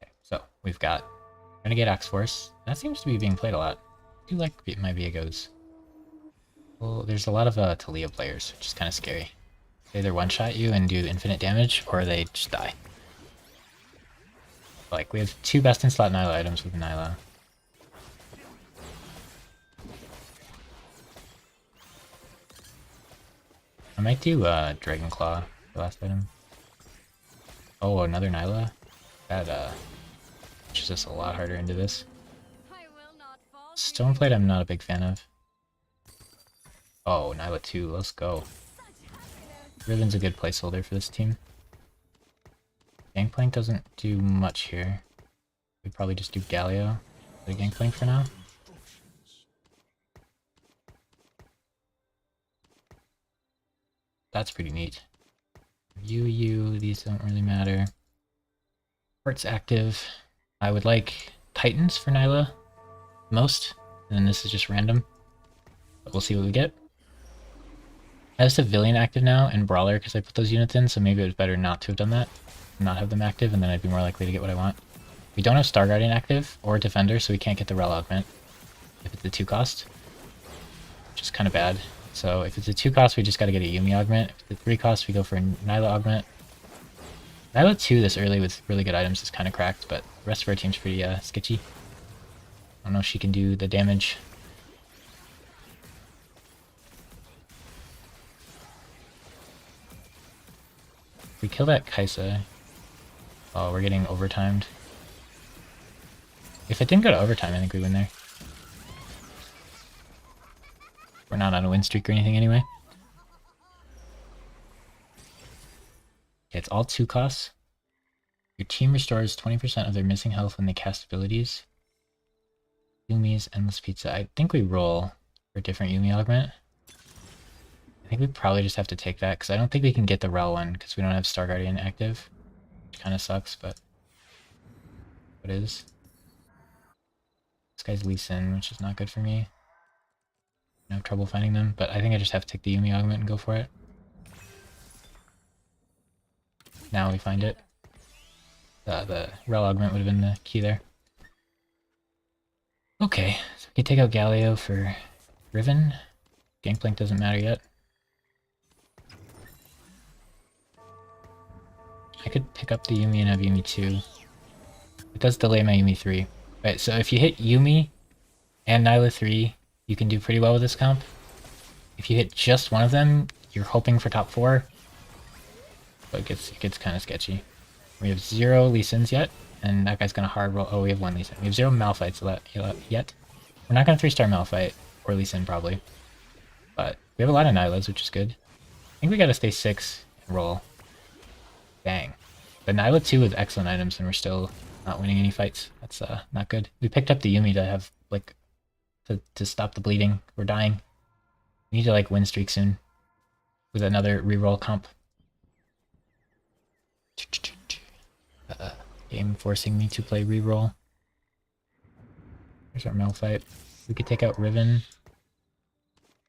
Okay, so we've got Renegade Axe Force. That seems to be being played a lot. I do like my Viegos. Well, there's a lot of Talia players, which is kind of scary. They either one-shot you and do infinite damage, or they just die. Like, we have 2 best-in-slot Nyla items with Nyla. I might do Dragon Claw, the last item. Oh, another Nyla? That pushes us a lot harder into this. Stoneplate I'm not a big fan of. Oh, Nyla 2, let's go. Riven's a good placeholder for this team. Gangplank doesn't do much here. We'd probably just do Galio for the Gangplank for now. That's pretty neat. These don't really matter. Heart's active. I would like Titans for Nyla most, and then this is just random. But we'll see what we get. I have Civilian active now and Brawler because I put those units in, so maybe it was better not to have done that. Not have them active, and then I'd be more likely to get what I want. We don't have Star Guardian active or Defender, so we can't get the Rel augment if it's a 2 cost, which is kind of bad. So if it's a 2 cost, we just got to get a Yumi augment. If it's a 3 cost, we go for a Nyla augment. Nyla 2 this early with really good items is kind of cracked, but the rest of our team's pretty sketchy. I don't know if she can do the damage. If we kill that Kaisa, oh, we're getting overtimed. If it didn't go to overtime, I think we win there. We're not on a win streak or anything anyway. Okay, it's all 2 costs. Your team restores 20% of their missing health when they cast abilities. Yumi's Endless Pizza. I think we roll for a different Yumi augment. I think we probably just have to take that, because I don't think we can get the Rel one, because we don't have Star Guardian active. Which kind of sucks, but what is? This guy's Lee Sin, which is not good for me. I have trouble finding them, but I think I just have to take the Yumi augment and go for it. Now we find it. The Rel augment would have been the key there. Okay, so we can take out Galio for Riven. Gangplank doesn't matter yet. I could pick up the Yumi and have Yumi 2. It does delay my Yumi 3. Right, so if you hit Yumi and Nyla 3, you can do pretty well with this comp. If you hit just one of them, you're hoping for top 4. But it gets kind of sketchy. We have 0 Lee Sins yet, and that guy's gonna hard roll. Oh, we have 1 Lee Sin. We have 0 Malphites yet. We're not gonna 3-star Malphite or Lee Sin probably, but we have a lot of Nylas, which is good. I think we gotta stay 6 and roll. Dang, the Nyla 2 with excellent items, and we're still not winning any fights. That's not good. We picked up the Yumi to have like to stop the bleeding. We're dying. We need to like win streak soon with another reroll comp. Game forcing me to play reroll. Here's our Malphite. We could take out Riven.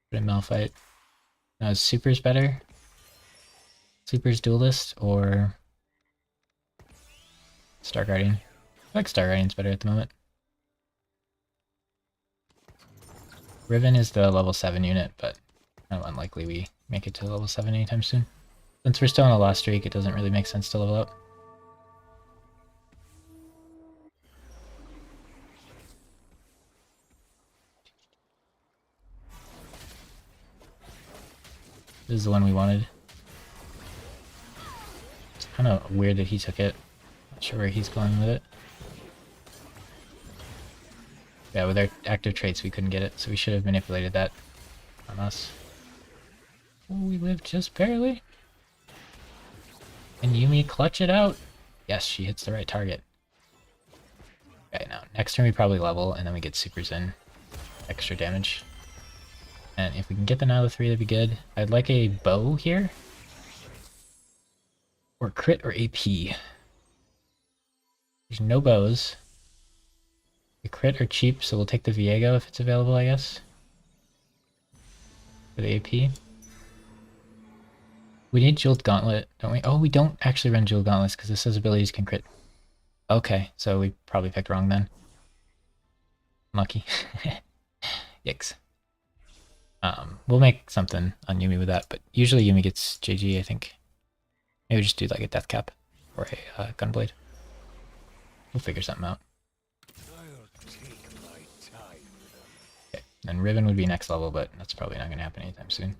Put in Malphite. Now is Super's better? Super's Duelist or Star Guardian? I like Star Guardian's better at the moment. Riven is the level 7 unit, but kind of unlikely we make it to level 7 anytime soon. Since we're still on a loss streak, it doesn't really make sense to level up. This is the one we wanted. It's kind of weird that he took it. Not sure where he's going with it. Yeah, with our active traits we couldn't get it, so we should have manipulated that on us. Oh, we lived just barely. And Yumi clutch it out. Yes, she hits the right target. Okay, now next turn we probably level, and then we get supers in. Extra damage. And if we can get the Nyla 3, that'd be good. I'd like a bow here. Or crit or AP. There's no bows. The crit are cheap, so we'll take the Viego if it's available, I guess. For the AP. We need Jeweled Gauntlet, don't we? Oh, we don't actually run Jeweled Gauntlets because this says abilities can crit. Okay, so we probably picked wrong then. Lucky. Yikes. We'll make something on Yumi with that, but usually Yumi gets JG, I think. Maybe just do like a Death Cap or a Gunblade. We'll figure something out. Okay, then Riven would be next level, but that's probably not going to happen anytime soon.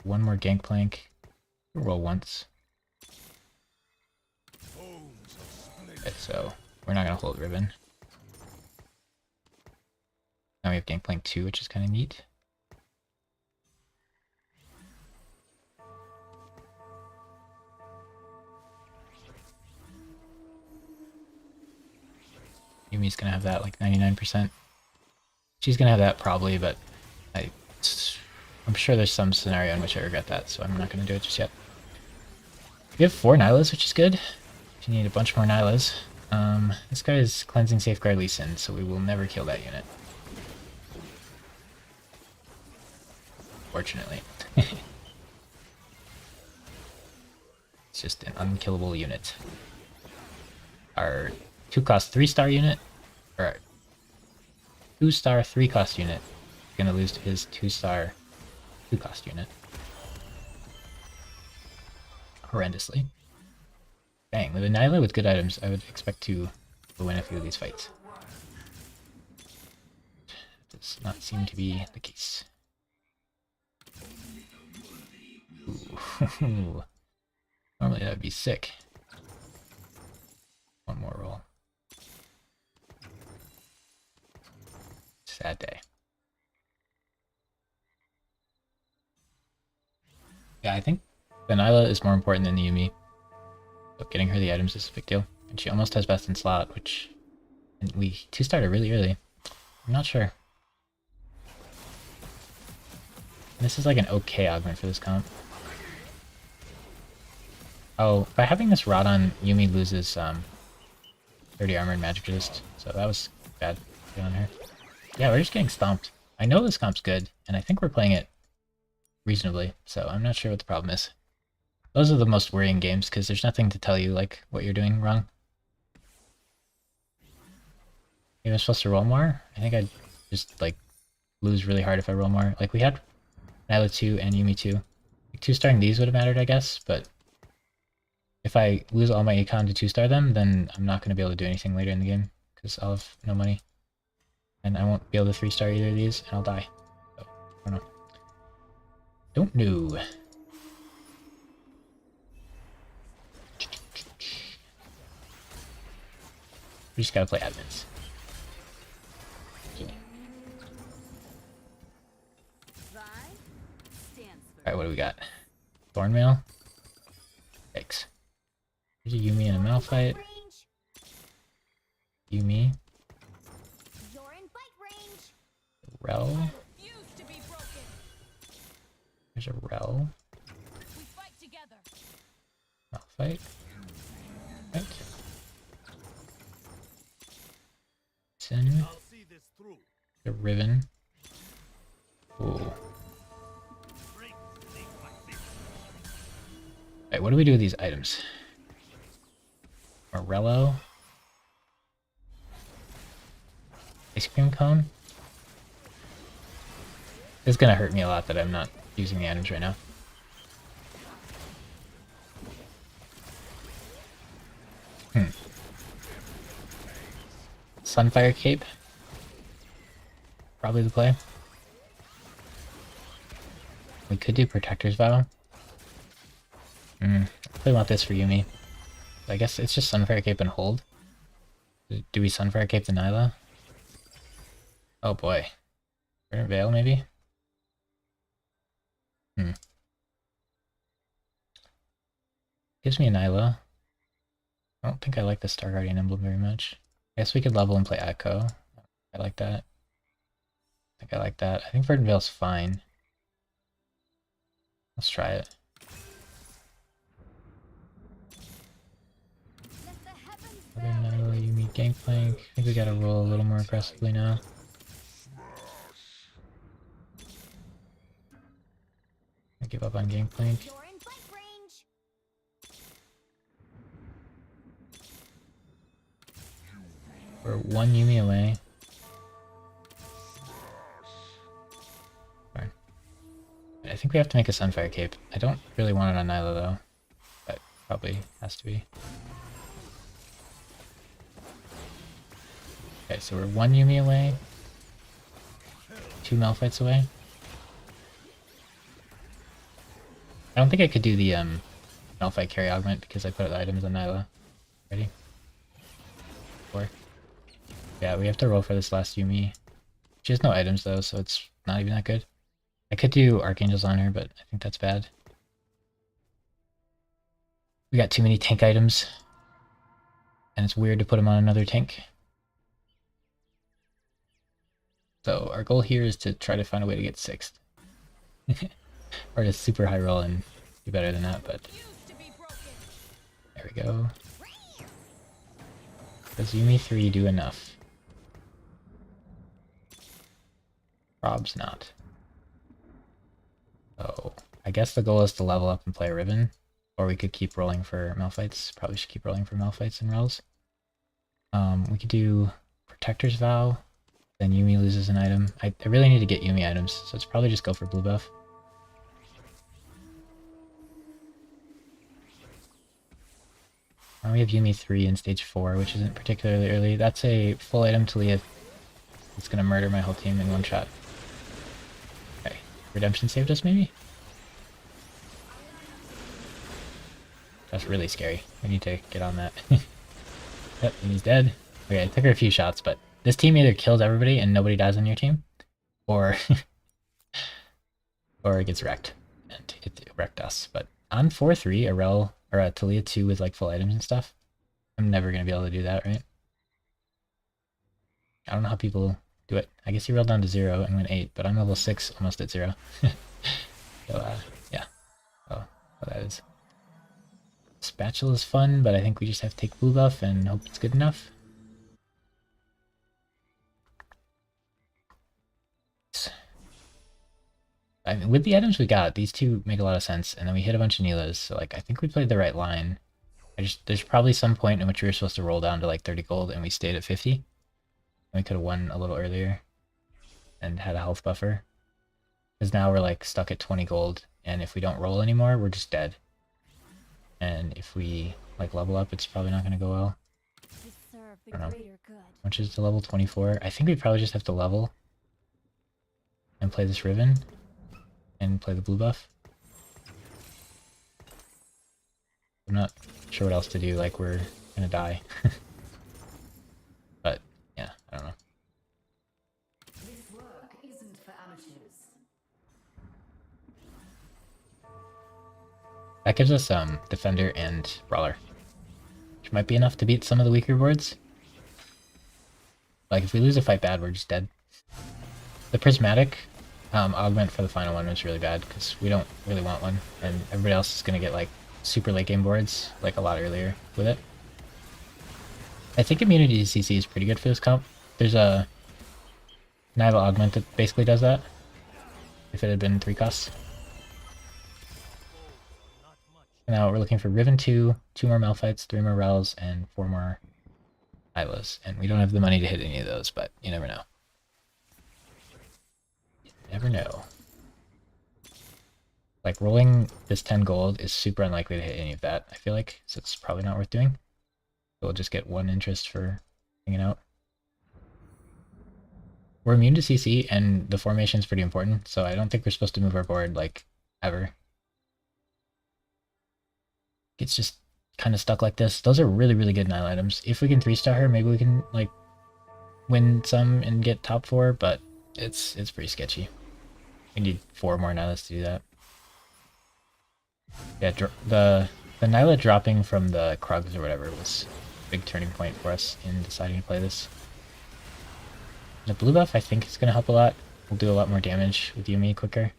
One more Gangplank. We'll roll once. Okay, so we're not going to hold Riven. Now we have Gangplank 2, which is kind of neat. Yumi's gonna have that like 99%. She's gonna have that probably, but I'm sure there's some scenario in which I regret that, so I'm not gonna do it just yet. We have 4 Nylas, which is good. You need a bunch more Nylas. This guy is Cleansing Safeguard Lee Sin, so we will never kill that unit. Fortunately. It's just an unkillable unit. Our 2-cost 3-star unit, or our 2-star 3-cost unit, is gonna lose to his 2-star 2-cost unit. Horrendously. Bang, with a Nyla with good items, I would expect to win a few of these fights. Does not seem to be the case. Ooh. Normally that would be sick. One more roll. Sad day. Yeah, I think the Nyla is more important than the Yumi. So getting her the items is a big deal. And she almost has best in slot, which... And we 2-starred her really early. I'm not sure. This is like an okay augment for this comp. Oh, by having this rod on, Yumi loses 30 armor and magic resist, so that was bad on her. Yeah, we're just getting stomped. I know this comp's good, and I think we're playing it reasonably, so I'm not sure what the problem is. Those are the most worrying games, because there's nothing to tell you, like, what you're doing wrong. Maybe I'm supposed to roll more? I think I'd just, like, lose really hard if I roll more. Like, we had Nyla 2 and Yumi 2. Like, 2-starring these would have mattered, I guess, but if I lose all my econ to 2-star them, then I'm not going to be able to do anything later in the game, because I'll have no money. And I won't be able to 3-star either of these, and I'll die. So, I don't know. Don't know. We just gotta play admins. Okay. Alright, what do we got? Thornmail? Yikes. There's a Yumi and a Malphite. Yumi. Rel. There's a Rel. Malphite. Right. Sin. The Riven. Ooh. Alright, what do we do with these items? Morello. Ice cream cone. It's gonna hurt me a lot that I'm not using the items right now. Sunfire Cape. Probably the play. We could do Protector's Vow. I really want this for Yumi. I guess it's just Sunfire Cape and hold. Do we Sunfire Cape the Nyla? Oh boy. Verdant Veil, maybe? Gives me a Nyla. I don't think I like the Star Guardian emblem very much. I guess we could level and play Echo. I like that. I think I like that. I think Verdant Veil's fine. Let's try it. Other Nyla, Yumi, Gangplank. I think we gotta roll a little more aggressively now. I give up on Gangplank. You're in bite range. We're one Yumi away. Fine. I think we have to make a Sunfire Cape. I don't really want it on Nyla though, but probably has to be. Okay, so we're one Yumi away. 2 Malphites away. I don't think I could do the Malphite carry augment because I put the items on Nyla. Ready? 4. Yeah, we have to roll for this last Yumi. She has no items though, so it's not even that good. I could do Archangels on her, but I think that's bad. We got too many tank items. And it's weird to put them on another tank. So our goal here is to try to find a way to get 6th. Or to super high roll and do better than that, but there we go. Does Yumi 3 do enough? Prob's not. So I guess the goal is to level up and play a Riven, or we could keep rolling for Malphites. Probably should keep rolling for Malphites and Rels. We could do Protector's Vow, then Yumi loses an item. I really need to get Yumi items, so it's probably just go for blue buff. We have Yumi 3 in stage 4, which isn't particularly early. That's a full item to Leah. It's gonna murder my whole team in one shot. Okay, Redemption saved us maybe? That's really scary. We need to get on that. Yep, he's dead. Okay, I took her a few shots, but this team either kills everybody and nobody dies on your team, or or it gets wrecked, and it wrecked us. But on 4-3, a Rel or a Talia 2 with like full items and stuff, I'm never gonna be able to do that, right? I don't know how people do it. I guess he rolled down to 0 and went 8, but I'm level 6, almost at 0. So yeah. Oh, what that is. Spatula is fun, but I think we just have to take blue buff and hope it's good enough. I mean, with the items we got, these two make a lot of sense, and then we hit a bunch of Neelas, so like I think we played the right line. There's probably some point in which we were supposed to roll down to like 30 gold, and we stayed at 50. And we could have won a little earlier and had a health buffer. Because now we're like stuck at 20 gold, and if we don't roll anymore, we're just dead. And if we like level up, it's probably not going to go well. I don't know. Which is to level 24. I think we probably just have to level and play this Riven and play the blue buff. I'm not sure what else to do, like we're gonna die. But yeah, I don't know. This work isn't for amateurs. That gives us Defender and Brawler, which might be enough to beat some of the weaker boards. Like if we lose a fight bad, we're just dead. The Prismatic augment for the final one was really bad because we don't really want one, and everybody else is gonna get like super late game boards like a lot earlier with it. I think immunity to CC is pretty good for this comp. There's a Nival augment that basically does that if it had been 3 costs. Now we're looking for Riven 2, 2 more Malphites, 3 more Rels, and 4 more Ilas. And we don't have the money to hit any of those, but you never know. You never know. Like, rolling this 10 gold is super unlikely to hit any of that, I feel like, so it's probably not worth doing. We'll just get 1 interest for hanging out. We're immune to CC, and the formation's pretty important, so I don't think we're supposed to move our board, like, ever. It's just kind of stuck like this. Those are really, really good Nile items. If we can 3-star her, maybe we can like win some and get top 4, but it's pretty sketchy. We need 4 more Nilas to do that. Yeah, the Nyla dropping from the Krugs or whatever was a big turning point for us in deciding to play this. The blue buff I think is going to help a lot. We'll do a lot more damage with Yuumi quicker.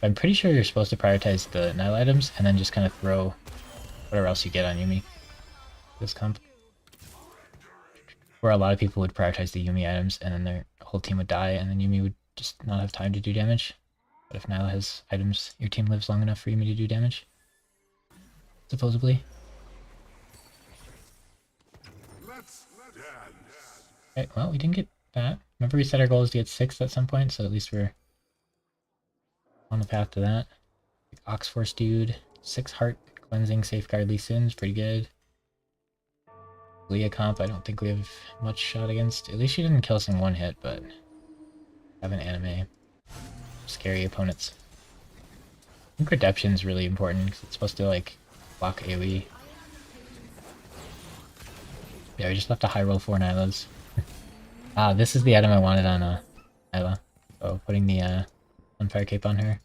I'm pretty sure you're supposed to prioritize the Nile items and then just kind of throw whatever else you get on Yuumi. This comp. Where a lot of people would prioritize the Yuumi items and then their whole team would die and then Yuumi would just not have time to do damage. But if Nyla has items, your team lives long enough for Yuumi to do damage. Supposedly. Okay, well, we didn't get that. Remember we set our goal is to get 6 at some point, so at least we're on the path to that. Oxforce dude, 6 heart cleansing safeguard Lee Sin's pretty good. Leah comp, I don't think we have much shot against. At least she didn't kill us in 1 hit, but have an anime. Scary opponents. I think Redemption is really important because it's supposed to like block AoE. Yeah, we just left a high roll 4 Nylas. Ah, this is the item I wanted on Nyla. So putting the Sunfire Cape on her.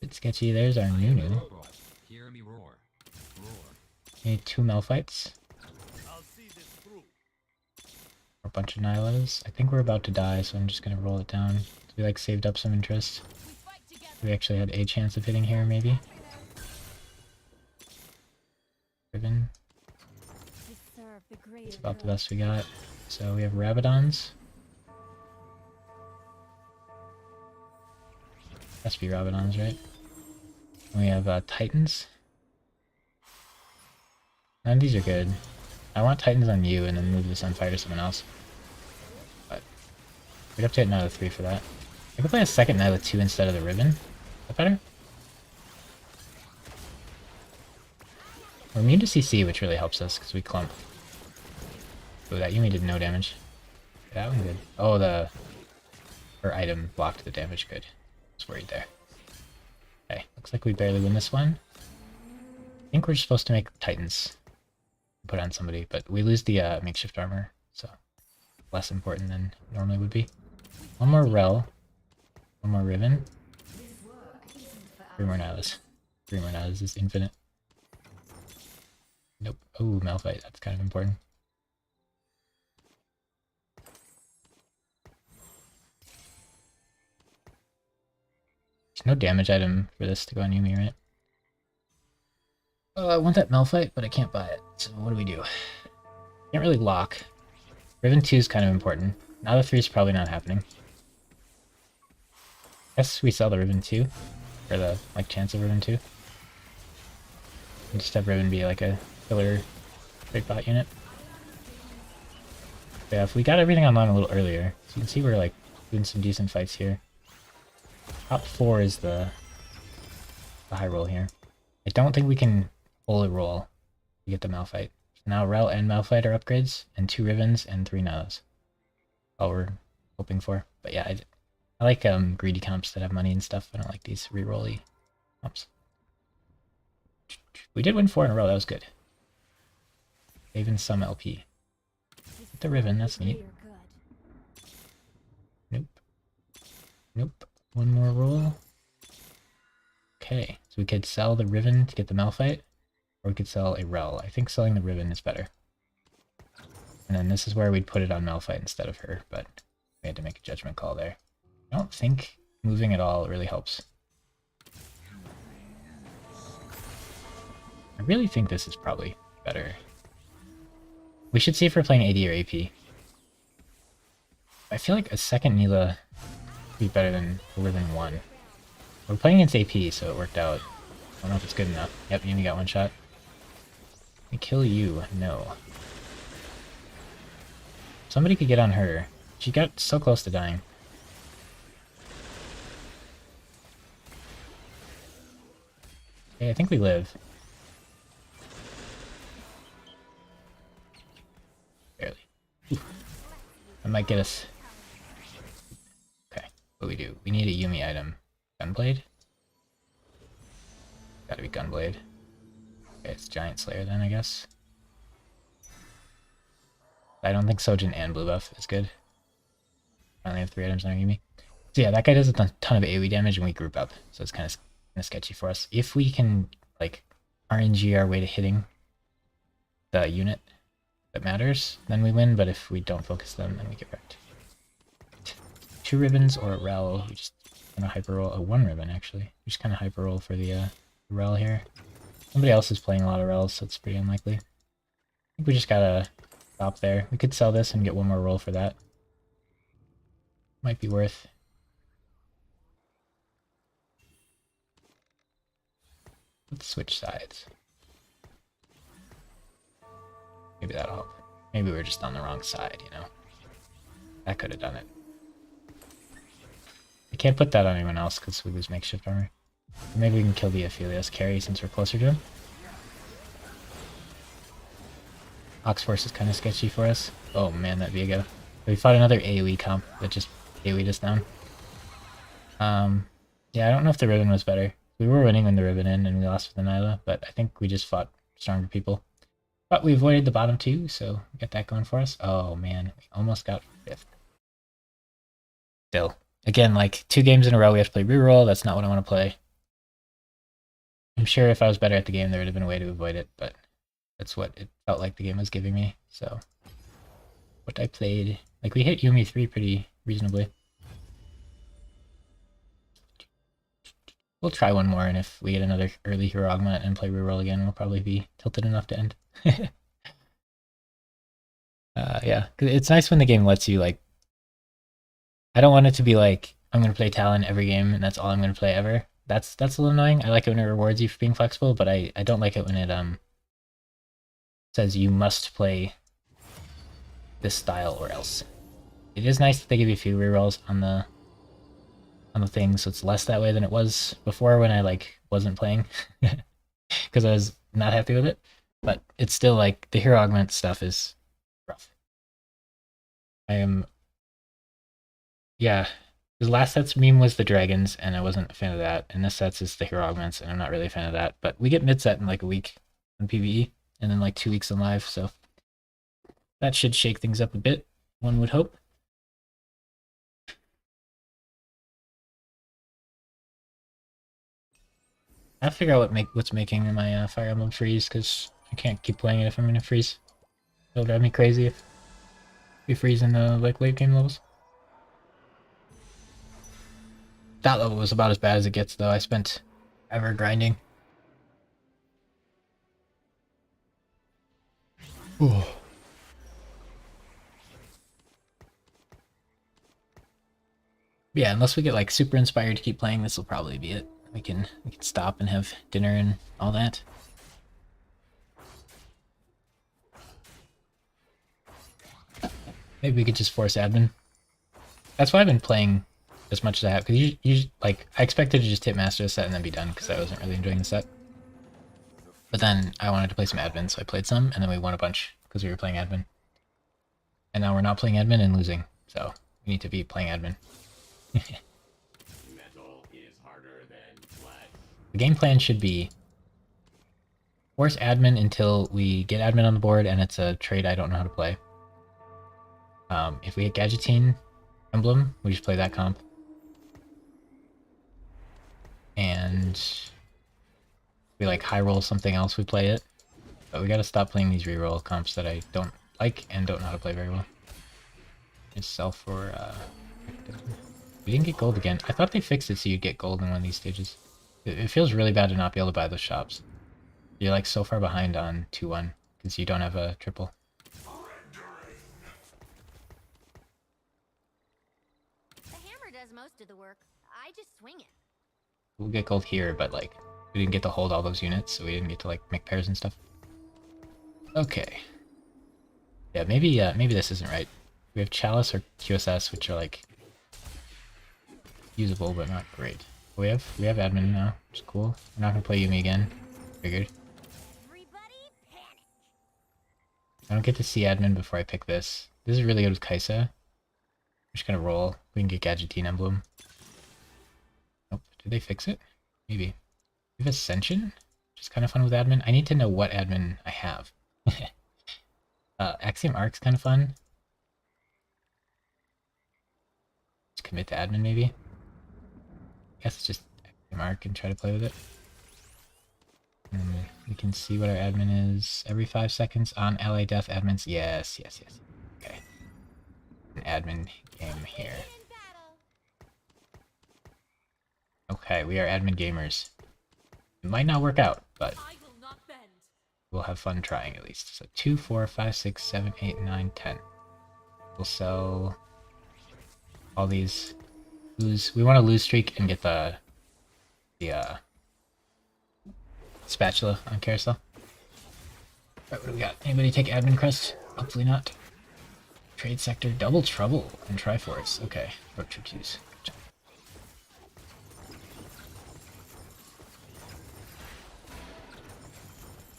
Bit sketchy. There's our Nunu. Hear me roar. Need 2 Malphites. A bunch of Nylas. I think we're about to die, so I'm just gonna roll it down. We like saved up some interest. We actually had a chance of hitting here, maybe. Riven. It's about the best we got. So we have Rabadons. Has to be Rabadons, right? And we have Titans. None of these are good. I want Titans on you and then move this on fire to someone else. But we'd have to hit another 3 for that. I could play a second Nyla 2 instead of the Riven. Is that better? We're immune to CC, which really helps us because we clump. Oh, that Yuumi did no damage. That one good. Oh, her item blocked the damage. Good. I was worried there. Okay, looks like we barely win this one. I think we're supposed to make Titans. Put on somebody, but we lose the makeshift armor, so less important than normally would be. 1 more Rel. 1 more Riven. 3 more Nylas. 3 more Nylas is infinite. Nope. Oh, Malphite. That's kind of important. There's no damage item for this to go on Yuumi, right? I want that Malphite, but I can't buy it. So what do we do? Can't really lock. Riven 2 is kind of important. Now the 3 is probably not happening. Guess we sell the Riven 2. Or the chance of Riven 2. And just have Riven be like a killer big bot unit. But yeah, if we got everything online a little earlier, so you can see we're like doing some decent fights here. Top 4 is the high roll here. I don't think we can fully roll to get the Malphite. Now Rel and Malphite are upgrades, and 2 Rivens and 3 Nylas. All we're hoping for. But yeah, I like greedy comps that have money and stuff. I don't like these re-rolly comps. We did win 4 in a row, that was good. Even some LP. Get the Riven, that's neat. Nope. Nope. 1 more roll. Okay, so we could sell the Riven to get the Malphite, or we could sell a Rel. I think selling the Riven is better. And then this is where we'd put it on Malphite instead of her, but we had to make a judgment call there. I don't think moving at all really helps. I really think this is probably better. We should see if we're playing AD or AP. I feel like a second Neela would be better than a Riven 1. We're playing against AP, so it worked out. I don't know if it's good enough. Yep, you only got 1 shot. Can we kill you? No. Somebody could get on her. She got so close to dying. Okay, I think we live. Barely. Oof. That might get us. What we do? We need a Yumi item. Gunblade? Gotta be Gunblade. Okay, it's Giant Slayer then, I guess. I don't think Sojin and blue buff is good. I only have 3 items on our Yumi. So yeah, that guy does a ton of AoE damage and we group up. So it's kind of sketchy for us. If we can, like, RNG our way to hitting the unit that matters, then we win. But if we don't focus them, then we get wrecked. 2 ribbons or a rel. We just kind of hyper roll. 1 ribbon, actually. We just kind of hyper roll for the rel here. Somebody else is playing a lot of rels, so it's pretty unlikely. I think we just gotta stop there. We could sell this and get 1 more roll for that. Might be worth. Let's switch sides. Maybe that'll help. Maybe we're just on the wrong side, you know? That could have done it. I can't put that on anyone else because we lose makeshift armor. Maybe we can kill the Aphelios carry since we're closer to him. Ox Force is kind of sketchy for us. Oh man, that Viego. We fought another AoE comp that just AoE'd us down. Yeah, I don't know if the ribbon was better. We were winning when the ribbon in and we lost with the Nyla, but I think we just fought stronger people. But we avoided the bottom 2, so we got that going for us. Oh man, we almost got 5th. Still. Again, like 2 games in a row we have to play reroll. That's not what I want to play. I'm sure if I was better at the game there would have been a way to avoid it, but that's what it felt like the game was giving me. So what I played, like we hit Yumi 3 pretty reasonably. We'll try 1 more, and if we get another early hero augment and play reroll again, we'll probably be tilted enough to end. Yeah, 'cause it's nice when the game lets you, like, I don't want it to be like, I'm going to play Talon every game and that's all I'm going to play ever. That's a little annoying. I like it when it rewards you for being flexible, but I don't like it when it says you must play this style or else. It is nice that they give you a few rerolls on the thing, so it's less that way than it was before when I like wasn't playing because I was not happy with it. But it's still like the hero augment stuff is rough. Yeah. The last set's meme was the dragons, and I wasn't a fan of that. And this set's is the hero augments, and I'm not really a fan of that. But we get mid set in like a week on PvE, and then like 2 weeks in live, so that should shake things up a bit, one would hope. I have to figure out what's making my Fire Emblem freeze, because I can't keep playing it if I'm gonna freeze. It'll drive me crazy if we freeze in the like late game levels. That level was about as bad as it gets, though. I spent ever grinding. Ooh. Yeah, unless we get like super inspired to keep playing, this will probably be it. We can stop and have dinner and all that. Maybe we could just force admin. That's why I've been playing as much as I have, because you like I expected to just hit master the set and then be done because I wasn't really enjoying the set. But then I wanted to play some admin, so I played some, and then we won a bunch because we were playing admin. And now we're not playing admin and losing, so we need to be playing admin. Metal is harder than flesh. The game plan should be force admin until we get admin on the board and it's a trade I don't know how to play. If we get Gadgettine Emblem, we just play that comp. And we like high roll something else, we play it. But we gotta stop playing these reroll comps that I don't like and don't know how to play very well. Just sell for we didn't get gold again. I thought they fixed it so you'd get gold in one of these stages. It feels really bad to not be able to buy those shops. You're like so far behind on 2-1 because you don't have a triple. The hammer does most of the work. I just swing it. We'll get gold here, but like we didn't get to hold all those units, so we didn't get to like make pairs and stuff. Okay. Yeah, maybe this isn't right. We have Chalice or QSS, which are like usable but not great. We have admin now, which is cool. We're not gonna play Yumi again. Figured. Everybody panic. I don't get to see admin before I pick this. This is really good with Kaisa. just gonna roll. We can get Gadgeteen Emblem. Nope. Did they fix it? Maybe. We have Ascension, which is kind of fun with admin. I need to know what admin I have. Axiom Arc's kind of fun. Just commit to admin, maybe. I guess it's just Axiom Arc and try to play with it. And we can see what our admin is every 5 seconds on ally death admins. Yes, yes, yes. Okay. An admin game here. Okay, we are admin gamers. It might not work out, but we'll have fun trying at least. So 2, 4, 5, 6, 7, 8, 9, 10. We'll sell all these. We want to lose streak and get the spatula on carousel. Alright, what do we got? Anybody take admin crest? Hopefully not. Trade sector, double trouble, and Triforce. Okay, road trip use. Good job.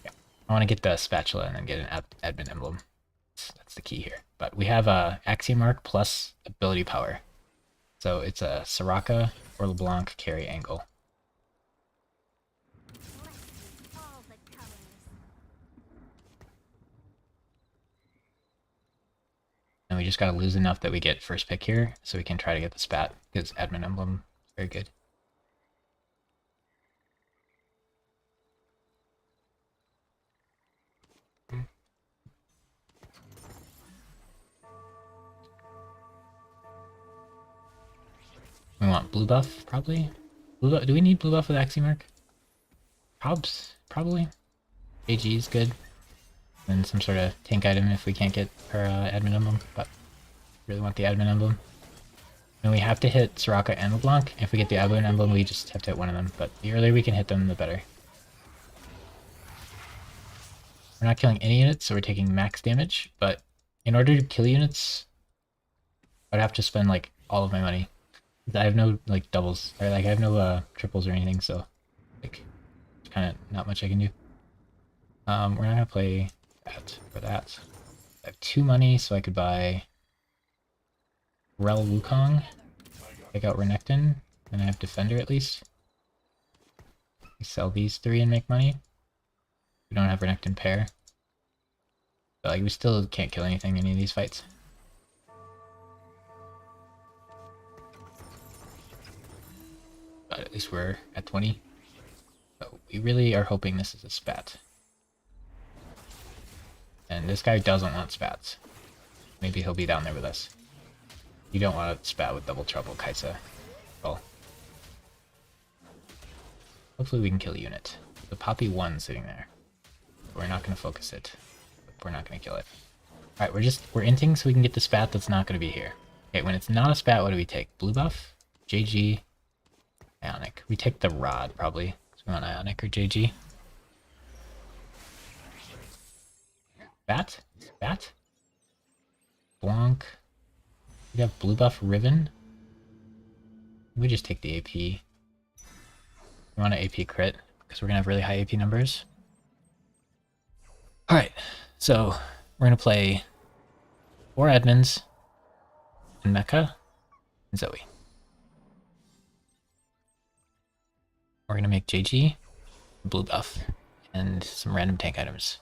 Yeah, I want to get the spatula and then get an admin emblem. That's the key here. But we have a Axiom Arc plus ability power. So it's a Soraka or LeBlanc carry angle. And we just gotta lose enough that we get first pick here, so we can try to get the spat, because admin emblem is very good. We want blue buff, probably? Blue buff, do we need blue buff with Axiom Arc? Probably. AG is good. And some sort of tank item if we can't get our admin emblem, but really want the admin emblem. And we have to hit Soraka and LeBlanc. If we get the admin emblem, we just have to hit one of them, but the earlier we can hit them, the better. We're not killing any units, so we're taking max damage, but in order to kill units, I'd have to spend like all of my money. I have no like doubles, or like I have no triples or anything, so like it's kind of not much I can do. We're not gonna play that for that. I have 2 money, so I could buy Rel Wukong, take out Renekton, and I have Defender at least. We sell these 3 and make money. We don't have Renekton pair. But like we still can't kill anything in any of these fights. But at least we're at 20. So we really are hoping this is a spat. And this guy doesn't want spats. Maybe he'll be down there with us. You don't want to spat with double trouble, Kaisa. Well, hopefully we can kill a unit. The Poppy 1 sitting there. We're not going to focus it. We're not going to kill it. Alright, we're inting so we can get the spat that's not going to be here. Okay, when it's not a spat, what do we take? Blue buff? JG? Ionic. We take the rod, probably. So we want Ionic or JG. Bat? Blanc. We have blue buff Riven. We just take the AP. We want an AP crit, because we're going to have really high AP numbers. Alright, so we're going to play 4 admins, and Mecha, and Zoe. We're going to make JG, blue buff, and some random tank items.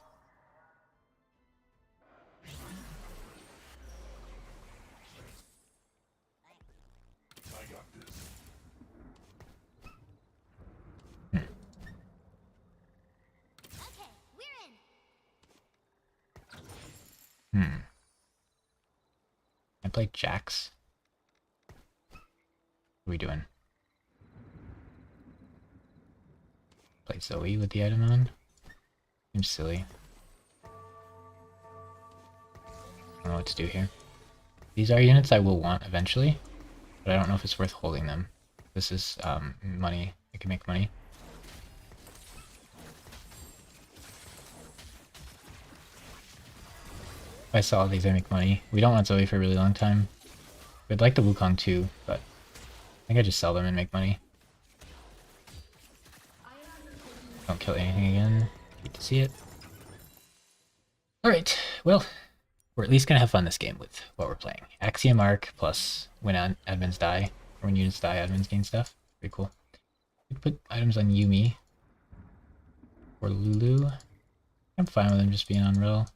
I play Jax. What are we doing? Play Zoe with the item on? Seems silly. I don't know what to do here. These are units I will want eventually, but I don't know if it's worth holding them. This is money. I can make money. If I sell these, I make money. We don't want Zoe for a really long time. We'd like the Wukong too, but I think I just sell them and make money. Don't kill anything again. Hate to see it. Alright, well, we're at least gonna have fun this game with what we're playing. Axiom Arc plus when admins die, or when units die, admins gain stuff. Pretty cool. We put items on Yumi or Lulu. I'm fine with them just being on Rill.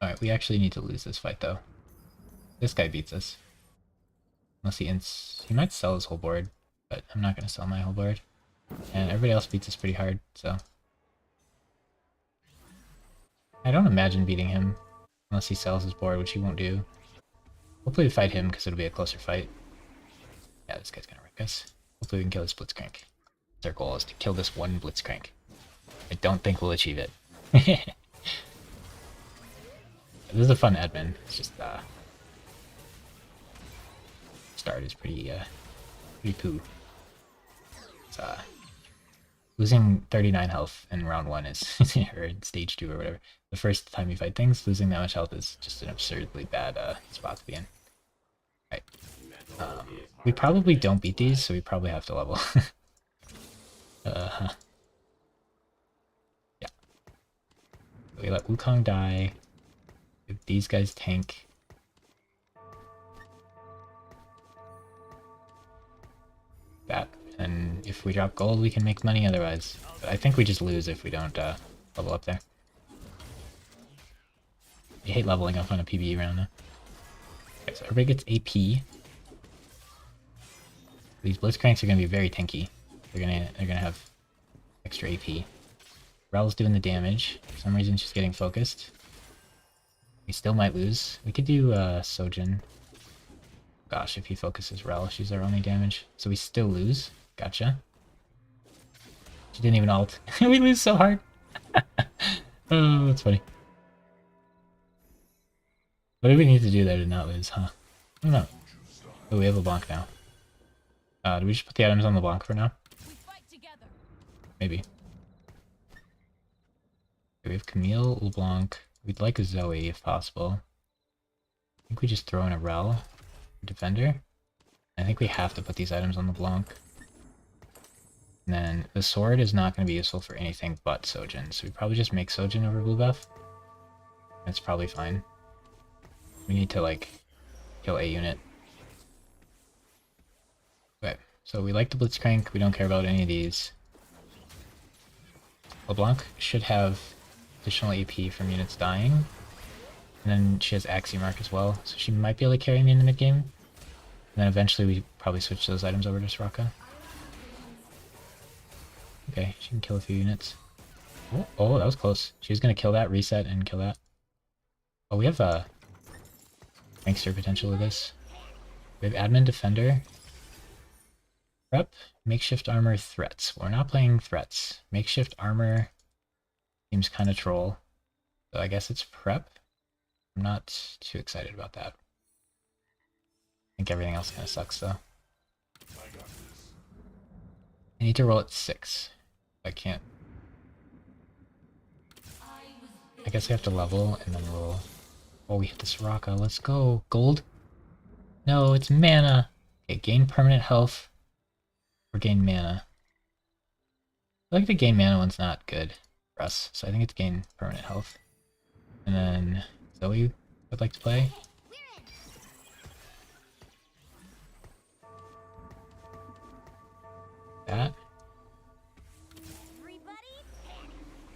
Alright, we actually need to lose this fight though. This guy beats us. Unless he might sell his whole board, but I'm not gonna sell my whole board. And everybody else beats us pretty hard, so. I don't imagine beating him unless he sells his board, which he won't do. Hopefully we fight him because it'll be a closer fight. Yeah, this guy's gonna wreck us. Hopefully we can kill this Blitzcrank. Our goal is to kill this one Blitzcrank. I don't think we'll achieve it. This is a fun admin. It's just start is pretty poo. It's, losing 39 health in round 1 is or in stage 2 or whatever. The first time you fight things, losing that much health is just an absurdly bad spot to be in. Right. We probably don't beat these, so we probably have to level. Yeah. We let Wukong die. If these guys tank. That. And if we drop gold, we can make money otherwise. But I think we just lose if we don't level up there. I hate leveling up on a PvE round though. Okay, so everybody gets AP. These Blitzcranks are gonna be very tanky. They're gonna have extra AP. Rel's doing the damage. For some reason she's getting focused. We still might lose. We could do Sojin. Gosh, if he focuses Rel, she's our only damage. So we still lose. Gotcha. She didn't even ult. We lose so hard. Oh, that's funny. What do we need to do there to not lose, huh? I don't know. Oh, we have LeBlanc now. Do we just put the items on LeBlanc for now? Maybe. Okay, we have Camille, LeBlanc. We'd like a Zoe if possible. I think we just throw in a Rel. Defender. I think we have to put these items on LeBlanc. And then the sword is not going to be useful for anything but Sojin, so we probably just make Sojin over blue buff. That's probably fine. We need to, like, kill a unit. Okay, so we like the Blitzcrank, we don't care about any of these. LeBlanc should have additional AP from units dying. And then she has Axiom Arc as well, so she might be able to carry me in the mid game. And then eventually we probably switch those items over to Soraka. Okay, she can kill a few units. Oh, that was close. She was gonna kill that, reset, and kill that. Oh, we have gangster potential with this. We have admin defender. Prep, makeshift armor, threats. We're not playing threats. Makeshift armor seems kind of troll. So I guess it's prep. I'm not too excited about that. I think everything else kind of sucks though. I need to roll at 6. I can't. I guess I have to level and then roll. Oh, we hit the Soraka. Let's go. Gold? No, it's mana. Okay, gain permanent health or gain mana. I feel like the gain mana one's not good for us, so I think it's gain permanent health. And then Zoe would like to play. That.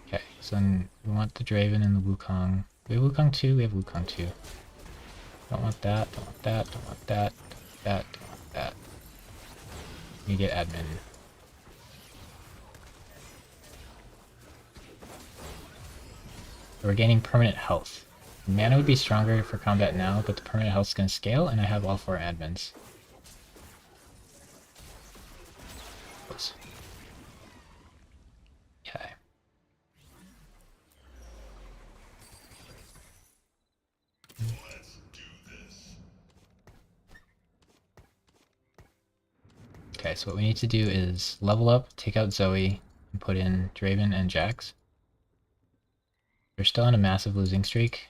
Okay, so then we want the Draven and the Wukong. We have Wukong 2, we have Wukong 2. Don't want that, don't want that, don't want that, don't want that, don't want that. We get admin. We're gaining permanent health. Mana would be stronger for combat now, but the permanent health is going to scale, and I have all 4 admins. Close. Okay. Okay, so what we need to do is level up, take out Zoe, and put in Draven and Jax. We're still on a massive losing streak.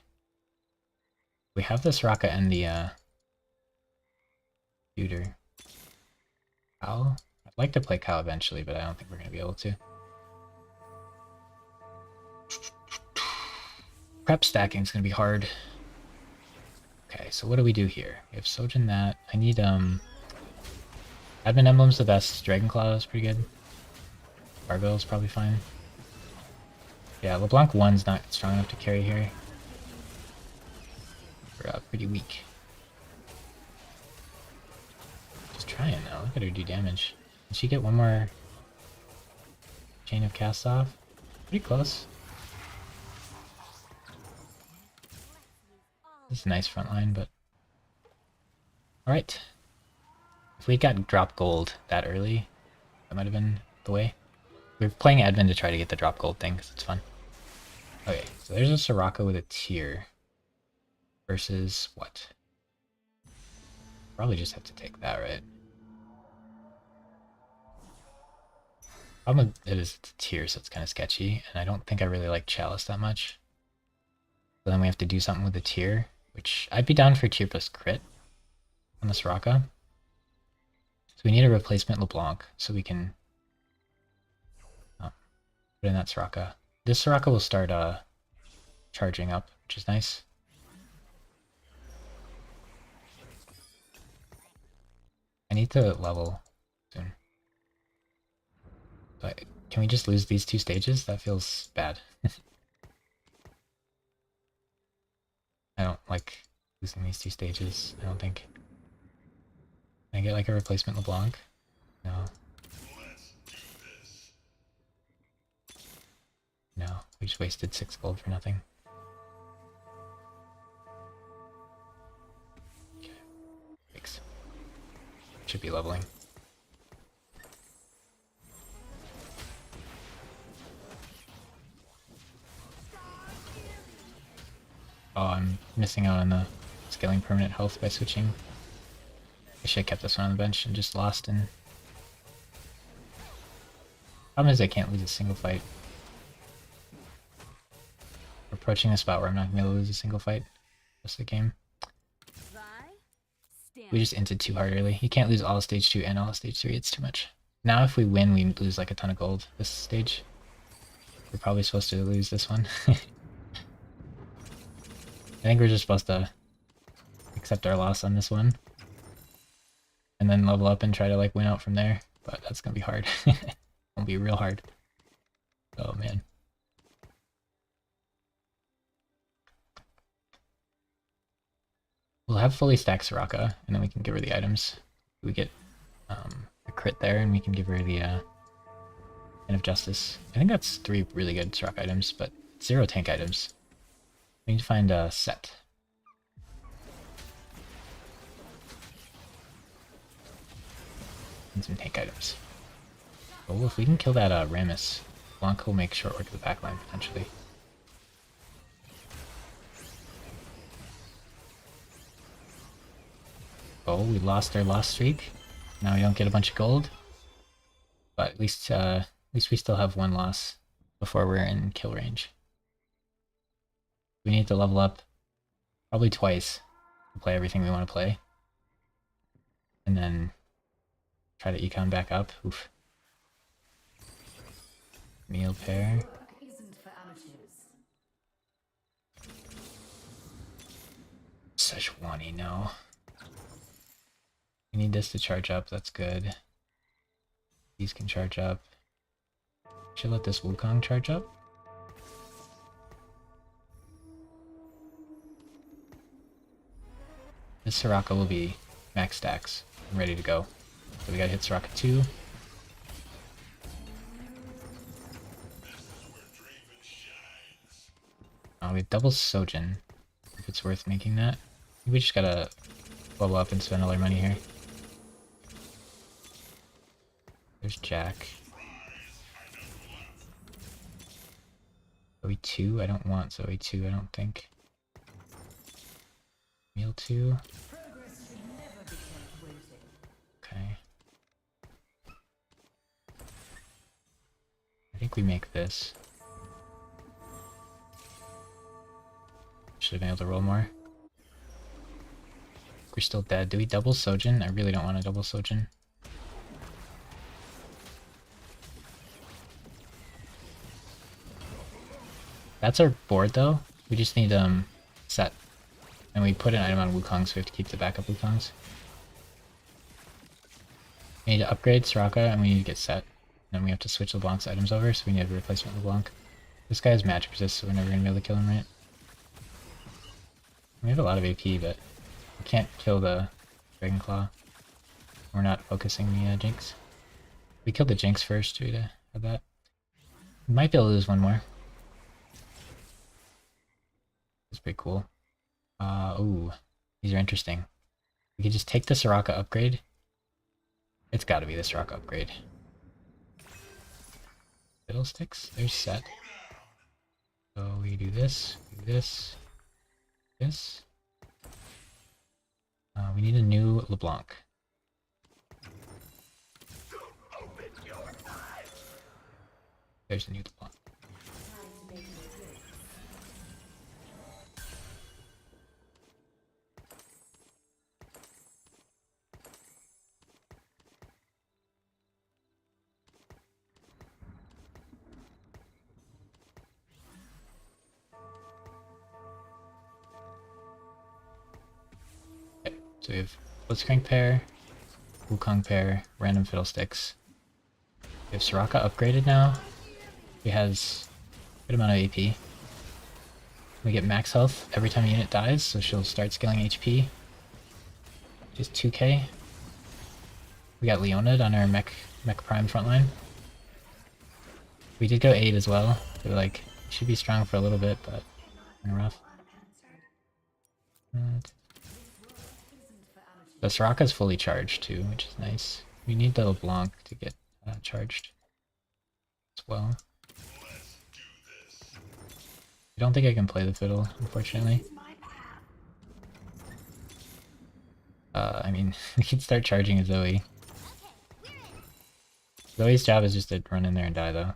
We have the Soraka and the Shooter. Cal? I'd like to play Cal eventually, but I don't think we're going to be able to. Prep stacking is gonna be hard. Okay, so what do we do here? We have Sojin that. I need Admin Emblem's the best. Dragonclaw is pretty good. Barbell is probably fine. Yeah, LeBlanc 1's not strong enough to carry here. We're pretty weak. Just trying now. Look at her do damage. Did she get one more chain of casts off? Pretty close. This is a nice front line, but... Alright. If we got drop gold that early, that might have been the way. We're playing admin to try to get the drop gold thing, because it's fun. Okay, so there's a Soraka with a tier. Versus what? Probably just have to take that, right? Problem with it is it's a tier, so it's kind of sketchy, and I don't think I really like Chalice that much. So then we have to do something with the tier, which I'd be down for tier plus crit on the Soraka. So we need a replacement LeBlanc, so we can put in that Soraka. This Soraka will start charging up, which is nice. I need to level soon. But can we just lose these 2 stages? That feels bad. I don't like losing these 2 stages, I don't think. Can I get like a replacement LeBlanc? No. No, we just wasted 6 gold for nothing. Okay. Thanks. Should be leveling. Oh, I'm missing out on the scaling permanent health by switching. I should have kept this one on the bench and just lost in. Problem is I can't lose a single fight. We're approaching a spot where I'm not gonna be able to lose a single fight rest of the game. We just inted too hard early. You can't lose all of stage 2 and all of stage 3, it's too much. Now if we win, we lose like a ton of gold this stage. We're probably supposed to lose this one. I think we're just supposed to accept our loss on this one. And then level up and try to like win out from there. But that's gonna be hard. It'll be real hard. Oh man. We'll have fully stacked Soraka, and then we can give her the items. We get a crit there, and we can give her the Hand of Justice. I think that's 3 really good Soraka items, but 0 tank items. We need to find a set. And some tank items. Oh, if we can kill that Rammus, Blanc will make short work of the backline, potentially. Oh, we lost our lost streak. Now we don't get a bunch of gold. But at least we still have 1 loss before we're in kill range. We need to level up probably twice to play everything we want to play. And then try to econ back up. Oof. Meal pair. Sejuani, no. We need this to charge up, that's good. These can charge up. Should let this Wukong charge up. This Soraka will be max stacks and ready to go. So we gotta hit Soraka 2. We have double Sojin, if it's worth making that. We just gotta level up and spend all our money here. There's Jack. Zoe 2? I don't want Zoe 2, I don't think. Meal 2. Okay. I think we make this. Should have been able to roll more. We're still dead. Do we double Sojin? I really don't want to double Sojin. That's our board though. We just need set. And we put an item on Wukong, so we have to keep the backup Wukongs. We need to upgrade Soraka, and we need to get set. And then we have to switch LeBlanc's items over, so we need a replacement LeBlanc. This guy has magic resist, so we're never going to be able to kill him, right? We have a lot of AP, but we can't kill the Dragon Claw. We're not focusing the Jinx. We killed the Jinx first, we'd have that. We might be able to lose one more. It's pretty cool. Ooh, these are interesting. We could just take the Soraka upgrade. It's gotta be the Soraka upgrade. Fiddlesticks, there's set. So we do this, this. We need a new LeBlanc. There's a new LeBlanc. So we have Blitzcrank pair, Wukong pair, random Fiddlesticks. We have Soraka upgraded now. He has a good amount of AP. We get max health every time a unit dies, so she'll start scaling HP. Just 2k. We got Leonid on our mech prime frontline. We did go 8 as well. So like, should be strong for a little bit, but kind of rough. The Soraka's fully charged too, which is nice. We need the LeBlanc to get charged as well. I don't think I can play the fiddle, unfortunately. I mean, we can start charging a Zoe. Zoe's job is just to run in there and die, though.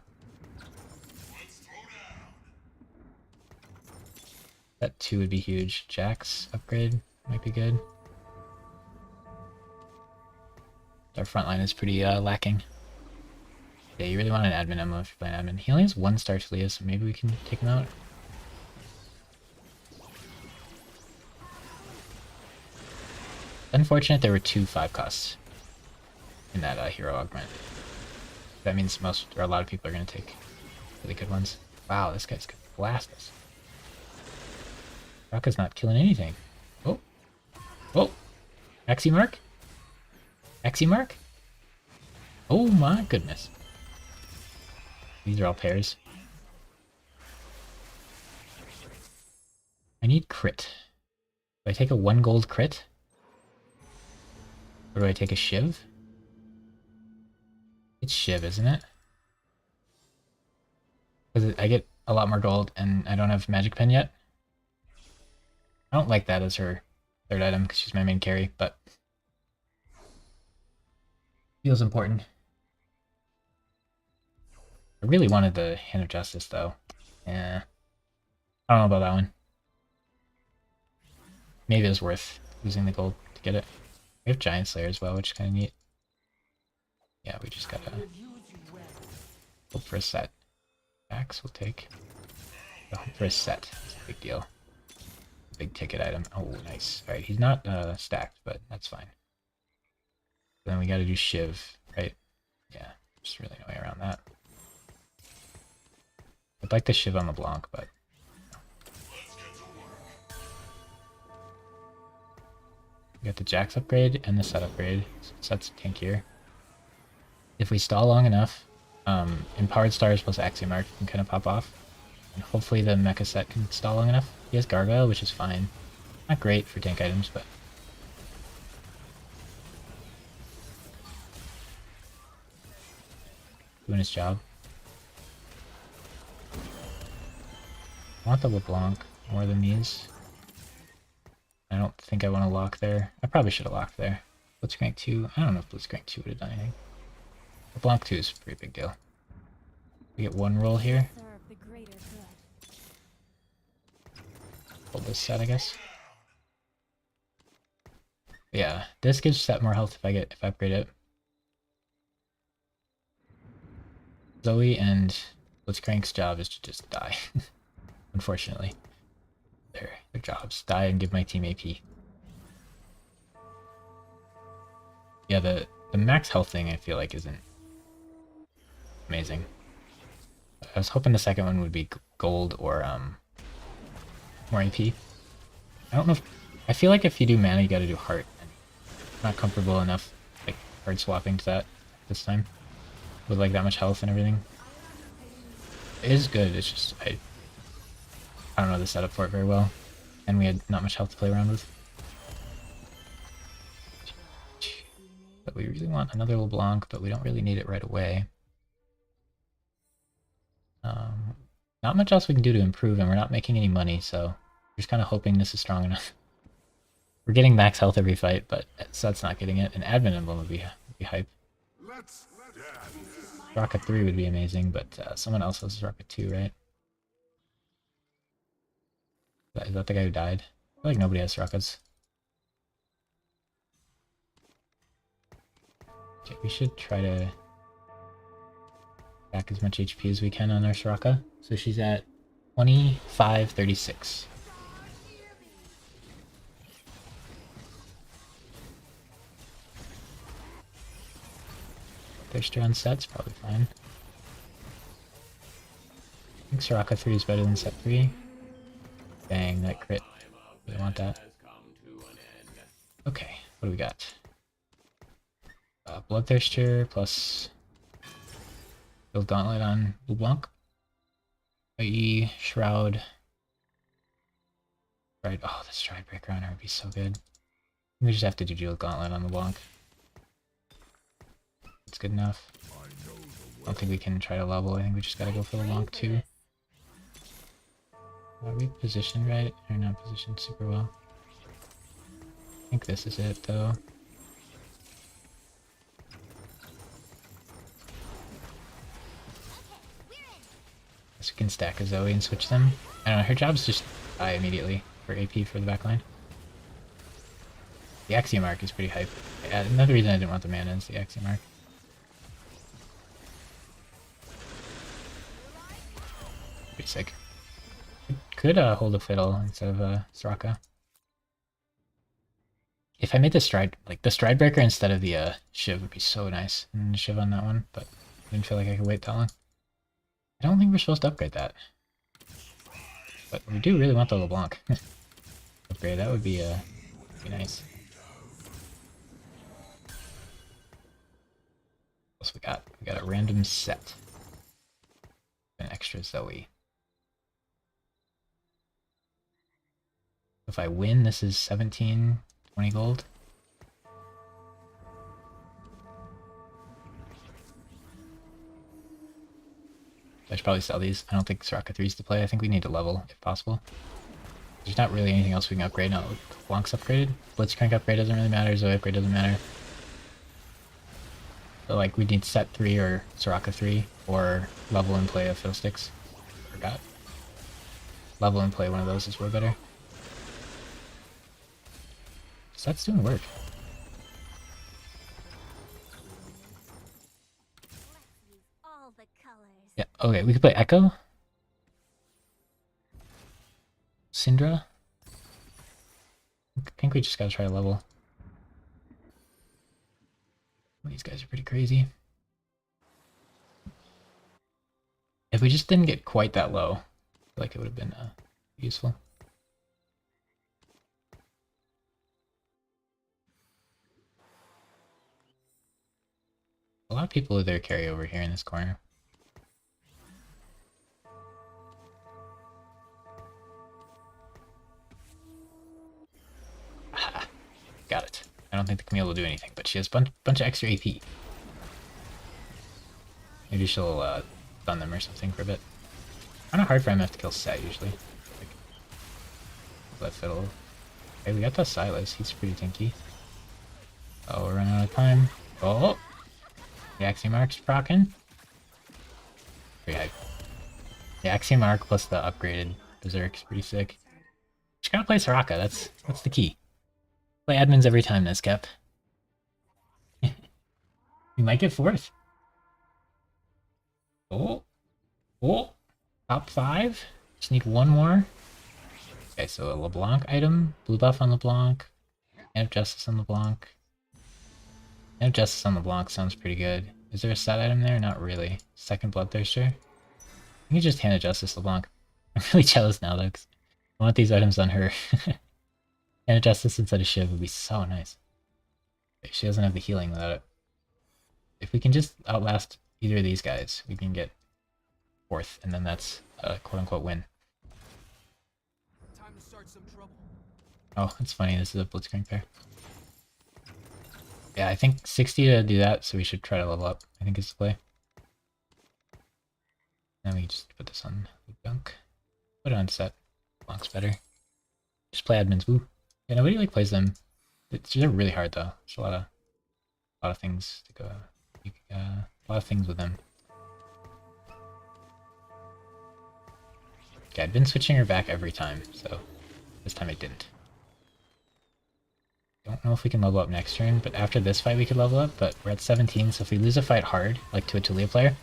That 2 would be huge. Jax upgrade might be good. Our front line is pretty lacking. Yeah, you really want an admin ammo if you're playing admin. He only has 1 star to Leah, so maybe we can take him out. Unfortunate there were 2 5 costs in that hero augment. That means most or a lot of people are going to take really good ones. Wow, this guy's going to blast us. Raka's not killing anything. Oh. Oh. Aximark? Aximark? Oh my goodness. These are all pairs. I need crit. Do I take a 1 gold crit? Or do I take a Shiv? It's Shiv, isn't it? Because I get a lot more gold and I don't have Magic Pen yet. I don't like that as her 3rd item because she's my main carry, but feels important. I really wanted the Hand of Justice though. Yeah. I don't know about that one. Maybe it was worth losing the gold to get it. We have Giant Slayer as well, which is kind of neat. Yeah, we just gotta hope for a set. Max we'll take. Hope for a set. It's a big deal. Big ticket item. Oh, nice. Alright, he's not stacked, but that's fine. Then we gotta do Shiv, right? Yeah, there's really no way around that. I'd like the Shiv on the Blanc, but... We got the Jax upgrade and the set upgrade, so set's tankier. If we stall long enough, Empowered Stars plus Aximark can kind of pop off. And hopefully the mecha set can stall long enough. He has Gargoyle, which is fine. Not great for tank items, but... doing his job. I want the LeBlanc more than these. I don't think I want to lock there. I probably should have locked there. Blitzcrank 2, I don't know if Blitzcrank 2 would have done anything. LeBlanc 2 is a pretty big deal. We get 1 roll here. Hold this set, I guess. Yeah, this gives set more health if I upgrade it. Zoe and Blitzcrank's job is to just die, unfortunately. There, good jobs. Die and give my team AP. Yeah, the max health thing I feel like isn't amazing. I was hoping the second one would be gold or more AP. I don't know if I feel like if you do mana you gotta do heart. And I'm not comfortable enough like hard swapping to that this time. With like that much health and everything. It is good, it's just I don't know the setup for it very well. And we had not much health to play around with. But we really want another LeBlanc, but we don't really need it right away. Not much else we can do to improve, and we're not making any money, so we're just kind of hoping this is strong enough. We're getting max health every fight, but Set's not getting it. An admin emblem would be hype. Rocket 3 would be amazing, but someone else has Rocket 2, right? Is that the guy who died? I feel like nobody has rockets. Okay, we should try to back as much HP as we can on our Soraka. So she's at 2536. Thirster on Set's probably fine. I think Soraka 3 is better than Set 3. Dang, that crit. We want that. Okay, what do we got? Bloodthirster plus Build Gauntlet on LeBlanc. IE, Shroud. Right, oh, the Stride Breaker on her would be so good. We just have to do Build Gauntlet on LeBlanc. It's good enough. I don't think we can try to level, I think we just gotta go for LeBlanc too. Are we positioned right? Or not positioned super well? I think this is it though. Guess we can stack a Zoe and switch them. I don't know, her job's just die immediately for AP for the backline. The Axiom Arc is pretty hype. Another reason I didn't want the mana is the Axiom Arc. Pretty sick. Could hold a fiddle instead of Soraka. If I made the stride, like the stride breaker instead of the Shiv would be so nice. And Shiv on that one, but I didn't feel like I could wait that long. I don't think we're supposed to upgrade that. But we do really want the LeBlanc. Upgrade, that would be nice. What else we got? We got a random set. An extra Zoe. If I win, this is 17, 20 gold. I should probably sell these. I don't think Soraka 3 is to play. I think we need to level, if possible. There's not really anything else we can upgrade. No, Blanc's upgraded. Blitzcrank upgrade doesn't really matter. Zoe upgrade doesn't matter. So, like, we need Set 3 or Soraka 3, or level and play a Fiddlesticks. Forgot. Level and play one of those is way better. Set's doing work. All the colors. Yeah, okay, we could play Echo. Syndra. I think we just gotta try to level. These guys are pretty crazy. If we just didn't get quite that low, I feel like it would have been useful. A lot of people with their carry over here in this corner. Aha, got it. I don't think the Camille will do anything, but she has a bunch of extra AP. Maybe she'll stun them or something for a bit. Kind of hard for MF to kill Set usually. Like, let Fiddle. Okay, we got the Silas. He's pretty tinky. Oh, we're running out of time. Oh! The Axiom Arc's procking. Pretty hype. The Axiom Arc plus the upgraded Berserk's pretty sick. Just gotta play Soraka, that's the key. Play admins every time, Nescap. We might get fourth. Oh. Oh. Top 5. Just need one more. Okay, so a LeBlanc item, blue buff on LeBlanc, and Justice on LeBlanc. And Justice on LeBlanc sounds pretty good. Is there a set item there? Not really. Second Bloodthirster? I can just hand a Justice LeBlanc. I'm really jealous now though, because I want these items on her. And a Justice instead of Shiv would be so nice. She doesn't have the healing without it. If we can just outlast either of these guys, we can get 4th, and then that's a quote-unquote win. Time to start some trouble. Oh, it's funny, this is a Blitzcrank pair. Yeah, I think 60 to do that, so we should try to level up, I think is the play. Then we just put this on Dunk. Put it on set. Blanc's better. Just play admins, woo. Yeah, nobody like plays them. They're really hard though. There's a lot of things to go. A lot of things with them. Okay, I'd been switching her back every time, so this time I didn't. Don't know if we can level up next turn, but after this fight we could level up, but we're at 17, so if we lose a fight hard, like to a Tulia player,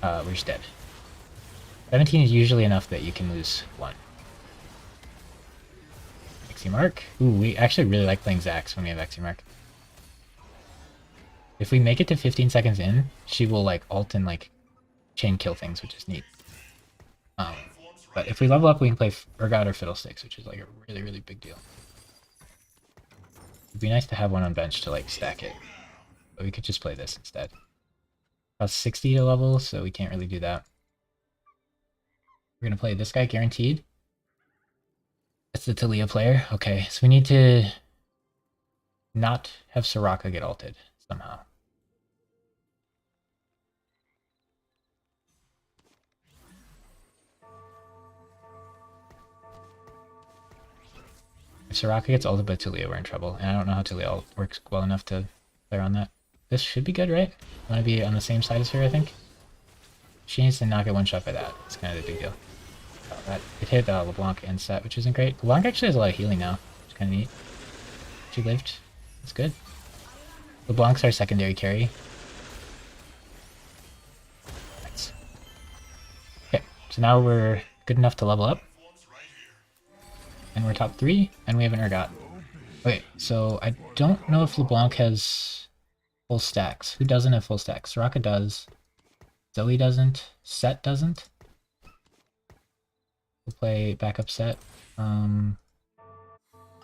we're just dead. 17 is usually enough that you can lose 1. Mark. Ooh, we actually really like playing Zax when we have Mark. If we make it to 15 seconds in, she will like ult and like chain kill things, which is neat. But if we level up, we can play Urgot or Fiddlesticks, which is like a really, really big deal. It'd be nice to have one on bench to like stack it, but we could just play this instead. About 60 to level, so we can't really do that. We're gonna play this guy guaranteed. That's the Talia player. Okay, so we need to not have Soraka get ulted somehow. If Soraka gets ulted by Talia, we're in trouble. And I don't know how Talia ult works well enough to play on that. This should be good, right? I want to be on the same side as her, I think. She needs to not get one shot by that. It's kind of a big deal. It hit LeBlanc and set, which isn't great. LeBlanc actually has a lot of healing now, which is kind of neat. She lived. That's good. LeBlanc's our secondary carry. Nice. Okay, so now we're good enough to level up. And we're top 3, and we have an Urgot. Okay, so I don't know if LeBlanc has full stacks. Who doesn't have full stacks? Soraka does. Zoe doesn't. Set doesn't. We'll play backup set.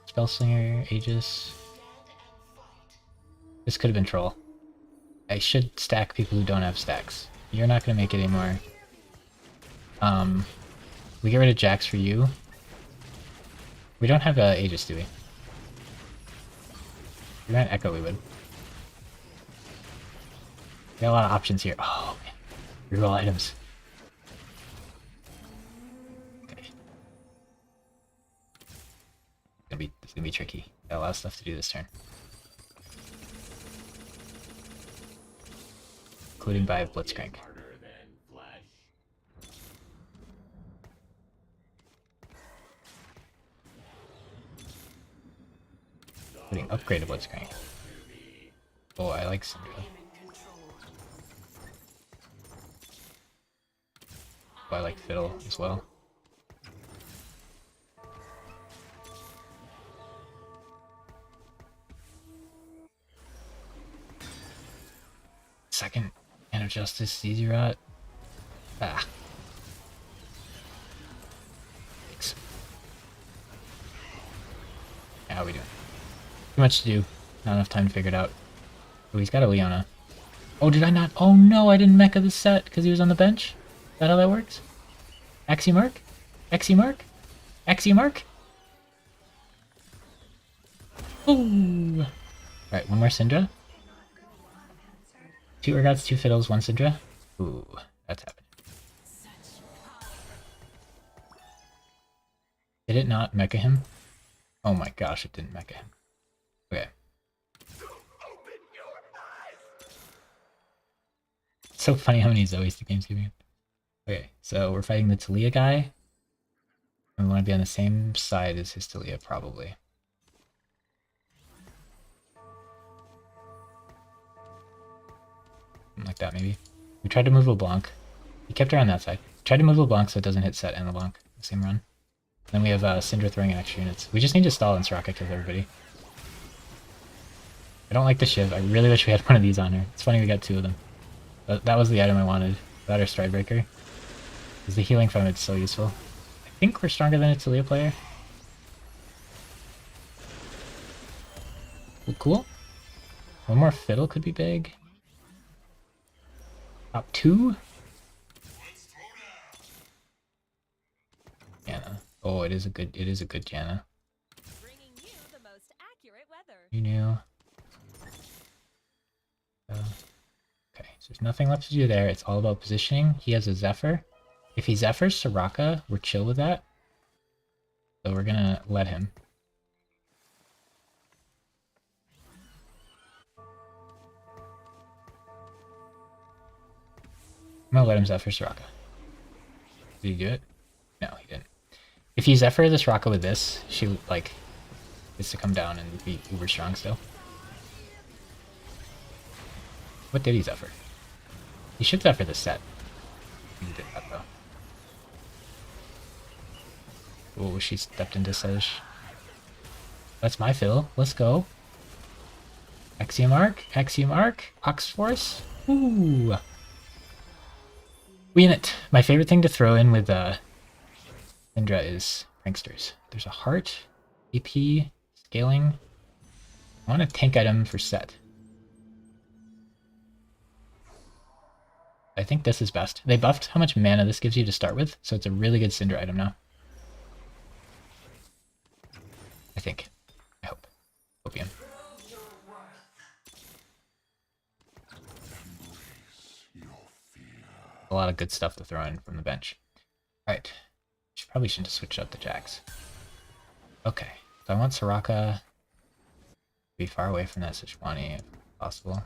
Spellslinger, Aegis. This could have been Troll. I should stack people who don't have stacks. You're not gonna make it anymore. We get rid of Jax for you. We don't have Aegis, do we? If we ran Echo, we would. We got a lot of options here. Oh, man. Reroll items. It's gonna be tricky. Got a lot of stuff to do this turn. Including by Blitzcrank. Including upgraded Blitzcrank. Oh, I like Syndra. Oh, I like Fiddle as well. Second Hand of Justice, Easy Rot. Ah. Thanks. How are we doing? Too much to do. Not enough time to figure it out. Oh, he's got a Leona. Oh, did I not? Oh no, I didn't mecha the set because he was on the bench? Is that how that works? Aximark? Aximark? Aximark? Ooh. Alright, one more Syndra. 2 Urgots, 2 Fiddles, 1 Syndra. Ooh, that's happening. Did it not mecha him? Oh my gosh, it didn't mecha him. Okay. It's so funny how many Zoes the game's giving it. Okay, so we're fighting the Talia guy. And we want to be on the same side as his Talia, probably. Something like that, maybe. We tried to move LeBlanc. He kept her on that side. Tried to move LeBlanc so it doesn't hit set and LeBlanc the same run. Then we have Syndra throwing in extra units. We just need to stall and Soraka kills everybody. I don't like the Shiv. I really wish we had one of these on her. It's funny we got 2 of them. But that was the item I wanted. Without our Stridebreaker. Because the healing from it's so useful. I think we're stronger than a Taliyah player. Cool. One more Fiddle could be big. Top 2? Janna. Oh, it is a good Janna. Bringing you the most accurate weather. You knew. Okay, so there's nothing left to do there. It's all about positioning. He has a Zephyr. If he Zephyrs Soraka, we're chill with that. So we're gonna let him. I'm gonna let him Zephyr Soraka. Did he do it? No, he didn't. If he Zephyr the Soraka with this, she, like, gets to come down and be uber strong still. What did he Zephyr? He should Zephyr the set. He did that, though. Oh, she stepped into Sedge. That's my fill. Let's go. Axiom Arc, Axiom Arc, Ox Force. Ooh. We in it. My favorite thing to throw in with Syndra is Pranksters. There's a heart, AP, scaling. I want a tank item for set. I think this is best. They buffed how much mana this gives you to start with, so it's a really good Syndra item now. I think. I hope. Opium. A lot of good stuff to throw in from the bench. Alright. Probably shouldn't have switched up the Jax. Okay. So I want Soraka to be far away from that Sejuani if possible.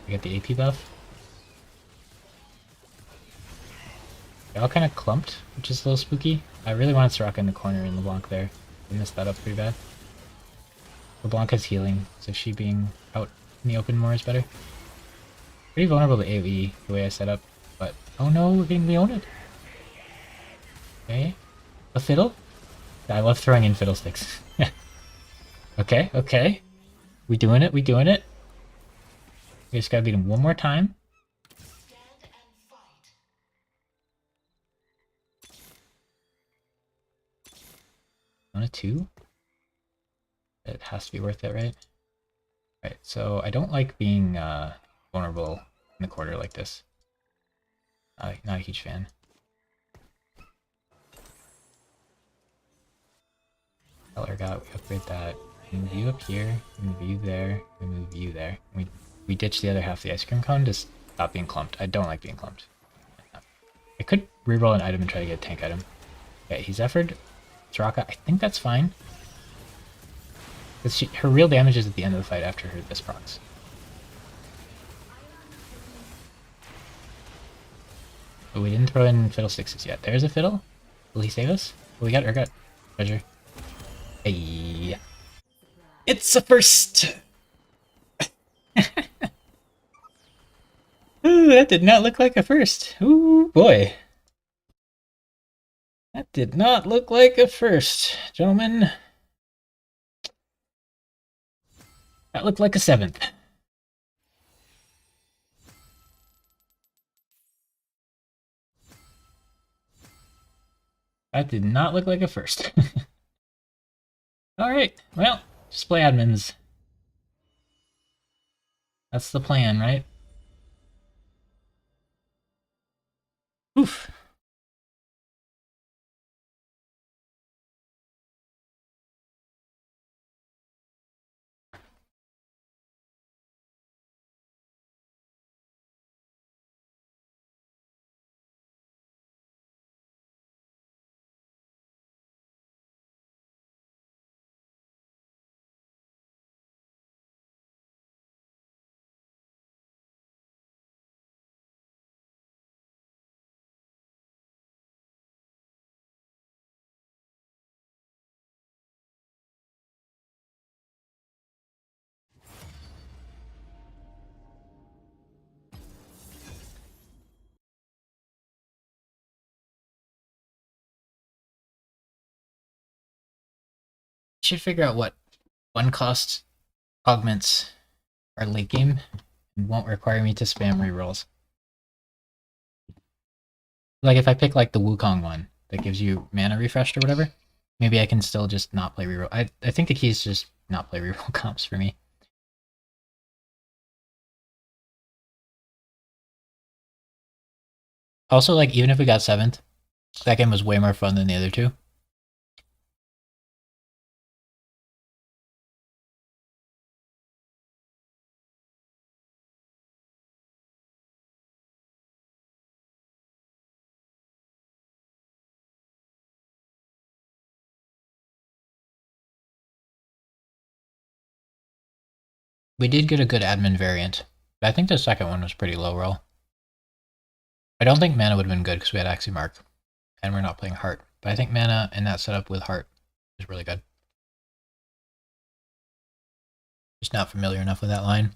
We got the AP buff. They all kind of clumped, which is a little spooky. I really wanted Soraka in the corner in LeBlanc there. I messed that up pretty bad. LeBlanc has healing, so she being out in the open more is better. Pretty vulnerable to AoE the way I set up, but oh no, we're getting Leonid. Okay. A fiddle? I love throwing in fiddlesticks. Okay, okay. We doing it, we doing it. We just gotta beat him one more time. On a 2? It has to be worth it, right? Right, so I don't like being vulnerable in the quarter like this. Not a huge fan. Color got, we upgrade that. We move you up here, we move you there, we move you there. We ditch the other half of the ice cream cone to stop being clumped. I don't like being clumped. I could reroll an item and try to get a tank item. Okay, he's Zephyred Soraka. I think that's fine. Because her real damage is at the end of the fight after her this procs. But we didn't throw in Fiddlesticks yet. There's a Fiddle. Will he save us? Well, we got Urgot. Treasure. Hey. It's a first! Ooh, that did not look like a first. Ooh, boy. That did not look like a first, gentlemen. That looked like a 7th. That did not look like a first. Alright, well, just play admins. That's the plan, right? Oof. Should figure out what one cost augments our late game and won't require me to spam rerolls. Like if I pick like the Wukong one that gives you mana refreshed or whatever, maybe I can still just not play reroll. I think the key is just not play reroll comps for me. Also, like even if we got 7th, that game was way more fun than the other two. We did get a good admin variant, but I think the second one was pretty low roll. I don't think mana would have been good because we had Aximark, and we're not playing Heart. But I think mana in that setup with Heart is really good. Just not familiar enough with that line.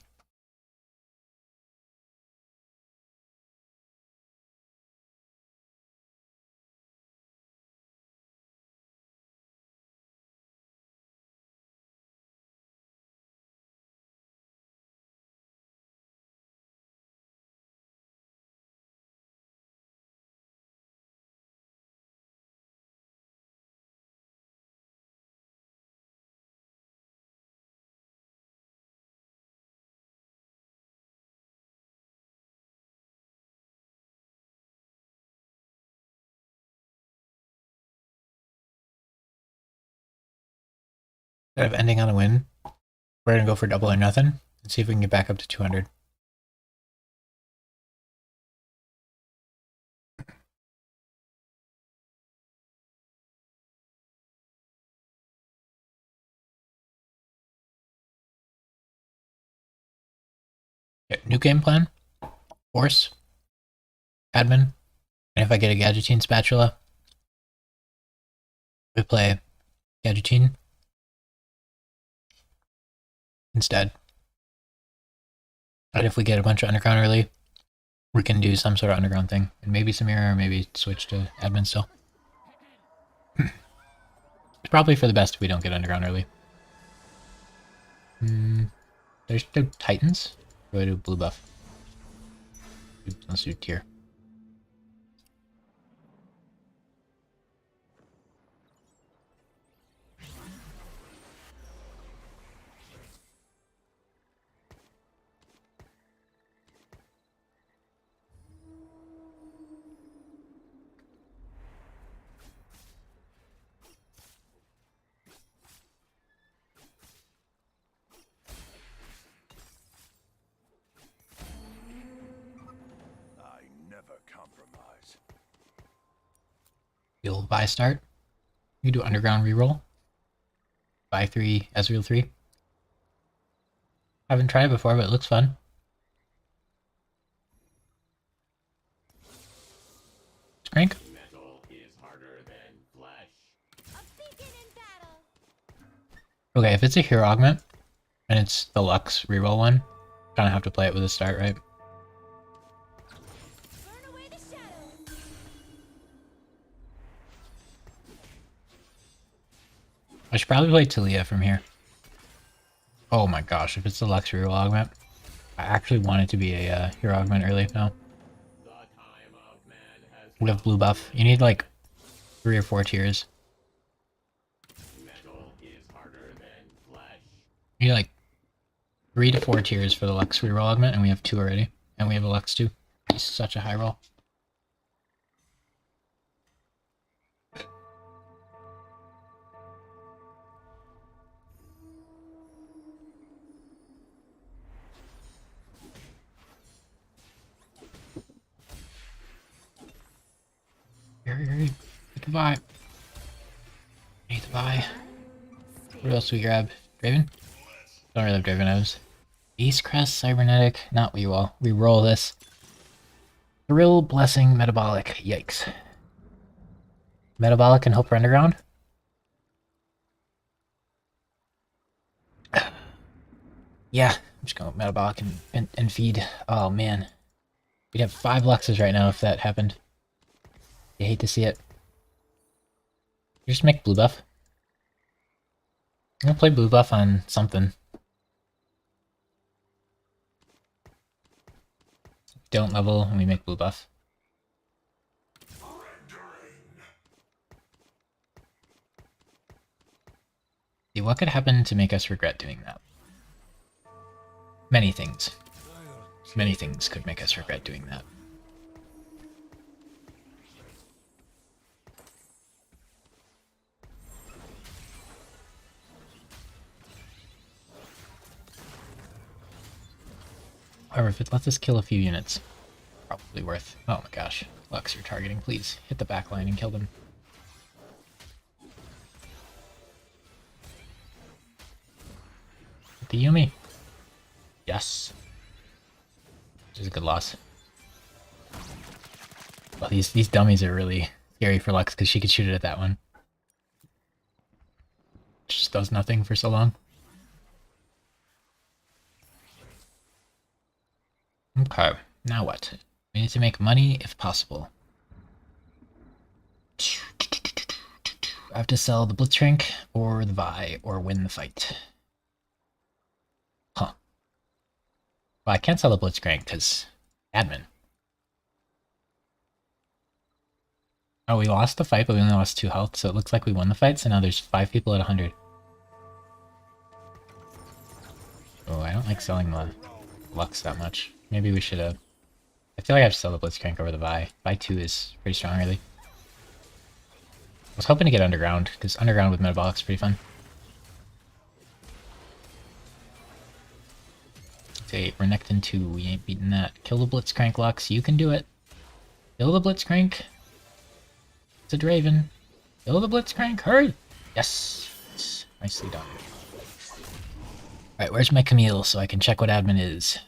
Instead of ending on a win, we're going to go for double or nothing and see if we can get back up to 200. Okay, new game plan. Force. Admin. And if I get a Gadgetzine Spatula, we play Gadgetzine instead. And if we get a bunch of underground early, we can do some sort of underground thing. And maybe Samira, or maybe switch to admin still. It's probably for the best if we don't get underground early. There's no Titans. Go to blue buff. Let's do tier. You'll buy start. You do underground reroll. Buy 3, Ezreal 3. Haven't tried it before, but it looks fun. Crank. Metal is harder than flesh. A beacon in battle. Okay, if it's a hero augment and it's the Lux reroll one, kind of have to play it with a start, right? Burn away the shadows. I should probably play Talia from here. Oh my gosh, if it's the Lux reroll augment. I actually want it to be a hero augment early. No. The time of man has We have blue buff. You need like 3 or 4 tiers. metal is harder than flesh. You need like 3 to 4 tiers for the Lux reroll augment, and we have 2 already. And we have a Lux too. He's such a high roll. Hurry. Get the buy. Need to buy. What else do we grab? Draven? Don't really have Draven O's. Beast Crest, Cybernetic, not we will. We roll this. Thrill, Blessing, Metabolic. Yikes. Metabolic and Hope for Underground? Yeah, I'm just going Metabolic and feed. Oh man. We'd have 5 Luxes right now if that happened. You hate to see it. You just make blue buff. I'm gonna play blue buff on something. Don't level and we make blue buff. See, what could happen to make us regret doing that? Many things. Many things could make us regret doing that. However, if it lets us kill a few units, probably worth. Oh my gosh. Lux, you're targeting. Please hit the back line and kill them. Hit the Yumi. Yes. Which is a good loss. Well, these dummies are really scary for Lux because she could shoot it at that one. Just does nothing for so long. Okay, now what? We need to make money if possible. I have to sell the Blitzcrank or the Vi or win the fight. Huh. Well, I can't sell the Blitzcrank because admin. Oh, we lost the fight, but we only lost 2 health, so it looks like we won the fight, so now there's 5 people at 100. Oh, I don't like selling the Lux that much. Maybe we should have... I feel like I have to sell the Blitzcrank over the Vi. Vi 2 is pretty strong, really. I was hoping to get Underground, because Underground with Metabolic is pretty fun. Okay, Renekton 2, we ain't beating that. Kill the Blitzcrank, Lux, you can do it. Kill the Blitzcrank. It's a Draven. Kill the Blitzcrank, hurry! Yes! Nicely done. Alright, where's my Camille so I can check what admin is?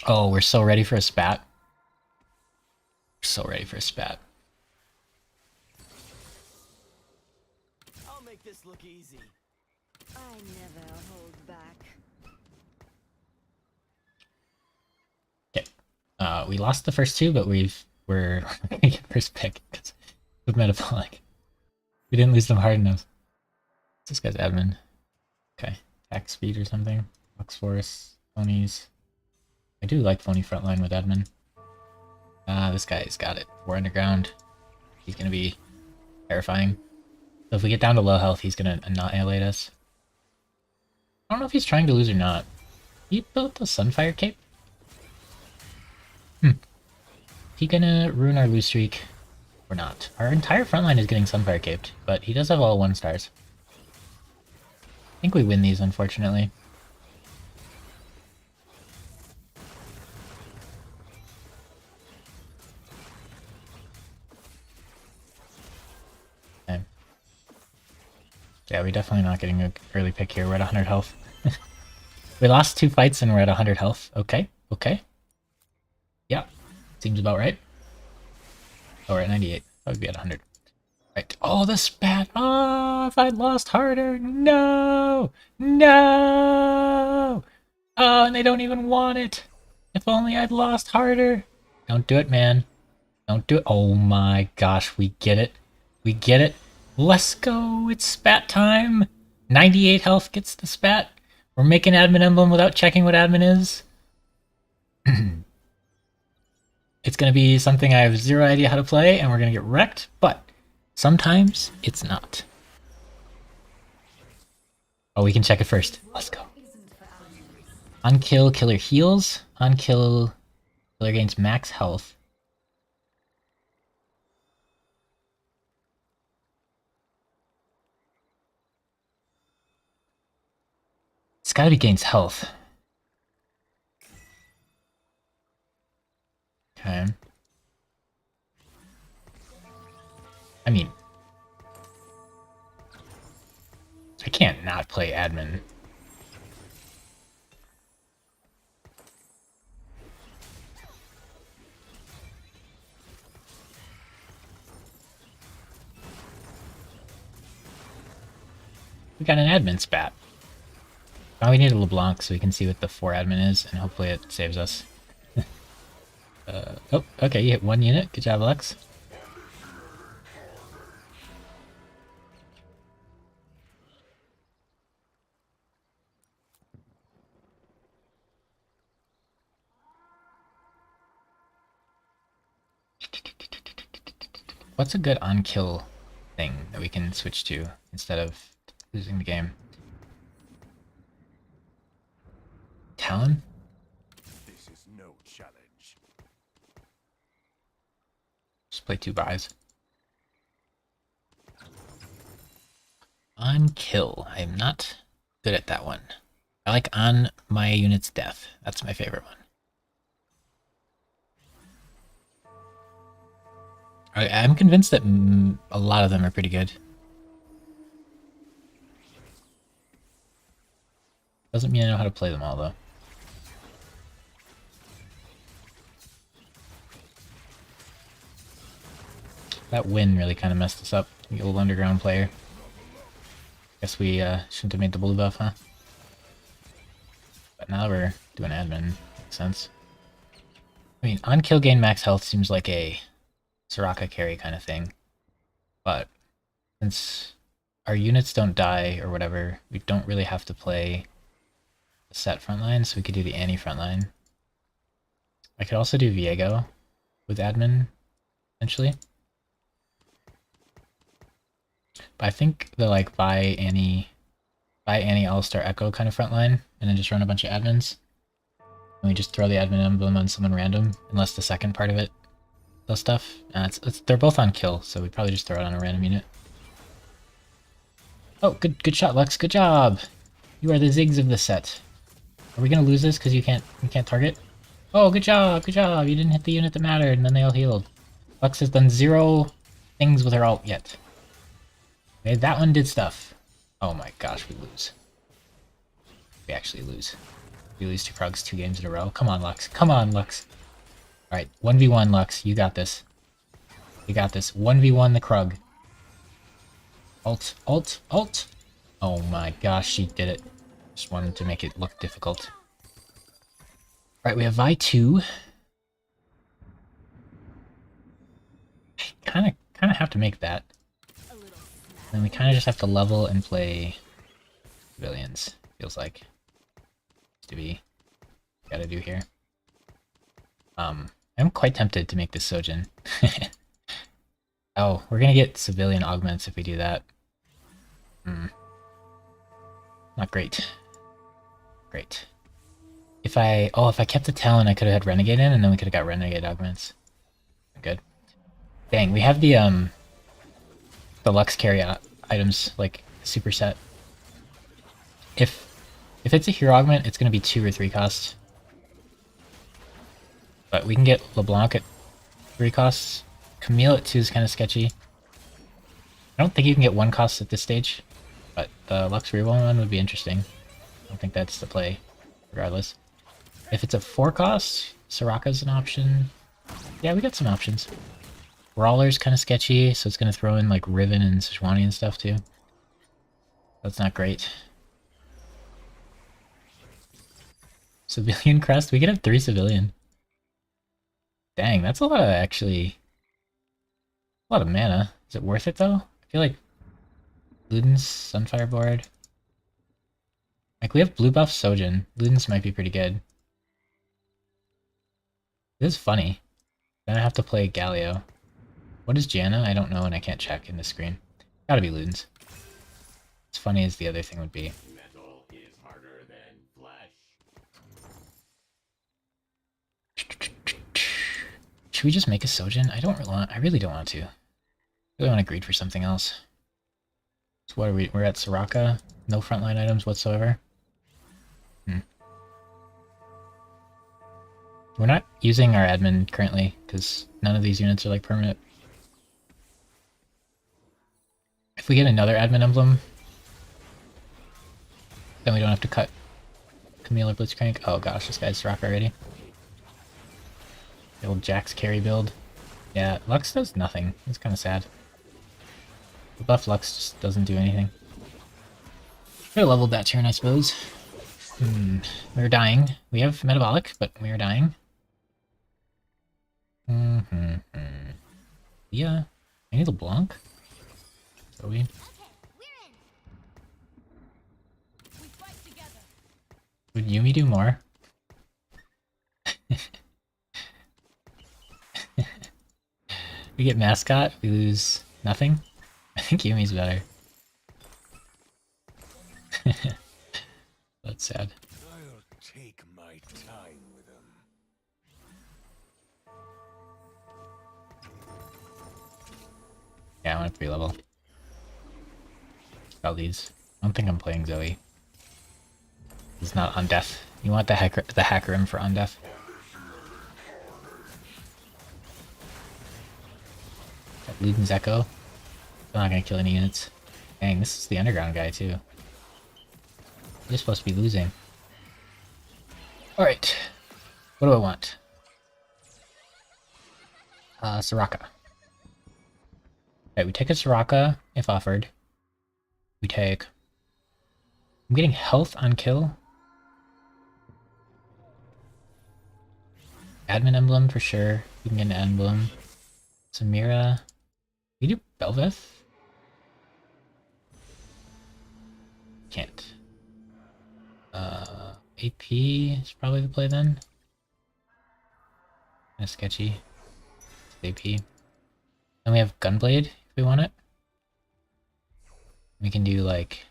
Oh, we're so ready for a spat. We're so ready for a spat. I'll make this look easy. I never hold back. Okay. We lost the first 2, but we're gonna get first pick because of Metabolic. We didn't lose them hard enough. This guy's admin. Okay. Attack speed or something. Fox Force. Phonies. I do like phony frontline with admin. This guy's got it. 4 underground. He's gonna be terrifying. So if we get down to low health, he's gonna annihilate us. I don't know if he's trying to lose or not. He built the Sunfire cape? He gonna ruin our lose streak or not? Our entire frontline is getting Sunfire caped, but he does have all 1-stars. I think we win these, unfortunately. Okay. Yeah, we're definitely not getting an early pick here. We're at 100 health. We lost 2 fights and we're at 100 health. Okay, okay. Yeah, seems about right. Oh, we're at 98. I would be at 100. Right. Oh, the spat! Oh, if I'd lost harder! No! No! Oh, and they don't even want it! If only I'd lost harder! Don't do it, man. Don't do it. Oh my gosh, we get it. We get it. Let's go! It's spat time! 98 health gets the spat. We're making admin emblem without checking what admin is. It's going to be something I have 0 idea how to play, and we're going to get wrecked, but sometimes it's not. Oh, we can check it first. Let's go. On kill, killer heals. On kill, killer gains max health. It's gotta be gains health. Okay. I mean, I can't not play admin. We got an admin spat. Now we need a LeBlanc so we can see what the 4 admin is, and hopefully it saves us. Oh, okay, you hit 1 unit. Good job, Alex. What's a good on-kill thing that we can switch to instead of losing the game? Talon? This is no challenge. Just play 2 buys. On kill. I am not good at that one. I like on my unit's death. That's my favorite one. I'm convinced that a lot of them are pretty good. Doesn't mean I know how to play them all, though. That win really kind of messed us up. The old underground player. Guess we shouldn't have made the blue buff, huh? But now we're doing admin. Makes sense. I mean, on kill gain max health seems like a Soraka carry kind of thing. But since our units don't die or whatever, we don't really have to play the set frontline, so we could do the Annie frontline. I could also do Viego with admin, potentially. But I think the like buy Annie All-Star Echo kind of frontline, and then just run a bunch of admins. And we just throw the admin emblem on someone random, unless the second part of it does stuff. They're both on kill, so we'd probably just throw it on a random unit. Oh, good shot, Lux. Good job. You are the Ziggs of the set. Are we gonna lose this because you can't target? Oh, good job, good job. You didn't hit the unit that mattered, and then they all healed. Lux has done 0 things with her ult yet. Okay, that one did stuff. Oh my gosh, we lose. We actually lose. We lose to Krugs 2 games in a row. Come on, Lux. Come on, Lux. Alright, 1v1, Lux. You got this. You got this. 1v1 the Krug. Ult, ult, ult! Oh my gosh, she did it. Just wanted to make it look difficult. Alright, we have Vi 2. I kinda have to make that. And we kinda just have to level and play civilians, feels like. To be gotta do here. I'm quite tempted to make this Sojin. Oh, we're gonna get civilian augments if we do that. Not great. Great. If I kept the Talon, I could have had Renegade in, and then we could have got Renegade augments. Good. Dang, we have the Lux carry items, like, superset. If it's a hero augment, it's gonna be 2 or 3 costs. But we can get LeBlanc at 3 costs. Camille at 2 is kind of sketchy. I don't think you can get 1 cost at this stage, but the Lux reroll one would be interesting. I don't think that's the play, regardless. If it's a 4 cost, Soraka's an option. Yeah, we got some options. Brawler's kind of sketchy, so it's going to throw in like Riven and Sejuani and stuff too. That's not great. Civilian Crest? We could have 3 civilian. Dang, that's a lot of a lot of mana. Is it worth it though? I feel like Luden's Sunfire board. Like we have blue buff Sojin. Luden's might be pretty good. This is funny. Then I have to play Galio. What is Janna? I don't know and I can't check in the screen. Gotta be Luden's. As funny as the other thing would be. Metal is harder than flesh. Should we just make a Sojin? I really don't want to. I really want to greed for something else. So what are we? We're at Soraka. No frontline items whatsoever. We're not using our admin currently, because none of these units are like permanent. If we get another admin emblem, then we don't have to cut Camille or Blitzcrank. Oh gosh, this guy's Soraka already. The old Jax carry build. Yeah, Lux does nothing. It's kind of sad. The buff Lux just doesn't do anything. Should have leveled that turn, I suppose. We're dying. We have metabolic, but we are dying. Yeah. I need LeBlanc. So we... Okay, we're in. We fight together. Would Yumi do more? We get mascot, we lose nothing. I think Yumi's better. That's sad. I'll take my time with them. Yeah, I want a 3 level. All these. I don't think I'm playing Zoe. He's not on death. You want the hacker him for on death. Got Luden's Echo. I'm not gonna kill any units. Dang, this is the underground guy too. You're supposed to be losing. Alright. What do I want? Soraka. Okay, we take a Soraka if offered. We take... I'm getting health on kill. Admin emblem for sure. We can get an emblem. Samira. We do Belveth? Can't. AP is probably the play then. Kinda sketchy. It's AP. Then we have Gunblade if we want it. We can do like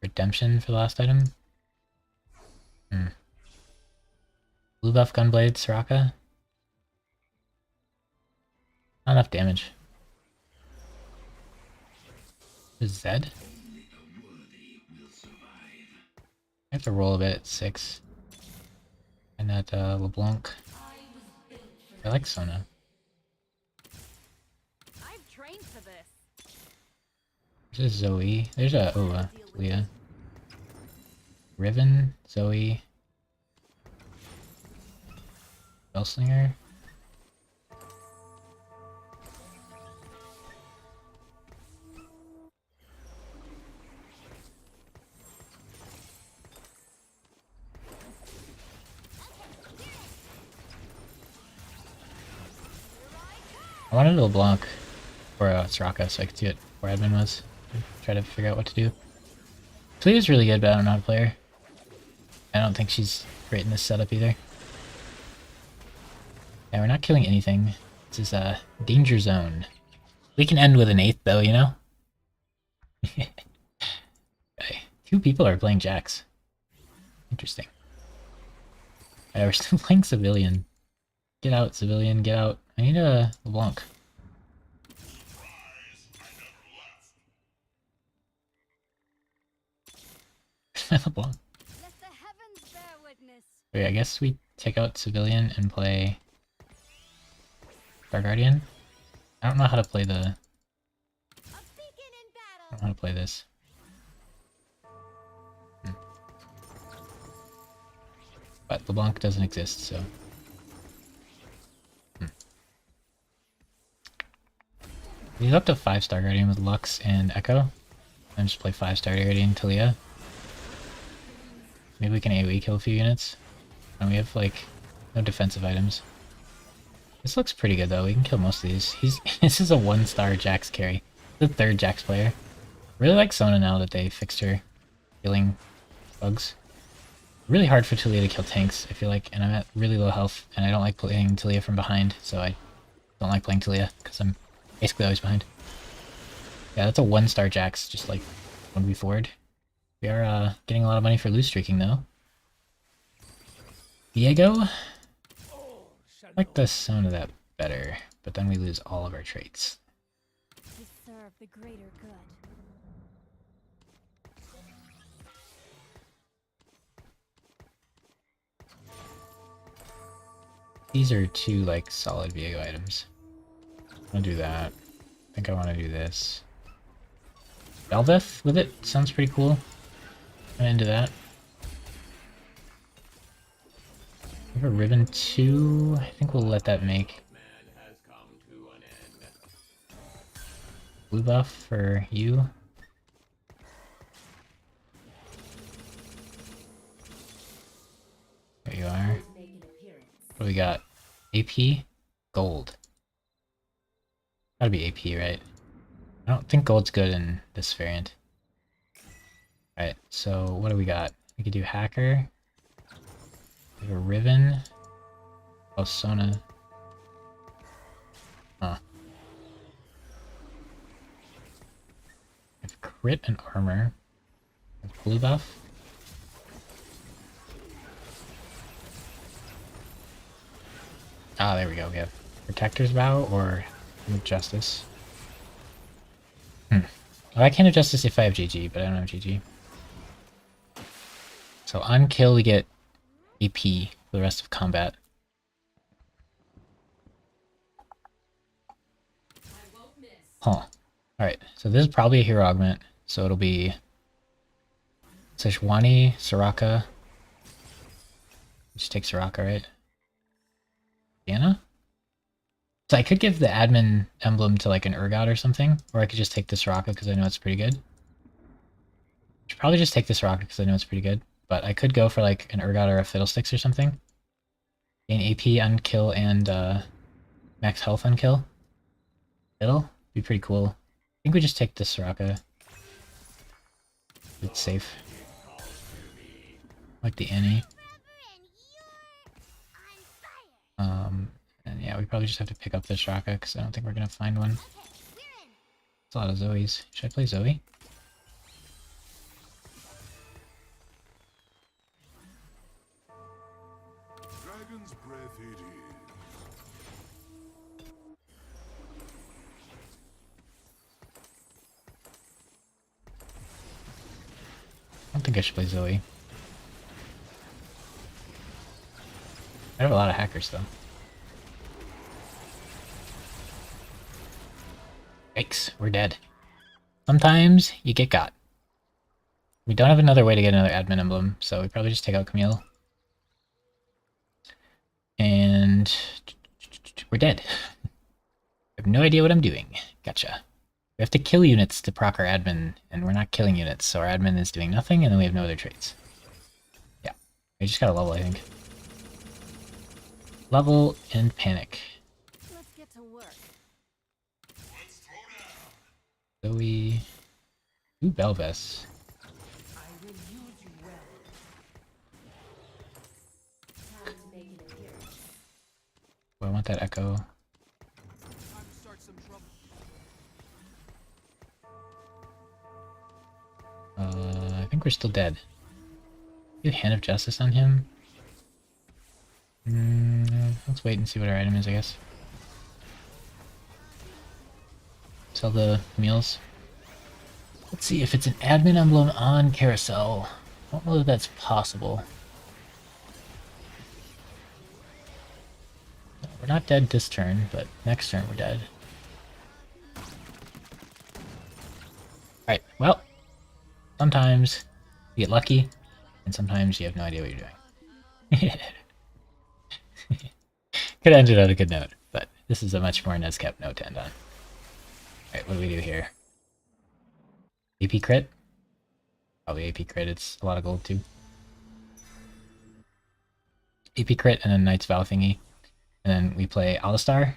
redemption for the last item. Blue buff Gunblade, Soraka. Not enough damage. Is Zed? I have to roll a bit at 6. And at LeBlanc. I like Sona. I've trained for this. There's a Zoe. There's a Leah. Riven, Zoe. Bellslinger. I wanted a LeBlanc or a Soraka so I could see it where admin was. Try to figure out what to do. Talia's really good, but I don't know how to play her. I don't think she's great in this setup either. Yeah, we're not killing anything. This is a danger zone. We can end with an 8th though, you know? Okay. 2 people are playing Jax. Interesting. Alright, we're still playing Civilian. Get out, Civilian, get out. I need a LeBlanc. LeBlanc. Let the heavens bear witness. Wait, I guess we take out Civilian and play Star Guardian. I don't know how to play the... A beacon in I battle. don't know how to play this. But LeBlanc doesn't exist, so... He's up to 5 Star Guardian with Lux and Echo. And just play 5 Star Guardian Talia. Maybe we can AoE kill a few units. And we have like no defensive items. This looks pretty good though, we can kill most of these. This is a 1-star Jax carry. The 3rd Jax player. Really like Sona now that they fixed her killing bugs. Really hard for Talia to kill tanks, I feel like, and I'm at really low health, and I don't like playing Talia from behind, so I don't like playing Talia, because I'm basically always behind. Yeah, that's a 1-star Jax, just like 1v forward. We are getting a lot of money for loose streaking though. Diego? I like the sound of that better, but then we lose all of our traits. To serve the greater good. These are 2 like solid Viego items. I'm gonna do that. I think I want to do this. Belveth with it sounds pretty cool. I'm into that. We have a Ribbon 2. I think we'll let that make Man has come to an end. blue buff for you. There you are. What do we got? AP? Gold. Gotta be AP, right? I don't think gold's good in this variant. Alright, so what do we got? We could do Hacker. We have a Riven. Oh, Sona. crit and armor. Blue buff. Ah, there we go. We have Protector's Vow or Justice. Well, I can't have Justice if I have GG, but I don't have GG. So on kill we get AP for the rest of combat. Huh. Alright, so this is probably a hero augment, so it'll be Sejuani, Soraka. Just take Soraka, right? Diana? So I could give the admin emblem to like an Urgot or something, or I could just take the Soraka because I know it's pretty good. Should probably just take the Soraka because I know it's pretty good, but I could go for like an Urgot or a Fiddlesticks or something. Gain AP on kill and max health on kill. Fiddle? Be pretty cool. I think we just take the Soraka. It's safe. Like the Annie. And yeah, we probably just have to pick up the Soraka because I don't think we're gonna find one. It's a lot of Zoes. Should I play Zoe? Dragon's breath it is. I don't think I should play Zoe. I have a lot of hackers though. Yikes, we're dead. Sometimes you get got. We don't have another way to get another admin emblem, so we probably just take out Camille. And we're dead. I have no idea what I'm doing. Gotcha. We have to kill units to proc our admin, and we're not killing units, so our admin is doing nothing, and then we have no other traits. Yeah, we just got a level, I think. Level and panic. Let's get to work. Zoe. Ooh, Belvis. I will use you well. Time to make an appearance. Oh, I want that echo. Time to start some trouble. I think we're still dead. Do Hand of Justice on him? Let's wait and see what our item is, I guess. Sell the meals. Let's see if it's an admin emblem on carousel. I don't know if that's possible. We're not dead this turn, but next turn we're dead. Alright, well, sometimes you get lucky, and sometimes you have no idea what you're doing. Could have ended on a good note, but this is a much more Nescap note to end on. Alright, what do we do here? AP crit? Probably AP crit, it's a lot of gold too. AP crit and then Knight's Vow thingy. And then we play Alistar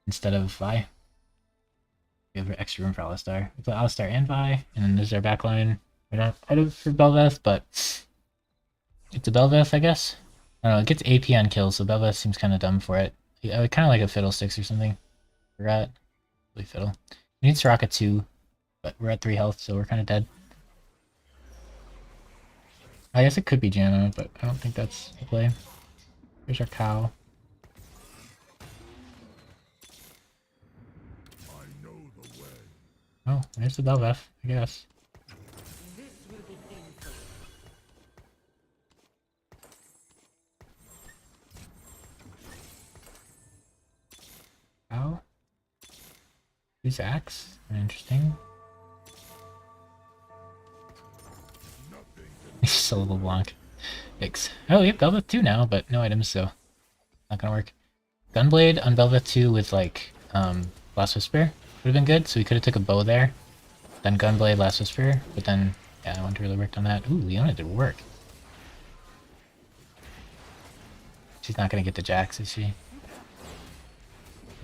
instead of Vi. We have extra room for Alistar. We play Alistar and Vi, and then there's our backline. We don't have items for Belveth, but it's a Belveth, I guess. I don't know, it gets AP on kills, so Belveth seems kind of dumb for it. I would kind of like a Fiddlesticks or something. Forgot. Really Fiddle. We need Soraka too, but we're at 3 health, so we're kind of dead. I guess it could be Janna, but I don't think that's the play. Here's our cow. I know the way. Oh, there's the Belveth, I guess. This will be painful. Cow? Who's Axe? Interesting. Syllable Blanc. Yikes. Oh, yep, Belveth 2 now, but no items, so not gonna work. Gunblade on Belveth 2 with like Last Whisper would have been good, so we could have took a bow there. Then Gunblade, Last Whisper, but then yeah, I wouldn't really worked on that. Ooh, Leona did work. She's not gonna get the Jax, is she?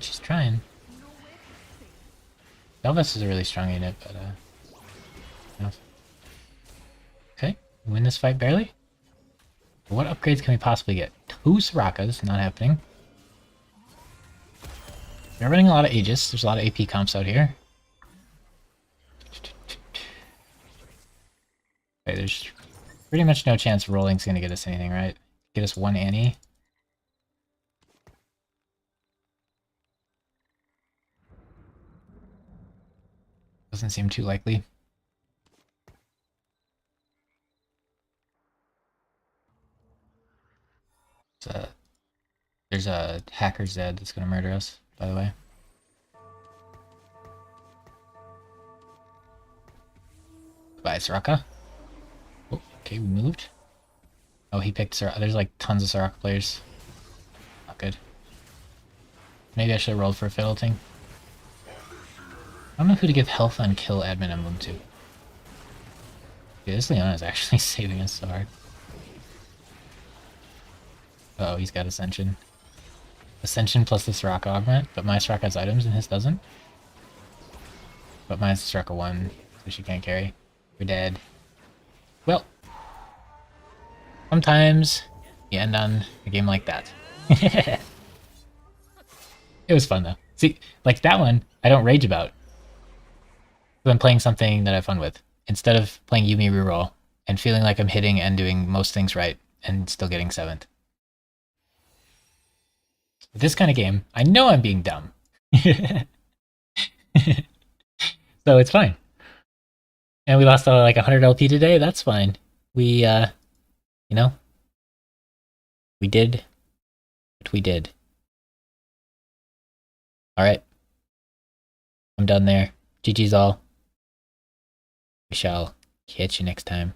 She's trying. Belveth is a really strong unit, but no. Okay, we win this fight barely. What upgrades can we possibly get? 2 Sorakas, not happening. We're running a lot of Aegis. There's a lot of AP comps out here. Okay, there's pretty much no chance rolling's gonna get us anything, right? Get us one Annie. Doesn't seem too likely. There's a hacker Zed that's gonna murder us, by the way. Goodbye, Soraka. Oh, okay, we moved. Oh, he picked Soraka. There's like tons of Soraka players. Not good. Maybe I should have rolled for a Fiddle Ting. I don't know who to give health on kill admin emblem to. Dude, this Leona is actually saving us so hard. Uh oh, he's got Ascension. Ascension plus the Soraka augment, but my Soraka has items and his doesn't. But mine's Soraka 1, so she can't carry. We're dead. Well, sometimes you end on a game like that. It was fun though. See, like that one, I don't rage about. I'm playing something that I have fun with, instead of playing Yumi reroll and feeling like I'm hitting and doing most things right and still getting 7th. With this kind of game, I know I'm being dumb. So it's fine. And we lost like 100 LP today, that's fine. We, you know, we did what we did. Alright. I'm done there. GG's all. We shall catch you next time.